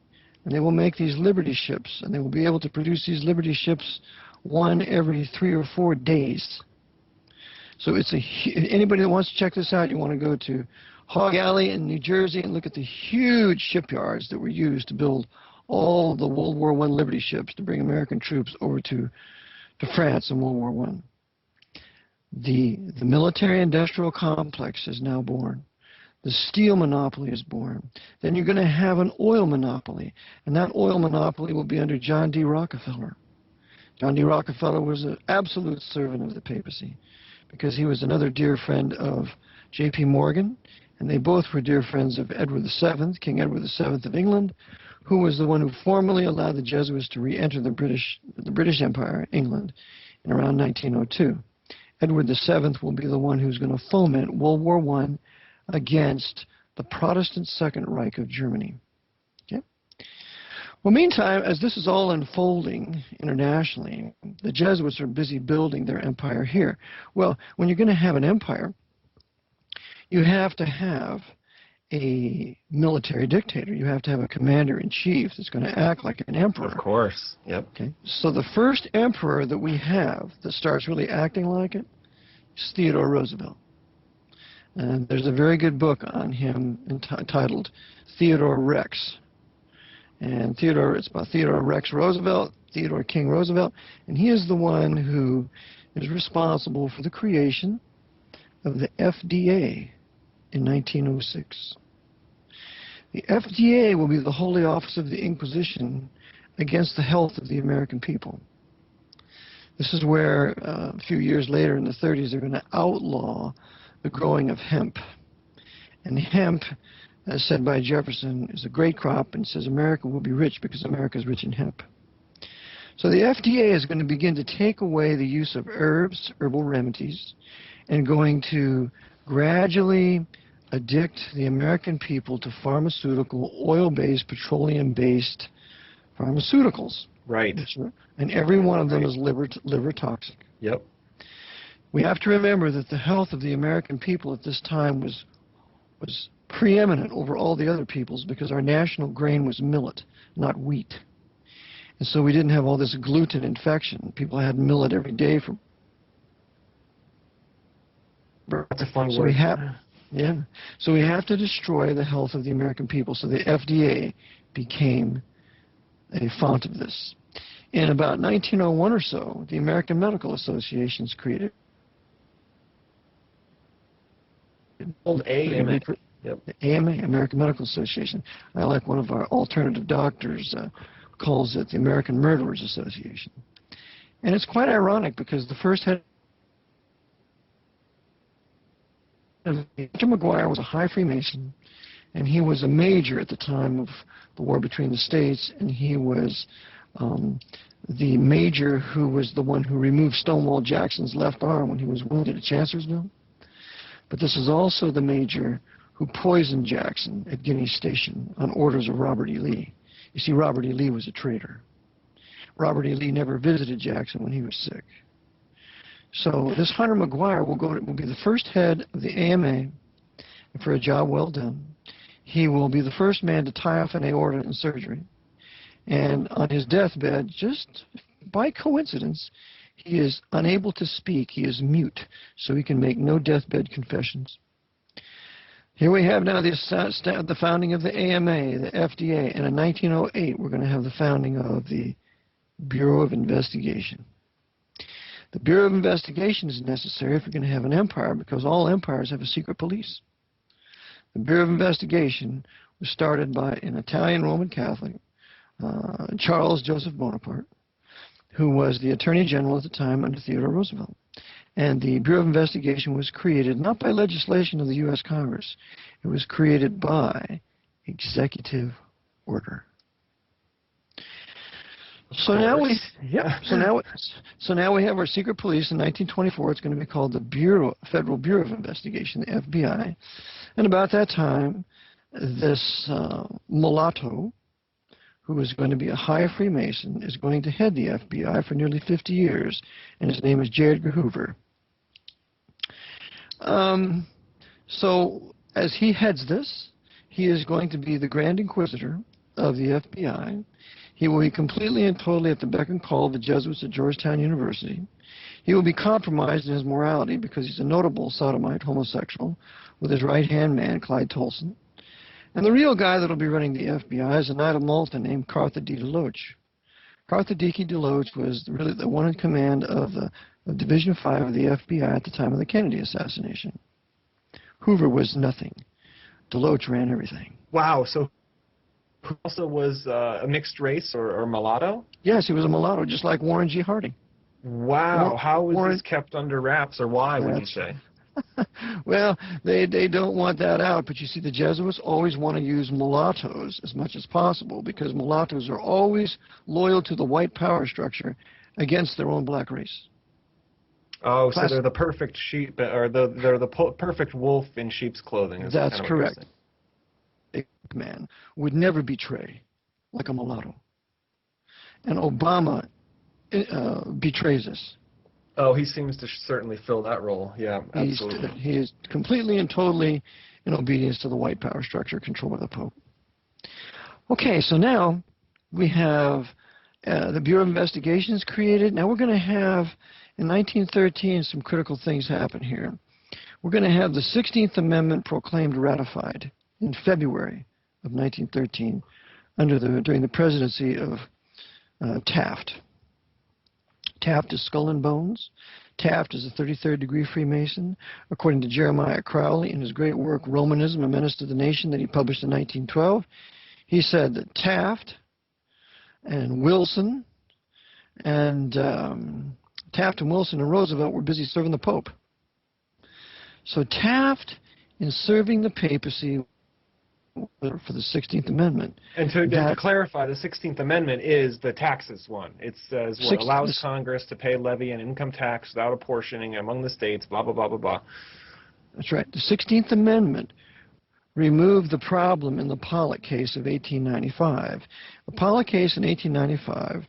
A: And they will make these Liberty ships. And they will be able to produce these Liberty ships one every 3 or 4 days. So it's anybody that wants to check this out, you want to go to Hog Alley in New Jersey and look at the huge shipyards that were used to build all the World War I Liberty ships to bring American troops over to France in World War I. The military-industrial complex is now born. The steel monopoly is born. Then you're going to have an oil monopoly, and that oil monopoly will be under John D. Rockefeller. John D. Rockefeller was an absolute servant of the papacy, because he was another dear friend of J.P. Morgan, and they both were dear friends of Edward VII, King Edward VII of England, who was the one who formally allowed the Jesuits to re-enter the British Empire, England, in around 1902. Edward VII will be the one who's going to foment World War I against the Protestant Second Reich of Germany. Okay? Well, meantime, as this is all unfolding internationally, the Jesuits are busy building their empire here. Well, when you're going to have an empire, you have to have a military dictator. You have to have a commander-in-chief that's going to act like an emperor.
B: Of course. Yep.
A: Okay. So the first emperor that we have that starts really acting like it is Theodore Roosevelt. And there's a very good book on him entitled Theodore Rex. And it's about Theodore Rex Roosevelt, Theodore King Roosevelt, and he is the one who is responsible for the creation of the FDA in 1906. The FDA will be the Holy Office of the Inquisition against the health of the American people. This is where a few years later in the 30s they're going to outlaw the growing of hemp. And hemp, as said by Jefferson, is a great crop, and says America will be rich because America is rich in hemp. So the FDA is going to begin to take away the use of herbs, herbal remedies, and going to gradually addict the American people to pharmaceutical, oil-based, petroleum-based pharmaceuticals.
B: Right.
A: And every one of them is liver toxic.
B: Yep.
A: We have to remember that the health of the American people at this time was preeminent over all the other peoples because our national grain was millet, not wheat. And so we didn't have all this gluten infection. People had millet every day for...
B: That's a fun
A: so
B: word.
A: So we have to destroy the health of the American people. So the FDA became a font of this. In about 1901 or so, the American Medical Association is created.
B: Old AMA.
A: Yep. The AMA, American Medical Association. I like one of our alternative doctors calls it the American Murderers Association. And it's quite ironic because the first head Dr. McGuire was a high Freemason, and he was a major at the time of the war between the states, and he was the major who was the one who removed Stonewall Jackson's left arm when he was wounded at Chancellorsville. But this is also the major who poisoned Jackson at Guinea Station on orders of Robert E. Lee. You see, Robert E. Lee was a traitor. Robert E. Lee never visited Jackson when he was sick. So this Hunter McGuire will be the first head of the AMA, and for a job well done. He will be the first man to tie off an aorta in surgery. And on his deathbed, just by coincidence, he is unable to speak. He is mute, so he can make no deathbed confessions. Here we have now the founding of the AMA, the FDA, and in 1908 we're going to have the founding of the Bureau of Investigation. The Bureau of Investigation is necessary if we're going to have an empire, because all empires have a secret police. The Bureau of Investigation was started by an Italian Roman Catholic, Charles Joseph Bonaparte, who was the Attorney General at the time under Theodore Roosevelt. And the Bureau of Investigation was created not by legislation of the U.S. Congress. It was created by executive order. So now we have our secret police. In 1924, it's going to be called the Federal Bureau of Investigation, the FBI. And about that time, this mulatto, who is going to be a high Freemason, is going to head the FBI for nearly 50 years, and his name is J. Edgar Hoover. So as he heads this, he is going to be the Grand Inquisitor of the FBI. He will be completely and totally at the beck and call of the Jesuits at Georgetown University. He will be compromised in his morality because he's a notable sodomite homosexual with his right-hand man, Clyde Tolson. And the real guy that will be running the FBI is a knight of Malta named Cartha D. DeLoach. Cartha D. DeLoach was really the one in command of Division 5 of the FBI at the time of the Kennedy assassination. Hoover was nothing. DeLoach ran everything.
B: Wow, so who also was a mixed race or mulatto?
A: Yes, he was a mulatto, just like Warren G. Harding.
B: Wow, how was this kept under wraps, or why, would you say?
A: Well, they don't want that out, but you see, the Jesuits always want to use mulattoes as much as possible because mulattoes are always loyal to the white power structure against their own black race.
B: Oh, so they're the perfect sheep, or they're the perfect wolf in sheep's clothing.
A: That's correct. A man would never betray like a mulatto. And Obama betrays us.
B: Oh, he seems to certainly fill that role. Yeah, absolutely.
A: He is completely and totally in obedience to the white power structure controlled by the Pope. Okay, so now we have the Bureau of Investigations created. Now we're going to have, in 1913, some critical things happen here. We're going to have the 16th Amendment proclaimed ratified in February of 1913 during the presidency of Taft. Taft is skull and bones. Taft is a 33rd degree Freemason. According to Jeremiah Crowley in his great work, Romanism, A Menace to the Nation, that he published in 1912, he said that Taft and Wilson and Roosevelt were busy serving the Pope. So Taft, in serving the papacy for the 16th Amendment.
B: And to clarify, the 16th Amendment is the taxes one. It says what allows Congress to pay levy and income tax without apportioning among the states, blah, blah, blah, blah, blah.
A: That's right. The 16th Amendment removed the problem in the Pollock case of 1895. The Pollock case in 1895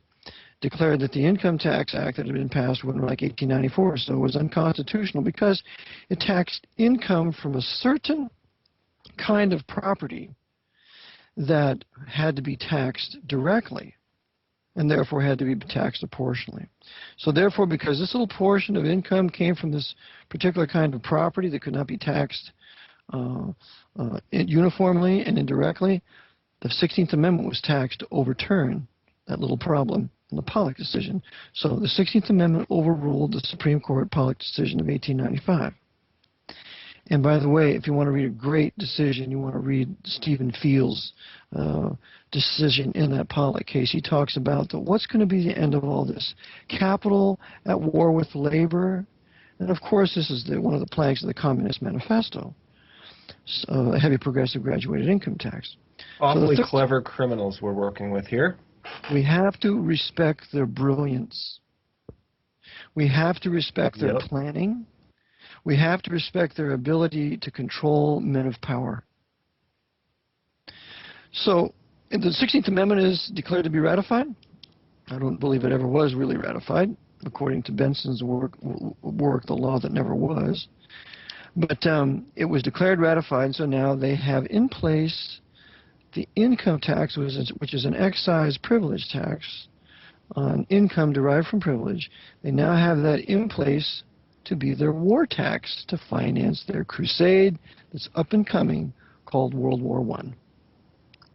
A: declared that the Income Tax Act that had been passed wasn't like 1894, so it was unconstitutional because it taxed income from a certain kind of property that had to be taxed directly and therefore had to be taxed proportionally. So therefore, because this little portion of income came from this particular kind of property that could not be taxed uniformly and indirectly, the 16th Amendment was taxed to overturn that little problem in the Pollock decision. So the 16th Amendment overruled the Supreme Court Pollock decision of 1895. And by the way, if you want to read a great decision, you want to read Stephen Field's decision in that Pollock case. He talks about what's going to be the end of all this. Capital at war with labor. And of course, this is one of the planks of the Communist Manifesto. A heavy progressive graduated income tax.
B: Awfully clever criminals we're working with here.
A: We have to respect their brilliance. We have to respect their planning. We have to respect their ability to control men of power. So, the 16th Amendment is declared to be ratified. I don't believe it ever was really ratified, according to Benson's work, The Law That Never Was. But it was declared ratified, so now they have in place the income tax, which is an excise privilege tax on income derived from privilege. They now have that in place to be their war tax to finance their crusade that's up and coming called World War I.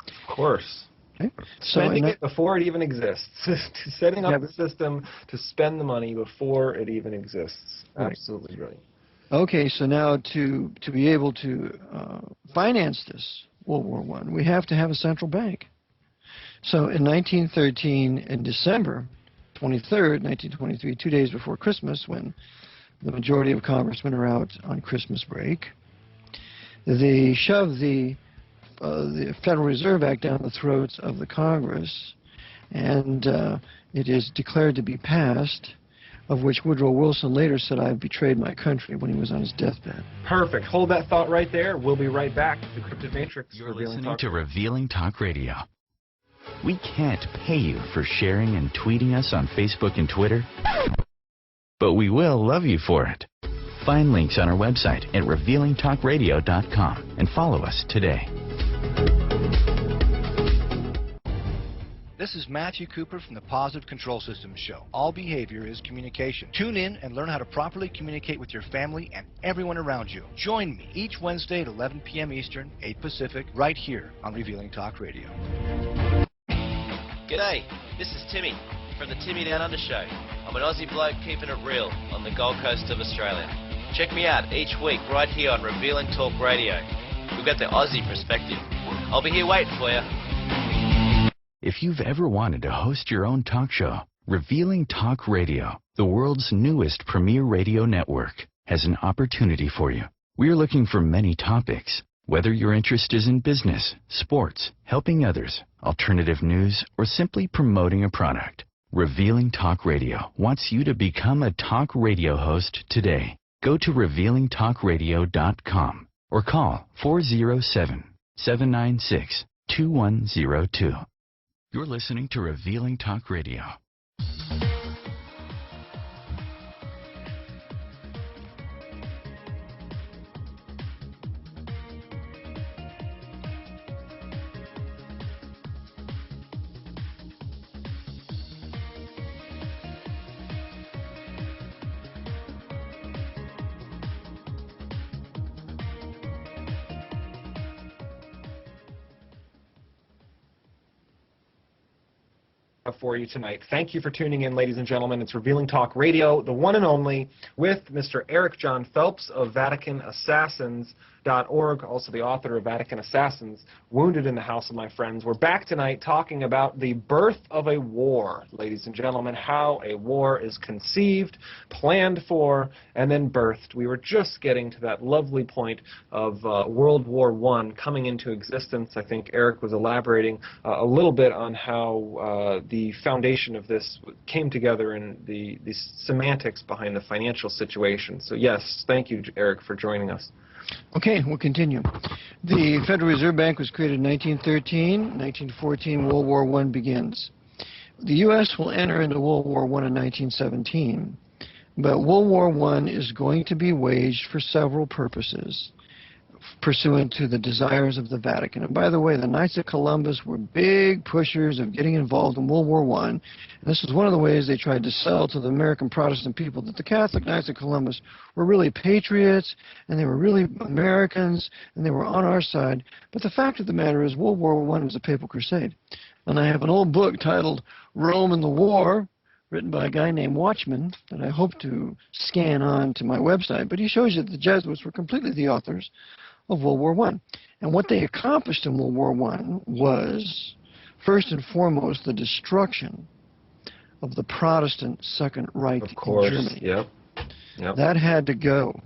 B: Of course.
A: Okay.
B: Spending it before it even exists. Setting up the system to spend the money before it even exists. Right. Absolutely brilliant.
A: Okay, so now to be able to finance this World War I, we have to have a central bank. So in 1913, in December 23rd, 1923, 2 days before Christmas, when the majority of congressmen are out on Christmas break, they shove the Federal Reserve Act down the throats of the Congress, and it is declared to be passed, of which Woodrow Wilson later said, "I've betrayed my country," when he was on his deathbed.
B: Perfect. Hold that thought right there. We'll be right back. The Cryptid Matrix.
C: You're listening to Revealing Talk Radio. We can't pay you for sharing and tweeting us on Facebook and Twitter, but we will love you for it. Find links on our website at revealingtalkradio.com and follow us today.
F: This is Matthew Cooper from the Positive Control Systems Show. All behavior is communication. Tune in and learn how to properly communicate with your family and everyone around you. Join me each Wednesday at 11 p.m. Eastern, 8 Pacific, right here on Revealing Talk Radio.
D: G'day, this is Timmy from the Timmy Down Under Show. I'm an Aussie bloke keeping it real on the Gold Coast of Australia. Check me out each week right here on Revealing Talk Radio. We've got the Aussie perspective. I'll be here waiting for you.
C: If you've ever wanted to host your own talk show, Revealing Talk Radio, the world's newest premier radio network, has an opportunity for you. We're looking for many topics. Whether your interest is in business, sports, helping others, alternative news, or simply promoting a product, Revealing Talk Radio wants you to become a talk radio host today. Go to revealingtalkradio.com or call 407-796-2102. You're listening to Revealing Talk Radio.
B: for you tonight. Thank you for tuning in, ladies and gentlemen. It's Revealing Talk Radio, the one and only, with Mr. Eric John Phelps of VaticanAssassins.org, also the author of Vatican Assassins, Wounded in the House of My Friends. We're back tonight talking about the birth of a war, ladies and gentlemen, how a war is conceived, planned for, and then birthed. We were just getting to that lovely point of World War I coming into existence. I think Eric was elaborating a little bit on how the foundation of this came together and the semantics behind the financial situation. So yes, thank you, Eric, for joining us.
A: Okay, we'll continue. The Federal Reserve Bank was created in 1913. 1914, World War I begins. The U.S. will enter into World War I in 1917, but World War I is going to be waged for several purposes, pursuant to the desires of the Vatican. And by the way, the Knights of Columbus were big pushers of getting involved in World War I. And this was one of the ways they tried to sell to the American Protestant people that the Catholic Knights of Columbus were really patriots, and they were really Americans, and they were on our side. But the fact of the matter is World War I was a papal crusade. And I have an old book titled Rome and the War, written by a guy named Watchman, that I hope to scan on to my website. But he shows you that the Jesuits were completely the authors of World War I. And what they accomplished in World War I was, first and foremost, the destruction of the Protestant Second Reich in Germany.
B: Yep.
A: That had to go.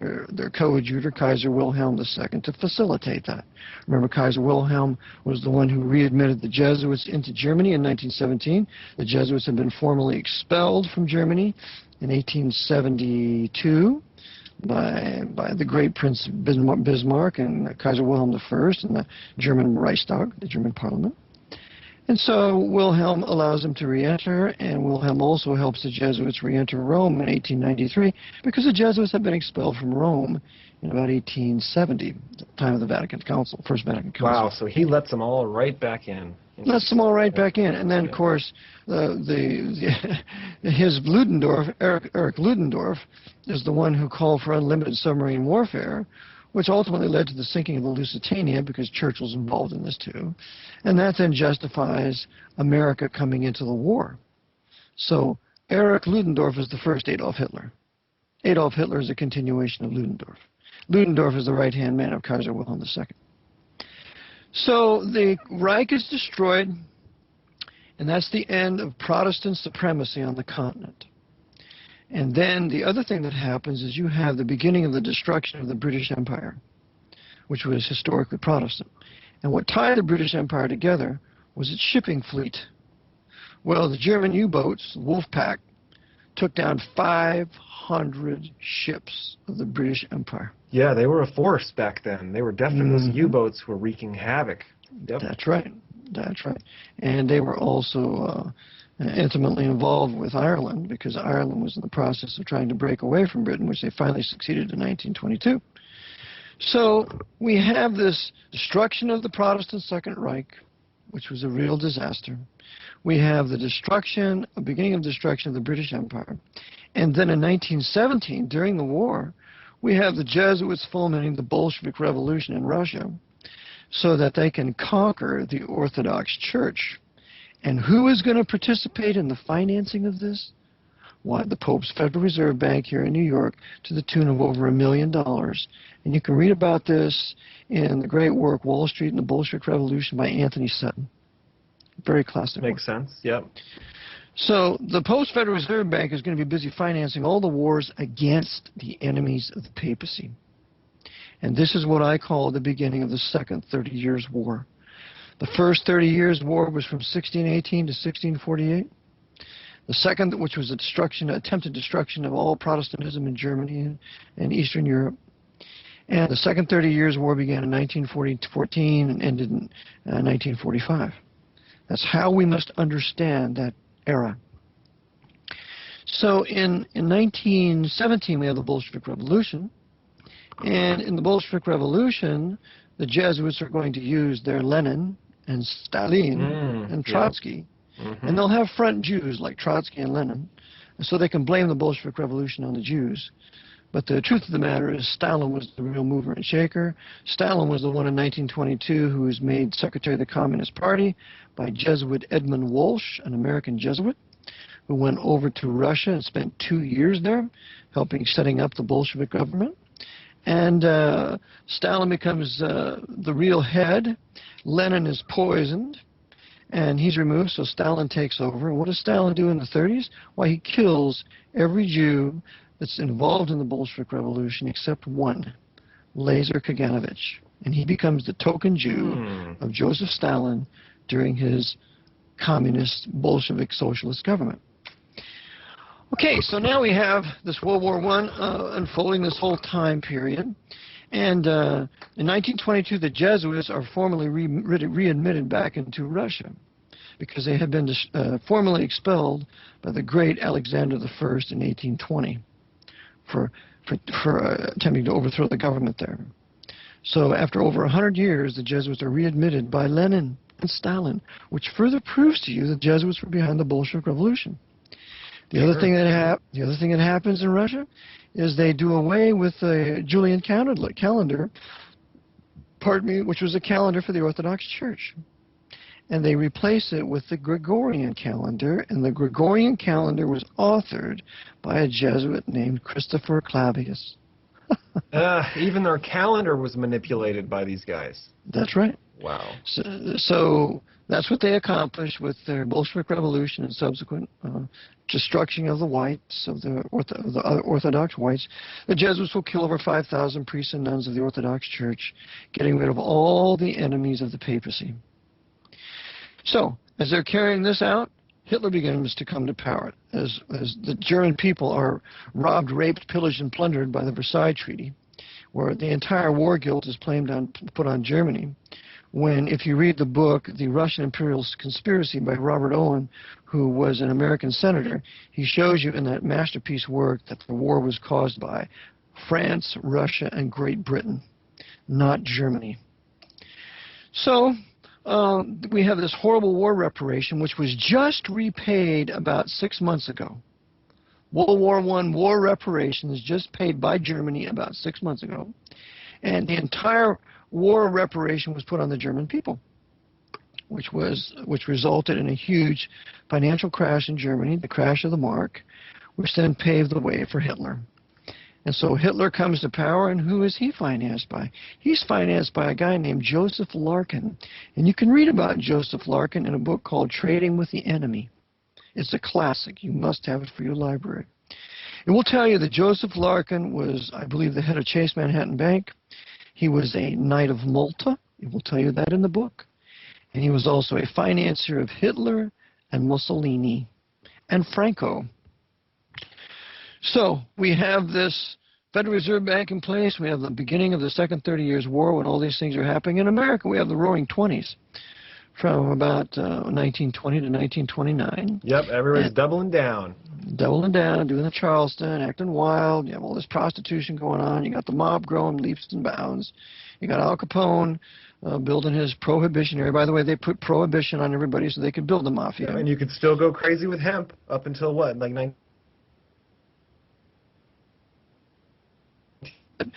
A: Their coadjutor, Kaiser Wilhelm II, to facilitate that. Remember, Kaiser Wilhelm was the one who readmitted the Jesuits into Germany in 1917. The Jesuits had been formally expelled from Germany in 1872 by the great Prince Bismarck and Kaiser Wilhelm I and the German Reichstag, the German parliament. And so Wilhelm allows them to re-enter, and Wilhelm also helps the Jesuits re-enter Rome in 1893, because the Jesuits had been expelled from Rome in about 1870, the time of the Vatican Council, First Vatican Council.
B: Wow, so he lets them all right back in.
A: Lets them all right back in. And then, of course, his Ludendorff, Erich Ludendorff, is the one who called for unlimited submarine warfare, which ultimately led to the sinking of the Lusitania, because Churchill's involved in this too. And that then justifies America coming into the war. So Erich Ludendorff is the first Adolf Hitler. Adolf Hitler is a continuation of Ludendorff. Ludendorff is the right-hand man of Kaiser Wilhelm II. So the Reich is destroyed, and that's the end of Protestant supremacy on the continent. And then the other thing that happens is you have the beginning of the destruction of the British Empire, which was historically Protestant. And what tied the British Empire together was its shipping fleet. Well, the German U-boats, Wolfpack, took down 500 ships of the British Empire.
B: Yeah, they were a force back then. They were definitely, those U-boats were wreaking havoc. Yep.
A: That's right. That's right. And they were also intimately involved with Ireland, because Ireland was in the process of trying to break away from Britain, which they finally succeeded in 1922. So we have this destruction of the Protestant Second Reich, which was a real disaster. We have the beginning of destruction of the British Empire. And then in 1917, during the war, we have the Jesuits fomenting the Bolshevik Revolution in Russia so that they can conquer the Orthodox Church. And who is going to participate in the financing of this? Why, the Pope's Federal Reserve Bank here in New York, to the tune of over $1 million. And you can read about this in the great work, Wall Street and the Bolshevik Revolution, by Anthony Sutton. Very classic work.
B: Makes sense, yep.
A: So the Pope's Federal Reserve Bank is going to be busy financing all the wars against the enemies of the papacy. And this is what I call the beginning of the Second 30 Years' War. The first 30 Years' War was from 1618 to 1648. The second, which was attempted destruction of all Protestantism in Germany and Eastern Europe. And the second 30 Years' War began in 1914 and ended in 1945. That's how we must understand that era. So in 1917, we have the Bolshevik Revolution. And in the Bolshevik Revolution, the Jesuits are going to use their Lenin and Stalin and Trotsky. Yeah. And they'll have front Jews like Trotsky and Lenin, so they can blame the Bolshevik Revolution on the Jews. But the truth of the matter is Stalin was the real mover and shaker. Stalin was the one in 1922 who was made Secretary of the Communist Party by Jesuit Edmund Walsh, an American Jesuit, who went over to Russia and spent 2 years there helping setting up the Bolshevik government. And Stalin becomes the real head. Lenin is poisoned, and he's removed, so Stalin takes over. And what does Stalin do in the 30s? Why, he kills every Jew that's involved in the Bolshevik Revolution except one, Lazar Kaganovich. And he becomes the token Jew of Joseph Stalin during his communist Bolshevik socialist government. Okay, so now we have this World War I unfolding this whole time period. And in 1922, the Jesuits are formally readmitted back into Russia because they had been formally expelled by the great Alexander I in 1820 for attempting to overthrow the government there. So after over 100 years, the Jesuits are readmitted by Lenin and Stalin, which further proves to you that the Jesuits were behind the Bolshevik Revolution. The other thing that happens in Russia is they do away with the Julian calendar, which was a calendar for the Orthodox Church. And they replace it with the Gregorian calendar, and the Gregorian calendar was authored by a Jesuit named Christopher Clavius.
B: Even their calendar was manipulated by these guys.
A: That's right.
B: Wow.
A: So that's what they accomplished with their Bolshevik Revolution and subsequent destruction of the whites, of the Orthodox whites. The Jesuits will kill over 5,000 priests and nuns of the Orthodox Church, getting rid of all the enemies of the papacy. So, as they're carrying this out, Hitler begins to come to power. As the German people are robbed, raped, pillaged, and plundered by the Versailles Treaty, where the entire war guilt is put on Germany. When, if you read the book, The Russian Imperial Conspiracy by Robert Owen, who was an American senator, he shows you in that masterpiece work that the war was caused by France, Russia, and Great Britain, not Germany. So, we have this horrible war reparation, which was just repaid about 6 months ago. World War I war reparations just paid by Germany about 6 months ago. And the entire war reparation was put on the German people, which resulted in a huge financial crash in Germany, the crash of the mark, which then paved the way for Hitler. And so Hitler comes to power, and who is he financed by? He's financed by a guy named Joseph Larkin. And you can read about Joseph Larkin in a book called Trading with the Enemy. It's a classic. You must have it for your library. It will tell you that Joseph Larkin was, I believe, the head of Chase Manhattan Bank. He was a Knight of Malta. It will tell you that in the book. And he was also a financier of Hitler and Mussolini and Franco. So we have this Federal Reserve Bank in place. We have the beginning of the Second 30 Years' War when all these things are happening. In America, we have the Roaring '20s from about 1920 to 1929.
B: Yep, everybody's doubling down.
A: Doubling down, doing the Charleston, acting wild. You have all this prostitution going on. You got the mob growing leaps and bounds. You got Al Capone building his prohibition area. By the way, they put prohibition on everybody so they could build the mafia.
B: Yeah, and you could still go crazy with hemp up until what, like 19...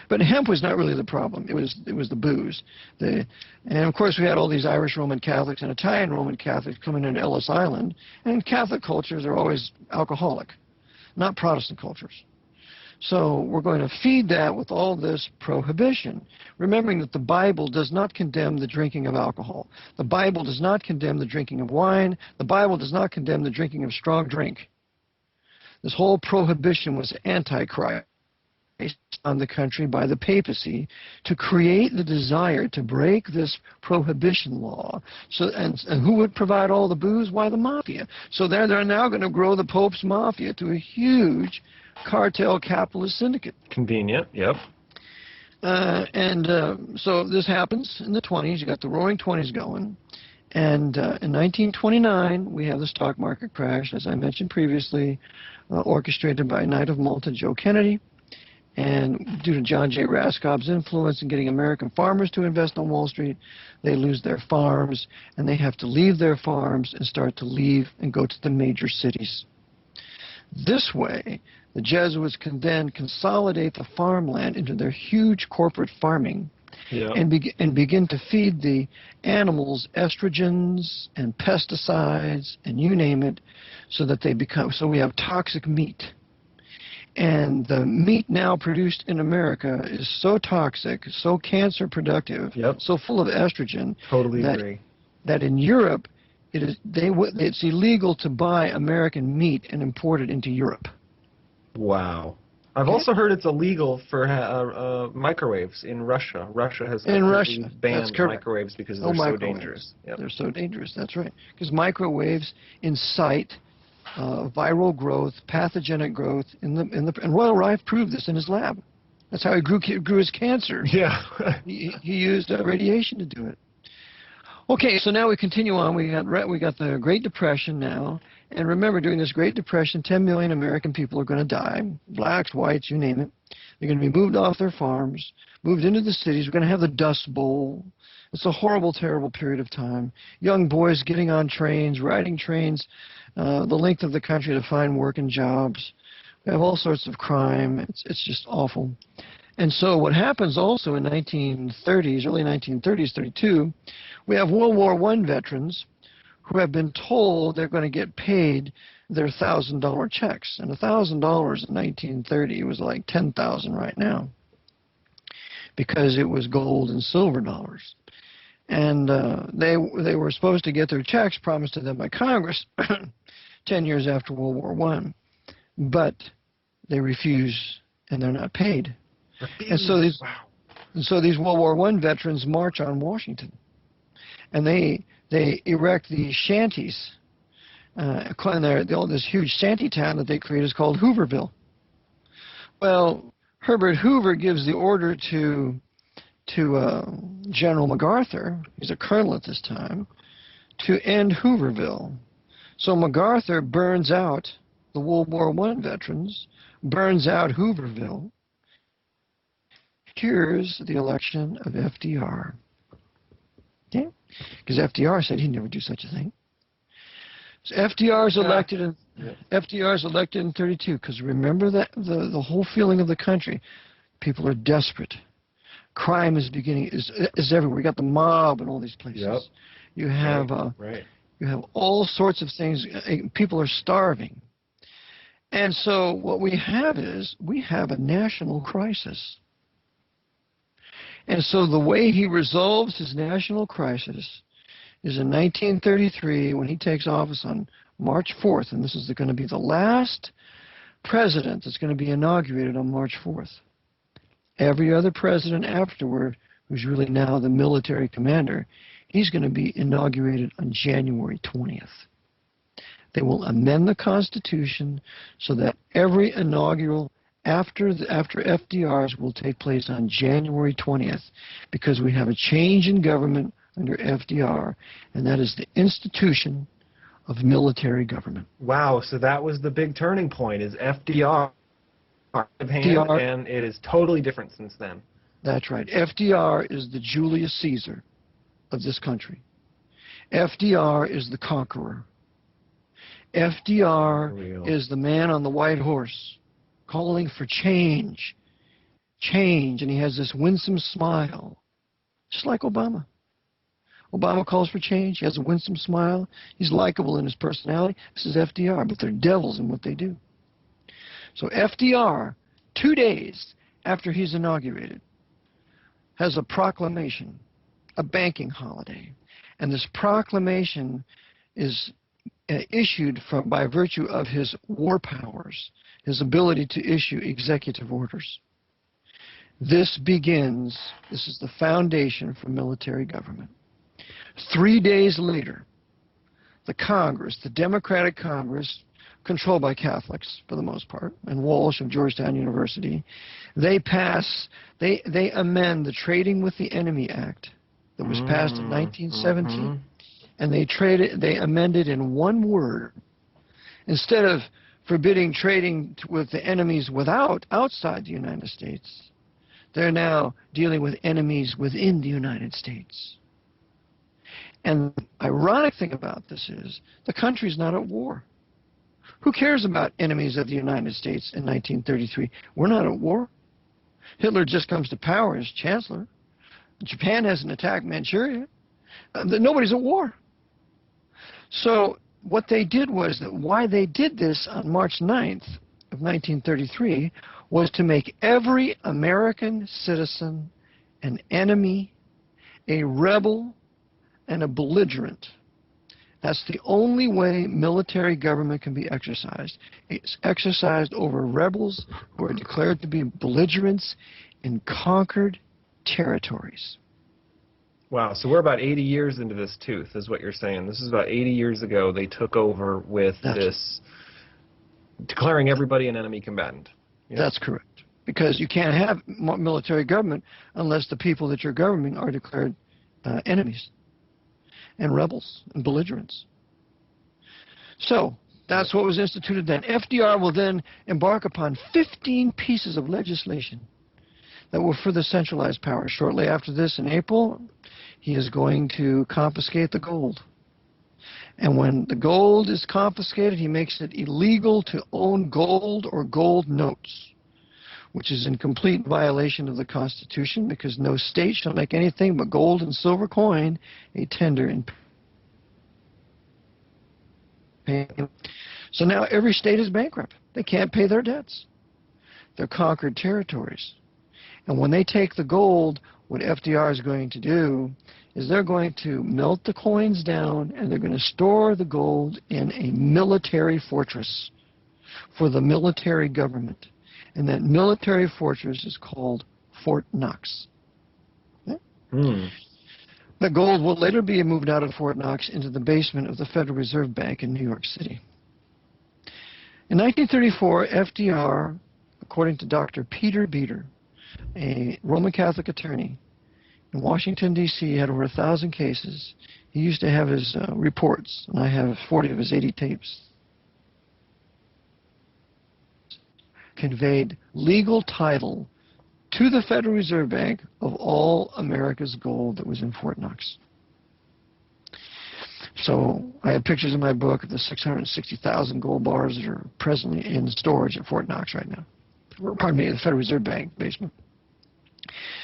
A: But hemp was not really the problem. It was the booze. And of course we had all these Irish Roman Catholics and Italian Roman Catholics coming into Ellis Island. And Catholic cultures are always alcoholic, not Protestant cultures. So we're going to feed that with all this prohibition, remembering that the Bible does not condemn the drinking of alcohol. The Bible does not condemn the drinking of wine. The Bible does not condemn the drinking of strong drink. This whole prohibition was anti-Christ on the country by the papacy to create the desire to break this prohibition law. So, and who would provide all the booze? Why, the mafia. So they're now going to grow the Pope's mafia to a huge cartel capitalist syndicate.
B: Convenient, yep.
A: So this happens in the 20s. You got the Roaring '20s going. And in 1929, we have the stock market crash, as I mentioned previously, orchestrated by Knight of Malta, Joe Kennedy. And due to John J. Raskob's influence in getting American farmers to invest on Wall Street, they lose their farms, and they have to leave their farms and start to leave and go to the major cities. This way, The Jesuits can then consolidate the farmland into their huge corporate farming, and begin to feed the animals estrogens and pesticides and you name it, so that they become, so we have toxic meat. And the meat now produced in America is so toxic, so cancer productive, so full of estrogen.
B: Totally agree.
A: That in Europe, it's illegal to buy American meat and import it into Europe.
B: Wow. I've also heard it's illegal for microwaves in Russia. Russia has banned microwaves because they're so dangerous.
A: They're so dangerous, that's right. Because microwaves incite viral growth, pathogenic growth, and Royal Rife proved this in his lab. That's how he grew his cancer.
B: Yeah.
A: he used radiation to do it. Okay, so now we continue on. We got the Great Depression now. And remember, during this Great Depression, 10 million American people are going to die. Blacks, whites, you name it. They're going to be moved off their farms, moved into the cities. We're going to have the Dust Bowl. It's a horrible, terrible period of time. Young boys getting on trains, riding trains the length of the country to find work and jobs. We have all sorts of crime. It's just awful. And so what happens also in 1930s, early 1930s, 32, we have World War I veterans who have been told they're going to get paid their $1,000 checks. And $1,000 in 1930 was like $10,000 right now, because it was gold and silver dollars. And they were supposed to get their checks promised to them by Congress 10 years after World War I. But they refuse, and they're not paid. And so these World War I veterans march on Washington, and they erect these shanties. This huge shanty town that they create is called Hooverville. Well, Herbert Hoover gives the order to General MacArthur, he's a colonel at this time, to end Hooverville. So MacArthur burns out the World War I veterans, burns out Hooverville. Here's the election of FDR. Okay? Because FDR said he'd never do such a thing. So FDR is elected in 32, because remember that the whole feeling of the country. People are desperate. Crime is everywhere. You got the mob in all these places. You have you have all sorts of things. People are starving. And so what we have is a national crisis. And so the way he resolves his national crisis is in 1933, when he takes office on March 4th, and this is going to be the last president that's going to be inaugurated on March 4th. Every other president afterward, who's really now the military commander, he's going to be inaugurated on January 20th. They will amend the Constitution so that every inaugural after FDR's will take place on January 20th, because we have a change in government under FDR, and that is the institution of military government.
B: Wow, so that was the big turning point, is FDR, and it is totally different since then.
A: That's right. FDR is the Julius Caesar of this country. FDR is the conqueror. FDR is the man on the white horse, calling for change, and he has this winsome smile, just like Obama. Obama calls for change, he has a winsome smile, he's likable in his personality. This is FDR, but they're devils in what they do. So FDR, 2 days after he's inaugurated, has a proclamation, a banking holiday, and this proclamation is issued by virtue of his war powers, his ability to issue executive orders. This is the foundation for military government. 3 days later, the Congress, the Democratic Congress, controlled by Catholics for the most part, and Walsh of Georgetown University, they amend the Trading with the Enemy Act that was passed in 1917. And they amended in one word. Instead of forbidding trading with the enemies outside the United States, they're now dealing with enemies within the United States. And the ironic thing about this is the country's not at war. Who cares about enemies of the United States in 1933? We're not at war. Hitler just comes to power as chancellor. Japan hasn't attacked Manchuria. Nobody's at war. So what they did was that why they did this on March 9th of 1933 was to make every American citizen an enemy, a rebel, and a belligerent. That's the only way military government can be exercised. It's exercised over rebels who are declared to be belligerents in conquered territories.
B: Wow, so we're about 80 years into this tooth, is what you're saying. This is about 80 years ago they took over with this, declaring everybody an enemy combatant. Yeah.
A: That's correct. Because you can't have military government unless the people that you're governing are declared enemies and rebels and belligerents. So that's what was instituted then. FDR will then embark upon 15 pieces of legislation that will further centralize power. Shortly after this, in April, he is going to confiscate the gold. And when the gold is confiscated, he makes it illegal to own gold or gold notes, which is in complete violation of the Constitution, because no state shall make anything but gold and silver coin a tender in payment. So now every state is bankrupt. They can't pay their debts. They're conquered territories. And when they take the gold, what FDR is going to do is they're going to melt the coins down and they're going to store the gold in a military fortress for the military government. And that military fortress is called Fort Knox. Okay? The gold will later be moved out of Fort Knox into the basement of the Federal Reserve Bank in New York City. In 1934, FDR, according to Dr. Peter Beater, a Roman Catholic attorney in Washington, D.C., had over 1,000 cases. He used to have his reports, and I have 40 of his 80 tapes. Conveyed legal title to the Federal Reserve Bank of all America's gold that was in Fort Knox. So I have pictures in my book of the 660,000 gold bars that are presently in storage at Fort Knox right now. Pardon me, the Federal Reserve Bank basement.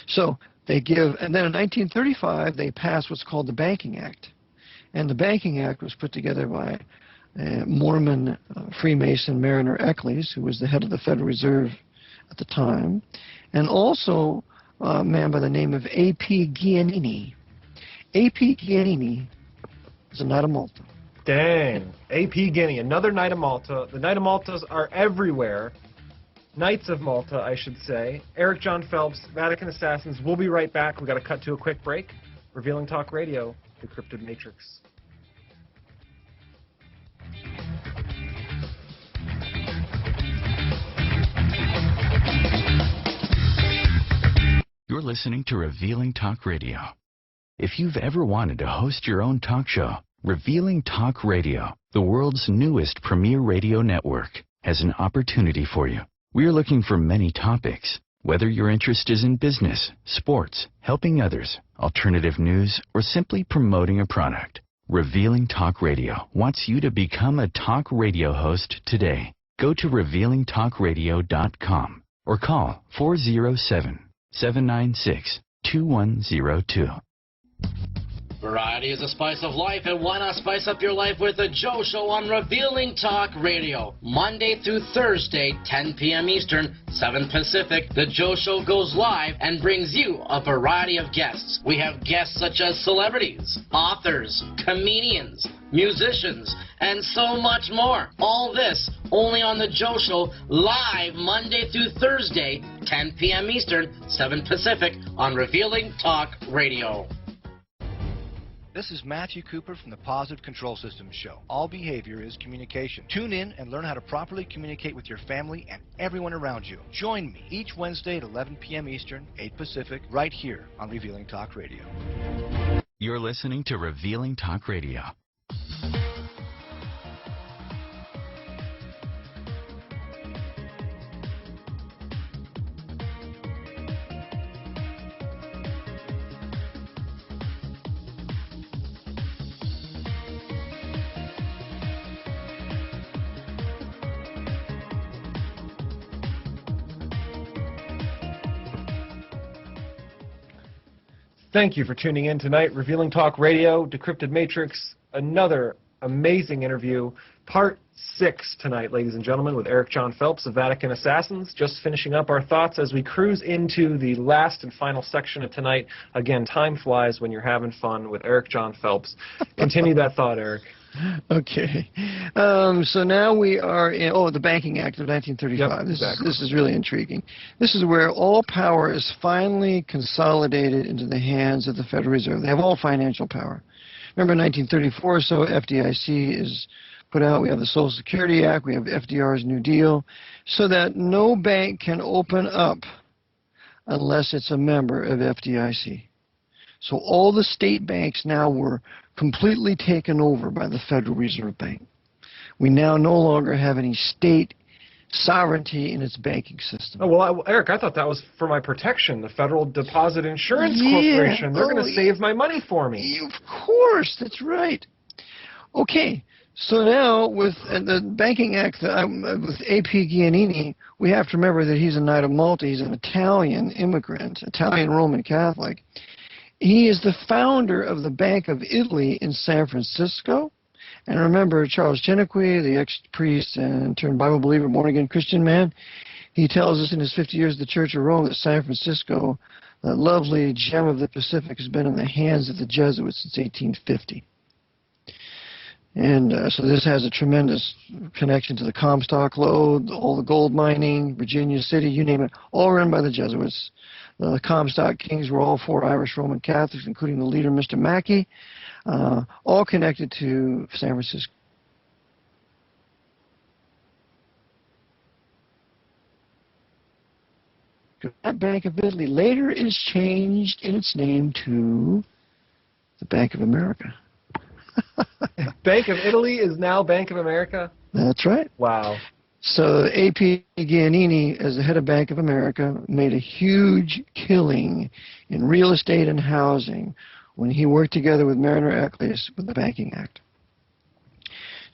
A: So they give, and then in 1935 they passed what's called the Banking Act. And the Banking Act was put together by Mormon Freemason Mariner Eccles, who was the head of the Federal Reserve at the time, and also a man by the name of A.P. Giannini. A.P. Giannini is a Knight of Malta.
B: Dang. A.P. Guinea, another Knight of Malta. The Knight of Maltas are everywhere. Knights of Malta, I should say. Eric John Phelps, Vatican Assassins. We'll be right back. We've got to cut to a quick break. Revealing Talk Radio, The Cryptid Matrix.
C: You're listening to Revealing Talk Radio. If you've ever wanted to host your own talk show, Revealing Talk Radio, the world's newest premier radio network, has an opportunity for you. We're looking for many topics. Whether your interest is in business, sports, helping others, alternative news, or simply promoting a product, Revealing Talk Radio wants you to become a talk radio host today. Go to revealingtalkradio.com or call 407-796-2102.
E: Variety is a spice of life, and why not spice up your life with the Joe Show on Revealing Talk Radio? Monday through Thursday, 10 p.m. Eastern, 7 Pacific, the Joe Show goes live and brings you a variety of guests. We have guests such as celebrities, authors, comedians, musicians, and so much more. All this only on the Joe Show, live Monday through Thursday, 10 p.m. Eastern, 7 Pacific, on Revealing Talk Radio.
F: This is Matthew Cooper from the Positive Control Systems Show. All behavior is communication. Tune in and learn how to properly communicate with your family and everyone around you. Join me each Wednesday at 11 p.m. Eastern, 8 Pacific, right here on Revealing Talk Radio.
C: You're listening to Revealing Talk Radio.
B: Thank you for tuning in tonight. Revealing Talk Radio, Decrypted Matrix, another amazing interview. Part 6 tonight, ladies and gentlemen, with Eric John Phelps of Vatican Assassins. Just finishing up our thoughts as we cruise into the last and final section of tonight. Again, time flies when you're having fun with Eric John Phelps. Continue that thought, Eric.
A: Okay. So now we are in, the Banking Act of 1935.
B: Yep, exactly.
A: This is really intriguing. This is where all power is finally consolidated into the hands of the Federal Reserve. They have all financial power. Remember 1934, so FDIC is put out. We have the Social Security Act. We have FDR's New Deal, so that no bank can open up unless it's a member of FDIC. So all the state banks now were completely taken over by the Federal Reserve Bank. We now no longer have any state sovereignty in its banking system.
B: Oh, well, Eric, I thought that was for my protection, the Federal Deposit Insurance Corporation. They're going to save my money for me.
A: Of course, that's right. Okay, so now with the Banking Act, with A.P. Giannini, we have to remember that he's a Knight of Malta. He's an Italian immigrant, Italian Roman Catholic. He is the founder of the Bank of Italy in San Francisco. And remember, Charles Chiniquy, the ex-priest and turned Bible believer, born-again Christian man, he tells us in his 50 years of the Church of Rome that San Francisco, that lovely gem of the Pacific, has been in the hands of the Jesuits since 1850. And so this has a tremendous connection to the Comstock Lode, all the gold mining, Virginia City, you name it, all run by the Jesuits. The Comstock Kings were all 4 Irish Roman Catholics, including the leader, Mr. Mackey, all connected to San Francisco. That Bank of Italy later is changed in its name to the Bank of America.
B: Bank of Italy is now Bank of America?
A: That's right.
B: Wow.
A: So A.P. Giannini, as the head of Bank of America, made a huge killing in real estate and housing when he worked together with Mariner Eccles with the Banking Act.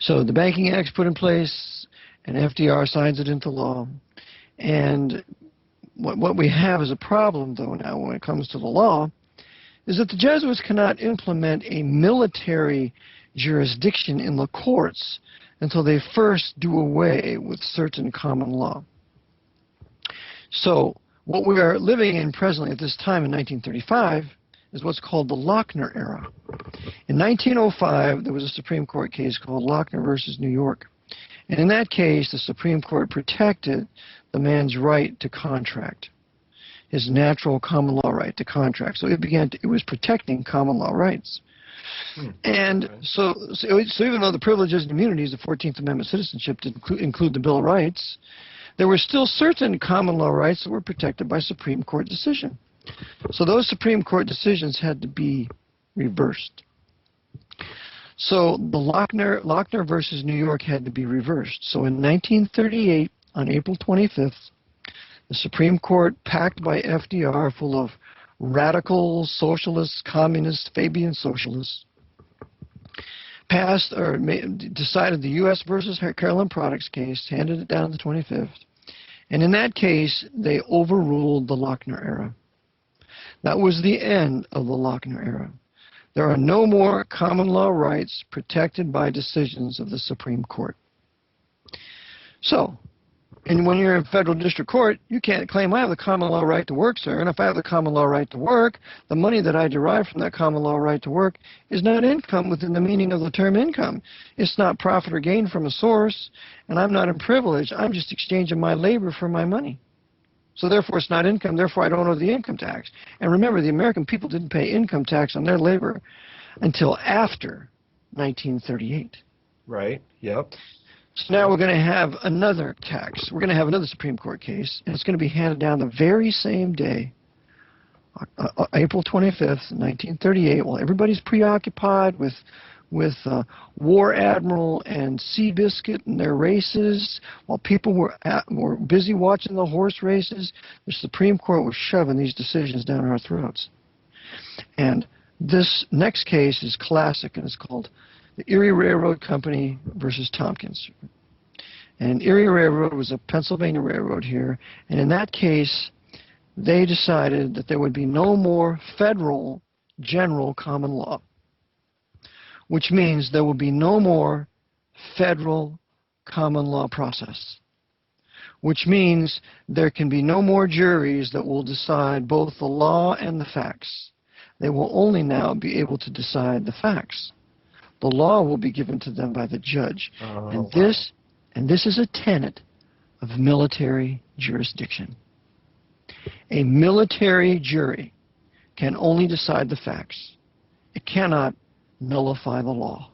A: So the Banking Act's put in place, and FDR signs it into law. And what we have as a problem, though, now when it comes to the law, is that the Jesuits cannot implement a military jurisdiction in the courts until they first do away with certain common law. So what we are living in presently at this time in 1935 is what's called the Lochner era. In 1905, there was a Supreme Court case called Lochner versus New York. And in that case, the Supreme Court protected the man's right to contract, his natural common law right to contract. So it was protecting common law rights. And so even though the privileges and immunities of 14th Amendment citizenship did include the Bill of Rights, there were still certain common law rights that were protected by Supreme Court decision. So those Supreme Court decisions had to be reversed. So the Lochner versus New York had to be reversed. So in 1938, on April 25th, the Supreme Court, packed by FDR, full of radical socialists, communists, Fabian socialists, decided the U.S. versus Carolyn Products case, handed it down on the 25th, and in that case, they overruled the Lochner era. That was the end of the Lochner era. There are no more common law rights protected by decisions of the Supreme Court. So, and when you're in federal district court, you can't claim, I have the common law right to work, sir. And if I have the common law right to work, the money that I derive from that common law right to work is not income within the meaning of the term income. It's not profit or gain from a source, and I'm not in privilege. I'm just exchanging my labor for my money. So therefore, it's not income. Therefore, I don't owe the income tax. And remember, the American people didn't pay income tax on their labor until after 1938.
B: Right, yep.
A: So now we're going to have another tax. We're going to have another Supreme Court case, and it's going to be handed down the very same day, April 25th, 1938, while everybody's preoccupied with War Admiral and Seabiscuit and their races, while people were busy watching the horse races. The Supreme Court was shoving these decisions down our throats. And this next case is classic, and it's called the Erie Railroad Company versus Tompkins. And Erie Railroad was a Pennsylvania railroad here, and in that case, they decided that there would be no more federal general common law, which means there will be no more federal common law process, which means there can be no more juries that will decide both the law and the facts. They will only now be able to decide the facts. The law will be given to them by the judge. And this is a tenet of military jurisdiction. A military jury can only decide the facts. It cannot nullify the law.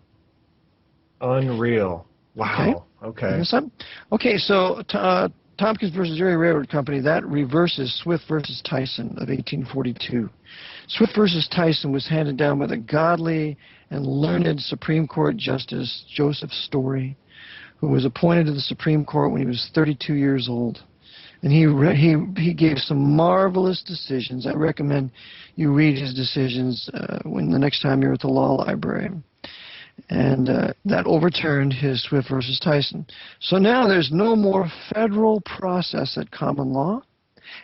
B: Unreal. Wow. Okay.
A: Okay, so Tompkins versus Erie Railroad Company, that reverses Swift versus Tyson of 1842. Swift versus Tyson was handed down by the godly and learned Supreme Court Justice Joseph Story, who was appointed to the Supreme Court when he was 32 years old. And he gave some marvelous decisions. I recommend you read his decisions when the next time you're at the law library. And that overturned his Swift versus Tyson. So now there's no more federal process at common law,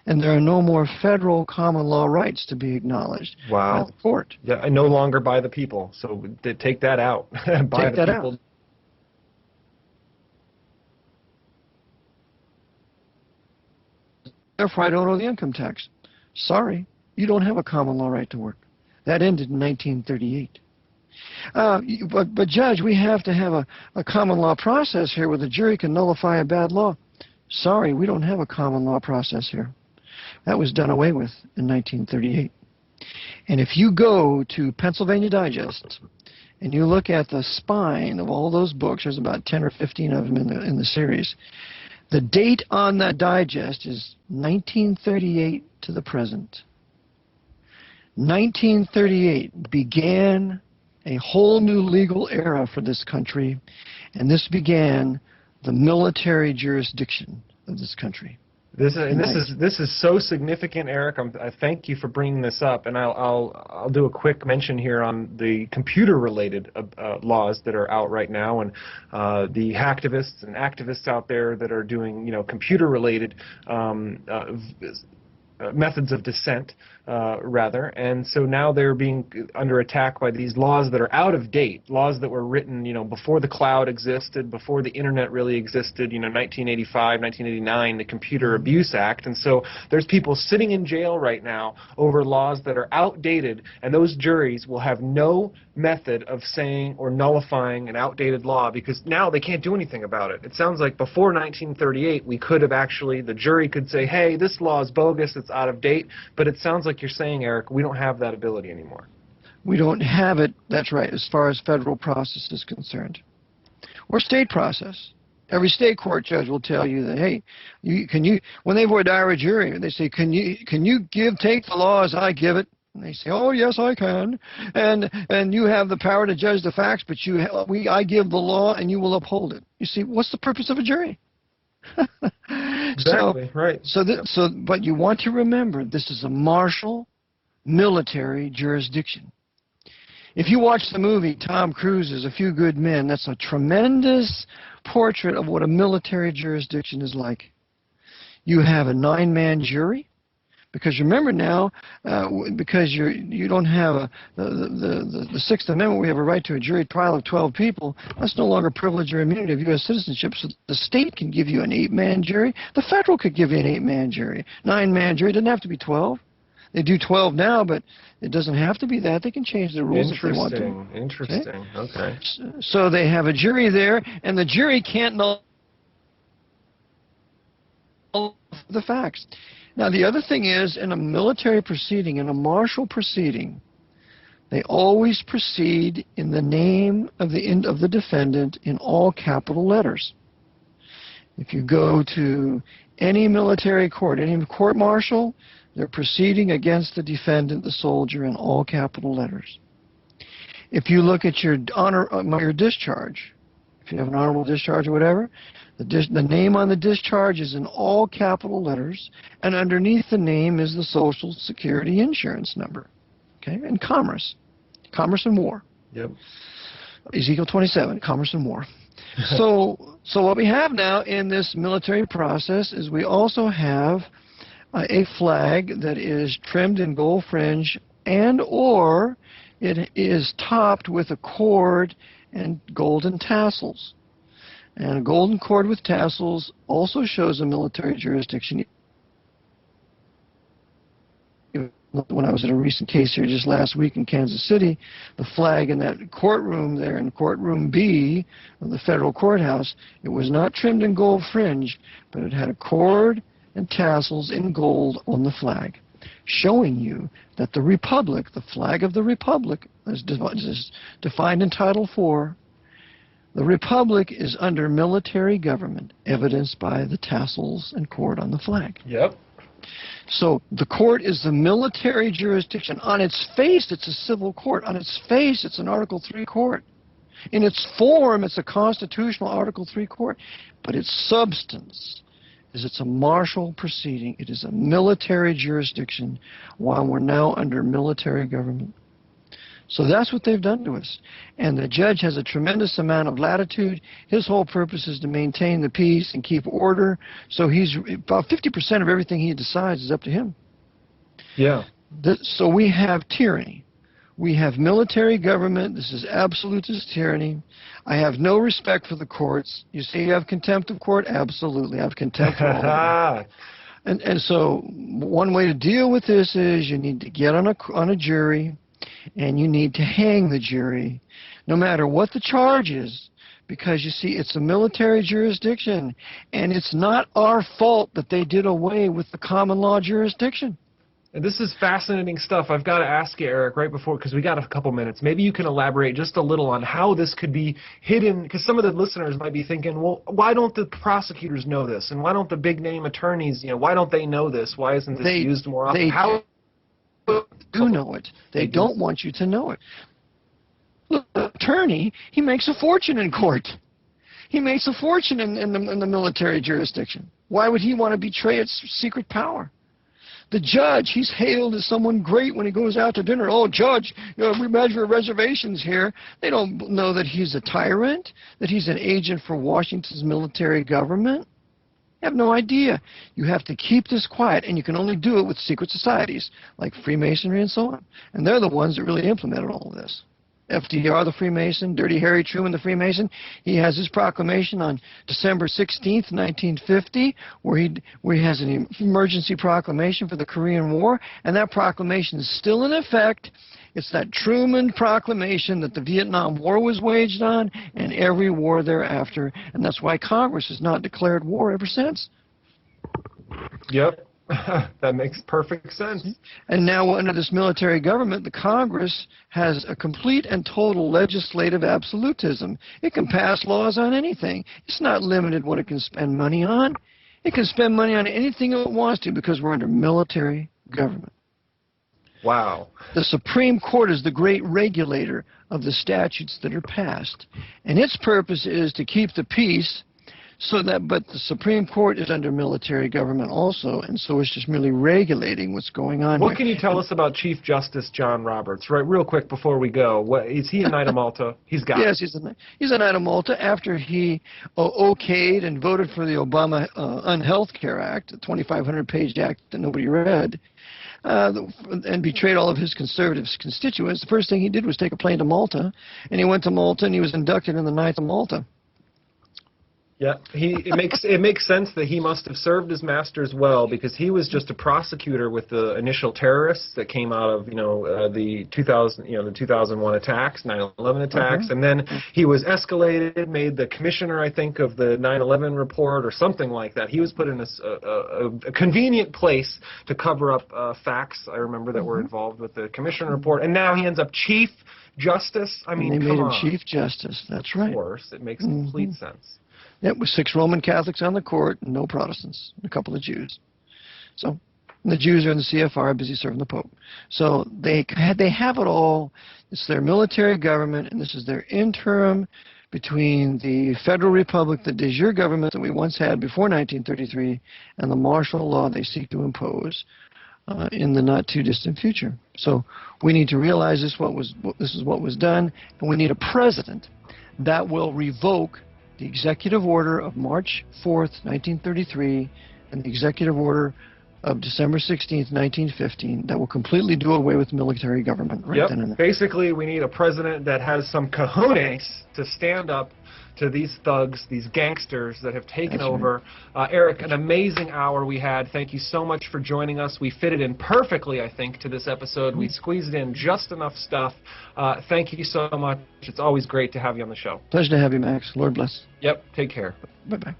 A: and there are no more federal common law rights to be acknowledged by the court.
B: Yeah, no longer by the people. So take that out.
A: Take that out. Therefore, I don't owe the income tax. Sorry, you don't have a common law right to work. That ended in 1938. But Judge, we have to have a common law process here where the jury can nullify a bad law. Sorry, we don't have a common law process here. That was done away with in 1938. And if you go to Pennsylvania Digest and you look at the spine of all those books, there's about 10 or 15 of them in the series, the date on that digest is 1938 to the present. 1938 began a whole new legal era for this country, and this began the military jurisdiction of this country.
B: This is so significant, Eric. I thank you for bringing this up, and I'll do a quick mention here on the computer-related laws that are out right now, and the hacktivists and activists out there that are doing computer-related methods of dissent, rather, and so now they're being under attack by these laws that are out of date, laws that were written, before the cloud existed, before the internet really existed, 1985, 1989, the Computer Abuse Act, and so there's people sitting in jail right now over laws that are outdated, and those juries will have no method of saying or nullifying an outdated law because now they can't do anything about it. It sounds like before 1938 we could have actually, the jury could say, hey, this law is bogus, it's out of date, but it sounds like you're saying, Eric, we don't have that ability anymore.
A: We don't have it, that's right, as far as federal process is concerned. Or state process. Every state court judge will tell you that, hey, when they void a jury, they say, can you take the law as I give it? And they say, oh, yes, I can. And you have the power to judge the facts, but I give the law and you will uphold it. You see, what's the purpose of a jury?
B: Exactly, right.
A: But you want to remember, this is a martial military jurisdiction. If you watch the movie Tom Cruise's A Few Good Men, that's a tremendous portrait of what a military jurisdiction is like. You have a 9-man jury, because remember now, because you don't have the Sixth Amendment, we have a right to a jury trial of 12 people. That's no longer privilege or immunity of U.S. citizenship, so the state can give you an 8-man jury. The federal could give you an 8-man jury. 9-man jury, it doesn't have to be 12. They do 12 now, but it doesn't have to be that. They can change the rules if they want to.
B: Interesting. Okay.
A: So they have a jury there, and the jury can't nullify the facts. Now, the other thing is, in a military proceeding, in a martial proceeding, they always proceed in the name of the defendant in all capital letters. If you go to any military court, any court-martial, they're proceeding against the defendant, the soldier, in all capital letters. If you look at your discharge, if you have an honorable discharge or whatever, the name on the discharge is in all capital letters, and underneath the name is the Social Security insurance number. Okay, and commerce and war.
B: Yep.
A: Ezekiel 27, commerce and war. So what we have now in this military process is we also have a flag that is trimmed in gold fringe and or it is topped with a cord and golden tassels. And a golden cord with tassels also shows a military jurisdiction. When I was at a recent case here just last week in Kansas City, the flag in that courtroom there, in courtroom B of the federal courthouse, it was not trimmed in gold fringe, but it had a cord and tassels in gold on the flag, showing you that the Republic, the flag of the Republic, as defined in Title IV, the Republic is under military government, evidenced by the tassels and cord on the flag.
B: Yep.
A: So the court is the military jurisdiction. On its face, it's a civil court. On its face, it's an Article III court. In its form, it's a constitutional Article III court. But its substance is it's a martial proceeding. It is a military jurisdiction while we're now under military government. So that's what they've done to us. And the judge has a tremendous amount of latitude. His whole purpose is to maintain the peace and keep order. So he's about 50% of everything he decides is up to him.
B: Yeah.
A: So we have tyranny. We have military government. This is absolutist tyranny. I have no respect for the courts. You say you have contempt of court? Absolutely. I have contempt for all of them. And so one way to deal with this is you need to get on a jury, and you need to hang the jury, no matter what the charge is, because, you see, it's a military jurisdiction, and it's not our fault that they did away with the common law jurisdiction.
B: And this is fascinating stuff. I've got to ask you, Eric, right before, because we got a couple minutes. Maybe you can elaborate just a little on how this could be hidden, because some of the listeners might be thinking, well, why don't the prosecutors know this? And why don't the big-name attorneys, why don't they know this? Why isn't this used more often? How
A: do know it. They don't want you to know it. Look, the attorney, he makes a fortune in court. He makes a fortune in the military jurisdiction. Why would he want to betray its secret power? The judge, he's hailed as someone great when he goes out to dinner. Oh, judge, we measure reservations here. They don't know that he's a tyrant, that he's an agent for Washington's military government. You have no idea. You have to keep this quiet, and you can only do it with secret societies like Freemasonry and so on. And they're the ones that really implemented all of this. FDR, the Freemason, Dirty Harry Truman, the Freemason, he has his proclamation on December 16th, 1950, where he has an emergency proclamation for the Korean War, and that proclamation is still in effect. It's that Truman proclamation that the Vietnam War was waged on, and every war thereafter, and that's why Congress has not declared war ever since.
B: Yep. That makes perfect sense.
A: And now under this military government, the Congress has a complete and total legislative absolutism. It can pass laws on anything. It's not limited what it can spend money on. It can spend money on anything it wants to because we're under military government.
B: Wow.
A: The Supreme Court is the great regulator of the statutes that are passed. And its purpose is to keep the peace. But the Supreme Court is under military government also, and so it's just merely regulating what's going on.
B: What can you tell us about Chief Justice John Roberts, right, real quick before we go? Is he a Knight of Malta? He's got
A: Yes, he's a Knight of Malta after he okayed and voted for the Obama Unhealth Care Act, a 2,500-page act that nobody read, and betrayed all of his conservative constituents. The first thing he did was take a plane to Malta, and he went to Malta, and he was inducted in the Knights of Malta.
B: Yeah, it makes sense that he must have served his masters well, because he was just a prosecutor with the initial terrorists that came out of the 2001 attacks, 9/11 attacks, and then he was escalated, made the commissioner, I think, of the 9/11 report or something like that. He was put in a convenient place to cover up facts, I remember, that were involved with the commission report, and now he ends up Chief Justice. I mean,
A: they made him Chief Justice. That's right.
B: Of course, it makes complete sense.
A: It was 6 Roman Catholics on the court, and no Protestants, and a couple of Jews. So the Jews are in the CFR, busy serving the Pope. So they have it all. It's their military government, and this is their interim between the Federal Republic, the de jure government that we once had before 1933, and the martial law they seek to impose in the not-too-distant future. So we need to realize this is what was done, and we need a president that will revoke the executive order of March 4th, 1933, and the executive order of December 16th, 1915, that will completely do away with military government right then and there.
B: Basically, we need a president that has some cojones to stand up to these thugs, these gangsters that have taken over. Eric, an amazing hour we had. Thank you so much for joining us. We fit it in perfectly, I think, to this episode. We squeezed in just enough stuff. Thank you so much. It's always great to have you on the show.
A: Pleasure to have you, Max. Lord bless.
B: Yep, take care.
A: Bye-bye.